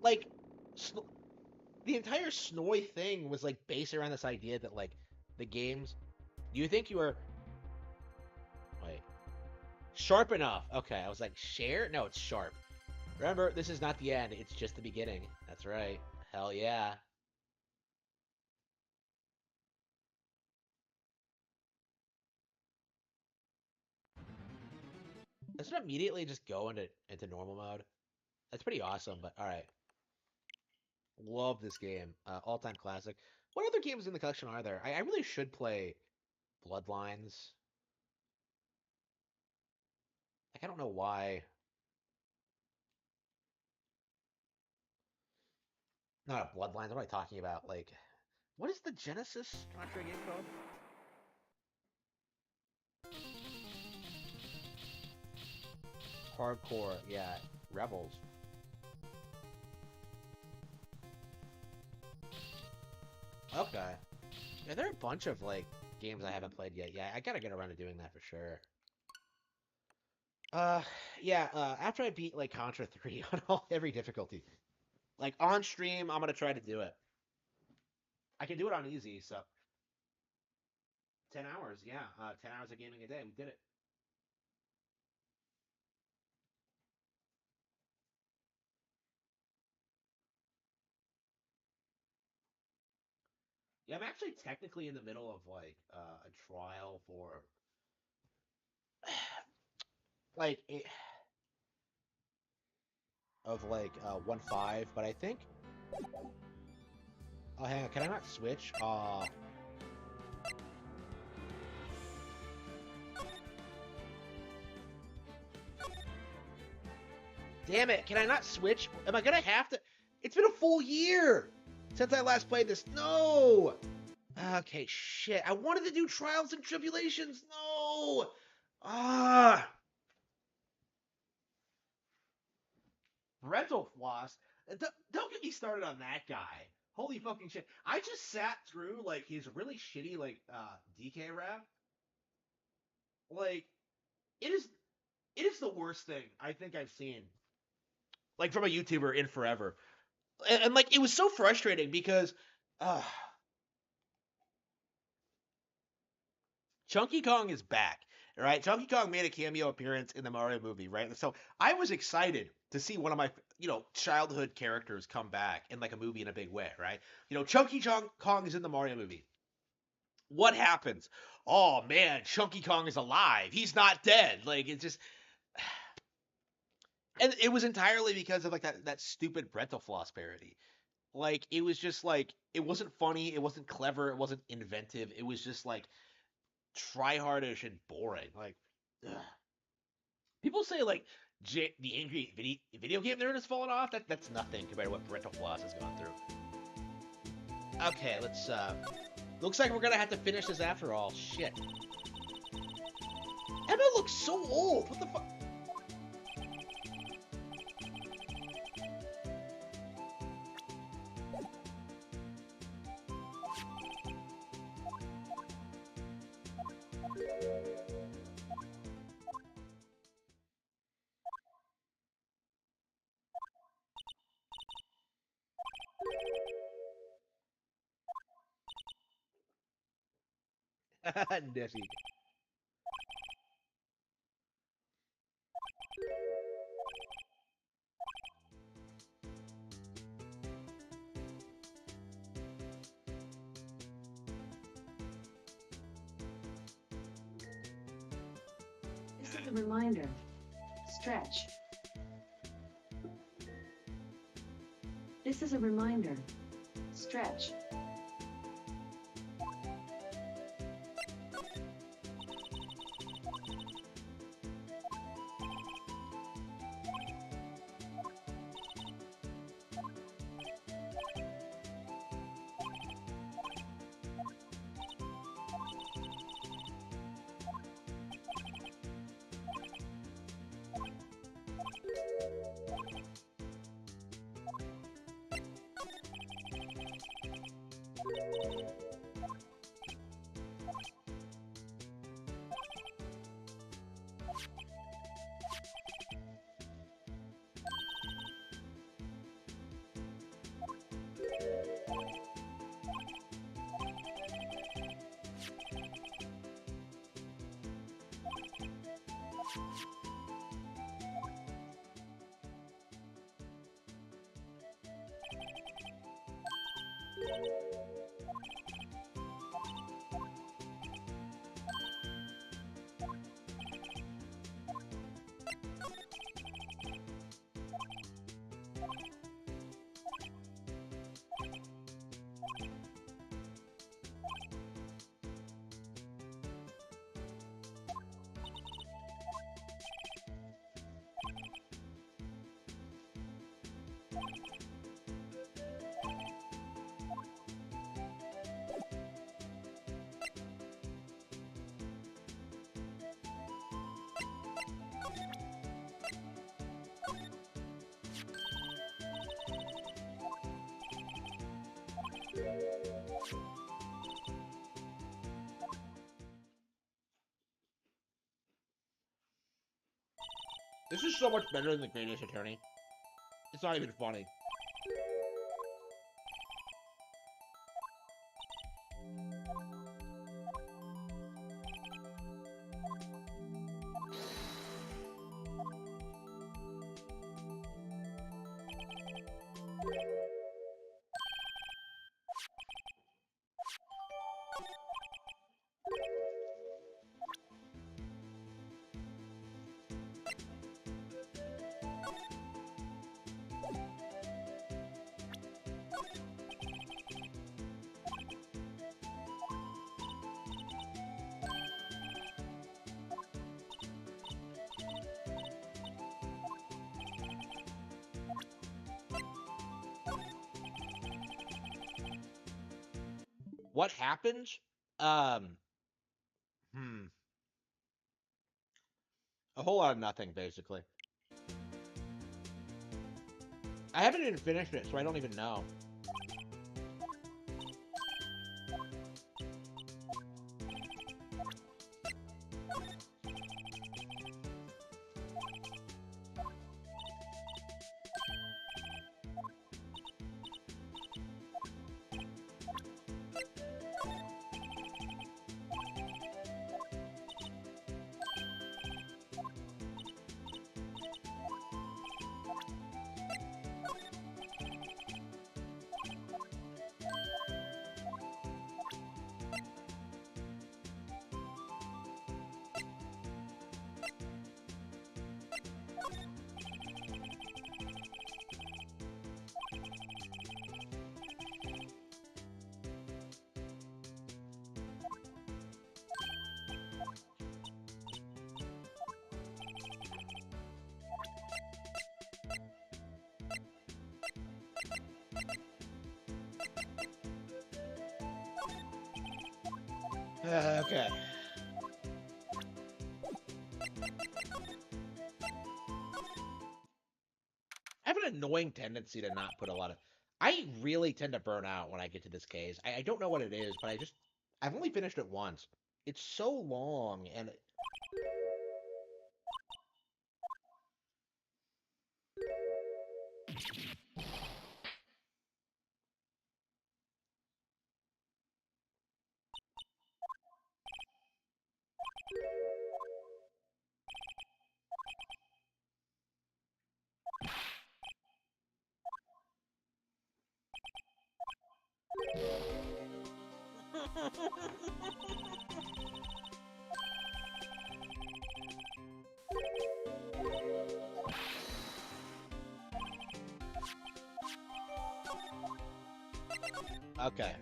S3: Like, the entire Snoy thing was like based around this idea that like the games. Do you think you were? Wait, sharp enough? Okay, I was like share. No, it's sharp. Remember, this is not the end. It's just the beginning. That's right. Hell yeah. Let's not immediately just go into normal mode. That's pretty awesome. But all right, love this game. All-time classic. What other games in the collection are there? I really should play Bloodlines. Like, I don't know why. Not Bloodlines. What am I talking about? Like, what is the Genesis Contra game called? Hardcore, yeah. Rebels. Okay. Yeah, there are a bunch of, like, games I haven't played yet. Yeah, I gotta get around to doing that for sure. Yeah, after I beat, like, Contra 3 on every difficulty, like, on stream, I'm gonna try to do it. I can do it on easy, so. 10 hours, yeah. 10 hours of gaming a day. We did it. Yeah, I'm actually technically in the middle of, like, a trial for, like, of, like, 1.5, but I think... Oh, hang on, can I not switch? Damn it, can I not switch? Am I gonna have to? It's been a full year since I last played this. No! Okay, shit. I wanted to do Trials and Tribulations. No! Ah! Rental floss. Don't get me started on that guy. Holy fucking shit. I just sat through, like, his really shitty, like, DK rap. Like,
S1: it is the worst thing I think I've seen, like from a YouTuber in forever. And like it was so frustrating because Chunky Kong is back, right? Chunky Kong made a cameo appearance in the Mario movie, right? So I was excited to see one of my, childhood characters come back in like a movie in a big way, right? Chunky Kong is in the Mario movie. What happens? Oh man, Chunky Kong is alive. He's not dead. Like it's just, and it was entirely because of like that stupid Brental Floss parody. Like it was just like it wasn't funny, it wasn't clever, it wasn't inventive. It was just like tryhardish and boring. Like ugh. People say like the angry video game nerd has fallen off. That's nothing compared to what Brental Floss has gone through. Okay, let's looks like we're gonna have to finish this after all. Shit. Emma looks so old. What the fuck? Nessie.
S11: This is a reminder. Stretch. This is a reminder. Stretch.
S1: This is so much better than The Greatest Attorney. It's not even funny. What happens? A whole lot of nothing, basically. I haven't even finished it, so I don't even know. Okay. I have an annoying tendency to not put a lot of. I really tend to burn out when I get to this case. I don't know what it is, but I've only finished it once. It's so long, and okay.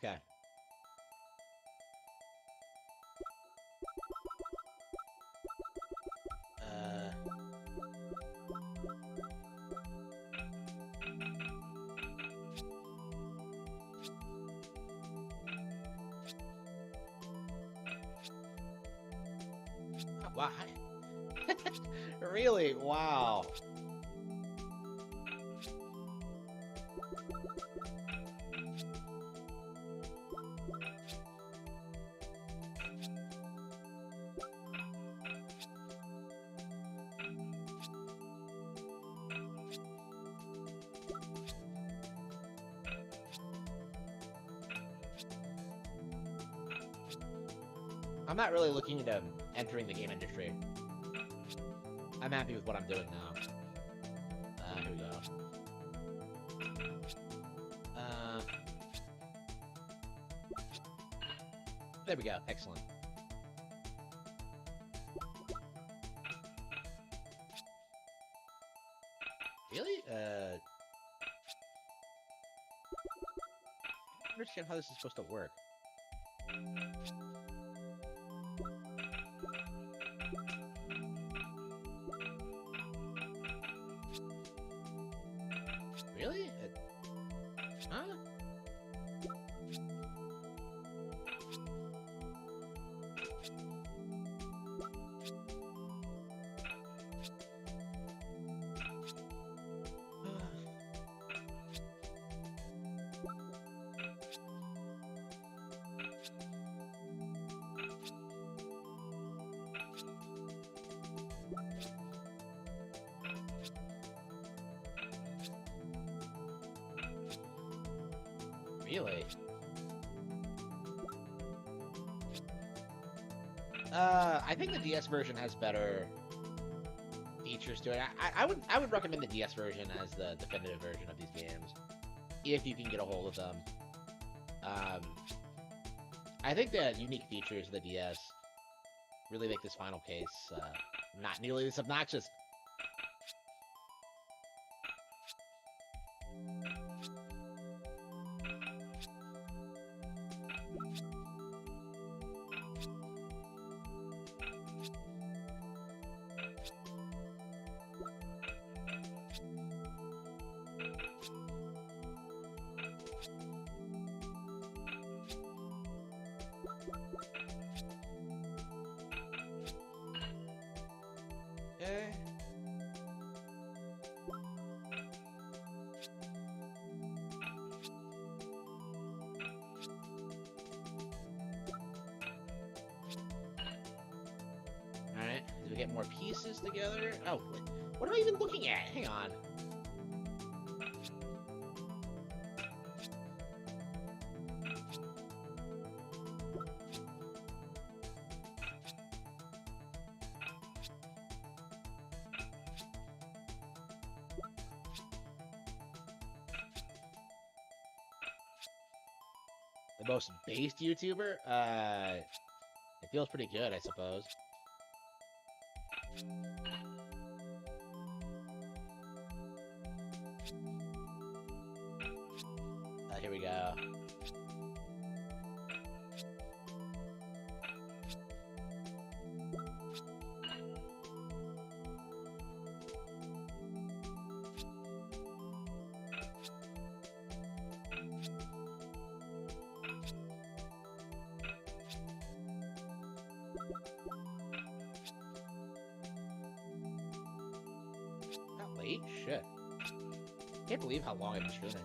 S3: Okay. Why? Really? Wow. I'm not really looking into entering the game industry. I'm happy with what I'm doing now. Here we go. There we go. Excellent. Really? I don't understand how this is supposed to work. Really? Huh? Really? I think the DS version has better features to it. I would recommend the DS version as the definitive version of these games, if you can get a hold of them. I think the unique features of the DS really make this final case not nearly this obnoxious. Alright, do we get more pieces together? Oh, what am I even looking at? Hang on. The most based YouTuber? It feels pretty good, I suppose. Here we go. Not late? Shit. Can't believe how long I've been streaming.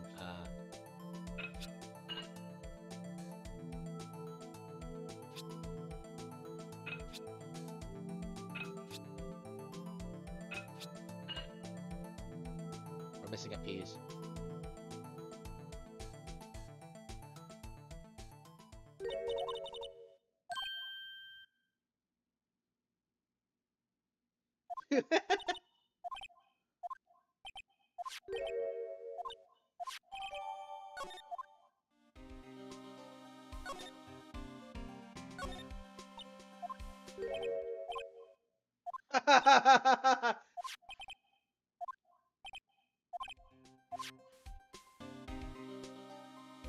S3: We're missing a piece.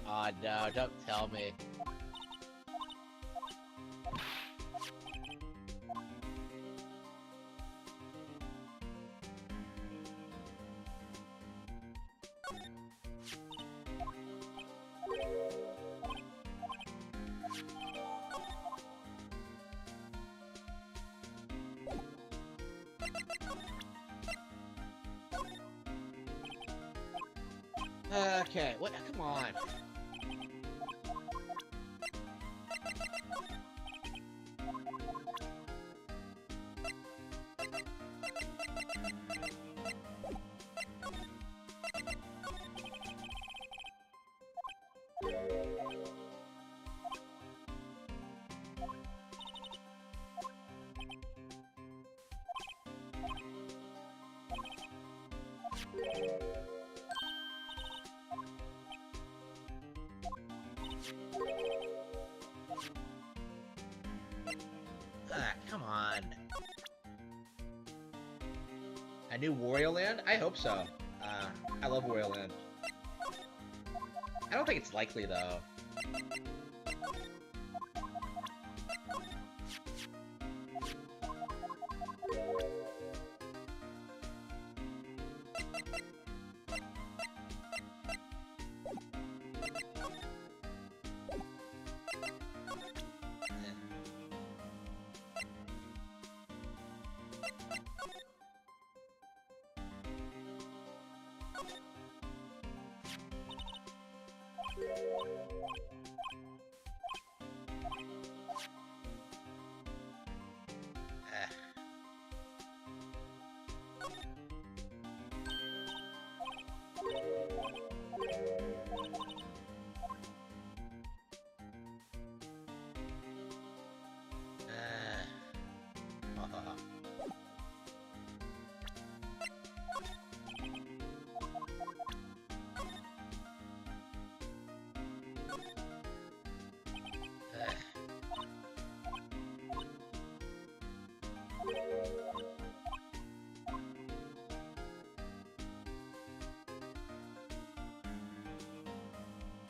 S3: Aw, no. no, don't tell me. Okay, what? Come on. Come on. A new Wario Land? I hope so. I love Wario Land. I don't think it's likely, though.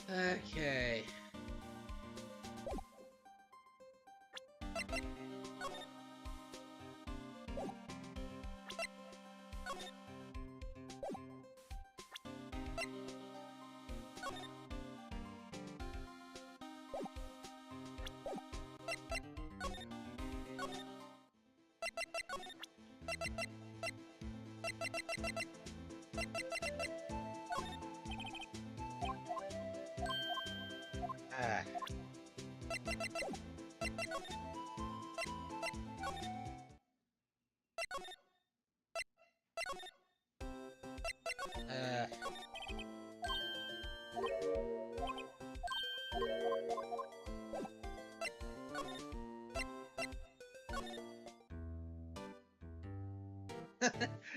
S3: Okay.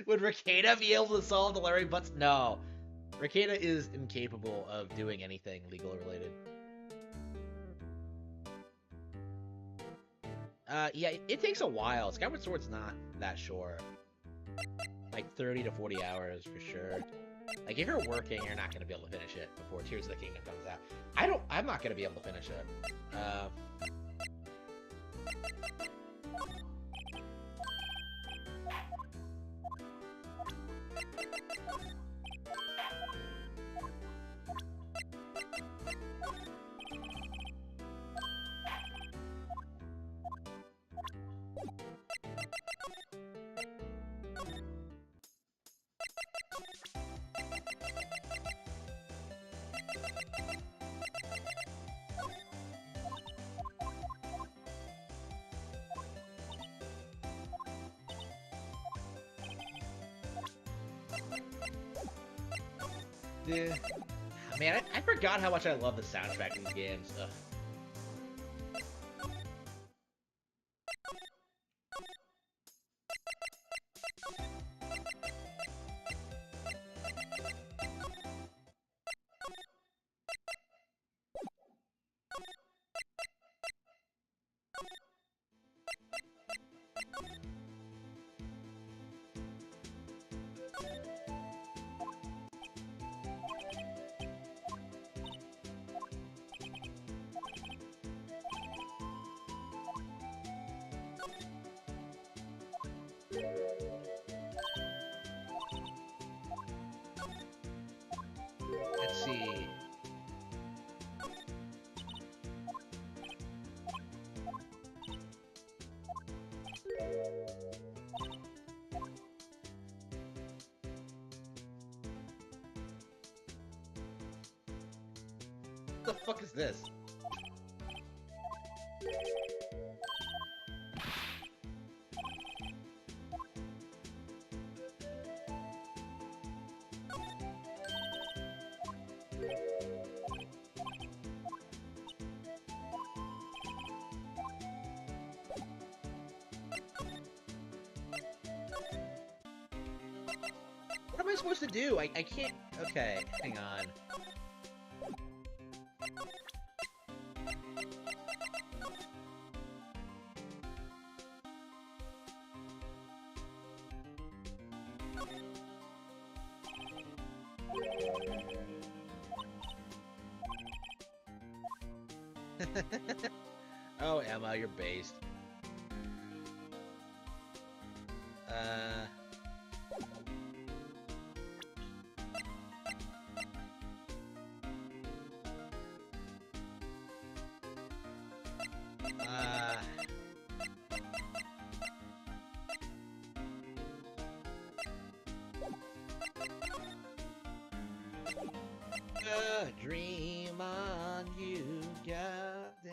S3: Would Ricada be able to solve the Larry Butts? No. Ricada is incapable of doing anything legal related. Yeah, it takes a while. Skyward Sword's not that short. Like 30 to 40 hours for sure. Like if you're working, you're not gonna be able to finish it before Tears of the Kingdom comes out. I'm not gonna be able to finish it. Man, I forgot how much I love the soundtrack in these games. Ugh. the fuck is this? What am I supposed to do? I can't... Okay, hang on. Oh, Emma, you're based. Dream on, you got it.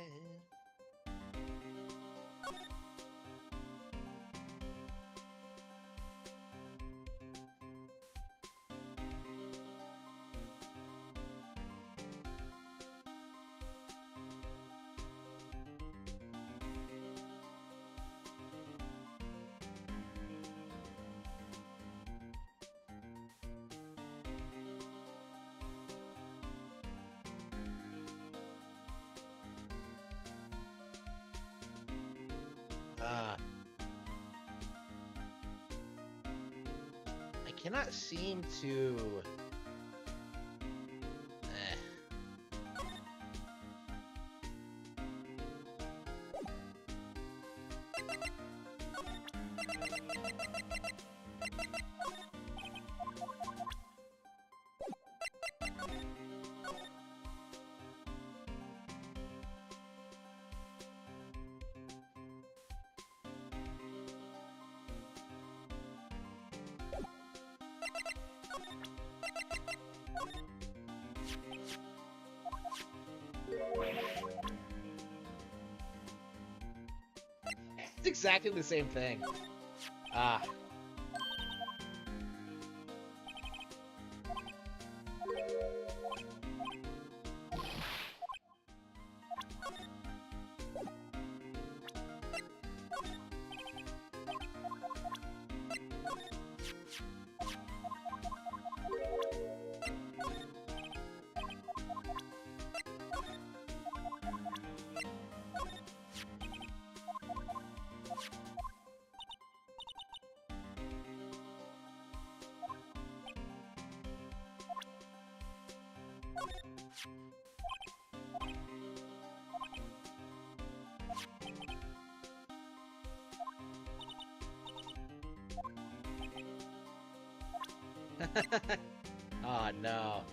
S3: I cannot seem to... It's exactly the same thing. Ah. Oh no.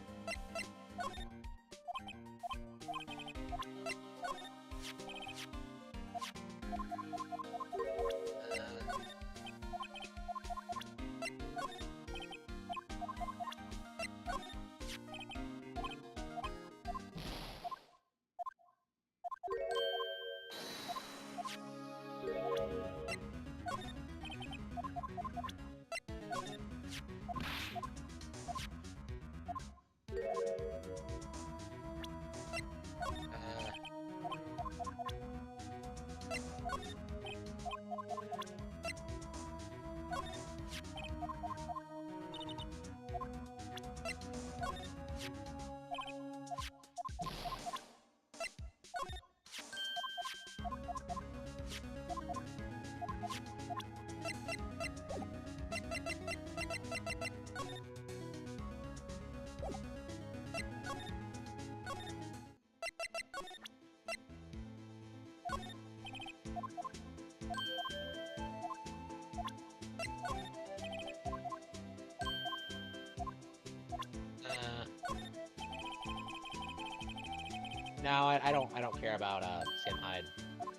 S3: No, I don't care about Sam Hyde.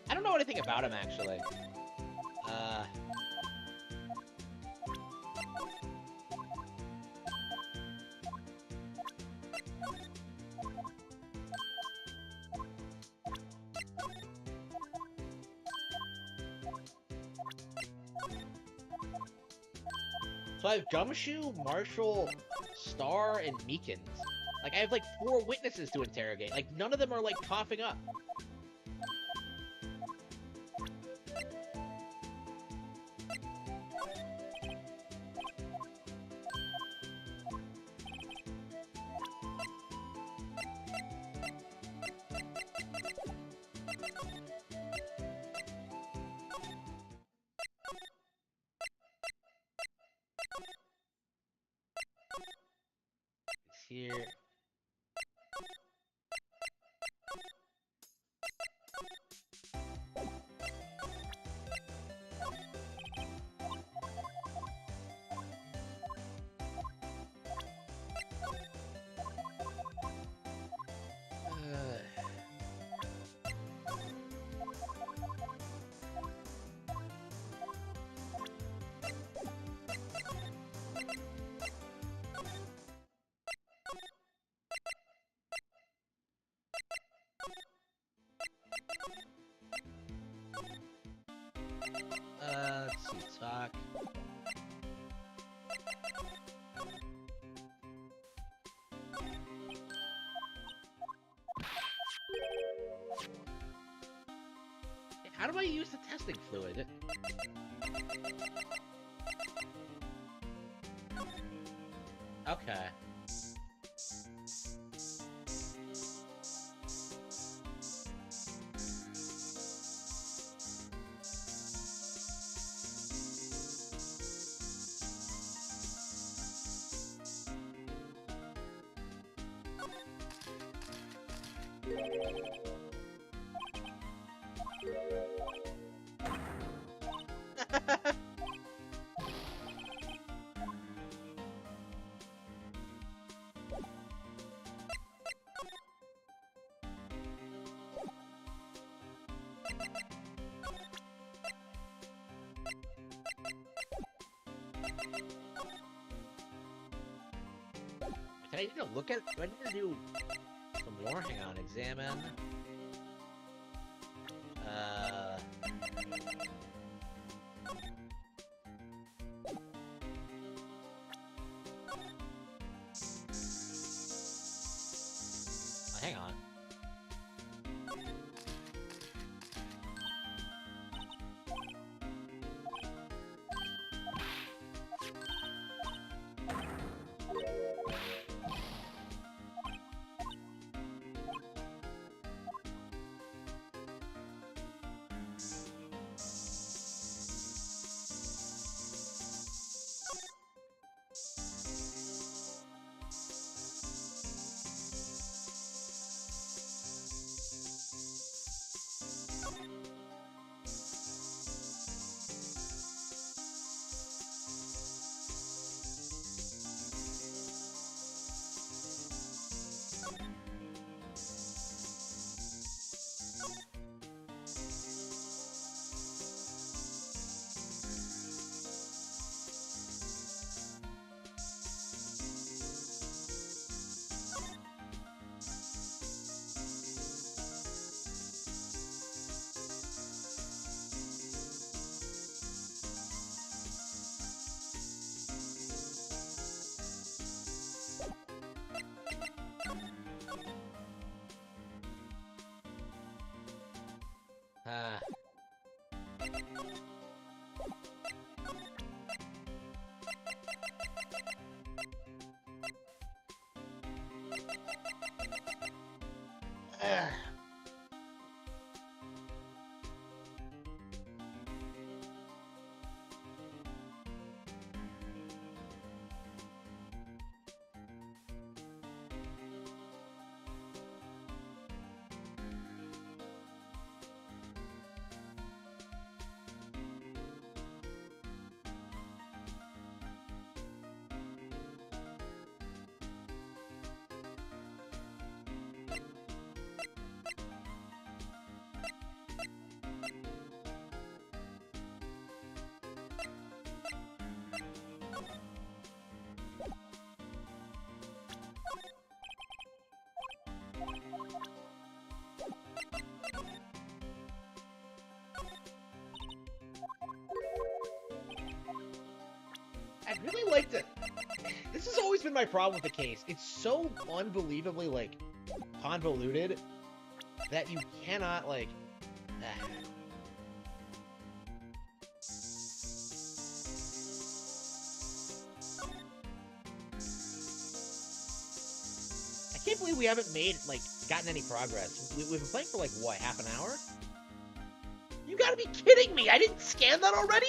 S3: I don't know anything about him actually. So I have Gumshoe, Marshall, Star, and Meekins. Like, I have like 4 witnesses to interrogate. Like, none of them are like coughing up. Here. Let's see, talk. How do I use the testing fluid? Okay. Can I, look at, do I need to do some more? Hang on, examine. Hang on. been my problem with the case. It's so unbelievably, like, convoluted that you cannot, like... I can't believe we haven't made, like, gotten any progress. We've been playing for, like, what, half an hour? You gotta be kidding me! I didn't scan that already?!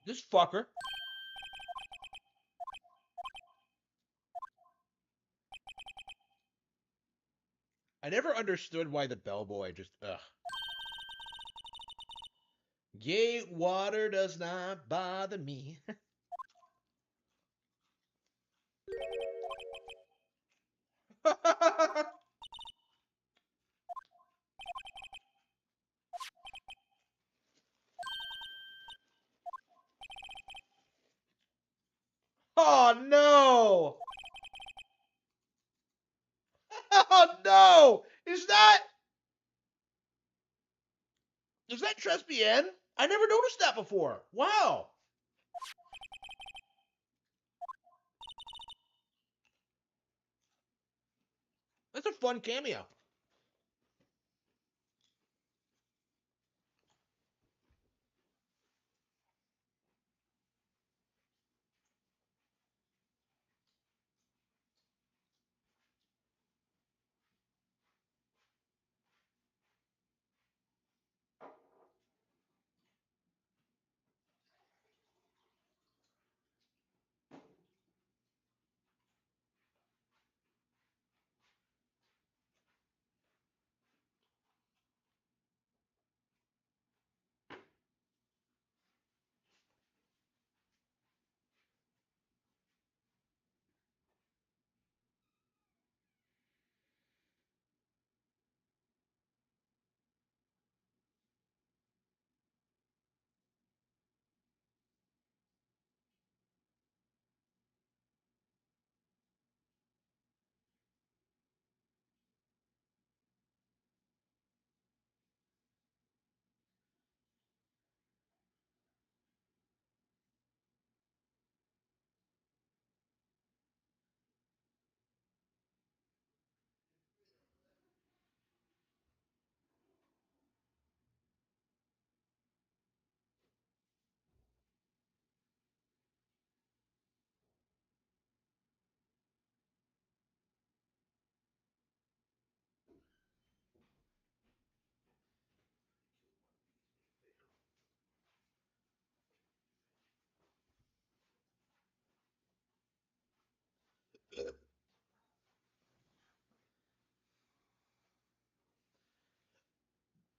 S3: This fucker. I never understood why the bellboy just, ugh. Gate water does not bother me. Oh no! Oh no! Is that Trespian? I never noticed that before. Wow. That's a fun cameo.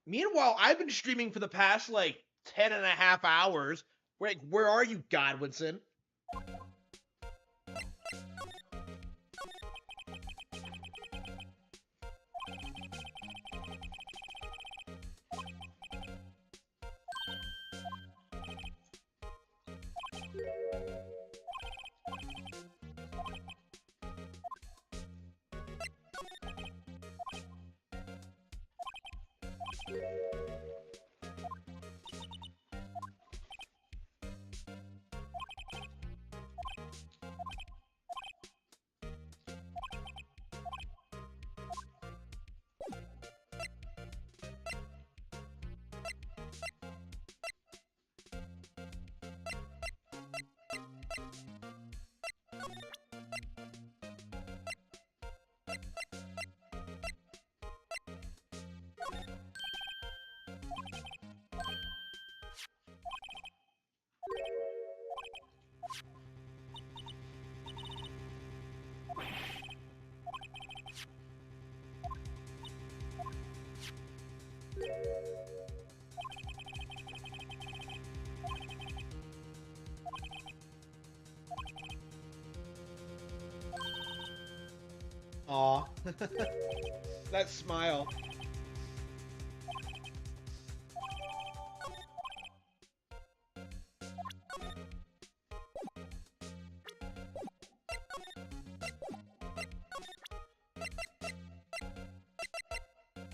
S3: Meanwhile, I've been streaming for the past, like, 10.5 hours. Where are you, Godwinson?
S1: Aw. That smile.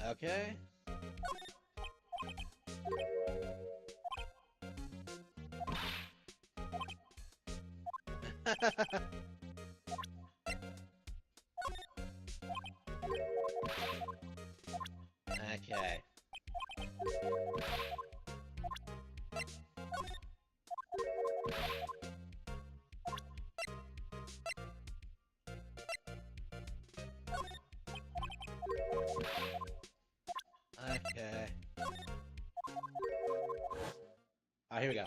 S1: Okay. Okay. Okay. Ah, here we go.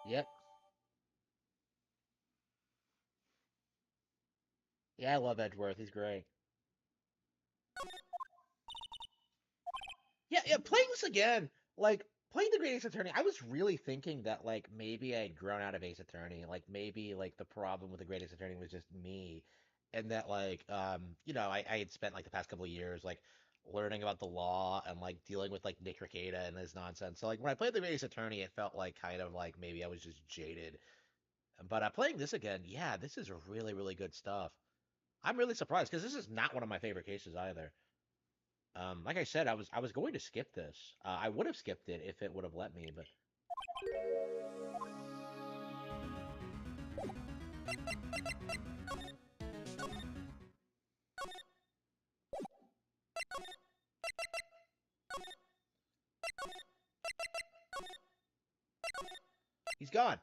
S1: Yep. Yeah, I love Edgeworth. He's great. Yeah, playing this again, like, playing the Great Ace Attorney, I was really thinking that, like, maybe I had grown out of Ace Attorney. Like, maybe, like, the problem with the Great Ace Attorney was just me. And that, like, I had spent, like, the past couple of years, like, learning about the law and, like, dealing with, like, Nick Rekieta and his nonsense. So, like, when I played the Great Ace Attorney, it felt like, kind of, like, maybe I was just jaded. But playing this again, yeah, this is really, really good stuff. I'm really surprised, because this is not one of my favorite cases either. Like I said, I was going to skip this. I would have skipped it if it would have let me, but he's gone.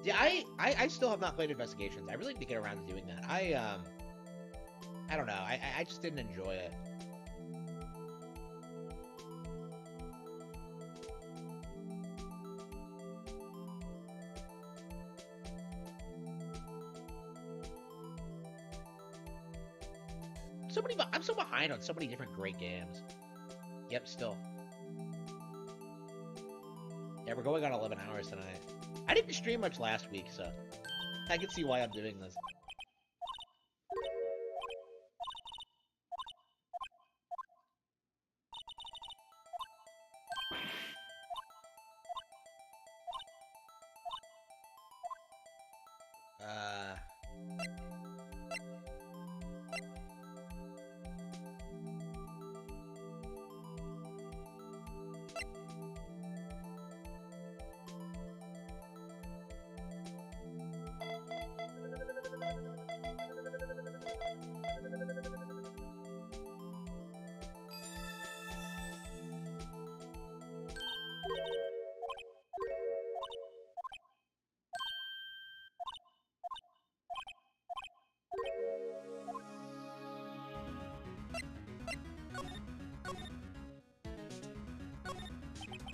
S1: Yeah, I still have not played Investigations. I really need to get around to doing that. I don't know. I just didn't enjoy it. I'm so behind on so many different great games. Yep, still. Yeah, we're going on 11 hours tonight. I didn't stream much last week, so I can see why I'm doing this.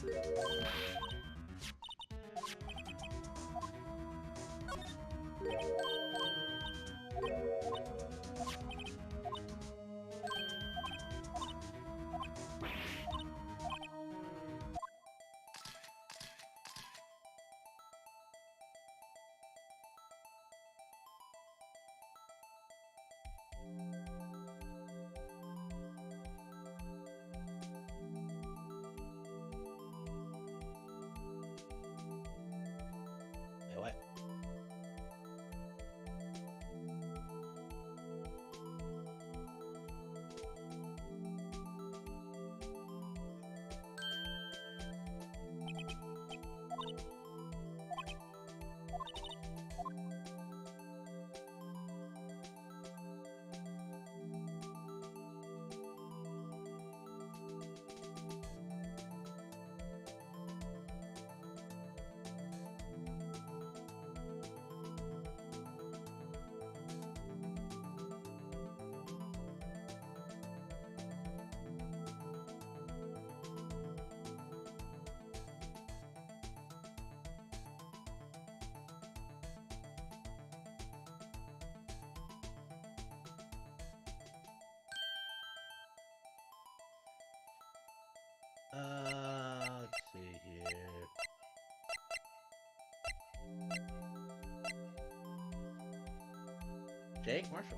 S3: Wait, what? Let's see here. Jake Marshall.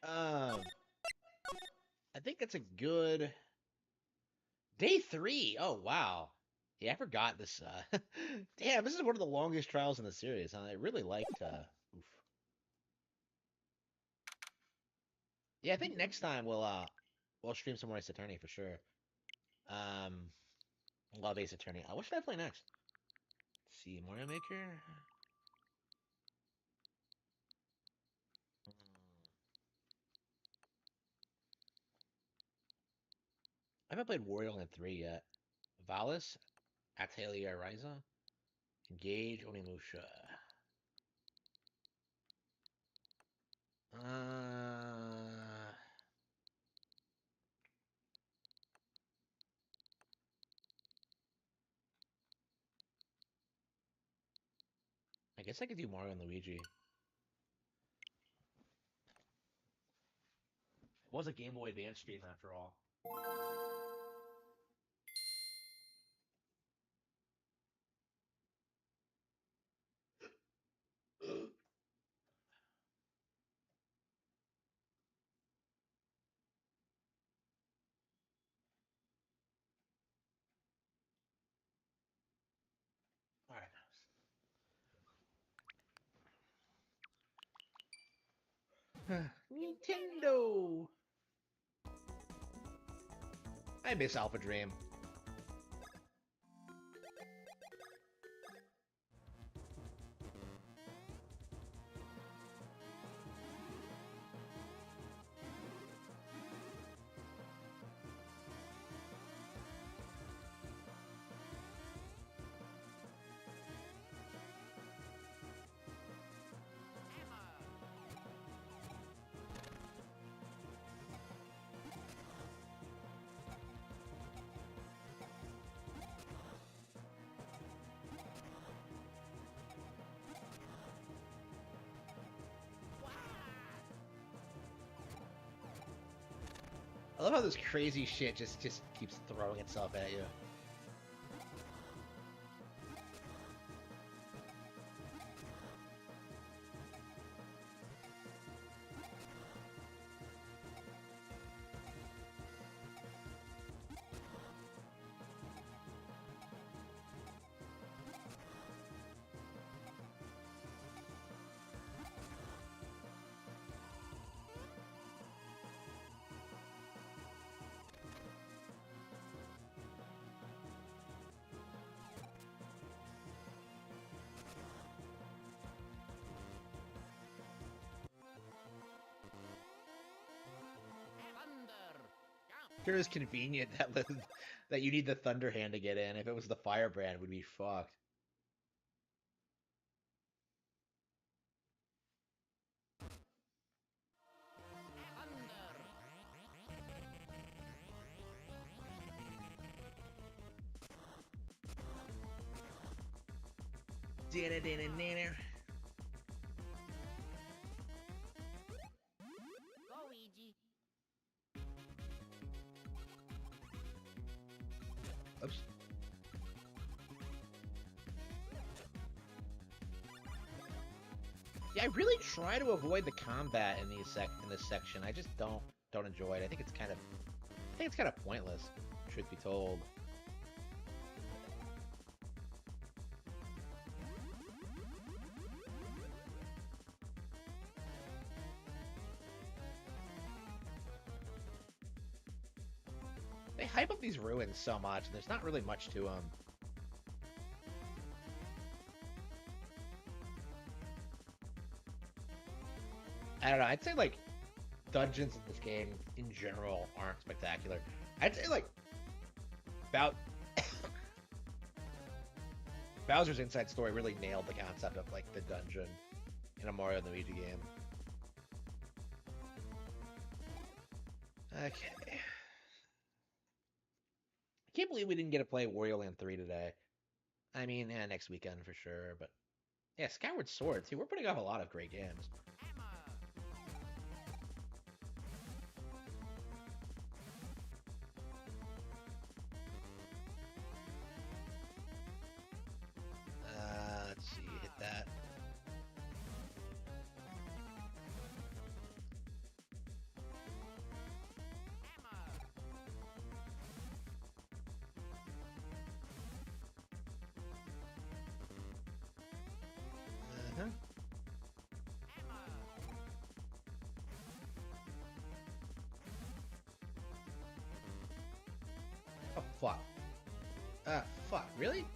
S3: Alright, I think that's a good day 3. Oh wow. Yeah, I forgot this. Damn, this is one of the longest trials in the series. Huh? I really liked. Oof. Yeah, I think next time we'll stream some more Ace Attorney for sure. Love Ace Attorney. What should I play next? Let's see, Mario Maker. I haven't played Wario Land 3 yet. Valis, Atelier Ryza, Engage Onimusha. I guess I could do Mario and Luigi. It was a Game Boy Advance stream after all. Nintendo! I miss Alpha Dream. I love how this crazy shit just keeps throwing itself at you. Sure is convenient that that you need the Thunder Hand to get in. If it was the Firebrand, we'd be fucked.
S5: Luigi.
S3: Oops. Yeah, I really try to avoid the combat in in this section. I just don't enjoy it. I think it's kind of pointless, truth be told. They hype up these ruins so much, and there's not really much to them. I don't know. I'd say like dungeons in this game in general aren't spectacular. I'd say like Bowser's Inside Story really nailed the concept of like the dungeon in a Mario and Luigi game. Okay. I can't believe we didn't get to play Wario Land 3 today. I mean, yeah, next weekend for sure, but yeah, Skyward Sword too. We're putting off a lot of great games. Let's see, hit that. Uh-huh. Oh, fuck. Fuck, really?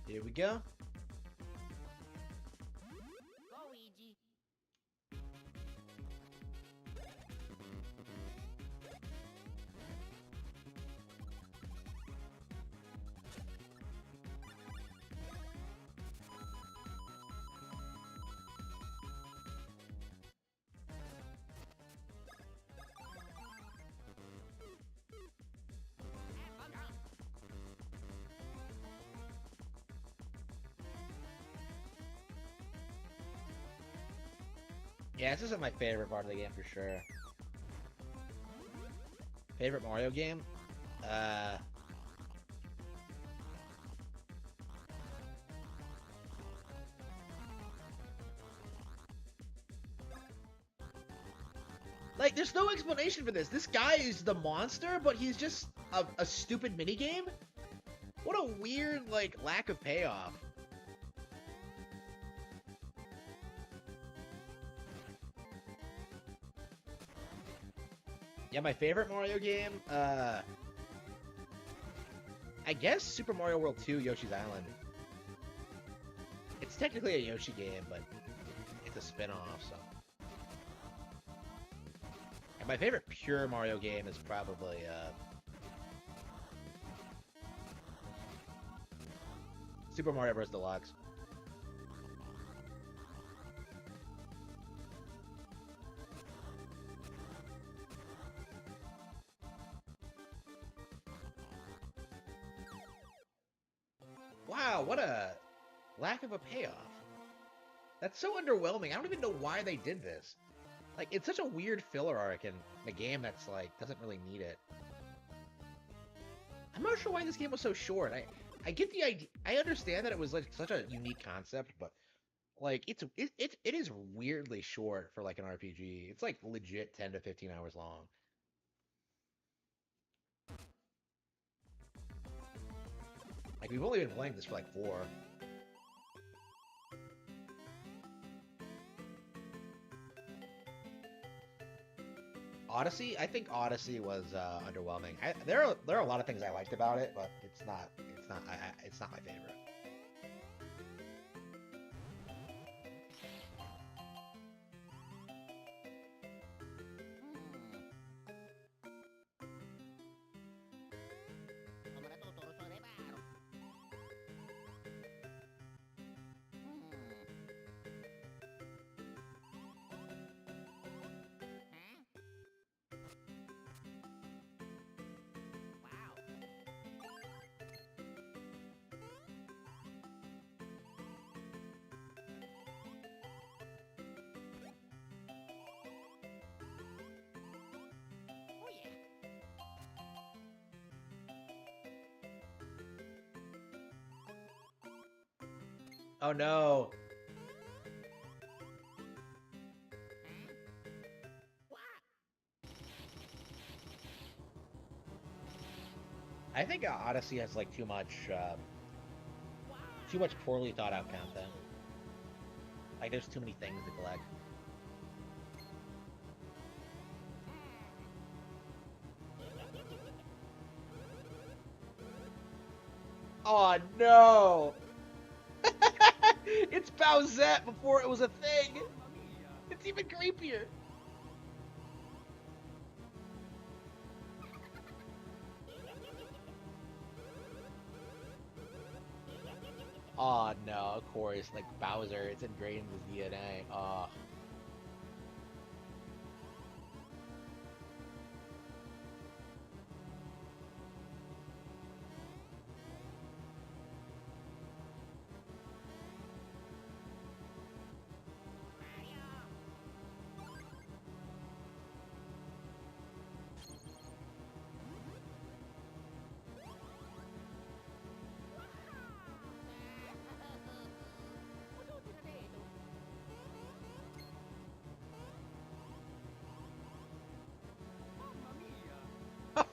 S3: Here we go.
S5: Luigi.
S3: Yeah, this isn't my favorite part of the game for sure. Favorite Mario game? Like, there's no explanation for this. This guy is the monster, but he's just a stupid minigame? What a weird, like, lack of payoff. Yeah, my favorite Mario game, I guess Super Mario World 2 Yoshi's Island. It's technically a Yoshi game, but it's a spin-off, so. And my favorite pure Mario game is probably, Super Mario Bros. Deluxe. what a lack of a payoff. That's so underwhelming. I don't even know why they did this. Like, it's such a weird filler arc in a game that's, like, doesn't really need it. I'm not sure why this game was so short. I get the idea. I understand that it was, like, such a unique concept, but, like, it is weirdly short for, like, an RPG. It's, like, legit 10 to 15 hours long. Like, we've only been playing this for, like, 4. Odyssey? I think Odyssey was underwhelming. There are a lot of things I liked about it, but it's not my favorite. Oh no! I think Odyssey has like too much poorly thought out content. Like there's too many things to collect. Oh no! It's Bowsette before it was a thing! It's even creepier! Oh no, of course, like Bowser, it's ingrained in his DNA. Oh.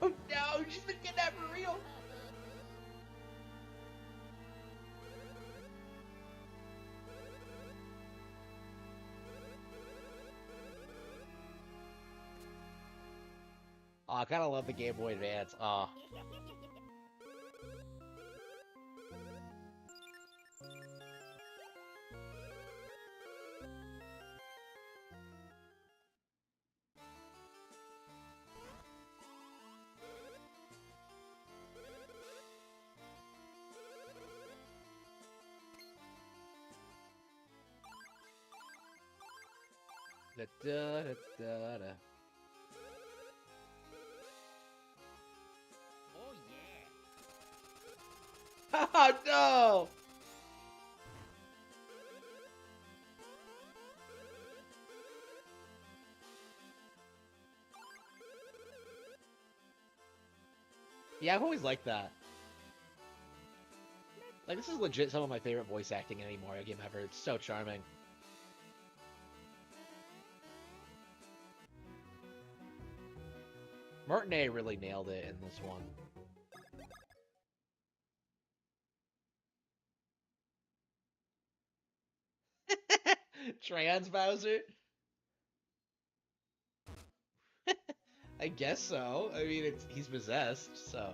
S3: Oh no, she's been kidnapped for real! Oh, I kinda love the Game Boy Advance. Oh. Da da da da da.
S5: Oh yeah.
S3: Oh no! Yeah, I've always liked that. Like, this is legit some of my favorite voice acting in any Mario game ever. It's so charming. Martinet really nailed it in this one. Trans Bowser? I guess so. I mean, he's possessed, so.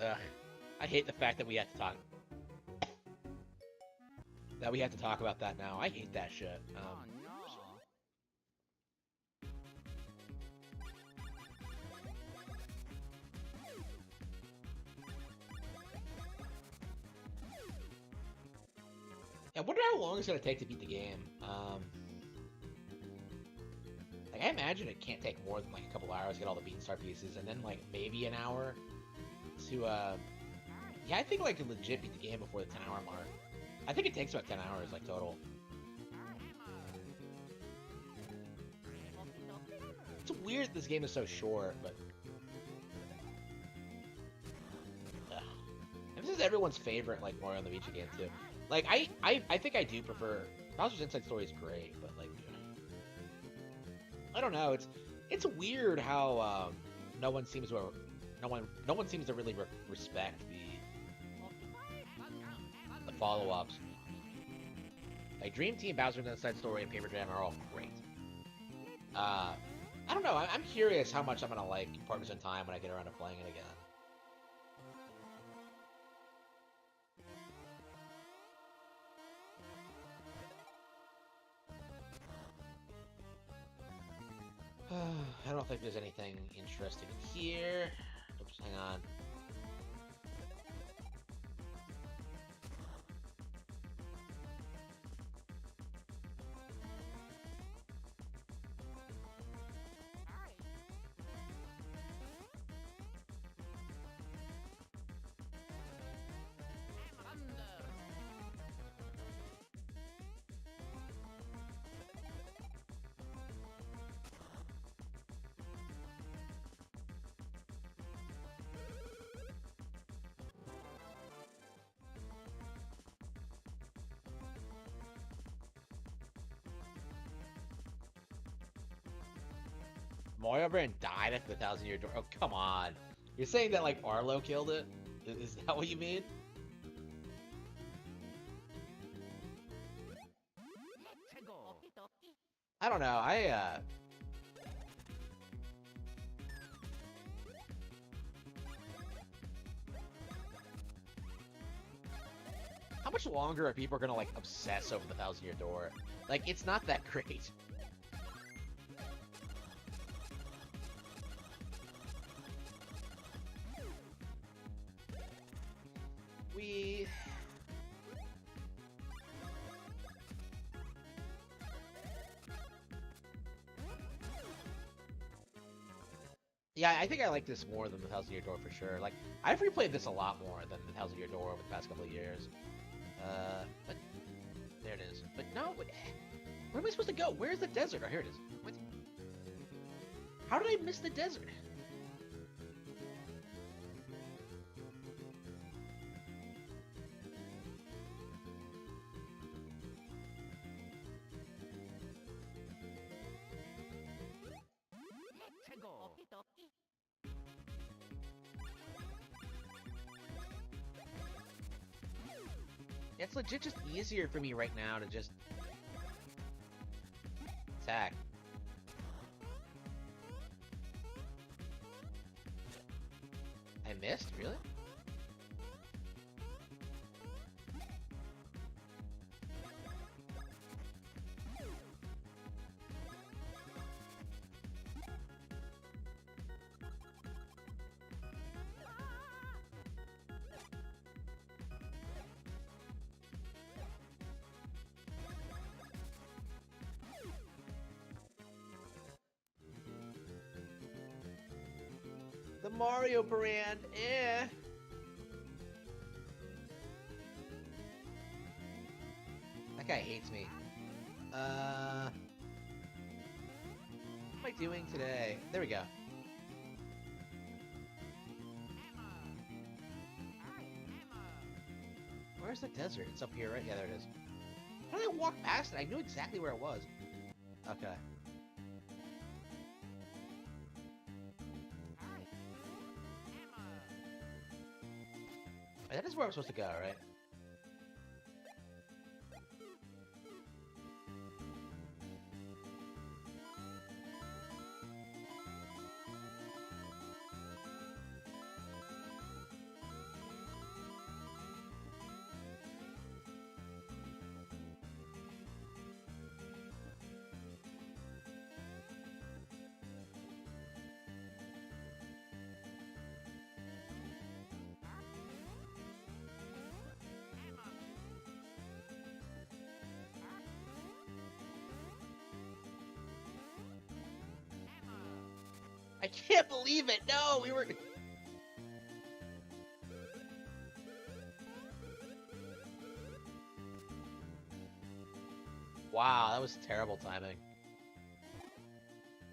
S3: Ugh. I hate the fact that we have to talk. That we have to talk about that now. I hate that shit.
S5: Oh no.
S3: I wonder how long it's gonna take to beat the game. Like I imagine it can't take more than like a couple hours to get all the Beanstar pieces, and then like maybe an hour to, yeah, I think like to legit beat the game before the 10-hour mark. I think it takes about 10 hours, like, total. It's weird this game is so short, but... And this is everyone's favorite, like, Mario and Luigi game, too. Like, I think I do prefer... Bowser's Inside Story is great, but, like... I don't know, it's weird how, no one seems to really respect the follow-ups. Like, Dream Team, Bowser's Inside Story, and Paper Jam are all great. I don't know, I'm curious how much I'm gonna like Partners in Time when I get around to playing it again. I don't think there's anything interesting here. Oops, hang on. Mario Brand died at the 1,000-year door. Oh, come on. You're saying that, like, Arlo killed it? Is that what you mean? I don't know. How much longer are people gonna, like, obsess over the 1,000-year door? Like, it's not that great. Yeah, I think I like this more than the 1,000-year door for sure. Like, I've replayed this a lot more than the 1,000-year door over the past couple of years. But there it is. But no, where am I supposed to go? Where's the desert? Oh, here it is. What? How did I miss the desert? It's legit just easier for me right now to just attack. I missed? Really? The Mario brand, eh. That guy hates me. What am I doing today? There we go. Where's the desert? It's up here, right? Yeah, there it is. How did I walk past it? I knew exactly where it was. Okay. That is where I'm supposed to go, right? I can't believe it! No, we were... Wow, that was terrible timing.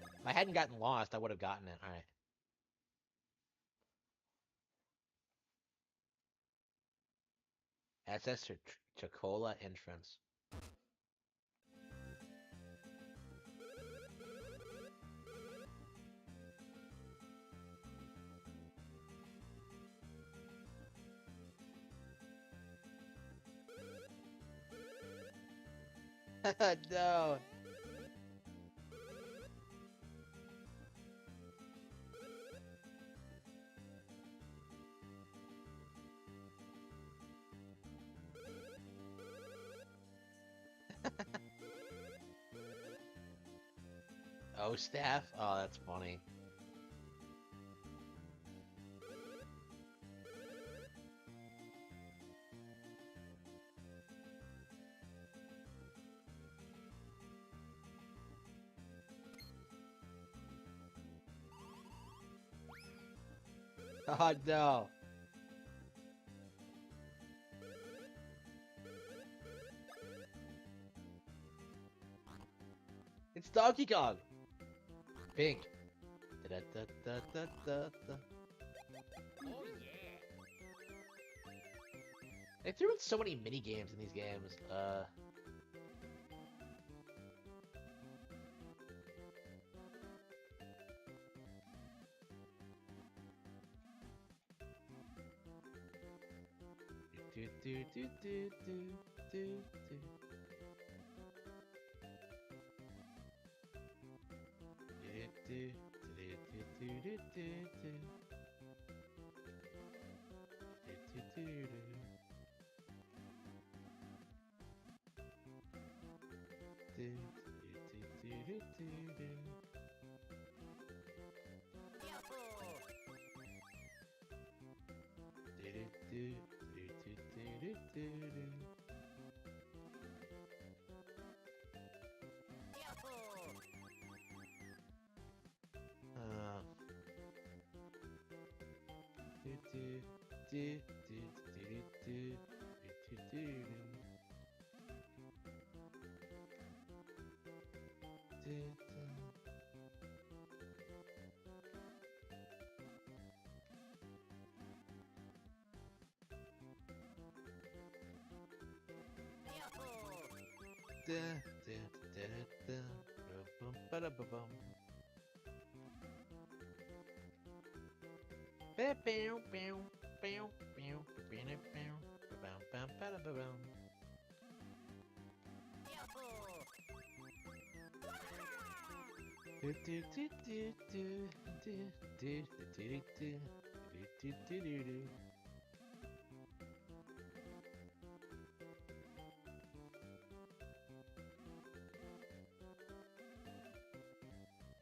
S3: If I hadn't gotten lost, I would have gotten it. Alright. SS Chocola entrance. No. Oh, staff? Oh, that's funny. Oh, no. It's Donkey Kong. Pink. Da-da-da-da-da-da.
S5: Oh yeah.
S3: They threw in so many mini games in these games. Do do do do do do do.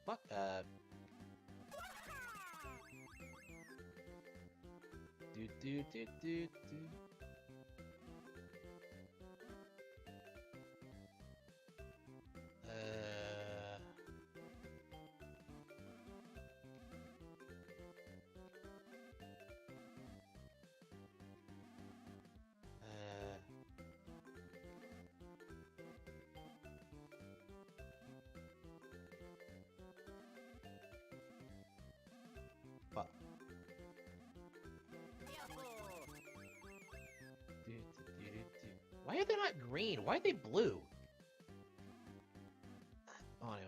S3: Fuck, do do do do do. Fuck. Why are they not green? Why are they blue? Oh, anyway.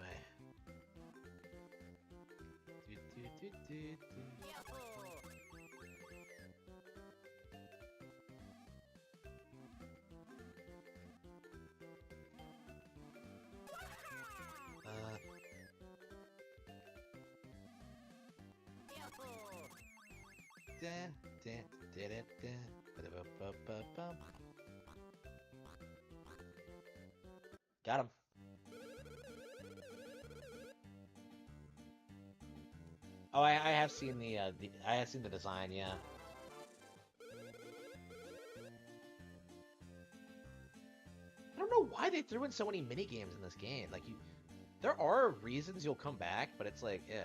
S3: Got him. Oh, I have seen the I have seen the design, yeah. I don't know why they threw in so many mini games in this game. Like there are reasons you'll come back, but it's like, yeah.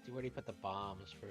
S3: See, where do you put the bombs for...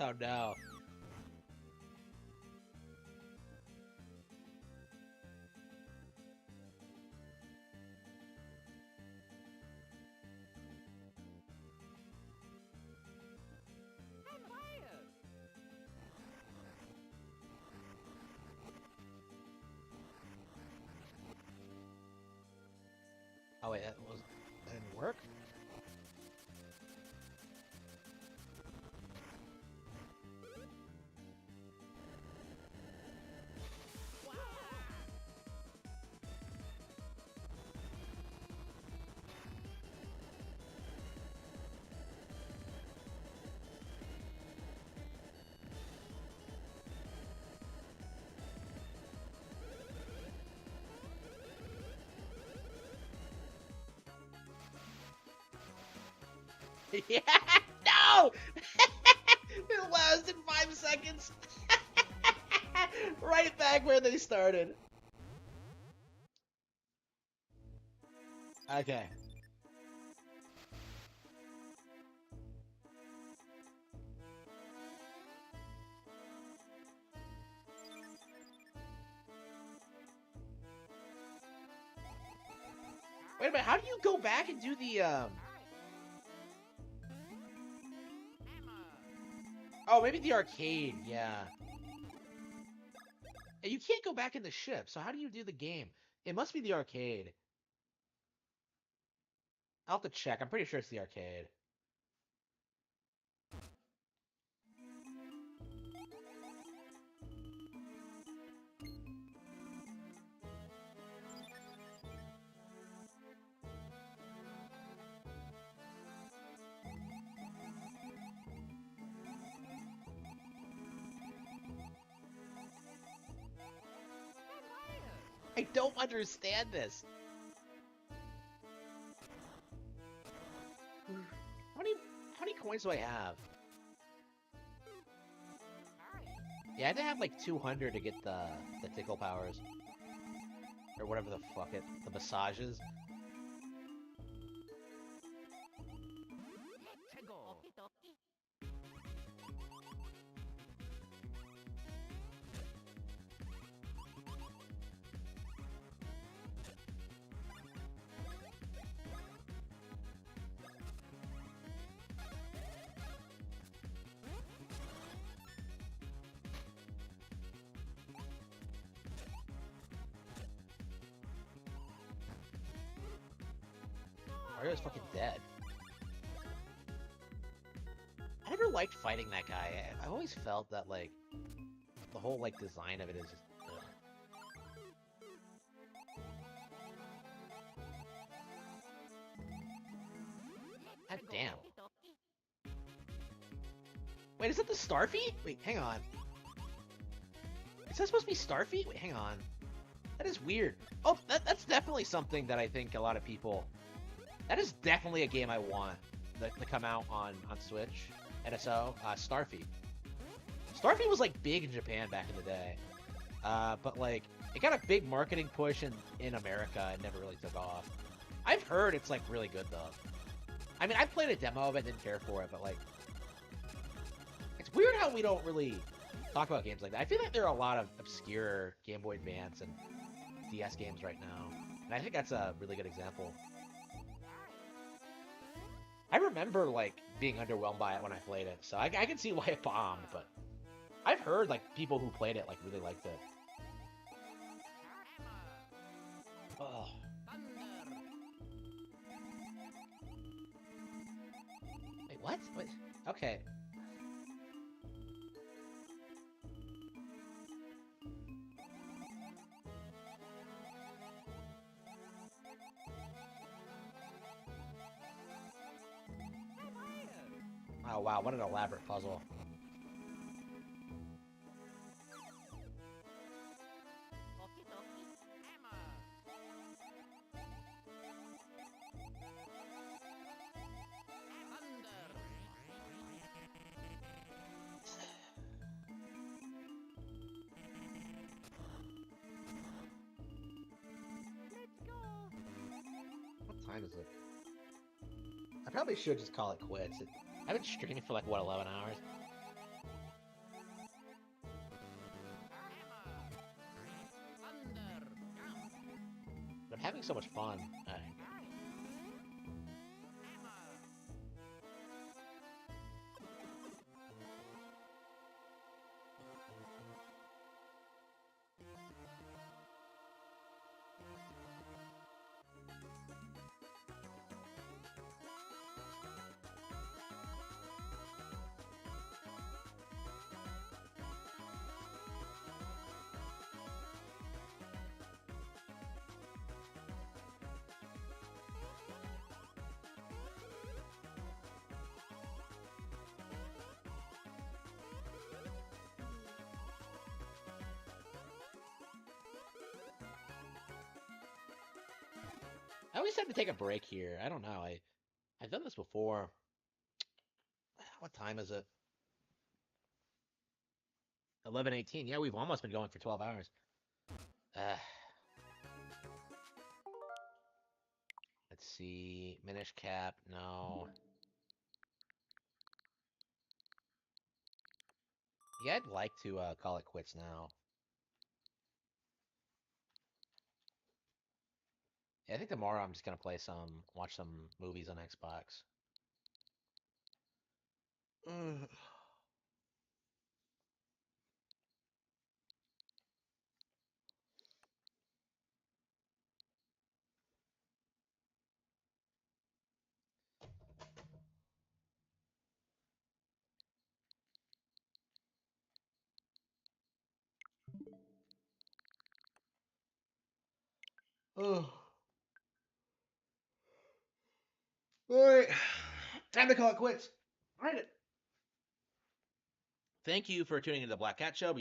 S3: Oh no. Oh wait, that didn't work? Yeah, no! It lasted 5 seconds. Right back where they started. Okay. Wait a minute, how do you go back and do the, Oh, maybe the arcade, yeah. You can't go back in the ship, so how do you do the game? It must be the arcade. I'll have to check. I'm pretty sure it's the arcade. I don't understand this. How many coins do I have? Yeah, I had to have like 200 to get the tickle powers. Or whatever the fuck the massages. Mario's fucking dead. I never liked fighting that guy. I always felt that, like, the whole, like, design of it is just... ugh. God damn. Wait, is that the Starfy? Wait, hang on. Is that supposed to be Starfy? Wait, hang on. That is weird. Oh, that's definitely something that I think a lot of people... That is definitely a game I want to come out on Switch. NSO, Starfy. Starfy was like big in Japan back in the day. But like, it got a big marketing push in America and never really took off. I've heard it's like really good though. I mean, I played a demo of it, didn't care for it, but like, it's weird how we don't really talk about games like that. I feel like there are a lot of obscure Game Boy Advance and DS games right now. And I think that's a really good example. I remember, like, being underwhelmed by it when I played it, so I can see why it bombed, but I've heard like people who played it like really liked it. Oh. Wait, what? What? Okay. Oh wow, what an elaborate puzzle. What time is it? I probably should just call it quits. I've been streaming for like, what, 11 hours? But I'm having so much fun. I always have to take a break here. I don't know. I've done this before. What time is it? 11:18. Yeah, we've almost been going for 12 hours. Let's see. Minish cap. No. Yeah, I'd like to call it quits now. Yeah, I think tomorrow I'm just gonna watch some movies on Xbox. Oh. Alright. Time to call it quits. Alright. Thank you for tuning into the Black Cat Show. Be